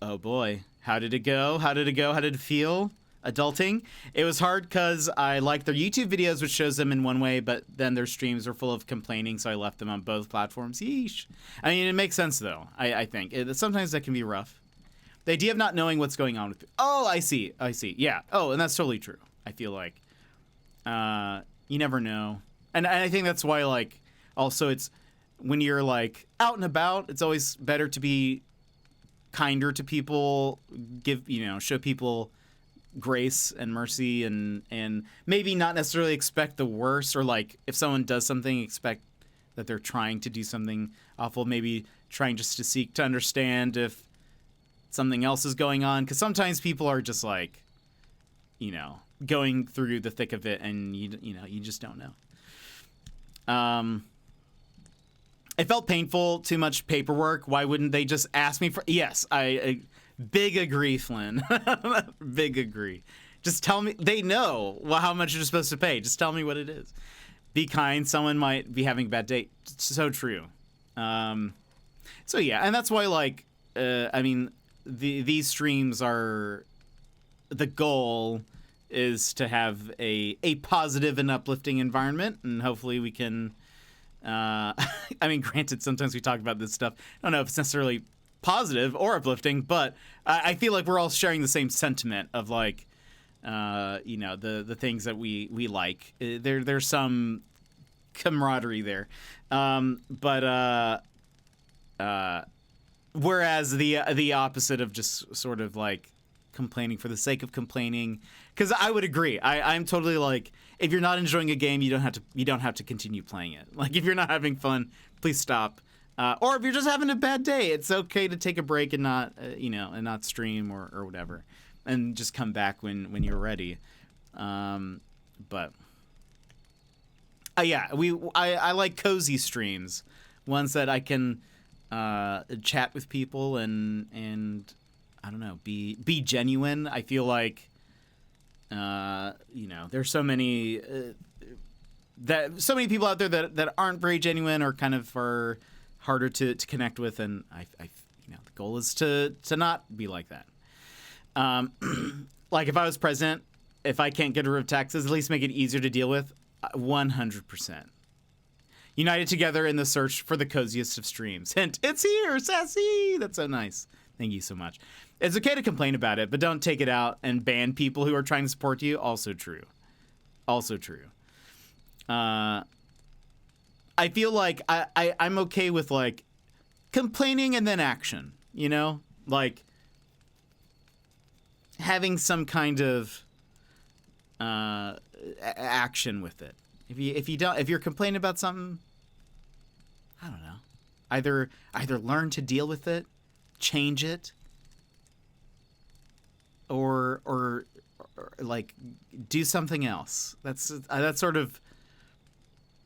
Oh, boy. How did it go? How did it feel? Adulting. It was hard because I like their YouTube videos, which shows them in one way, but then their streams are full of complaining, so I left them on both platforms. Yeesh. I mean, it makes sense, though, I think. Sometimes that can be rough. The idea of not knowing what's going on with... Oh, I see. Yeah. Oh, and that's totally true. I feel like you never know. And I think that's why, like, also it's... When you're, like, out and about, it's always better to be kinder to people, show people grace and mercy, and maybe not necessarily expect the worst, or, like, if someone does something, expect that they're trying to do something awful, maybe trying just to seek to understand if something else is going on, because sometimes people are just, like, going through the thick of it, and you just don't know. It felt painful, too much paperwork. Why wouldn't they just ask me for... Yes, I big agree, Flynn. Big agree. Just tell me... They know how much you're supposed to pay. Just tell me what it is. Be kind. Someone might be having a bad day. So true. So, yeah, and that's why, like, I mean, these streams are... The goal is to have a positive and uplifting environment, and hopefully we can... I mean, granted, sometimes we talk about this stuff. I don't know if it's necessarily positive or uplifting, but I feel like we're all sharing the same sentiment of, like, the things that we like. There's some camaraderie there, but whereas the opposite of just sort of like complaining for the sake of complaining, because I would agree. I'm totally like, if you're not enjoying a game, you don't have to continue playing it. Like, if you're not having fun, please stop. Or if you're just having a bad day, it's okay to take a break and not and not stream or whatever, and just come back when you're ready. But yeah, I like cozy streams, ones that I can chat with people and I don't know, be genuine. I feel like there's so many people out there that aren't very genuine, or kind of are harder to connect with, and I the goal is to not be like that. Like, if I was president, if I can't get rid of taxes, at least make it easier to deal with. 100%. United together in the search for the coziest of streams. Hint, it's here, sassy. That's so nice. Thank you so much. It's okay to complain about it, but don't take it out and ban people who are trying to support you. Also true. I feel like I'm okay with, like, complaining and then action, like having some kind of action with it. If you're complaining about something, I don't know, either learn to deal with it, change it, or like do something else. That's sort of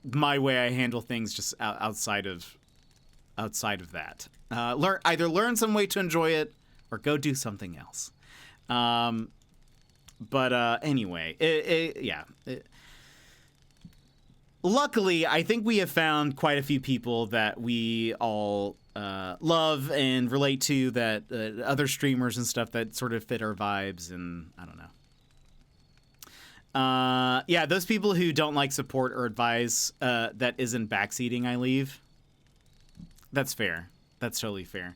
my way I handle things, just outside of outside of that. Learn some way to enjoy it, or go do something else. Anyway, luckily, I think we have found quite a few people that we all love and relate to, that other streamers and stuff that sort of fit our vibes, and I don't know. Yeah, those people who don't like support or advise that isn't backseating, I leave. That's fair. That's totally fair.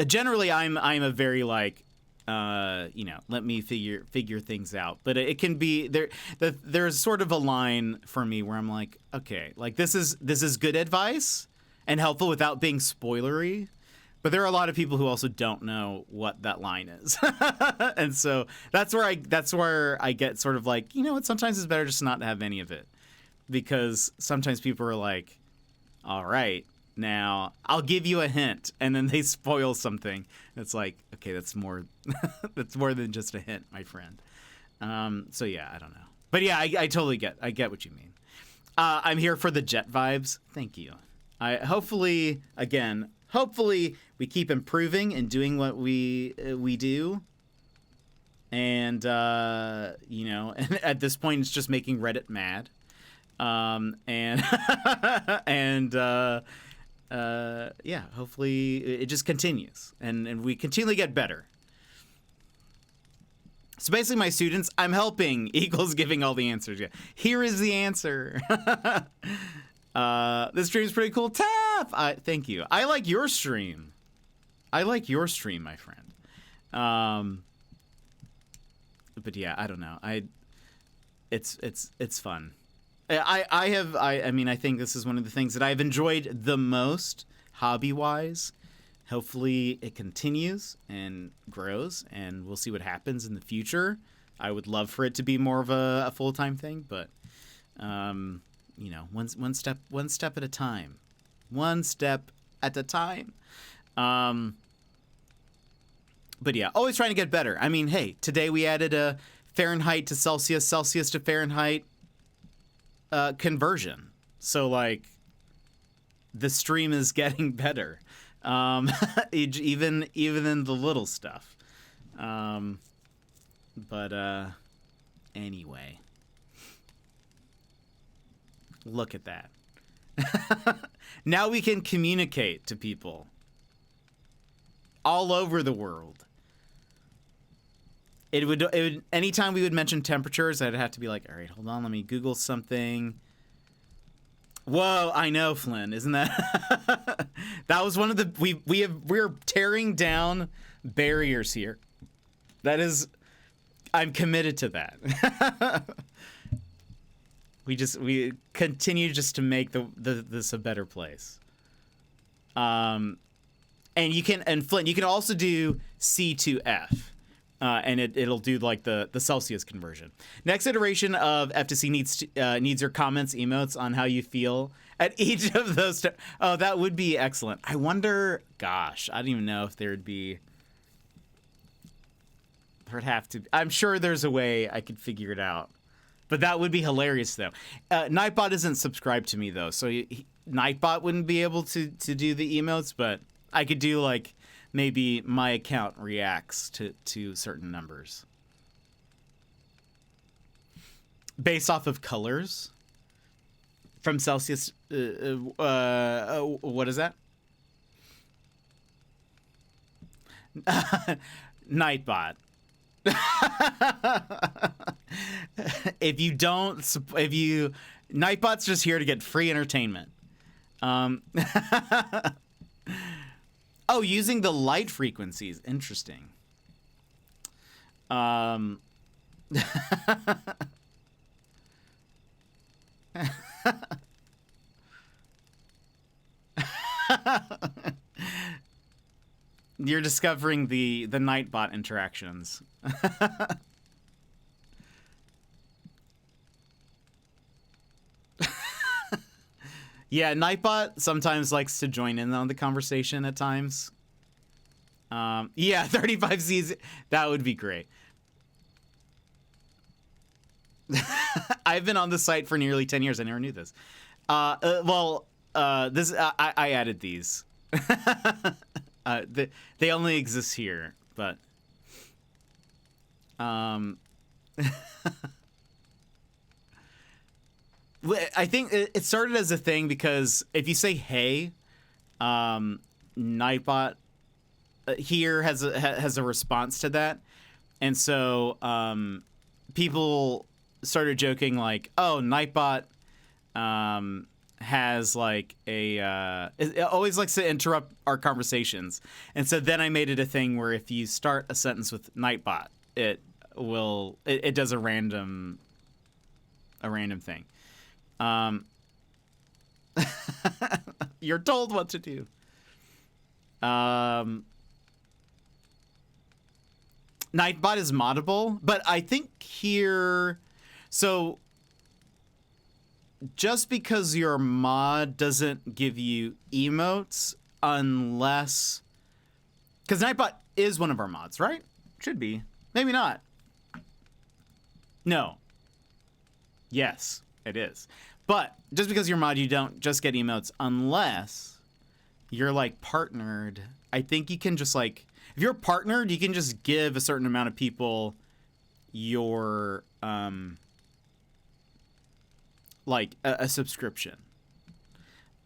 Generally, I'm a very like, let me figure things out. But it can be there's sort of a line for me where I'm like, okay, like this is good advice and helpful without being spoilery. But there are a lot of people who also don't know what that line is. And so that's where I get sort of like, you know what, sometimes it's better just not to have any of it. Because sometimes people are like, all right, now I'll give you a hint, and then they spoil something. It's like, okay, that's more that's more than just a hint, my friend. So yeah, I don't know. But yeah, I totally get what you mean. I'm here for the Jet vibes. Thank you. Hopefully we keep improving and doing what we do. And and at this point it's just making Reddit mad. Hopefully it just continues and we continually get better. So basically, my students, I'm helping equals giving all the answers. Yeah. Here is the answer. This stream's pretty cool. Tap! Thank you. I like your stream. My friend. But yeah, I don't know. It's fun. I think this is one of the things that I've enjoyed the most hobby-wise. Hopefully it continues and grows, and we'll see what happens in the future. I would love for it to be more of a full-time thing, but one step at a time. One step at a time. But yeah, always trying to get better. I mean, hey, today we added a Fahrenheit to Celsius, Celsius to Fahrenheit conversion. So like the stream is getting better. Even in the little stuff. Anyway. Look at that. Now we can communicate to people all over the world. It would anytime we would mention temperatures, I'd have to be like, all right, hold on, let me Google something. Whoa, I know, Flynn, isn't that? That was one of the we're tearing down barriers here. That is, I'm committed to that. We continue just to make this a better place. And Flynn, you can also do C2F. And it'll do like the Celsius conversion. Next iteration of F to C needs your comments, emotes on how you feel at each of those. Oh, that would be excellent. I wonder. Gosh, I don't even know if there'd have to. I'm sure there's a way I could figure it out, but that would be hilarious though. Nightbot isn't subscribed to me though, so Nightbot wouldn't be able to do the emotes, but I could do like. Maybe my account reacts to certain numbers. Based off of colors from Celsius. What is that? Nightbot. Nightbot's just here to get free entertainment. Oh, using the light frequencies. Interesting. You're discovering the Nightbot interactions. Yeah, Nightbot sometimes likes to join in on the conversation at times. Yeah, 35 C's. That would be great. I've been on the site for nearly 10 years. I never knew this. Well, I added these. They only exist here, but I think it started as a thing because if you say hey, Nightbot here has a response to that, and so people started joking like, oh, Nightbot has like it always likes to interrupt our conversations, and so then I made it a thing where if you start a sentence with Nightbot, it does a random thing. You're told what to do. Nightbot is moddable, but I think here, so just because your mod doesn't give you emotes unless, because Nightbot is one of our mods, right? Should be. Maybe not. No. Yes, it is. But just because you're mod, you don't just get emotes unless you're like partnered. I think you can just like, if you're partnered, you can just give a certain amount of people your like a subscription.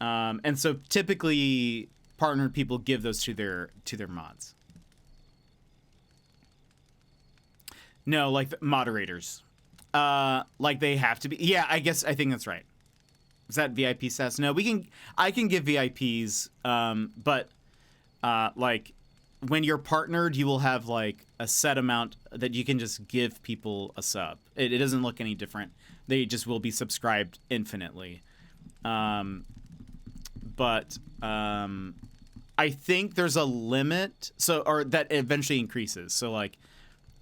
And so typically partnered people give those to their mods. No, like the moderators. Like they have to be. Yeah, I think that's right. Is that VIP stats? No, I can give VIPs, but like when you're partnered, you will have like a set amount that you can just give people a sub. It doesn't look any different. They just will be subscribed infinitely. But I think there's a limit, or that eventually increases. So like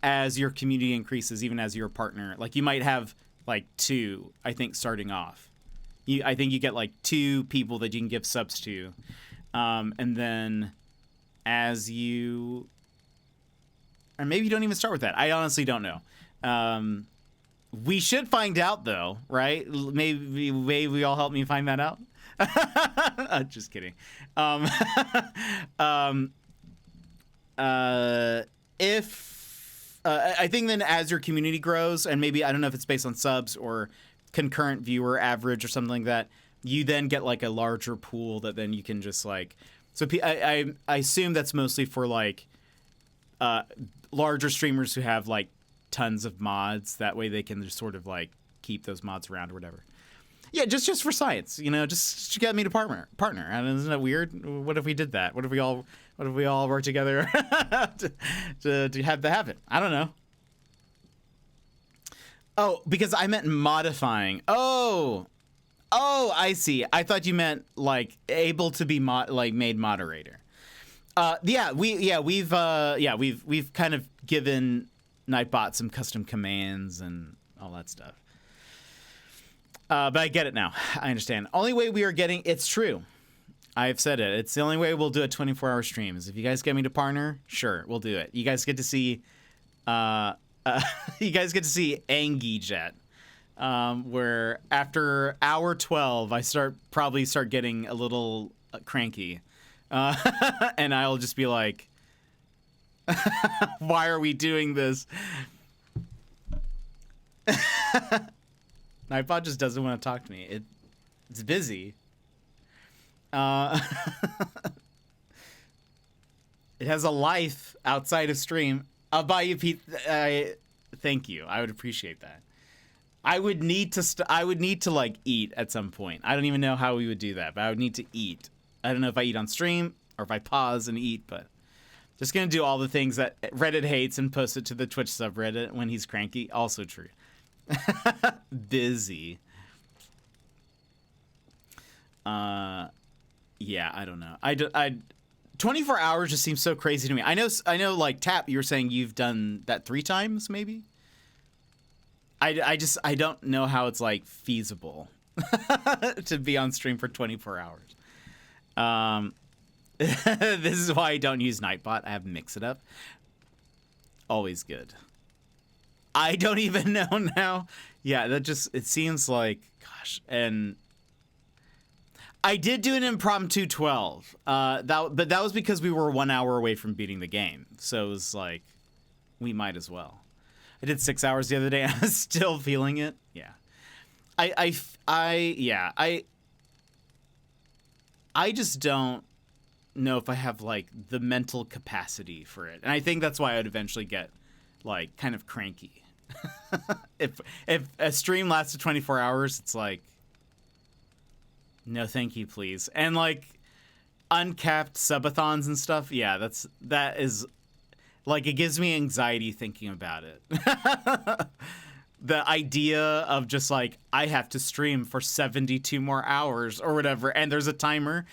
as your community increases, even as you're a partner, like you might have like 2, I think, starting off. I think you get like 2 people that you can give subs to. And then as you, or maybe you don't even start with that. I honestly don't know. We should find out though, right? Maybe we all help me find that out. Just kidding. If I think then as your community grows, and maybe I don't know if it's based on subs or concurrent viewer average or something like that, you then get like a larger pool that then you can just like. So I assume that's mostly for like larger streamers who have like tons of mods. That way they can just sort of like keep those mods around or whatever. Yeah, just for science, you know, just to get me to partner. And isn't that weird? What if we did that? What if we all work together to have that happen? I don't know. Oh, because I meant modifying. Oh, I see. I thought you meant like able to be made moderator. We've kind of given Nightbot some custom commands and all that stuff. But I get it now. I understand. Only way we are getting, it's true. I've said it. It's the only way we'll do a 24-hour stream is if you guys get me to partner, sure, we'll do it. You guys get to see, Angie Jet, where after hour 12, I probably start getting a little cranky, and I'll just be like, "Why are we doing this?" Nightbot just doesn't want to talk to me. It's busy. It has a life outside of stream. I'll buy you pizza. Thank you. I would appreciate that. I would need to like eat at some point. I don't even know how we would do that, but I would need to eat. I don't know if I eat on stream or if I pause and eat, but just gonna do all the things that Reddit hates and post it to the Twitch subreddit when he's cranky. Also true. Busy. Yeah, I don't know. I 24 hours just seems so crazy to me. I know like Tap, you were saying you've done that 3 times maybe. I don't know how it's like feasible to be on stream for 24 hours. This is why I don't use Nightbot. I have Mix It Up. Always good. I don't even know now. Yeah, it seems like, gosh, and I did do an impromptu 12. But that was because we were 1 hour away from beating the game. So it was like, we might as well. I did 6 hours the other day. I was still feeling it. Yeah. I just don't know if I have like the mental capacity for it. And I think that's why I would eventually get like kind of cranky. If a stream lasted 24 hours, it's like, no, thank you, please. And like uncapped subathons and stuff. Yeah, that is like, it gives me anxiety thinking about it. The idea of just like, I have to stream for 72 more hours or whatever, and there's a timer.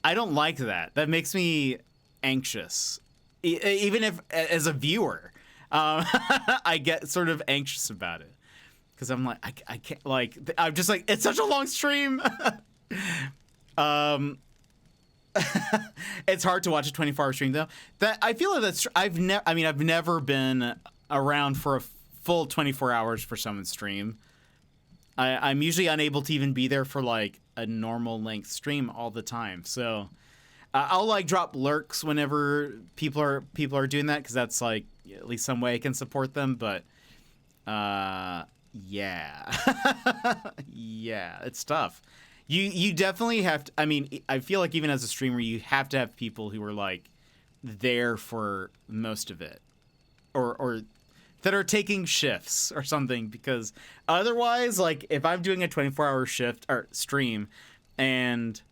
I don't like that. That makes me anxious. Even if, as a viewer, I get sort of anxious about it. Because I'm like, I can't, like, I'm just like, it's such a long stream. It's hard to watch a 24-hour stream, though. That I feel like that's, I've never been around for a full 24 hours for someone's stream. I'm usually unable to even be there for like a normal length stream all the time. So I'll like drop lurks whenever people are doing that, because that's like at least some way I can support them. But yeah, yeah, it's tough. You definitely have to. I mean, I feel like even as a streamer, you have to have people who are like there for most of it, or that are taking shifts or something, because otherwise, like, if I'm doing a 24-hour shift or stream and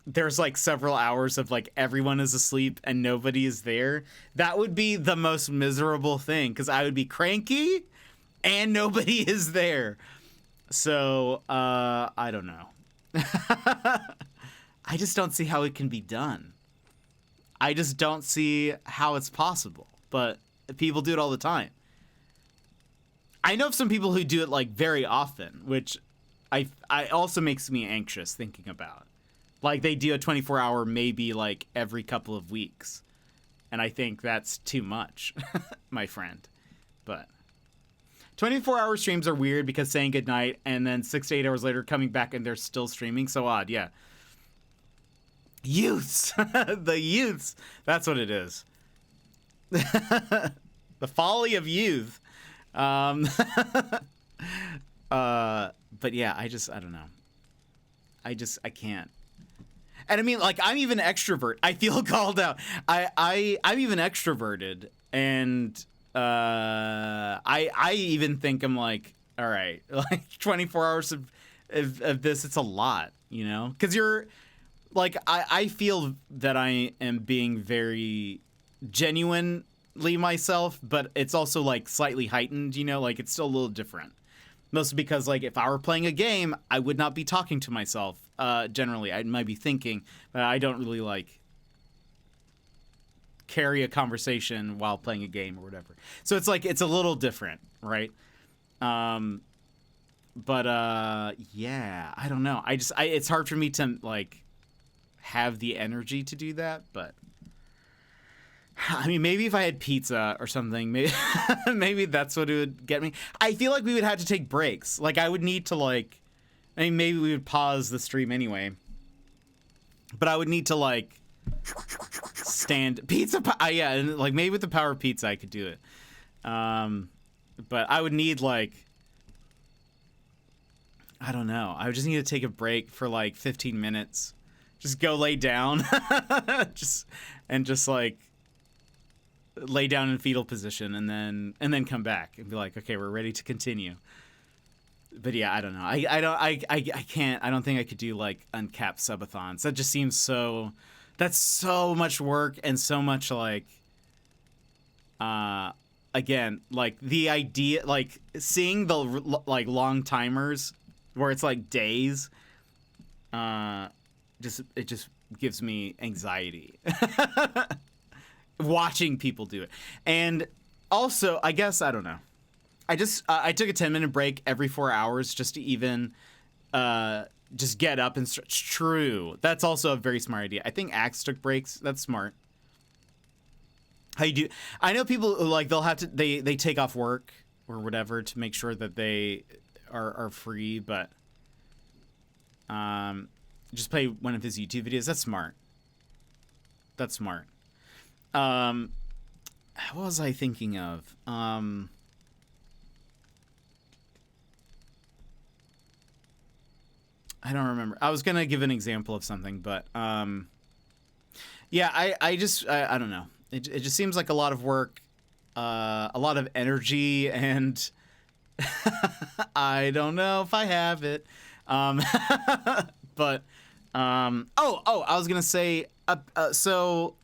there's like several hours of like everyone is asleep and nobody is there, that would be the most miserable thing, because I would be cranky and nobody is there. So I don't know. I just don't see how it can be done. I just don't see how it's possible, but people do it all the time. I know of some people who do it like very often, which I also makes me anxious thinking about. Like, they do a 24-hour maybe like every couple of weeks, and I think that's too much, my friend. But 24-hour streams are weird, because saying goodnight and then 6 to 8 hours later coming back and they're still streaming, so odd. Yeah, youths. The youths, that's what it is. The folly of youth. But yeah, I don't know. I can't. And I mean, like, I'm even extrovert. I feel called out. I'm even extroverted, and I even think I'm like, all right, like 24 hours of this, it's a lot, you know? Because you're like, I feel that I am being very genuinely myself, but it's also like slightly heightened, you know? Like, it's still a little different. Mostly because, like, if I were playing a game, I would not be talking to myself. Generally, I might be thinking, but I don't really like carry a conversation while playing a game or whatever. So it's like, it's a little different, right? But yeah, I don't know. It's hard for me to like have the energy to do that, but I mean, maybe if I had pizza or something, maybe maybe that's what it would get me. I feel like we would have to take breaks. Like, I would need to, like, I mean, maybe we would pause the stream anyway, but I would need to, like, stand pizza. Yeah, and like maybe with the power of pizza, I could do it. But I would need, like, I don't know. I would just need to take a break for like 15 minutes. Just go lay down, just like lay down in fetal position, and then come back and be like, okay, we're ready to continue. But yeah, I don't know. I can't. I don't think I could do like uncapped subathons. That just seems so. That's so much work and so much like. Again, like the idea, like seeing the like long timers where it's like days. It just gives me anxiety. Watching people do it. And also, I guess, I don't know. I took a 10-minute break every 4 hours just to even just get up and stretch. True. That's also a very smart idea. I think Axe took breaks. That's smart. How you do? I know people who, like, they'll have to, they take off work or whatever to make sure that they are free, but just play one of his YouTube videos. That's smart. That's smart. What was I thinking of? I don't remember. I was gonna give an example of something, but yeah, I don't know. It just seems like a lot of work, a lot of energy, and I don't know if I have it. But I was gonna say, so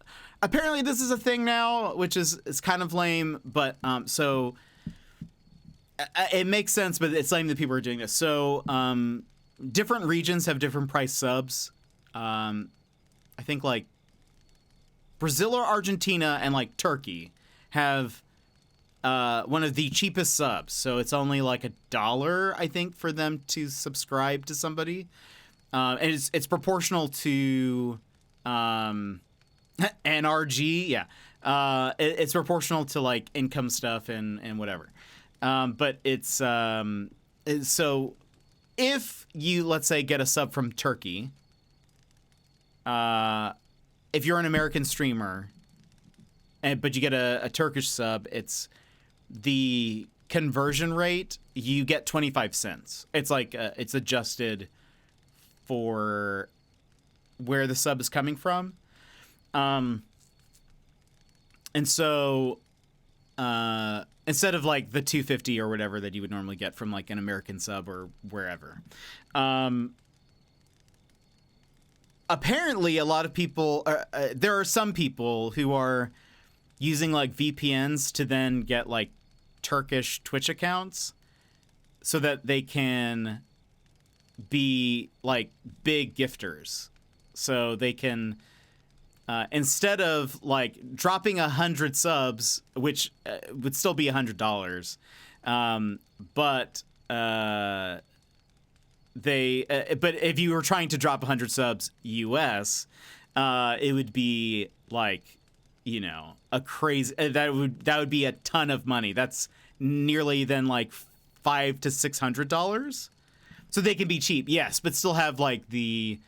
apparently this is a thing now, which is kind of lame, but so it makes sense, but it's lame that people are doing this. So different regions have different price subs. I think like Brazil or Argentina and like Turkey have one of the cheapest subs. So it's only like $1, I think, for them to subscribe to somebody. And it's proportional to NRG. Yeah. It's proportional to like income stuff and whatever. But it's so if you, let's say, get a sub from Turkey, if you're an American streamer, but you get a Turkish sub, it's the conversion rate, you get 25 cents. It's like it's adjusted for where the sub is coming from. And so instead of like the $2.50 or whatever that you would normally get from like an American sub or wherever. Apparently a lot of people, there are some people who are using like VPNs to then get like Turkish Twitch accounts so that they can be like big gifters. So they can, instead of like dropping 100 subs, which would still be $100, but but if you were trying to drop 100 subs US, it would be like, you know, a crazy, that would be a ton of money. That's nearly then like $500 to $600. So they can be cheap, yes, but still have like the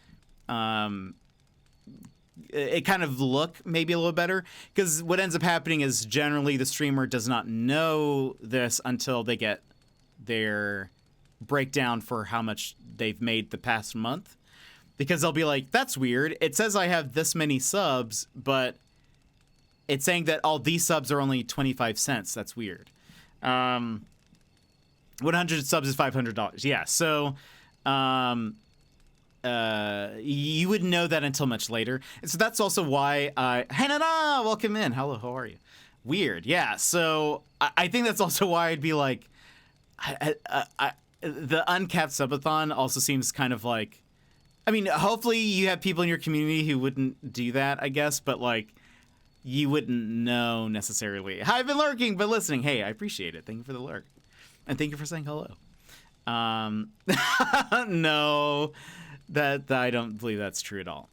it kind of look maybe a little better, because what ends up happening is generally the streamer does not know this until they get their breakdown for how much they've made the past month, because they'll be like, that's weird, it says I have this many subs, but it's saying that all these subs are only 25 cents. That's weird. 100 subs is $500. Yeah, so you wouldn't know that until much later. And so that's also why Hanana, welcome in. Hello, how are you? Weird. Yeah, so I think that's also why I'd be like, the uncapped subathon also seems kind of like, I mean, hopefully you have people in your community who wouldn't do that, I guess, but like, you wouldn't know necessarily. Hi, I've been lurking, but listening. Hey, I appreciate it. Thank you for the lurk. And thank you for saying hello. No, that I don't believe that's true at all.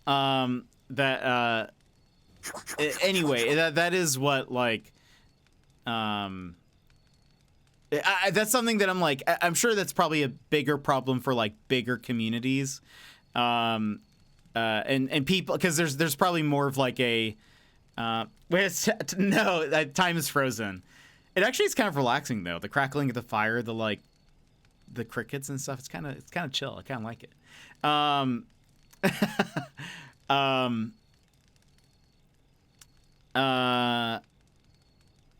Anyway, that is what, like, that's something that I'm like, I'm sure that's probably a bigger problem for like bigger communities. And people, because there's probably more of like a, no, time is frozen. It actually is kind of relaxing though. The crackling of the fire, the like, the crickets and stuff. It's kind of chill. I kind of like it.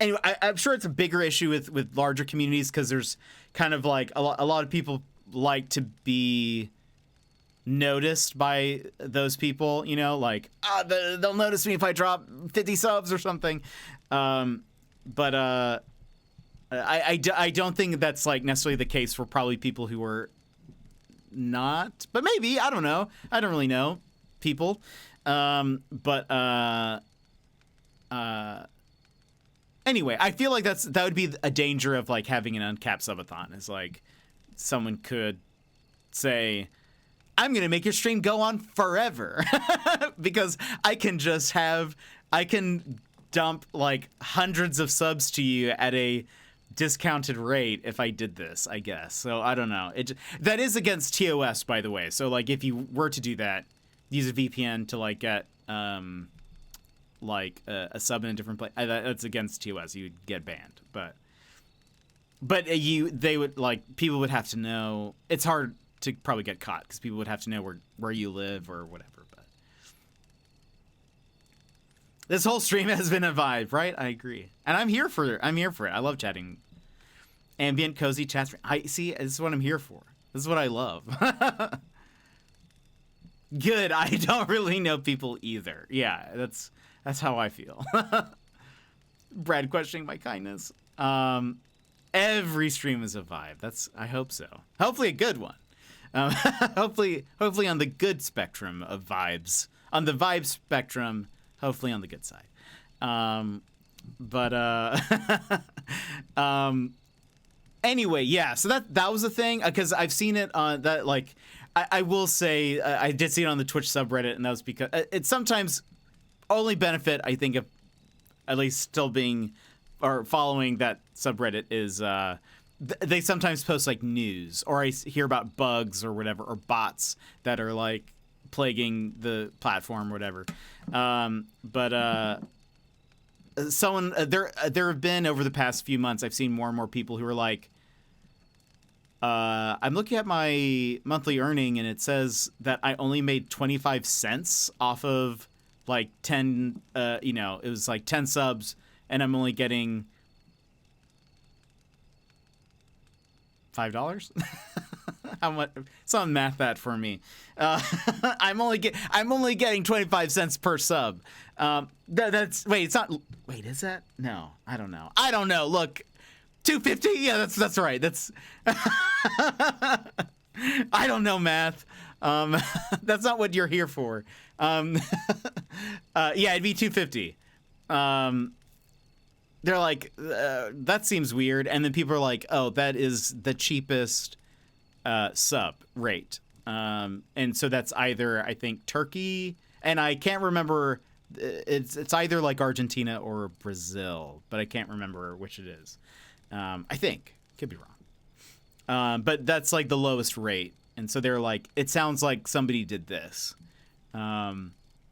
Anyway, I'm sure it's a bigger issue with larger communities, because there's kind of like a lot of people like to be noticed by those people, you know, like, they'll notice me if I drop 50 subs or something. But I don't think that's like necessarily the case for probably people who are not, but maybe, I don't know. I don't really know people. Anyway, I feel like that would be a danger of like having an uncapped subathon, is like someone could say, I'm going to make your stream go on forever because I can dump like hundreds of subs to you at a discounted rate if I did this, I guess. So I don't know. That is against TOS, by the way. So like if you were to do that, use a VPN to like get like a sub in a different place. That's against TOS. You would get banned. But they would like people would have to know. It's hard to probably get caught because people would have to know where you live or whatever. But this whole stream has been a vibe, right? I agree, and I'm here for it. I love chatting. Ambient, cozy chat stream. This is what I'm here for. This is what I love. Good. I don't really know people either. Yeah, that's how I feel. Brad questioning my kindness. Every stream is a vibe. I hope so. Hopefully a good one. Hopefully on the good spectrum of vibes. On the vibe spectrum, hopefully on the good side. Anyway, yeah. So that was the thing because I've seen it on that. Like, I will say I did see it on the Twitch subreddit, and that was because it's sometimes only benefit I think of at least still being or following that subreddit is they sometimes post like news or I hear about bugs or whatever or bots that are like plaguing the platform or whatever. Someone there have been over the past few months I've seen more and more people who are like I'm looking at my monthly earning and it says that I only made 25 cents off of like 10 it was like 10 subs and I'm only getting $5. How much? Someone math that for me. I'm only getting 25 cents per sub. That's it's not. Wait, is that? No, I don't know. Look, 250. Yeah, that's right. That's. I don't know math. That's not what you're here for. Yeah, it'd be 250. They're like, that seems weird. And then people are like, oh, that is the cheapest sub rate. And so that's either, I think, Turkey. And I can't remember. It's either like Argentina or Brazil. But I can't remember which it is. I think. Could be wrong. But that's like the lowest rate. And so they're like, it sounds like somebody did this.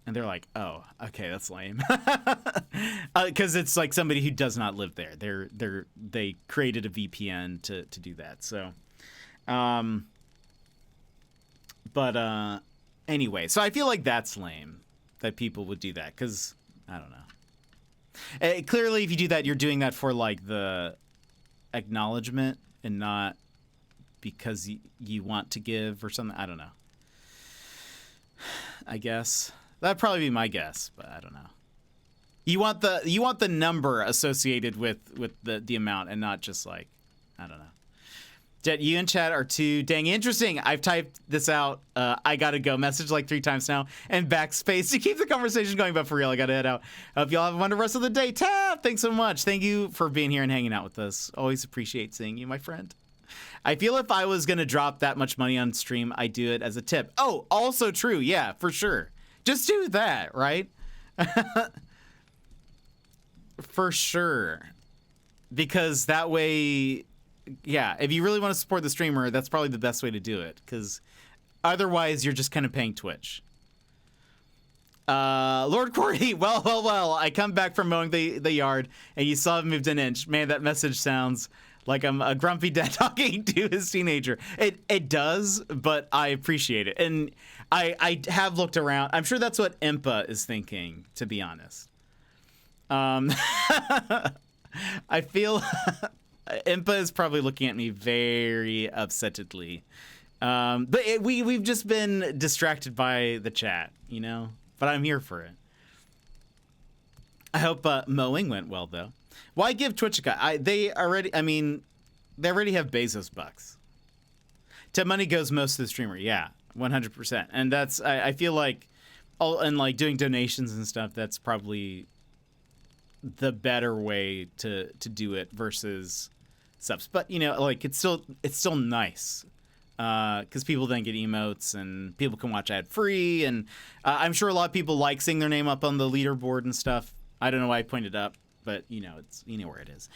And they're like, oh, okay, that's lame. Because it's like somebody who does not live there. They created a VPN to do that. So, anyway, so I feel like that's lame that people would do that because I don't know. Clearly, if you do that, you're doing that for like the acknowledgement and not because you want to give or something. I don't know. I guess. That'd probably be my guess, but I don't know. You want the number associated with the amount and not just like, I don't know. Jet, you and chat are too dang interesting. I've typed this out. I gotta go. Message like 3 times now. And backspace to keep the conversation going, but for real, I gotta head out. Hope y'all have a wonderful rest of the day. Tap! Thanks so much. Thank you for being here and hanging out with us. Always appreciate seeing you, my friend. I feel if I was gonna drop that much money on stream, I'd do it as a tip. Oh, also true. Yeah, for sure. Just do that, right? For sure. Because that way, yeah, if you really want to support the streamer, that's probably the best way to do it. Because otherwise, you're just kind of paying Twitch. Lord Cordy, well, I come back from mowing the yard, and you saw I've moved an inch. Man, that message sounds like I'm a grumpy dad talking to his teenager. It does, but I appreciate it. And I have looked around. I'm sure that's what Impa is thinking, to be honest. I feel Impa is probably looking at me very upsettedly. But we've just been distracted by the chat, you know? But I'm here for it. I hope mowing went well, though. Why give Twitch a cut? They already have Bezos bucks. To money goes most of the streamer. Yeah, 100%. And that's, I feel like, and like doing donations and stuff, that's probably the better way to do it versus subs. But, you know, like it's still nice. Because people then get emotes and people can watch ad free. And I'm sure a lot of people like seeing their name up on the leaderboard and stuff. I don't know why I pointed up, but you know, you know where it is.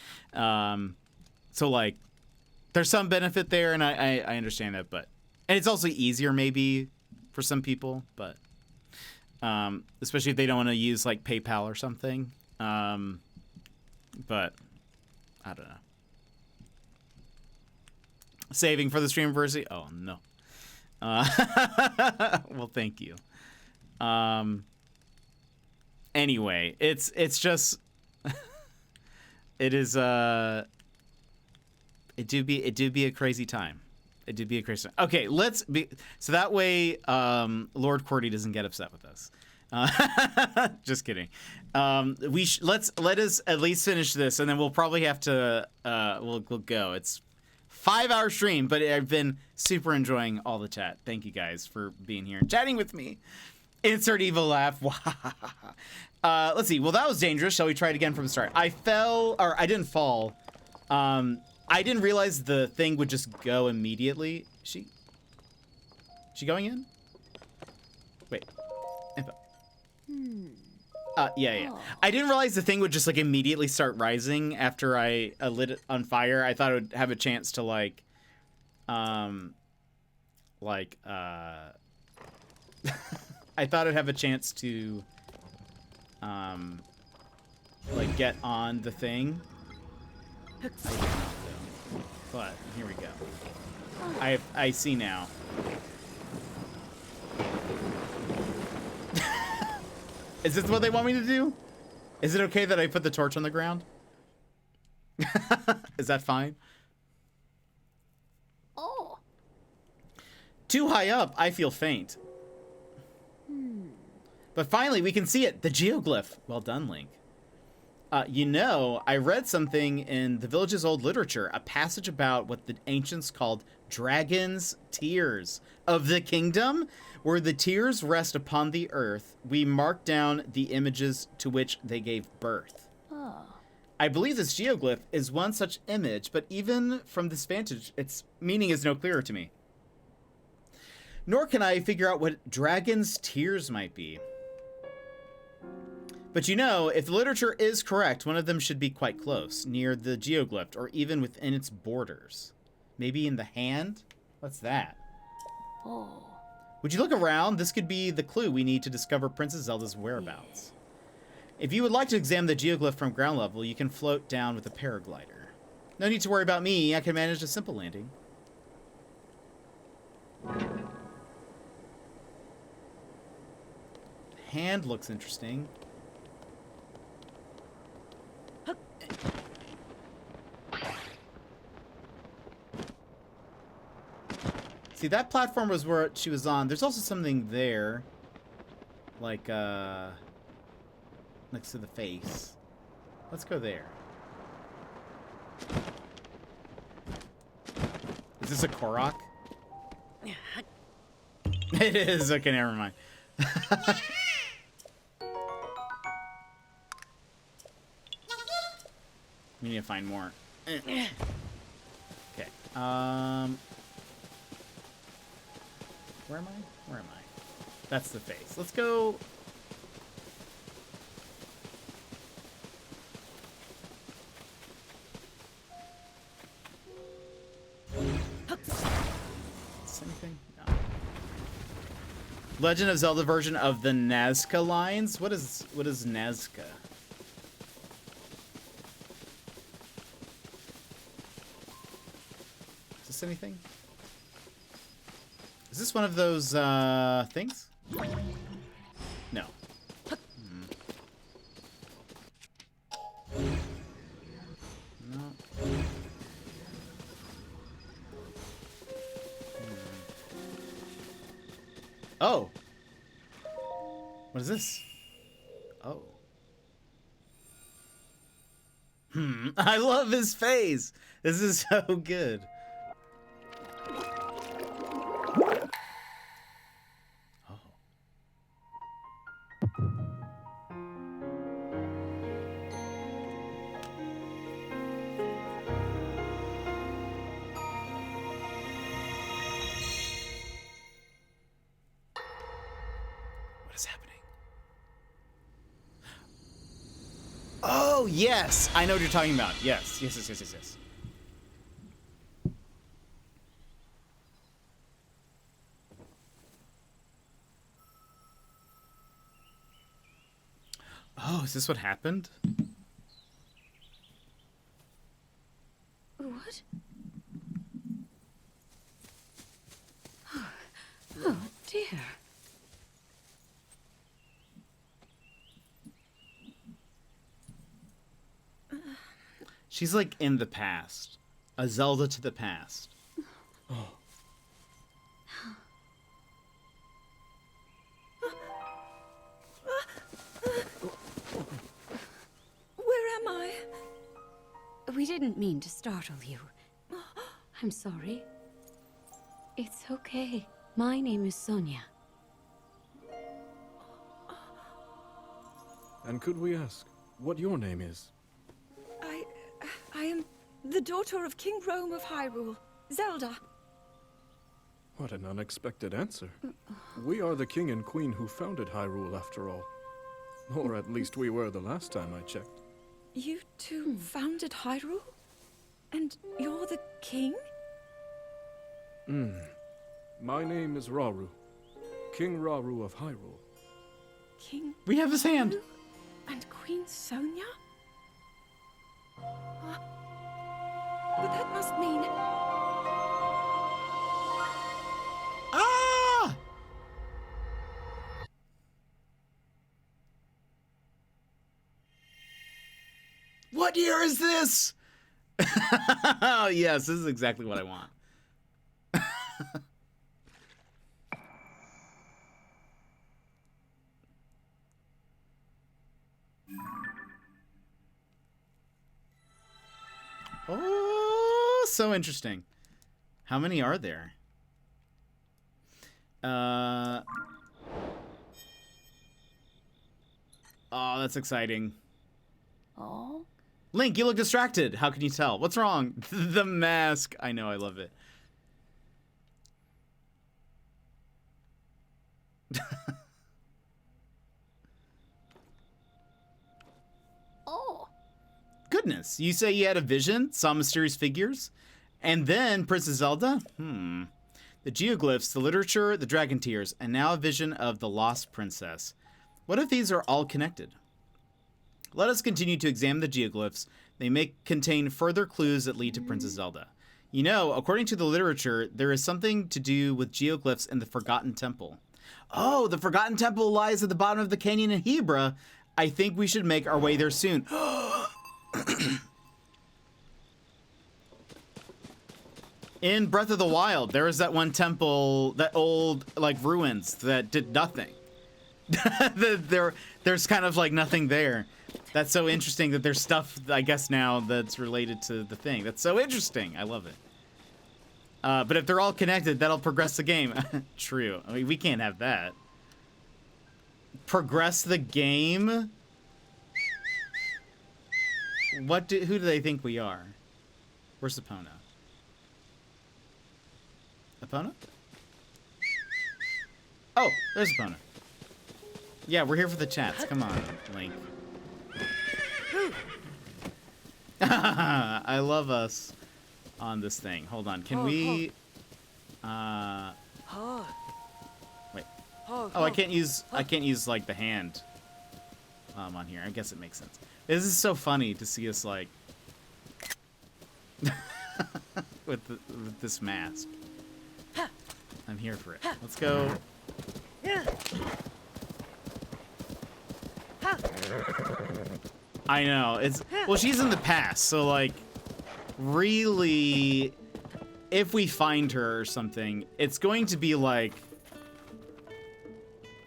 So like, there's some benefit there, and I understand that, but and it's also easier maybe for some people, but especially if they don't want to use like PayPal or something. But I don't know. Saving for the streamversity? Oh no. Well, thank you. Anyway, it's just it is it do be a crazy time. It do be a crazy time. Okay, so that way Lord Cordy doesn't get upset with us. Just kidding. Let us at least finish this, and then we'll probably have to we'll go. It's 5-hour stream, but I've been super enjoying all the chat. Thank you guys for being here and chatting with me. Insert evil laugh. Let's see. Well, that was dangerous. Shall we try it again from the start? I didn't fall. I didn't realize the thing would just go immediately. She going in? Wait. Yeah. I didn't realize the thing would just like immediately start rising after I lit it on fire. I thought it would have a chance to like I thought it'd have a chance to like get on the thing. I did not though. But here we go. I see now. Is this what they want me to do? Is it okay that I put the torch on the ground? Is that fine? Oh. Too high up, I feel faint. But finally, we can see it. The geoglyph. Well done, Link. I read something in the village's old literature, a passage about what the ancients called dragons' tears of the kingdom. Where the tears rest upon the earth, we mark down the images to which they gave birth. Oh. I believe this geoglyph is one such image, but even from this vantage, its meaning is no clearer to me. Nor can I figure out what dragons' tears might be. But if the literature is correct, one of them should be quite close, near the geoglyph, or even within its borders. Maybe in the hand? What's that? Oh. Would you look around? This could be the clue we need to discover Princess Zelda's whereabouts. If you would like to examine the geoglyph from ground level, you can float down with a paraglider. No need to worry about me. I can manage a simple landing. Hand looks interesting. See, that platform was where she was on. There's also something there. Like, next to the face. Let's go there. Is this a Korok? It is. Okay, never mind. We need to find more. Okay. Where am I? Where am I? That's the face. Let's go. Is anything? No. Legend of Zelda version of the Nazca lines? What is Nazca? Is this anything? Is this one of those things? No. No. Oh. What is this? Oh. I love his face. This is so good. Yes, I know what you're talking about. Yes. is this what happened? What? Oh, dear. She's like in the past. A Zelda to the past. Where am I? We didn't mean to startle you. I'm sorry. It's okay. My name is Sonia. And could we ask what your name is? I am the daughter of King Rome of Hyrule, Zelda. What an unexpected answer. We are the king and queen who founded Hyrule, after all. Or at least we were the last time I checked. You two founded Hyrule? And you're the king? My name is Rauru. King Rauru of Hyrule. King We have his hand. Rauru and Queen Sonia? But that must mean... Ah! What year is this? Oh, yes, this is exactly what I want. Oh, so interesting. How many are there? Oh, that's exciting. Oh? Link, you look distracted. How can you tell? What's wrong? The mask. I know, I love it. Oh. Goodness, you say you had a vision, saw mysterious figures, and then Princess Zelda? The geoglyphs, the literature, the dragon tears, and now a vision of the lost princess. What if these are all connected? Let us continue to examine the geoglyphs. They may contain further clues that lead to Princess Zelda. You know, according to the literature, there is something to do with geoglyphs in the Forgotten Temple. Oh, the Forgotten Temple lies at the bottom of the canyon in Hebra. I think we should make our way there soon. In Breath of the Wild, there was that one temple, that old, like, ruins that did nothing. There's kind of, like, nothing there. That's so interesting that there's stuff, I guess, now that's related to the thing. That's so interesting. I love it. But if they're all connected, that'll progress the game. True. I mean, we can't have that. Progress the game? Who do they think we are? Where's Epona? Epona? Oh, there's Epona. Yeah, we're here for the chats. Come on, Link. I love us on this thing. Hold on. Can we... Wait. Oh, I can't use like the hand on here. I guess it makes sense. This is so funny to see us like with this mask. I'm here for it. Let's go. I know. Well, she's in the past, so like really if we find her or something, it's going to be like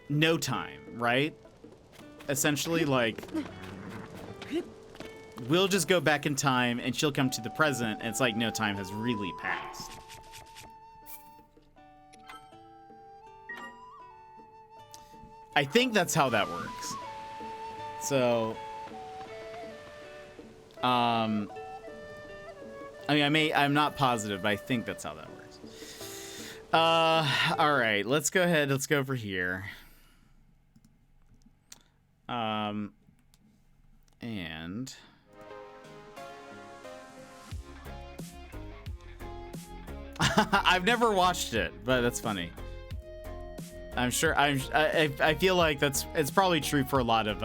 no time, right? Essentially, like we'll just go back in time and she'll come to the present and it's like no time has really passed. I think that's how that works. So, I mean, I'm not positive, but I think that's how that works. All right, let's go ahead. Let's go over here. And I've never watched it, but that's funny. I'm sure I feel like it's probably true for a lot of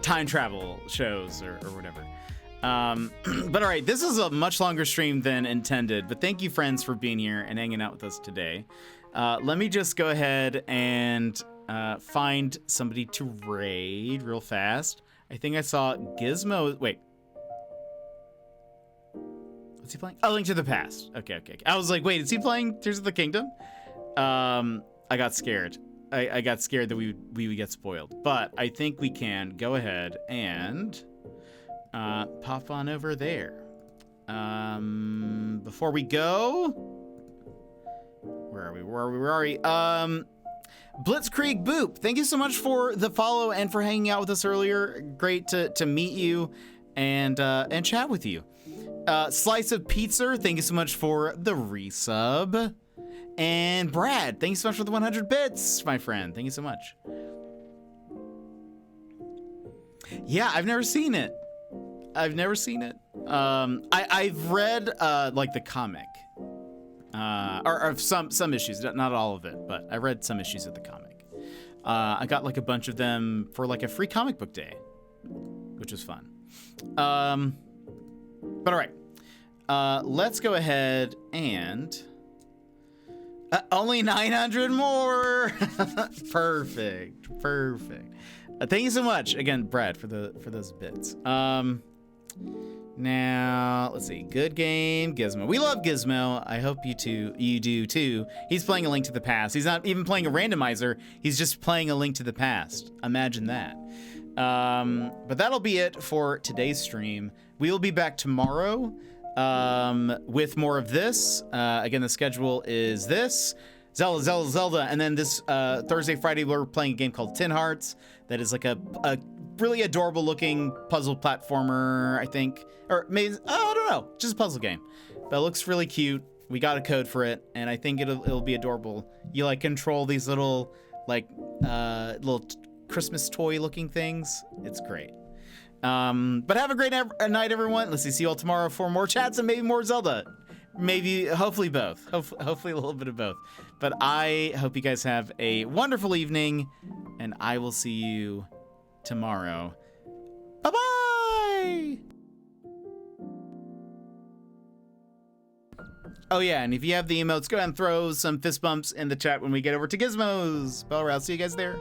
time travel shows or whatever. But all right, this is a much longer stream than intended, but thank you, friends, for being here and hanging out with us today. Let me just go ahead and find somebody to raid real fast. I think I saw Gizmo. Wait. What's he playing? Oh, Link to the Past. Okay. I was like, wait, is he playing Tears of the Kingdom? I got scared. I got scared that we would get spoiled. But I think we can go ahead and pop on over there. Before we go, where are we? Blitzkrieg Boop, thank you so much for the follow and for hanging out with us earlier. Great to meet you and chat with you. Slice of Pizza, thank you so much for the resub. And Brad, thank you so much for the 100 bits, my friend. Thank you so much. Yeah, I've never seen it. I've read like the comic, or some issues, not all of it, but I read some issues of the comic. I got like a bunch of them for like a free comic book day, which was fun. But all right, let's go ahead and only 900 more. Perfect. Thank you so much again, Brad, for those bits. Now let's see. Good game, Gizmo. We love Gizmo. I hope you do too. He's playing A Link to the Past. He's not even playing a randomizer. He's just playing A Link to the Past. Imagine that. But that'll be it for today's stream. We will be back tomorrow with more of this. Again, the schedule is this. Zelda, and then this Thursday, Friday, we're playing a game called Tin Hearts. That is like a really adorable looking puzzle platformer, I think. Or maybe, I don't know, just a puzzle game. But it looks really cute. We got a code for it, and I think it'll be adorable. You like control these little Christmas toy looking things. It's great. But have a great night, everyone. Let's see you all tomorrow for more chats and maybe more Zelda. Hopefully both. Hopefully a little bit of both. But I hope you guys have a wonderful evening, and I will see you tomorrow. Bye-bye! Oh yeah, and if you have the emotes, go ahead and throw some fist bumps in the chat when we get over to Gizmos. I'll see you guys there.